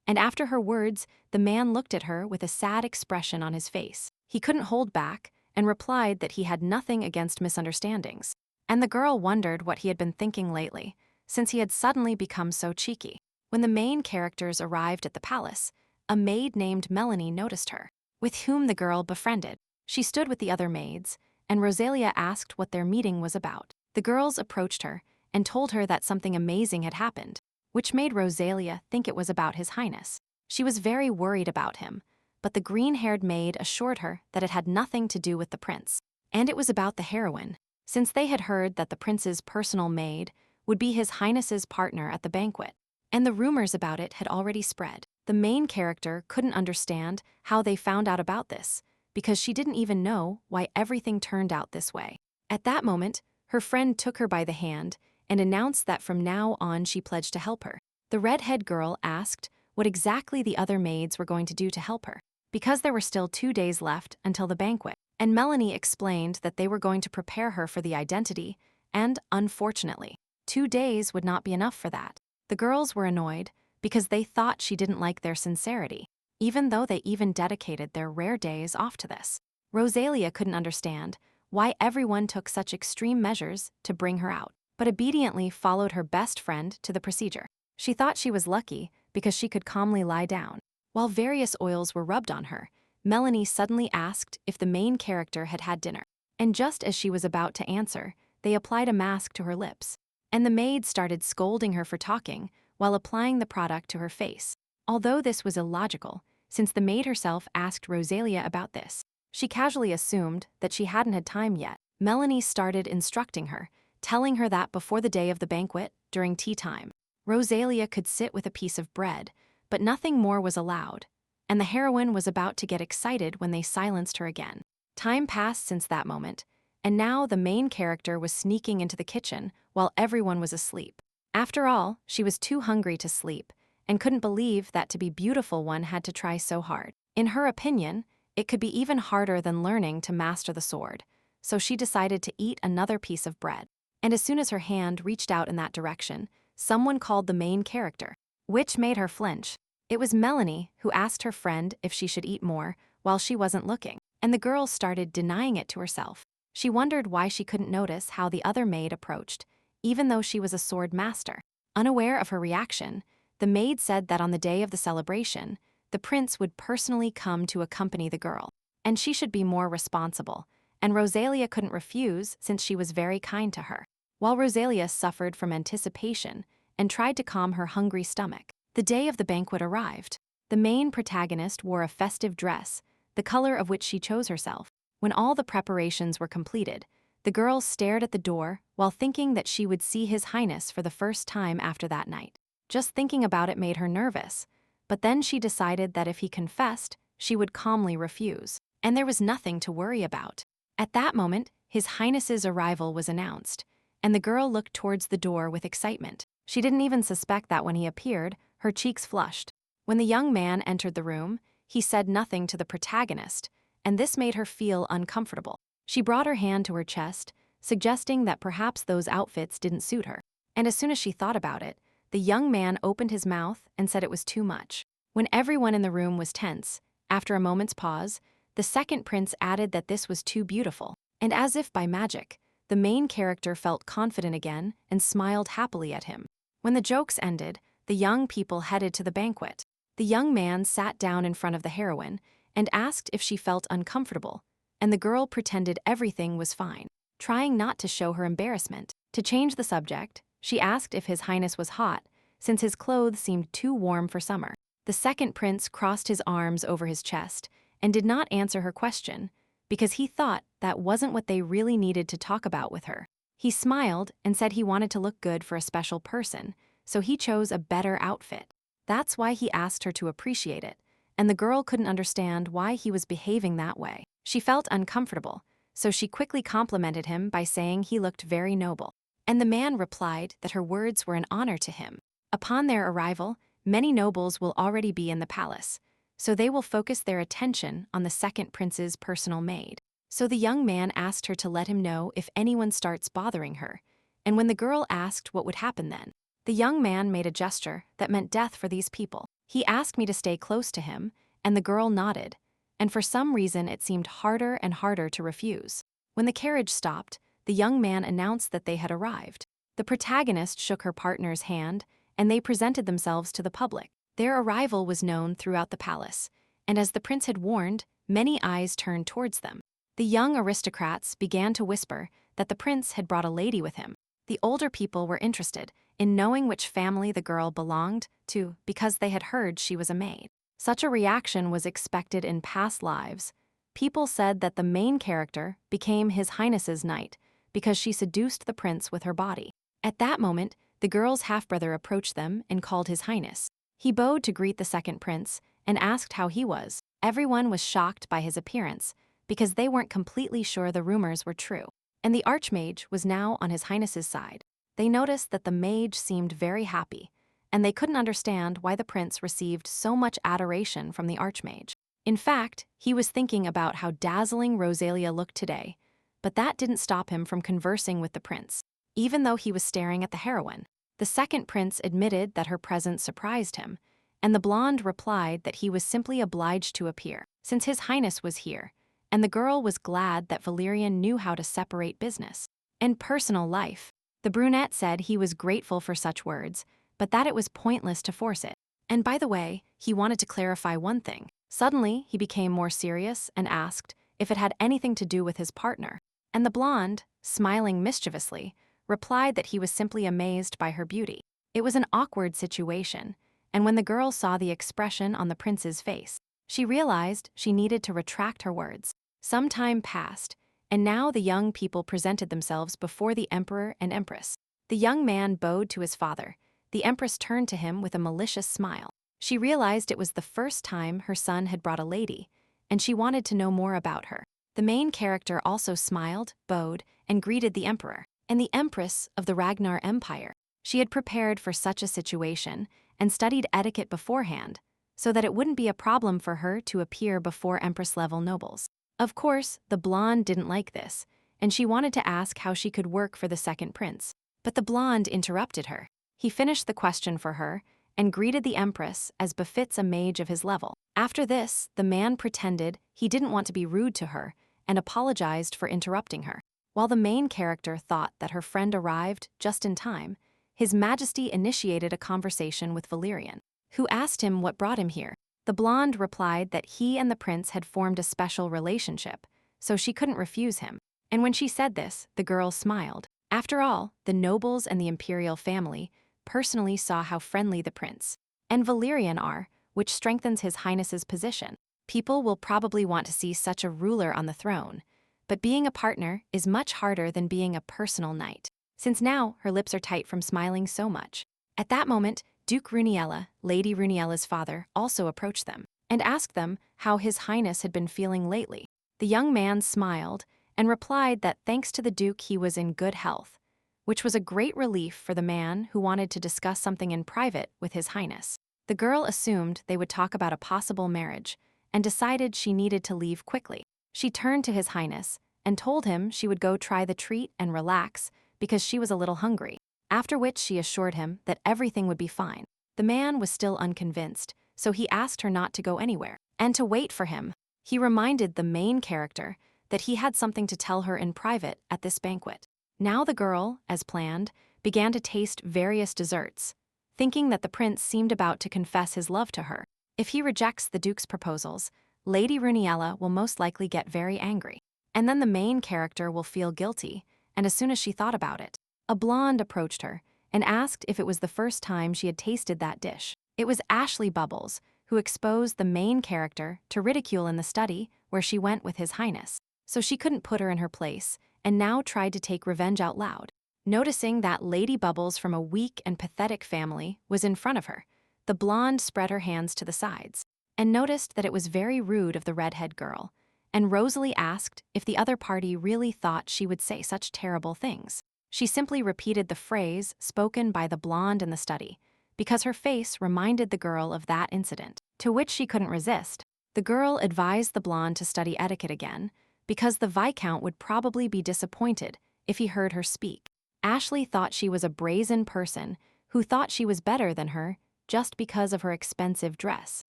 And after her words, the man looked at her with a sad expression on his face. He couldn't hold back and replied that he had nothing against misunderstandings. And the girl wondered what he had been thinking lately, since he had suddenly become so cheeky. When the main characters arrived at the palace, a maid named Melanie noticed her, with whom the girl befriended. She stood with the other maids, and Rosalia asked what their meeting was about. The girls approached her and told her that something amazing had happened, which made Rosalia think it was about His Highness. She was very worried about him, but the green-haired maid assured her that it had nothing to do with the prince, and it was about the heroine, since they had heard that the prince's personal maid would be His Highness's partner at the banquet, and the rumors about it had already spread. The main character couldn't understand how they found out about this, because she didn't even know why everything turned out this way. At that moment, her friend took her by the hand and announced that from now on she pledged to help her. The redhead girl asked what exactly the other maids were going to do to help her, because there were still 2 days left until the banquet, and Melanie explained that they were going to prepare her for the identity, and, unfortunately, 2 days would not be enough for that. The girls were annoyed because they thought she didn't like their sincerity, even though they even dedicated their rare days off to this. Rosalia couldn't understand why everyone took such extreme measures to bring her out, but obediently followed her best friend to the procedure. She thought she was lucky because she could calmly lie down. While various oils were rubbed on her, Melanie suddenly asked if the main character had had dinner, and just as she was about to answer, they applied a mask to her lips, and the maid started scolding her for talking while applying the product to her face. Although this was illogical, since the maid herself asked Rosalia about this, she casually assumed that she hadn't had time yet. Melanie started instructing her, telling her that before the day of the banquet, during tea time, Rosalia could sit with a piece of bread, but nothing more was allowed, and the heroine was about to get excited when they silenced her again. Time passed since that moment, and now the main character was sneaking into the kitchen while everyone was asleep. After all, she was too hungry to sleep, and couldn't believe that to be beautiful one had to try so hard. In her opinion, it could be even harder than learning to master the sword, so she decided to eat another piece of bread. And as soon as her hand reached out in that direction, someone called the main character, which made her flinch. It was Melanie, who asked her friend if she should eat more while she wasn't looking, and the girl started denying it to herself. She wondered why she couldn't notice how the other maid approached, even though she was a sword master. Unaware of her reaction, the maid said that on the day of the celebration, the prince would personally come to accompany the girl, and she should be more responsible, and Rosalia couldn't refuse since she was very kind to her. While Rosalia suffered from anticipation and tried to calm her hungry stomach, the day of the banquet arrived. The main protagonist wore a festive dress, the color of which she chose herself. When all the preparations were completed, the girl stared at the door while thinking that she would see His Highness for the first time after that night. Just thinking about it made her nervous, but then she decided that if he confessed, she would calmly refuse, and there was nothing to worry about. At that moment, His Highness's arrival was announced, and the girl looked towards the door with excitement. She didn't even suspect that when he appeared, her cheeks flushed. When the young man entered the room, he said nothing to the protagonist, and this made her feel uncomfortable. She brought her hand to her chest, suggesting that perhaps those outfits didn't suit her. And as soon as she thought about it, the young man opened his mouth and said it was too much. When everyone in the room was tense, after a moment's pause, the second prince added that this was too beautiful. And as if by magic, the main character felt confident again and smiled happily at him. When the jokes ended, the young people headed to the banquet. The young man sat down in front of the heroine and asked if she felt uncomfortable, and the girl pretended everything was fine, trying not to show her embarrassment. To change the subject, she asked if His Highness was hot, since his clothes seemed too warm for summer. The second prince crossed his arms over his chest and did not answer her question, because he thought that wasn't what they really needed to talk about with her. He smiled and said he wanted to look good for a special person, so he chose a better outfit. That's why he asked her to appreciate it, and the girl couldn't understand why he was behaving that way. She felt uncomfortable, so she quickly complimented him by saying he looked very noble. And the man replied that her words were an honor to him. Upon their arrival, many nobles will already be in the palace, so they will focus their attention on the second prince's personal maid. So the young man asked her to let him know if anyone starts bothering her, and when the girl asked what would happen then, the young man made a gesture that meant death for these people. He asked me to stay close to him, and the girl nodded, and for some reason it seemed harder and harder to refuse. When the carriage stopped, the young man announced that they had arrived. The protagonist shook her partner's hand, and they presented themselves to the public. Their arrival was known throughout the palace, and as the prince had warned, many eyes turned towards them. The young aristocrats began to whisper that the prince had brought a lady with him. The older people were interested in knowing which family the girl belonged to because they had heard she was a maid. Such a reaction was expected in past lives. People said that the main character became His Highness's knight because she seduced the prince with her body. At that moment, the girl's half-brother approached them and called His Highness. He bowed to greet the second prince and asked how he was. Everyone was shocked by his appearance because they weren't completely sure the rumors were true. And the archmage was now on His Highness's side. They noticed that the mage seemed very happy, and they couldn't understand why the prince received so much adoration from the archmage. In fact, he was thinking about how dazzling Rosalia looked today, but that didn't stop him from conversing with the prince, even though he was staring at the heroine. The second prince admitted that her presence surprised him, and the blonde replied that he was simply obliged to appear, since His Highness was here, and the girl was glad that Valerian knew how to separate business and personal life. The brunette said he was grateful for such words, but that it was pointless to force it. And by the way, he wanted to clarify one thing. Suddenly, he became more serious and asked if it had anything to do with his partner. And the blonde, smiling mischievously, replied that he was simply amazed by her beauty. It was an awkward situation, and when the girl saw the expression on the prince's face, she realized she needed to retract her words. Some time passed, and now the young people presented themselves before the emperor and empress. The young man bowed to his father. The empress turned to him with a malicious smile. She realized it was the first time her son had brought a lady, and she wanted to know more about her. The main character also smiled, bowed, and greeted the emperor and the empress of the Ragnar Empire. She had prepared for such a situation and studied etiquette beforehand, so that it wouldn't be a problem for her to appear before empress-level nobles. Of course, the blonde didn't like this, and she wanted to ask how she could work for the second prince. But the blonde interrupted her. He finished the question for her and greeted the empress as befits a mage of his level. After this, the man pretended he didn't want to be rude to her and apologized for interrupting her. While the main character thought that her friend arrived just in time, His Majesty initiated a conversation with Valerian, who asked him what brought him here. The blonde replied that he and the prince had formed a special relationship, so she couldn't refuse him. And when she said this, the girl smiled. After all, the nobles and the imperial family personally saw how friendly the prince and Valerian are, which strengthens His Highness's position. People will probably want to see such a ruler on the throne, but being a partner is much harder than being a personal knight, since now her lips are tight from smiling so much. At that moment, Duke Runiella, Lady Runiella's father, also approached them and asked them how His Highness had been feeling lately. The young man smiled and replied that thanks to the Duke he was in good health, which was a great relief for the man who wanted to discuss something in private with His Highness. The girl assumed they would talk about a possible marriage and decided she needed to leave quickly. She turned to His Highness and told him she would go try the treat and relax because she was a little hungry, after which she assured him that everything would be fine. The man was still unconvinced, so he asked her not to go anywhere and to wait for him. He reminded the main character that he had something to tell her in private at this banquet. Now the girl, as planned, began to taste various desserts, thinking that the prince seemed about to confess his love to her. If he rejects the Duke's proposals, Lady Runiella will most likely get very angry, and then the main character will feel guilty, and as soon as she thought about it, a blonde approached her and asked if it was the first time she had tasted that dish. It was Ashley Bubbles, who exposed the main character to ridicule in the study where she went with His Highness, so she couldn't put her in her place and now tried to take revenge out loud. Noticing that Lady Bubbles from a weak and pathetic family was in front of her, the blonde spread her hands to the sides and noticed that it was very rude of the redhead girl, and rosily asked if the other party really thought she would say such terrible things. She simply repeated the phrase spoken by the blonde in the study, because her face reminded the girl of that incident, to which she couldn't resist. The girl advised the blonde to study etiquette again, because the Viscount would probably be disappointed if he heard her speak. Ashley thought she was a brazen person who thought she was better than her just because of her expensive dress.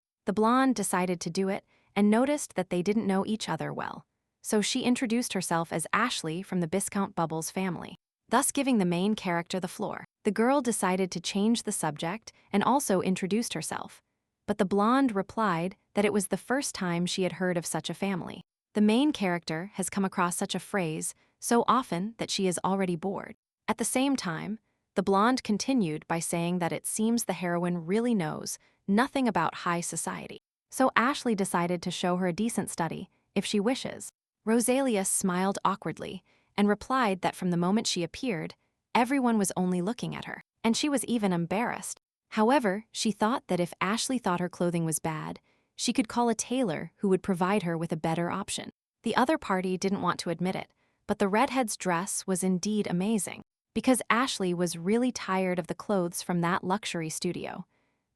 The blonde decided to do it and noticed that they didn't know each other well, so she introduced herself as Ashley from the Viscount Bubbles family, thus giving the main character the floor. The girl decided to change the subject and also introduced herself, but the blonde replied that it was the first time she had heard of such a family. The main character has come across such a phrase so often that she is already bored. At the same time, the blonde continued by saying that it seems the heroine really knows nothing about high society, so Ashley decided to show her a decent study if she wishes. Rosalia smiled awkwardly and replied that from the moment she appeared, everyone was only looking at her, and she was even embarrassed. However, she thought that if Ashley thought her clothing was bad, she could call a tailor who would provide her with a better option. The other party didn't want to admit it, but the redhead's dress was indeed amazing, because Ashley was really tired of the clothes from that luxury studio,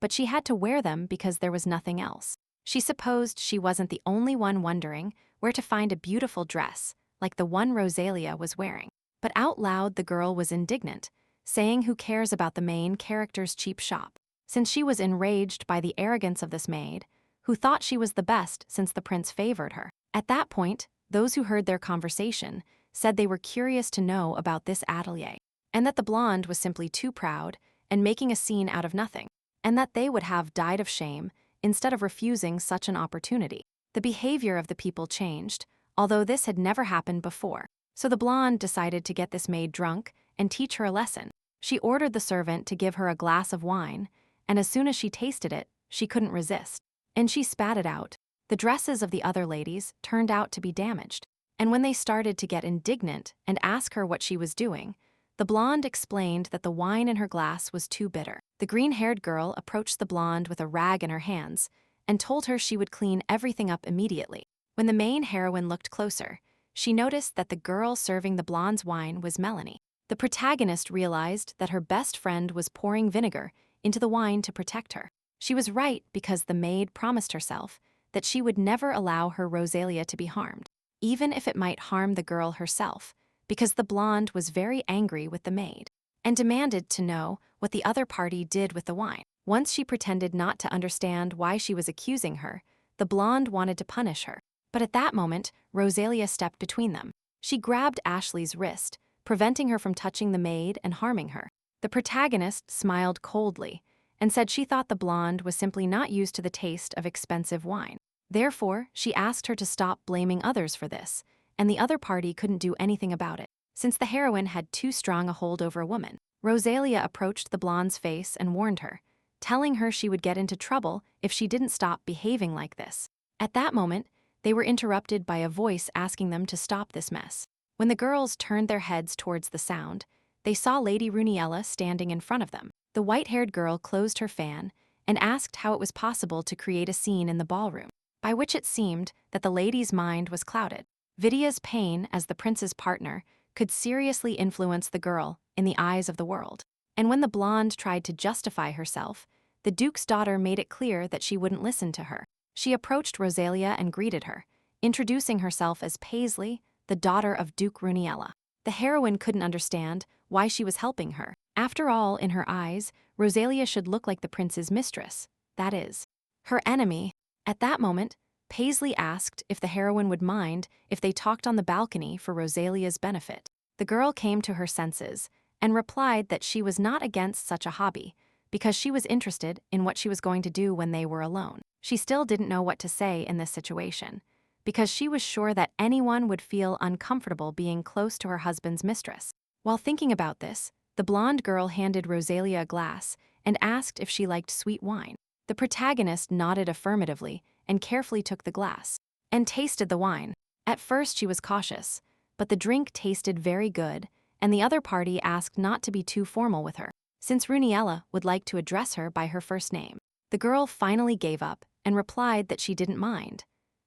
but she had to wear them because there was nothing else. She supposed she wasn't the only one wondering where to find a beautiful dress like the one Rosalia was wearing. But out loud the girl was indignant, saying who cares about the main character's cheap shop, since she was enraged by the arrogance of this maid, who thought she was the best since the prince favored her. At that point, those who heard their conversation said they were curious to know about this atelier, and that the blonde was simply too proud and making a scene out of nothing, and that they would have died of shame instead of refusing such an opportunity. The behavior of the people changed, although this had never happened before, so the blonde decided to get this maid drunk and teach her a lesson. She ordered the servant to give her a glass of wine, and as soon as she tasted it, she couldn't resist, and she spat it out. The dresses of the other ladies turned out to be damaged, and when they started to get indignant and ask her what she was doing, The blonde explained that the wine in her glass was too bitter. The green-haired girl approached the blonde with a rag in her hands and told her she would clean everything up immediately. When the main heroine looked closer, she noticed that the girl serving the blonde's wine was Melanie. The protagonist realized that her best friend was pouring vinegar into the wine to protect her. She was right because the maid promised herself that she would never allow her Rosalia to be harmed, even if it might harm the girl herself, because the blonde was very angry with the maid and demanded to know what the other party did with the wine. Once she pretended not to understand why she was accusing her, the blonde wanted to punish her. But at that moment, Rosalia stepped between them. She grabbed Ashley's wrist, preventing her from touching the maid and harming her. The protagonist smiled coldly and said she thought the blonde was simply not used to the taste of expensive wine. Therefore, she asked her to stop blaming others for this, and the other party couldn't do anything about it. Since the heroine had too strong a hold over a woman, Rosalia approached the blonde's face and warned her, telling her she would get into trouble if she didn't stop behaving like this. At that moment, they were interrupted by a voice asking them to stop this mess. When the girls turned their heads towards the sound, they saw Lady Runiella standing in front of them. The white-haired girl closed her fan and asked how it was possible to create a scene in the ballroom, by which it seemed that the lady's mind was clouded. Vidya's pain as the prince's partner could seriously influence the girl in the eyes of the world. And when the blonde tried to justify herself, the duke's daughter made it clear that she wouldn't listen to her. She approached Rosalia and greeted her, introducing herself as Paisley, the daughter of Duke Runiella. The heroine couldn't understand why she was helping her. After all, in her eyes, Rosalia should look like the prince's mistress, that is, her enemy. At that moment, Paisley asked if the heroine would mind if they talked on the balcony for Rosalia's benefit. The girl came to her senses and replied that she was not against such a hobby because she was interested in what she was going to do when they were alone. She still didn't know what to say in this situation because she was sure that anyone would feel uncomfortable being close to her husband's mistress. While thinking about this, the blonde girl handed Rosalia a glass and asked if she liked sweet wine. The protagonist nodded affirmatively and carefully took the glass and tasted the wine. At first she was cautious, but the drink tasted very good, and the other party asked not to be too formal with her, since Runiella would like to address her by her first name. The girl finally gave up and replied that she didn't mind.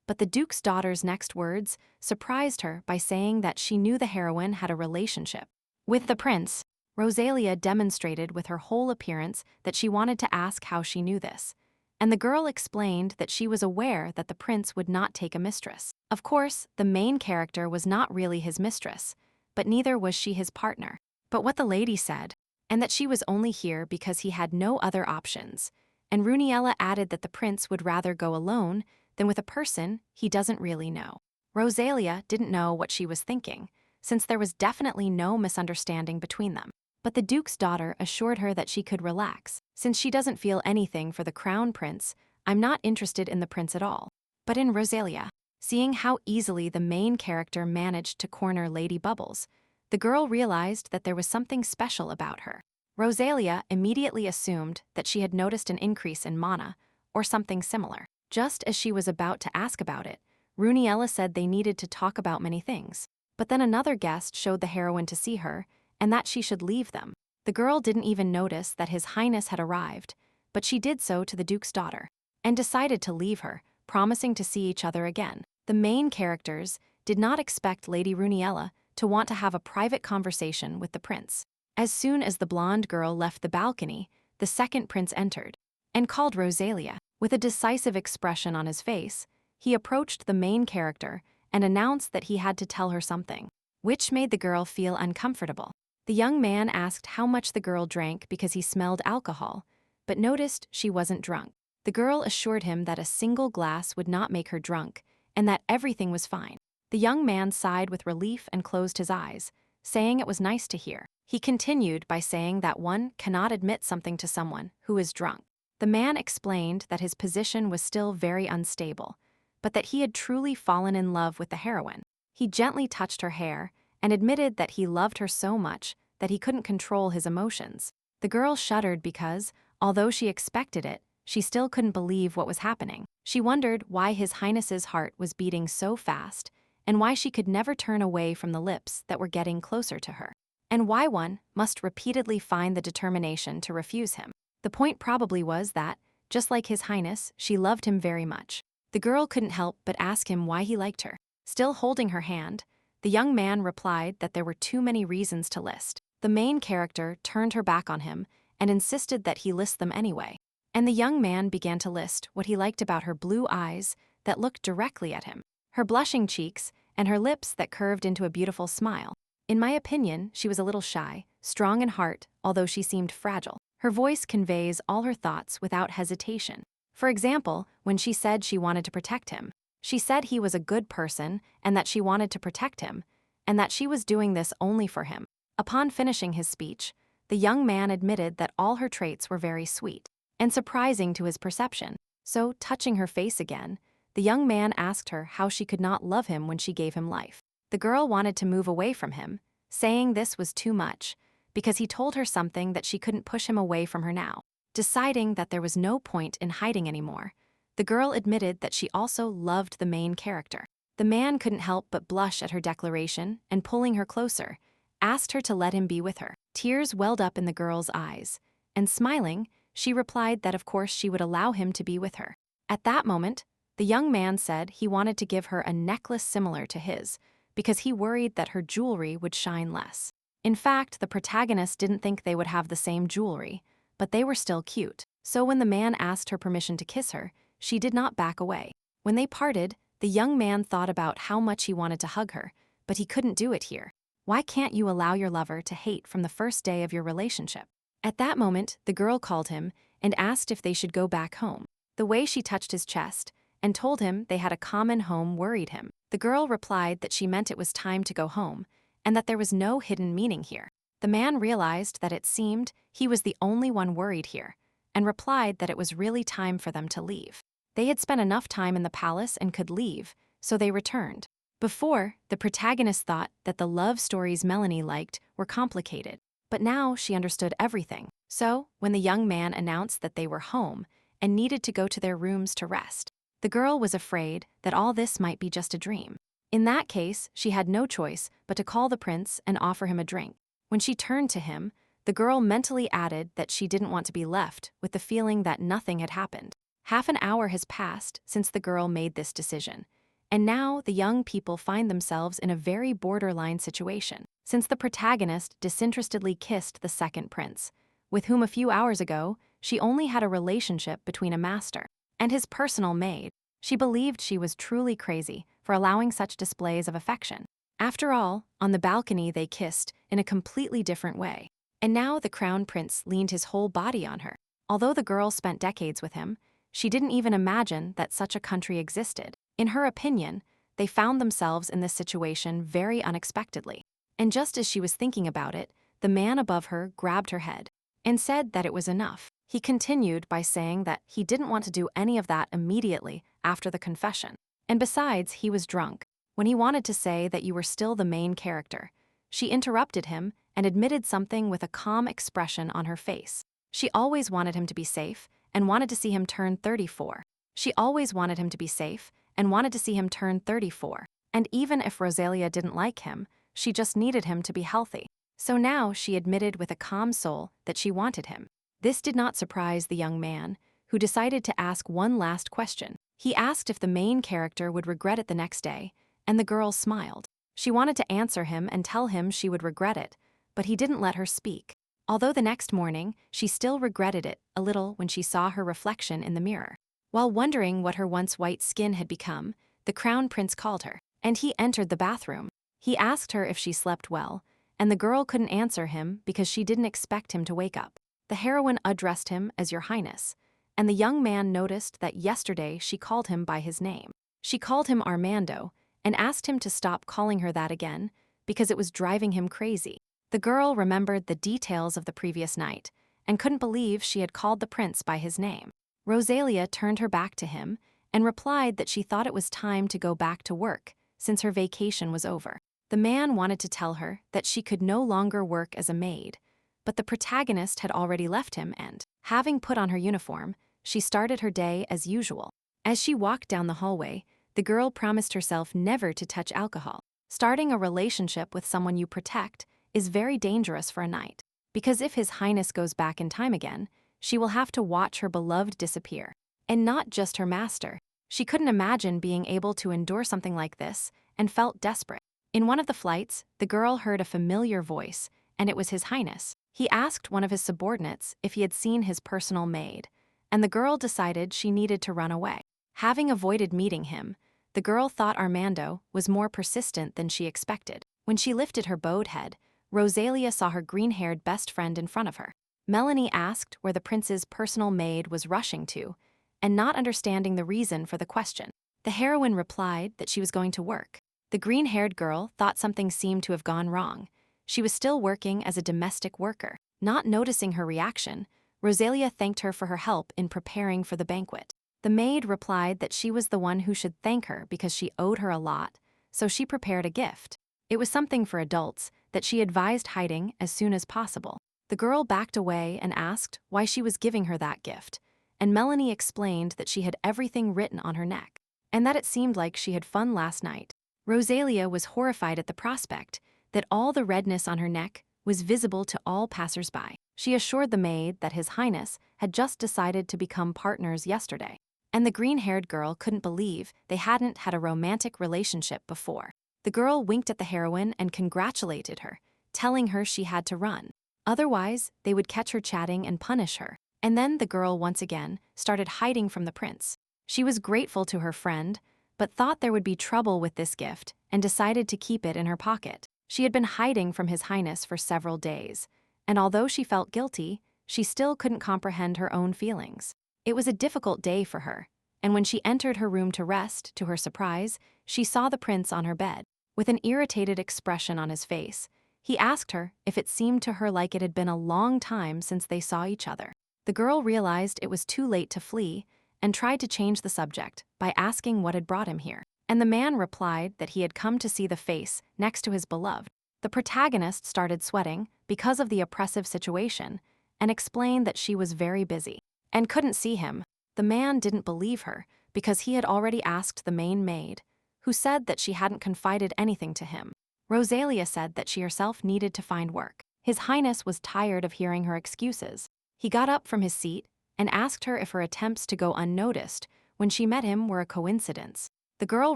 But the duke's daughter's next words surprised her by saying that she knew the heroine had a relationship with the prince. Rosalia demonstrated with her whole appearance that she wanted to ask how she knew this, and the girl explained that she was aware that the prince would not take a mistress. Of course, the main character was not really his mistress, but neither was she his partner. But what the lady said, and that she was only here because he had no other options, and Runiella added that the prince would rather go alone than with a person he doesn't really know. Rosalia didn't know what she was thinking, since there was definitely no misunderstanding between them. But the duke's daughter assured her that she could relax. Since she doesn't feel anything for the crown prince, I'm not interested in the prince at all, but in Rosalia. Seeing how easily the main character managed to corner Lady Bubbles, the girl realized that there was something special about her. Rosalia immediately assumed that she had noticed an increase in mana, or something similar. Just as she was about to ask about it, Runiella said they needed to talk about many things. But then another guest showed the heroine to see her, and that she should leave them. The girl didn't even notice that His Highness had arrived, but she did so to the duke's daughter, and decided to leave her, promising to see each other again. The main characters did not expect Lady Runiella to want to have a private conversation with the prince. As soon as the blonde girl left the balcony, the second prince entered, and called Rosalia. With a decisive expression on his face, he approached the main character and announced that he had to tell her something, which made the girl feel uncomfortable. The young man asked how much the girl drank because he smelled alcohol, but noticed she wasn't drunk. The girl assured him that a single glass would not make her drunk, and that everything was fine. The young man sighed with relief and closed his eyes, saying it was nice to hear. He continued by saying that one cannot admit something to someone who is drunk. The man explained that his position was still very unstable, but that he had truly fallen in love with the heroine. He gently touched her hair and admitted that he loved her so much that he couldn't control his emotions. The girl shuddered because, although she expected it, she still couldn't believe what was happening. She wondered why His Highness's heart was beating so fast and why she could never turn away from the lips that were getting closer to her. and why one must repeatedly find the determination to refuse him. The point probably was that, just like His Highness, she loved him very much. The girl couldn't help but ask him why he liked her. Still holding her hand, the young man replied that there were too many reasons to list. The main character turned her back on him and insisted that he list them anyway. And the young man began to list what he liked about her blue eyes that looked directly at him, her blushing cheeks, and her lips that curved into a beautiful smile. In my opinion, she was a little shy, strong in heart, although she seemed fragile. Her voice conveys all her thoughts without hesitation. For example, when she said she wanted to protect him, she said he was a good person and that she wanted to protect him, and that she was doing this only for him. Upon finishing his speech, the young man admitted that all her traits were very sweet and surprising to his perception. So, touching her face again, the young man asked her how she could not love him when she gave him life. The girl wanted to move away from him, saying this was too much, because he told her something that she couldn't push him away from her now. Deciding that there was no point in hiding anymore, the girl admitted that she also loved the main character. The man couldn't help but blush at her declaration and, pulling her closer, asked her to let him be with her. Tears welled up in the girl's eyes, and smiling, she replied that of course she would allow him to be with her. At that moment, the young man said he wanted to give her a necklace similar to his, because he worried that her jewelry would shine less. In fact, the protagonist didn't think they would have the same jewelry, but they were still cute. So when the man asked her permission to kiss her, she did not back away. When they parted, the young man thought about how much he wanted to hug her, but he couldn't do it here. Why can't you allow your lover to hate from the first day of your relationship? At that moment, the girl called him and asked if they should go back home. The way she touched his chest and told him they had a common home worried him. The girl replied that she meant it was time to go home and that there was no hidden meaning here. The man realized that it seemed he was the only one worried here and replied that it was really time for them to leave. They had spent enough time in the palace and could leave, so they returned. Before, the protagonist thought that the love stories Melanie liked were complicated, but now she understood everything. So, when the young man announced that they were home and needed to go to their rooms to rest, the girl was afraid that all this might be just a dream. In that case, she had no choice but to call the prince and offer him a drink. When she turned to him, the girl mentally added that she didn't want to be left with the feeling that nothing had happened. Half an hour has passed since the girl made this decision, and now the young people find themselves in a very borderline situation, since the protagonist disinterestedly kissed the second prince, with whom a few hours ago she only had a relationship between a master and his personal maid. She believed she was truly crazy for allowing such displays of affection. After all, on the balcony they kissed in a completely different way. And now the crown prince leaned his whole body on her. Although the girl spent decades with him, she didn't even imagine that such a country existed. In her opinion, they found themselves in this situation very unexpectedly. And just as she was thinking about it, the man above her grabbed her head and said that it was enough. He continued by saying that he didn't want to do any of that immediately after the confession. And besides, he was drunk. When he wanted to say that you were still the main character, she interrupted him and admitted something with a calm expression on her face. She always wanted him to be safe and wanted to see him turn 34. She always wanted him to be safe and wanted to see him turn 34. And even if Rosalia didn't like him, she just needed him to be healthy. So now she admitted with a calm soul that she wanted him. This did not surprise the young man, who decided to ask one last question. He asked if the main character would regret it the next day, and the girl smiled. She wanted to answer him and tell him she would regret it, but he didn't let her speak. Although the next morning, she still regretted it a little when she saw her reflection in the mirror. While wondering what her once white skin had become, the crown prince called her, and he entered the bathroom. He asked her if she slept well, and the girl couldn't answer him because she didn't expect him to wake up. The heroine addressed him as Your Highness, and the young man noticed that yesterday she called him by his name. She called him Armando and asked him to stop calling her that again because it was driving him crazy. The girl remembered the details of the previous night and couldn't believe she had called the prince by his name. Rosalia turned her back to him and replied that she thought it was time to go back to work since her vacation was over. The man wanted to tell her that she could no longer work as a maid, but the protagonist had already left him and, having put on her uniform, she started her day as usual. As she walked down the hallway, the girl promised herself never to touch alcohol. Starting a relationship with someone you protect is very dangerous for a knight, because if His Highness goes back in time again, she will have to watch her beloved disappear. And not just her master. She couldn't imagine being able to endure something like this and felt desperate. In one of the flights, the girl heard a familiar voice, and it was His Highness. He asked one of his subordinates if he had seen his personal maid, and the girl decided she needed to run away. Having avoided meeting him, the girl thought Armando was more persistent than she expected. When she lifted her bowed head, Rosalia saw her green-haired best friend in front of her. Melanie asked where the prince's personal maid was rushing to, and not understanding the reason for the question. The heroine replied that she was going to work. The green-haired girl thought something seemed to have gone wrong. She was still working as a domestic worker. Not noticing her reaction, Rosalia thanked her for her help in preparing for the banquet. The maid replied that she was the one who should thank her because she owed her a lot, so she prepared a gift. It was something for adults that she advised hiding as soon as possible. The girl backed away and asked why she was giving her that gift, and Melanie explained that she had everything written on her neck, and that it seemed like she had fun last night. Rosalia was horrified at the prospect that all the redness on her neck was visible to all passers-by. She assured the maid that His Highness had just decided to become partners yesterday, and the green-haired girl couldn't believe they hadn't had a romantic relationship before. The girl winked at the heroine and congratulated her, telling her she had to run. Otherwise, they would catch her chatting and punish her. And then the girl once again started hiding from the prince. She was grateful to her friend, but thought there would be trouble with this gift and decided to keep it in her pocket. She had been hiding from His Highness for several days, and although she felt guilty, she still couldn't comprehend her own feelings. It was a difficult day for her, and when she entered her room to rest, to her surprise, she saw the prince on her bed. With an irritated expression on his face, he asked her if it seemed to her like it had been a long time since they saw each other. The girl realized it was too late to flee and tried to change the subject by asking what had brought him here. And the man replied that he had come to see the face next to his beloved. The protagonist started sweating because of the oppressive situation and explained that she was very busy and couldn't see him. The man didn't believe her because he had already asked the main maid, who said that she hadn't confided anything to him. Rosalia said that she herself needed to find work. His Highness was tired of hearing her excuses. He got up from his seat and asked her if her attempts to go unnoticed when she met him were a coincidence. The girl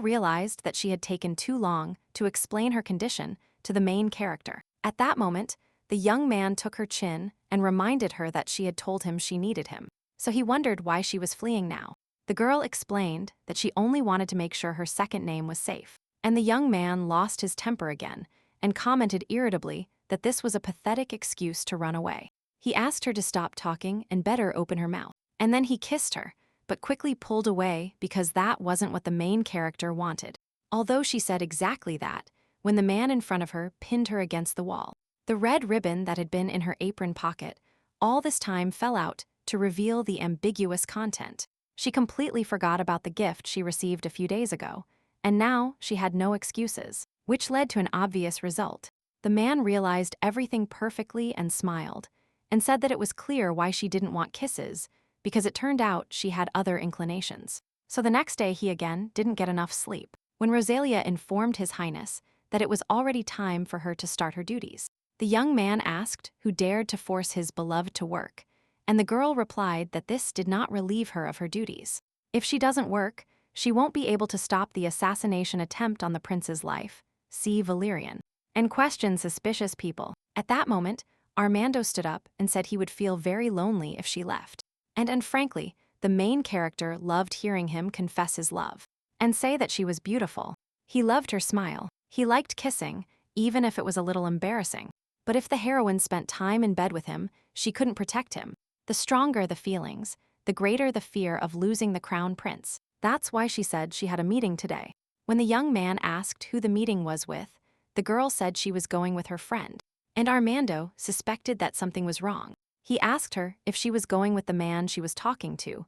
realized that she had taken too long to explain her condition to the main character. At that moment, the young man took her chin and reminded her that she had told him she needed him. So he wondered why she was fleeing now. The girl explained that she only wanted to make sure her second name was safe. And the young man lost his temper again and commented irritably that this was a pathetic excuse to run away. He asked her to stop talking and better open her mouth. And then he kissed her, but quickly pulled away because that wasn't what the main character wanted. Although she said exactly that, when the man in front of her pinned her against the wall. The red ribbon that had been in her apron pocket all this time fell out to reveal the ambiguous content. She completely forgot about the gift she received a few days ago, and now she had no excuses, which led to an obvious result. The man realized everything perfectly and smiled, and said that it was clear why she didn't want kisses, because it turned out she had other inclinations. So the next day he again didn't get enough sleep. When Rosalia informed His Highness that it was already time for her to start her duties, the young man asked who dared to force his beloved to work, and the girl replied that this did not relieve her of her duties. If she doesn't work, she won't be able to stop the assassination attempt on the prince's life, see Valerian, and question suspicious people. At that moment, Armando stood up and said he would feel very lonely if she left. And frankly, the main character loved hearing him confess his love and say that she was beautiful. He loved her smile. He liked kissing, even if it was a little embarrassing. But if the heroine spent time in bed with him, she couldn't protect him. The stronger the feelings, the greater the fear of losing the crown prince. That's why she said she had a meeting today. When the young man asked who the meeting was with, the girl said she was going with her friend. And Armando suspected that something was wrong. He asked her if she was going with the man she was talking to,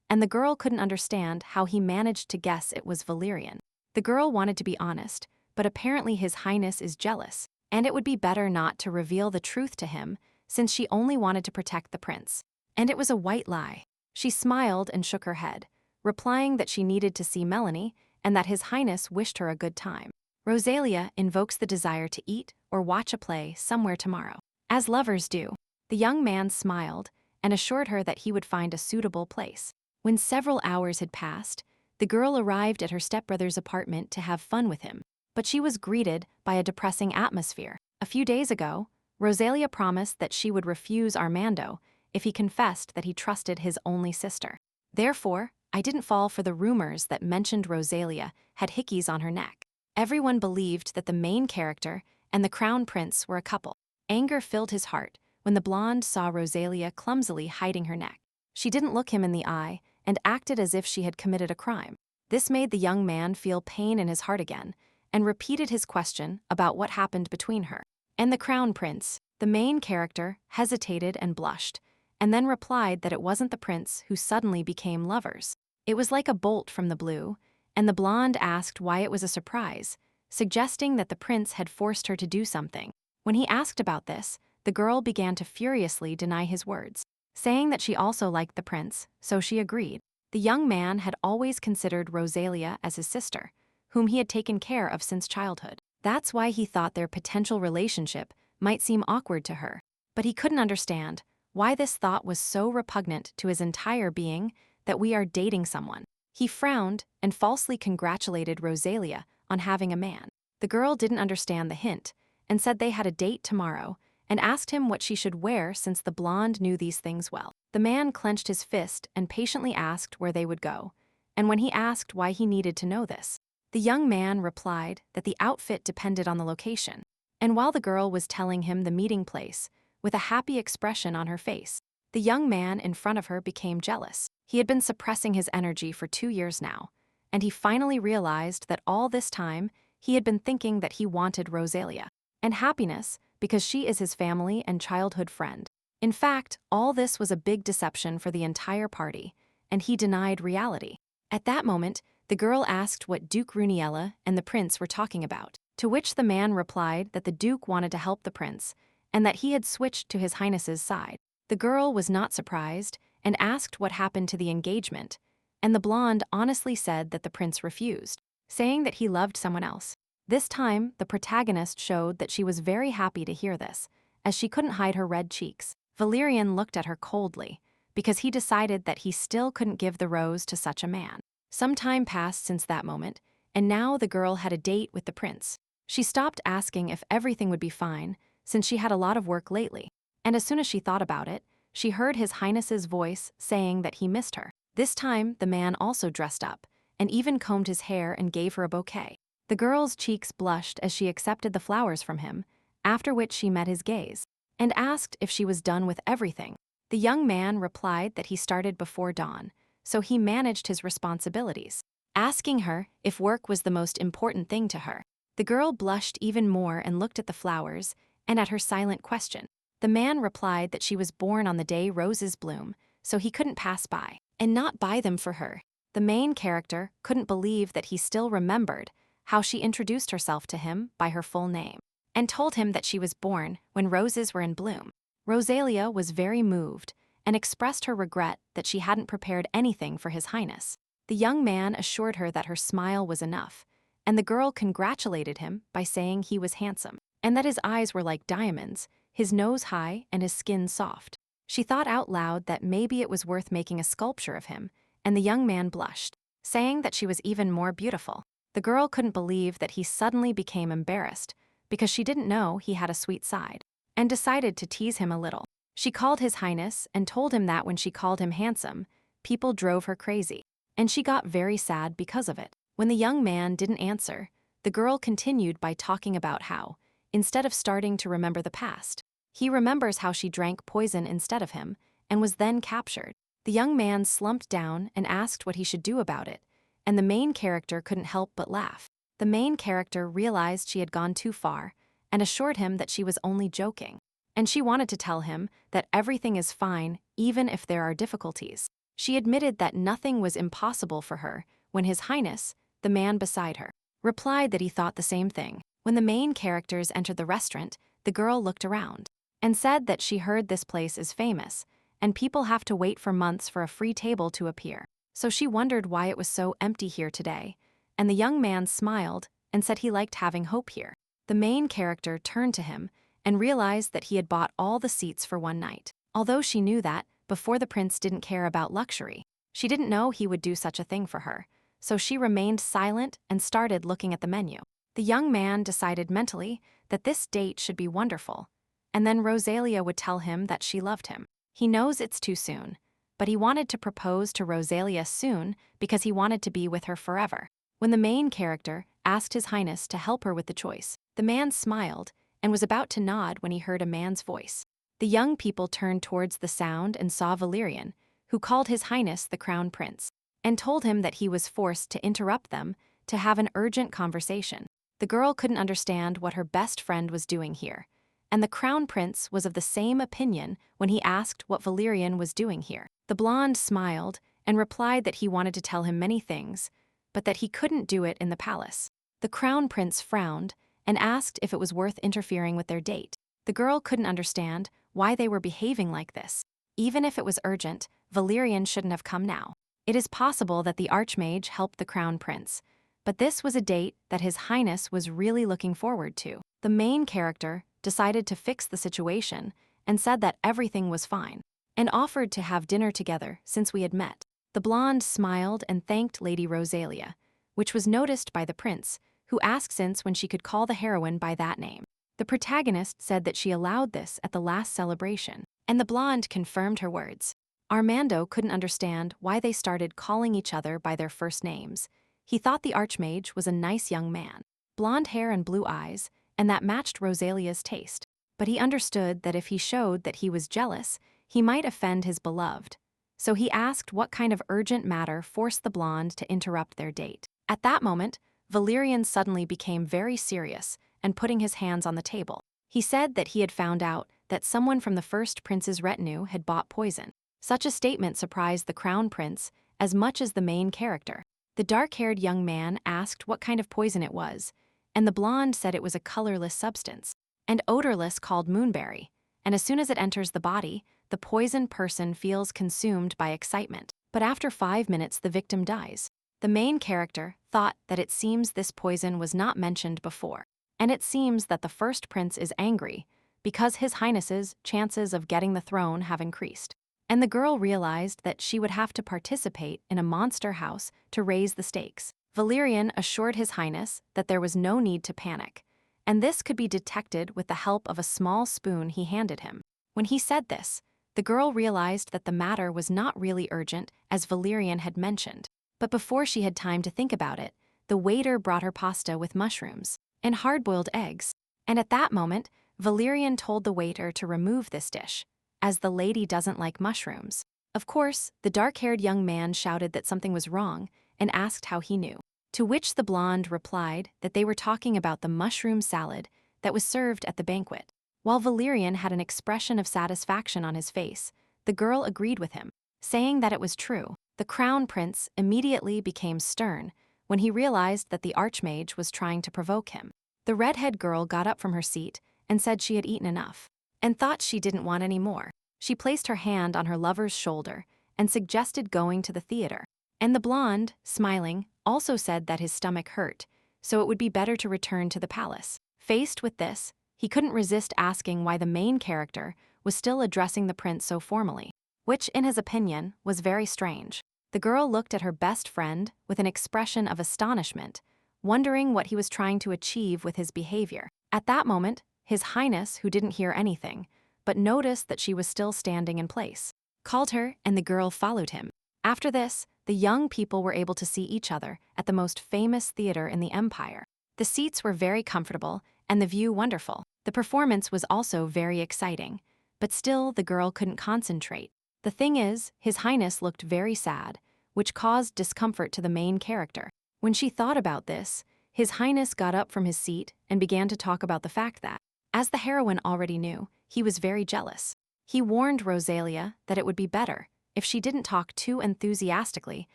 and the girl couldn't understand how he managed to guess it was Valerian. The girl wanted to be honest, but apparently His Highness is jealous, and it would be better not to reveal the truth to him since she only wanted to protect the prince. And it was a white lie. She smiled and shook her head, replying that she needed to see Melanie and that His Highness wished her a good time. Rosalia invokes the desire to eat or watch a play somewhere tomorrow. As lovers do, the young man smiled and assured her that he would find a suitable place. When several hours had passed, the girl arrived at her stepbrother's apartment to have fun with him, but she was greeted by a depressing atmosphere. A few days ago, Rosalia promised that she would refuse Armando if he confessed that he trusted his only sister. Therefore, I didn't fall for the rumors that mentioned Rosalia had hickeys on her neck. Everyone believed that the main character and the crown prince were a couple. Anger filled his heart when the blonde saw Rosalia clumsily hiding her neck. She didn't look him in the eye and acted as if she had committed a crime. This made the young man feel pain in his heart again and repeated his question about what happened between her and the crown prince. The main character hesitated and blushed, and then replied that it wasn't the prince who suddenly became lovers. It was like a bolt from the blue, and the blonde asked why it was a surprise, suggesting that the prince had forced her to do something. When he asked about this, the girl began to furiously deny his words, saying that she also liked the prince, so she agreed. The young man had always considered Rosalia as his sister, whom he had taken care of since childhood. That's why he thought their potential relationship might seem awkward to her. But he couldn't understand why this thought was so repugnant to his entire being that we are dating someone. He frowned and falsely congratulated Rosalia on having a man. The girl didn't understand the hint and said they had a date tomorrow and asked him what she should wear since the blonde knew these things well. The man clenched his fist and patiently asked where they would go, and when he asked why he needed to know this, the young man replied that the outfit depended on the location. And while the girl was telling him the meeting place, with a happy expression on her face, the young man in front of her became jealous. He had been suppressing his energy for 2 years now, and he finally realized that all this time he had been thinking that he wanted Rosalia and happiness because she is his family and childhood friend. In fact, all this was a big deception for the entire party, and he denied reality. At that moment, the girl asked what Duke Runiella and the prince were talking about, to which the man replied that the Duke wanted to help the prince and that he had switched to His Highness's side. The girl was not surprised and asked what happened to the engagement, and the blonde honestly said that the prince refused, saying that he loved someone else. This time, the protagonist showed that she was very happy to hear this, as she couldn't hide her red cheeks. Valerian looked at her coldly, because he decided that he still couldn't give the rose to such a man. Some time passed since that moment, and now the girl had a date with the prince. She stopped asking if everything would be fine, since she had a lot of work lately, and as soon as she thought about it, she heard His Highness's voice saying that he missed her. This time, the man also dressed up, and even combed his hair and gave her a bouquet. The girl's cheeks blushed as she accepted the flowers from him, after which she met his gaze, and asked if she was done with everything. The young man replied that he started before dawn, so he managed his responsibilities, asking her if work was the most important thing to her. The girl blushed even more and looked at the flowers and at her silent question. The man replied that she was born on the day roses bloom, so he couldn't pass by and not buy them for her. The main character couldn't believe that he still remembered how she introduced herself to him by her full name and told him that she was born when roses were in bloom. Rosalia was very moved and expressed her regret that she hadn't prepared anything for His Highness. The young man assured her that her smile was enough, and the girl congratulated him by saying he was handsome, and that his eyes were like diamonds, his nose high, and his skin soft. She thought out loud that maybe it was worth making a sculpture of him, and the young man blushed, saying that she was even more beautiful. The girl couldn't believe that he suddenly became embarrassed, because she didn't know he had a sweet side, and decided to tease him a little. She called His Highness and told him that when she called him handsome, people drove her crazy, and she got very sad because of it. When the young man didn't answer, the girl continued by talking about how, instead of starting to remember the past, he remembers how she drank poison instead of him and was then captured. The young man slumped down and asked what he should do about it, and the main character couldn't help but laugh. The main character realized she had gone too far and assured him that she was only joking, and she wanted to tell him that everything is fine even if there are difficulties. She admitted that nothing was impossible for her when His Highness, the man beside her, replied that he thought the same thing. When the main characters entered the restaurant, the girl looked around and said that she heard this place is famous and people have to wait for months for a free table to appear. So she wondered why it was so empty here today, and the young man smiled and said he liked having hope here. The main character turned to him and realized that he had bought all the seats for one night. Although she knew that, before, the prince didn't care about luxury. She didn't know he would do such a thing for her, so she remained silent and started looking at the menu. The young man decided mentally that this date should be wonderful, and then Rosalia would tell him that she loved him. He knows it's too soon, but he wanted to propose to Rosalia soon because he wanted to be with her forever. When the main character asked His Highness to help her with the choice, the man smiled and was about to nod when he heard a man's voice. The young people turned towards the sound and saw Valerian, who called His Highness the Crown Prince, and told him that he was forced to interrupt them to have an urgent conversation. The girl couldn't understand what her best friend was doing here, and the Crown Prince was of the same opinion when he asked what Valerian was doing here. The blonde smiled and replied that he wanted to tell him many things, but that he couldn't do it in the palace. The Crown Prince frowned and asked if it was worth interfering with their date. The girl couldn't understand why they were behaving like this. Even if it was urgent, Valerian shouldn't have come now. It is possible that the Archmage helped the Crown Prince, but this was a date that His Highness was really looking forward to. The main character decided to fix the situation and said that everything was fine, and offered to have dinner together since we had met. The blonde smiled and thanked Lady Rosalia, which was noticed by the prince, who asked since when she could call the heroine by that name. The protagonist said that she allowed this at the last celebration, and the blonde confirmed her words. Armando couldn't understand why they started calling each other by their first names. He thought the Archmage was a nice young man, blonde hair and blue eyes, and that matched Rosalia's taste. But he understood that if he showed that he was jealous, he might offend his beloved. So he asked what kind of urgent matter forced the blonde to interrupt their date. At that moment, Valerian suddenly became very serious and putting his hands on the table. He said that he had found out that someone from the first prince's retinue had bought poison. Such a statement surprised the Crown Prince as much as the main character. The dark-haired young man asked what kind of poison it was, and the blonde said it was a colorless substance, and odorless called moonberry, and as soon as it enters the body, the poisoned person feels consumed by excitement. But after 5 minutes, the victim dies. The main character thought that it seems this poison was not mentioned before, and it seems that the first prince is angry because His Highness's chances of getting the throne have increased. And the girl realized that she would have to participate in a monster house to raise the stakes. Valerian assured His Highness that there was no need to panic, and this could be detected with the help of a small spoon he handed him. When he said this, the girl realized that the matter was not really urgent as Valerian had mentioned. But before she had time to think about it, the waiter brought her pasta with mushrooms and hard-boiled eggs. And at that moment, Valerian told the waiter to remove this dish, as the lady doesn't like mushrooms. Of course, the dark-haired young man shouted that something was wrong and asked how he knew. To which the blonde replied that they were talking about the mushroom salad that was served at the banquet. While Valerian had an expression of satisfaction on his face, the girl agreed with him, saying that it was true. The Crown Prince immediately became stern when he realized that the Archmage was trying to provoke him. The redhead girl got up from her seat and said she had eaten enough, and thought she didn't want any more. She placed her hand on her lover's shoulder and suggested going to the theater. And the blonde, smiling, also said that his stomach hurt, so it would be better to return to the palace. Faced with this, he couldn't resist asking why the main character was still addressing the prince so formally, which, in his opinion, was very strange. The girl looked at her best friend with an expression of astonishment, wondering what he was trying to achieve with his behavior. At that moment, His Highness, who didn't hear anything, but noticed that she was still standing in place, called her, and the girl followed him. After this, the young people were able to see each other at the most famous theater in the empire. The seats were very comfortable and the view wonderful. The performance was also very exciting, but still the girl couldn't concentrate. The thing is, His Highness looked very sad, which caused discomfort to the main character. When she thought about this, His Highness got up from his seat and began to talk about the fact that, as the heroine already knew, he was very jealous. He warned Rosalia that it would be better if she didn't talk too enthusiastically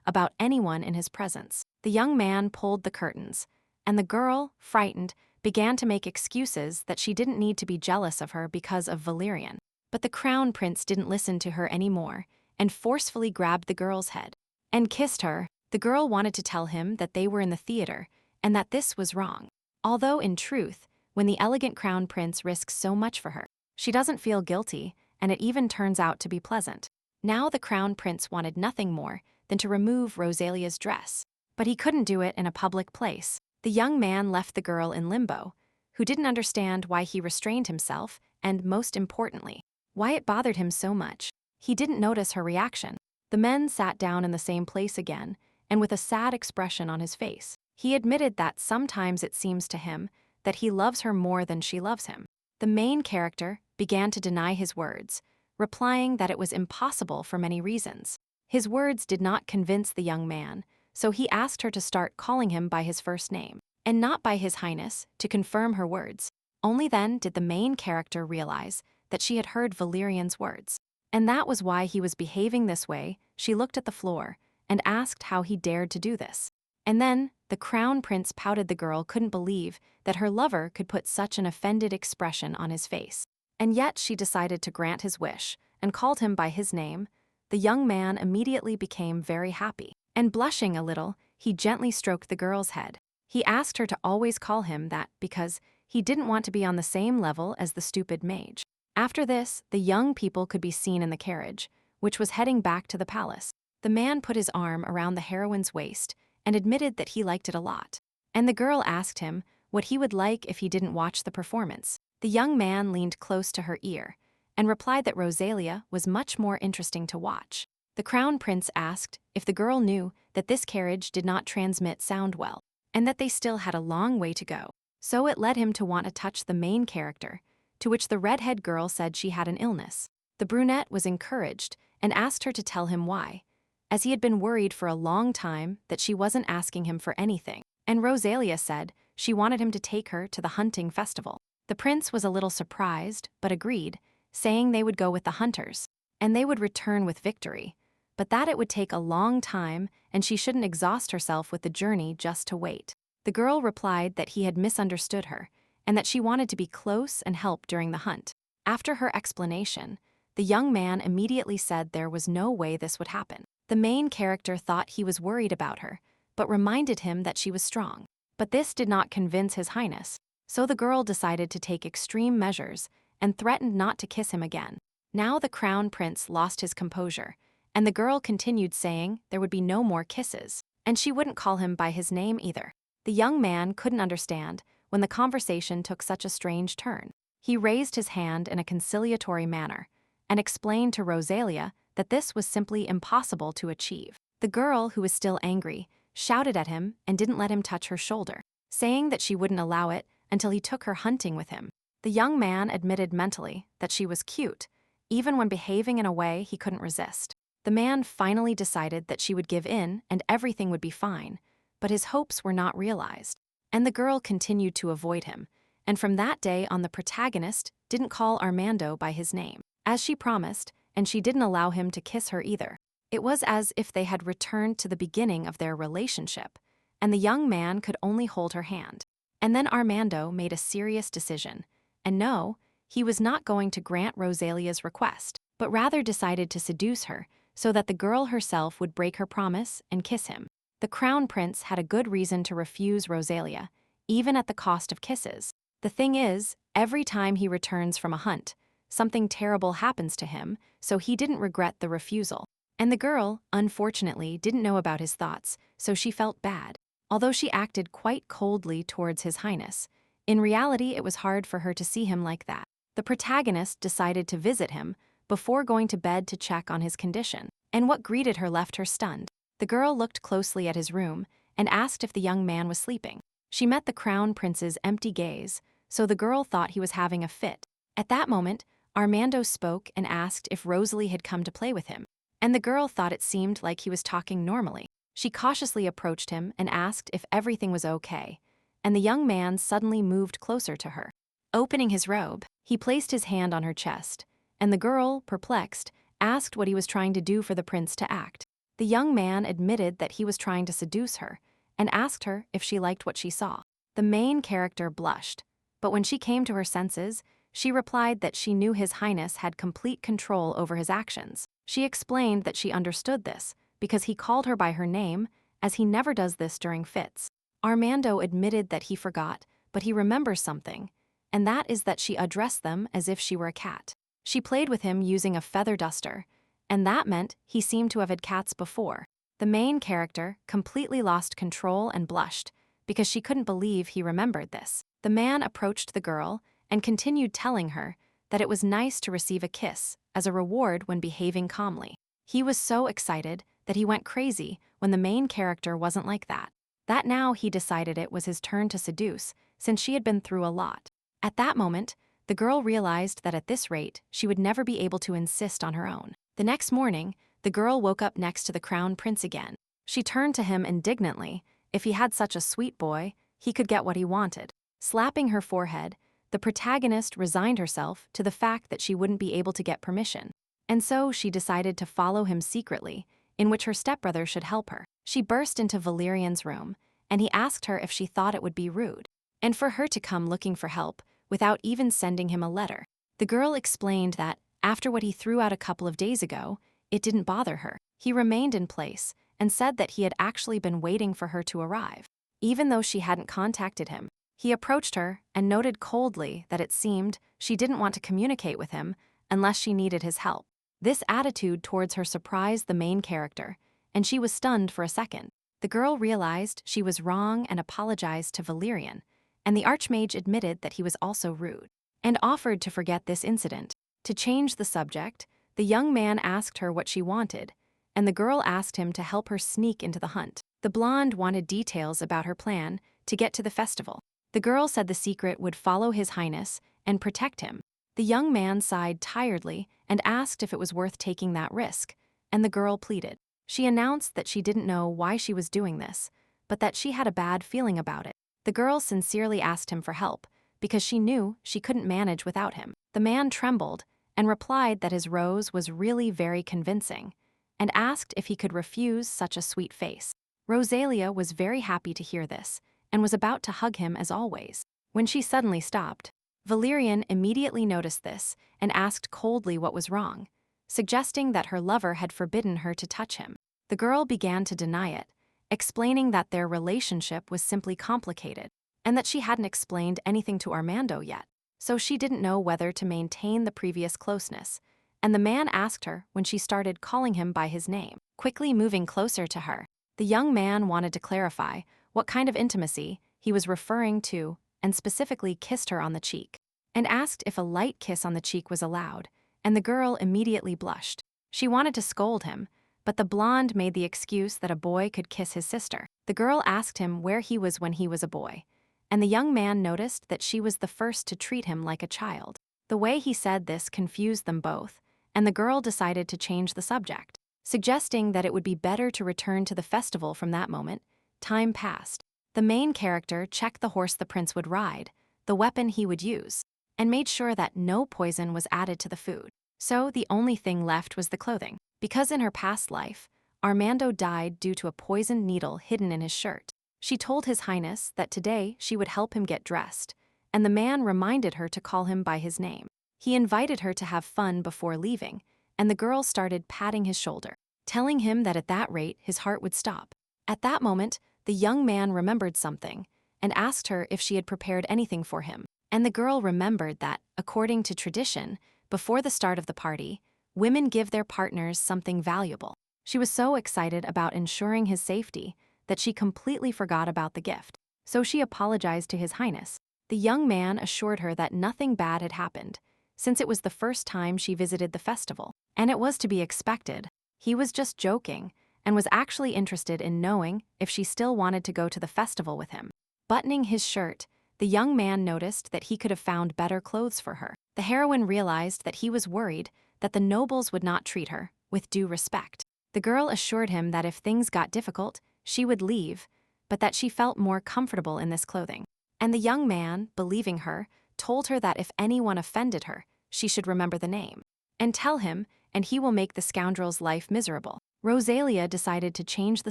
about anyone in his presence. The young man pulled the curtains, and the girl, frightened, began to make excuses that she didn't need to be jealous of her because of Valerian. But the Crown Prince didn't listen to her anymore and forcefully grabbed the girl's head and kissed her. The girl wanted to tell him that they were in the theater and that this was wrong. Although in truth, when the elegant crown prince risks so much for her, she doesn't feel guilty, and it even turns out to be pleasant. Now the crown prince wanted nothing more than to remove Rosalia's dress. But he couldn't do it in a public place. The young man left the girl in limbo, who didn't understand why he restrained himself and, most importantly, why it bothered him so much. He didn't notice her reaction. The men sat down in the same place again, and with a sad expression on his face, he admitted that sometimes it seems to him that he loves her more than she loves him. The main character began to deny his words, replying that it was impossible for many reasons. His words did not convince the young man, so he asked her to start calling him by his first name, and not by his highness, to confirm her words. Only then did the main character realize that she had heard Valerian's words. And that was why he was behaving this way. She looked at the floor and asked how he dared to do this. And then the crown prince pouted. The girl couldn't believe that her lover could put such an offended expression on his face. And yet she decided to grant his wish and called him by his name. The young man immediately became very happy, and blushing a little, he gently stroked the girl's head. He asked her to always call him that because he didn't want to be on the same level as the stupid mage. After this, the young people could be seen in the carriage, which was heading back to the palace. The man put his arm around the heroine's waist and admitted that he liked it a lot. And the girl asked him what he would like if he didn't watch the performance. The young man leaned close to her ear and replied that Rosalia was much more interesting to watch. The crown prince asked if the girl knew that this carriage did not transmit sound well, and that they still had a long way to go. So it led him to want to touch the main character, to which the redhead girl said she had an illness. The brunette was encouraged and asked her to tell him why, as he had been worried for a long time that she wasn't asking him for anything, and Rosalia said she wanted him to take her to the hunting festival. The prince was a little surprised, but agreed, saying they would go with the hunters, and they would return with victory, but that it would take a long time and she shouldn't exhaust herself with the journey just to wait. The girl replied that he had misunderstood her, and that she wanted to be close and help during the hunt. After her explanation, the young man immediately said there was no way this would happen. The main character thought he was worried about her, but reminded him that she was strong. But this did not convince his highness, so the girl decided to take extreme measures and threatened not to kiss him again. Now the crown prince lost his composure, and the girl continued saying there would be no more kisses, and she wouldn't call him by his name either. The young man couldn't understand when the conversation took such a strange turn. He raised his hand in a conciliatory manner and explained to Rosalia that this was simply impossible to achieve. The girl, who was still angry, shouted at him and didn't let him touch her shoulder, saying that she wouldn't allow it until he took her hunting with him. The young man admitted mentally that she was cute, even when behaving in a way he couldn't resist. The man finally decided that she would give in and everything would be fine, but his hopes were not realized, and the girl continued to avoid him, and from that day on the protagonist didn't call Armando by his name, as she promised, and she didn't allow him to kiss her either. It was as if they had returned to the beginning of their relationship, and the young man could only hold her hand. And then Armando made a serious decision, and no, he was not going to grant Rosalia's request, but rather decided to seduce her so that the girl herself would break her promise and kiss him. The crown prince had a good reason to refuse Rosalia, even at the cost of kisses. The thing is, every time he returns from a hunt, something terrible happens to him, so he didn't regret the refusal. And the girl, unfortunately, didn't know about his thoughts, so she felt bad. Although she acted quite coldly towards his highness, in reality it was hard for her to see him like that. The protagonist decided to visit him before going to bed to check on his condition, and what greeted her left her stunned. The girl looked closely at his room and asked if the young man was sleeping. She met the crown prince's empty gaze, so the girl thought he was having a fit. At that moment, Armando spoke and asked if Rosalie had come to play with him, and the girl thought it seemed like he was talking normally. She cautiously approached him and asked if everything was okay, and the young man suddenly moved closer to her. Opening his robe, he placed his hand on her chest, and the girl, perplexed, asked what he was trying to do for the prince to act. The young man admitted that he was trying to seduce her and asked her if she liked what she saw. The main character blushed, but when she came to her senses, she replied that she knew his highness had complete control over his actions. She explained that she understood this because he called her by her name, as he never does this during fits. Armando admitted that he forgot, but he remembers something, and that is that she addressed them as if she were a cat. She played with him using a feather duster, and that meant he seemed to have had cats before. The main character completely lost control and blushed because she couldn't believe he remembered this. The man approached the girl and continued telling her that it was nice to receive a kiss as a reward when behaving calmly. He was so excited that he went crazy when the main character wasn't like that. That now he decided it was his turn to seduce since she had been through a lot. At that moment, the girl realized that at this rate, she would never be able to insist on her own. The next morning, the girl woke up next to the crown prince again. She turned to him indignantly. If he had such a sweet boy, he could get what he wanted. Slapping her forehead, the protagonist resigned herself to the fact that she wouldn't be able to get permission. And so she decided to follow him secretly, in which her stepbrother should help her. She burst into Valerian's room, and he asked her if she thought it would be rude, and for her to come looking for help without even sending him a letter. The girl explained that, after what he threw out a couple of days ago, it didn't bother her. He remained in place and said that he had actually been waiting for her to arrive. Even though she hadn't contacted him, he approached her and noted coldly that it seemed she didn't want to communicate with him unless she needed his help. This attitude towards her surprised the main character, and she was stunned for a second. The girl realized she was wrong and apologized to Valerian, and the Archmage admitted that he was also rude, and offered to forget this incident. To change the subject, the young man asked her what she wanted, and the girl asked him to help her sneak into the hunt. The blonde wanted details about her plan to get to the festival. The girl said the secret would follow His Highness and protect him. The young man sighed tiredly and asked if it was worth taking that risk, and the girl pleaded. She announced that she didn't know why she was doing this, but that she had a bad feeling about it. The girl sincerely asked him for help, because she knew she couldn't manage without him. The man trembled and replied that his rose was really very convincing, and asked if he could refuse such a sweet face. Rosalia was very happy to hear this, and was about to hug him as always, when she suddenly stopped. Valerian immediately noticed this and asked coldly what was wrong, suggesting that her lover had forbidden her to touch him. The girl began to deny it, explaining that their relationship was simply complicated, and that she hadn't explained anything to Armando yet, so she didn't know whether to maintain the previous closeness, and the man asked her when she started calling him by his name. Quickly moving closer to her, the young man wanted to clarify what kind of intimacy he was referring to and specifically kissed her on the cheek, and asked if a light kiss on the cheek was allowed, and the girl immediately blushed. She wanted to scold him, but the blonde made the excuse that a boy could kiss his sister. The girl asked him where he was when he was a boy, and the young man noticed that she was the first to treat him like a child. The way he said this confused them both, and the girl decided to change the subject, suggesting that it would be better to return to the festival from that moment. Time passed. The main character checked the horse the prince would ride, the weapon he would use, and made sure that no poison was added to the food. So the only thing left was the clothing, because in her past life, Armando died due to a poisoned needle hidden in his shirt. She told His Highness that today she would help him get dressed, and the man reminded her to call him by his name. He invited her to have fun before leaving, and the girl started patting his shoulder, telling him that at that rate his heart would stop. At that moment, the young man remembered something and asked her if she had prepared anything for him. And the girl remembered that, according to tradition, before the start of the party, women give their partners something valuable. She was so excited about ensuring his safety that she completely forgot about the gift. So she apologized to His Highness. The young man assured her that nothing bad had happened, since it was the first time she visited the festival, and it was to be expected. He was just joking, and was actually interested in knowing if she still wanted to go to the festival with him. Buttoning his shirt, the young man noticed that he could have found better clothes for her. The heroine realized that he was worried that the nobles would not treat her with due respect. The girl assured him that if things got difficult, she would leave, but that she felt more comfortable in this clothing. And the young man, believing her, told her that if anyone offended her, she should remember the name, and tell him, and he will make the scoundrel's life miserable. Rosalia decided to change the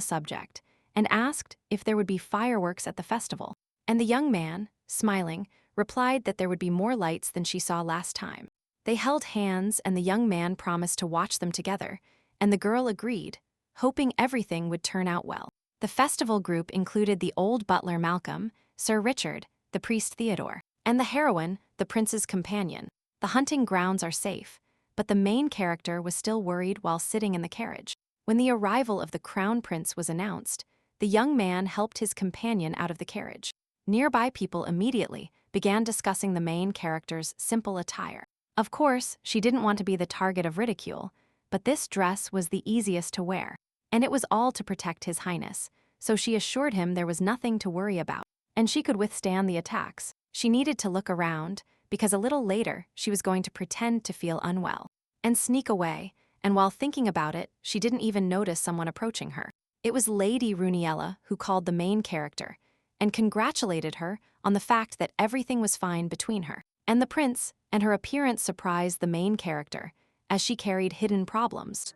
subject and asked if there would be fireworks at the festival, and the young man, smiling, replied that there would be more lights than she saw last time. They held hands, and the young man promised to watch them together, and the girl agreed, hoping everything would turn out well. The festival group included the old butler Malcolm, Sir Richard, the priest Theodore, and the heroine, the prince's companion. The hunting grounds are safe, but the main character was still worried while sitting in the carriage. When the arrival of the crown prince was announced, the young man helped his companion out of the carriage. Nearby people immediately began discussing the main character's simple attire. Of course, she didn't want to be the target of ridicule, but this dress was the easiest to wear, and it was all to protect His Highness, so she assured him there was nothing to worry about, and she could withstand the attacks. She needed to look around, because a little later she was going to pretend to feel unwell and sneak away, and while thinking about it, she didn't even notice someone approaching her. It was Lady Runiella who called the main character and congratulated her on the fact that everything was fine between her and the prince, and her appearance surprised the main character, as she carried hidden problems.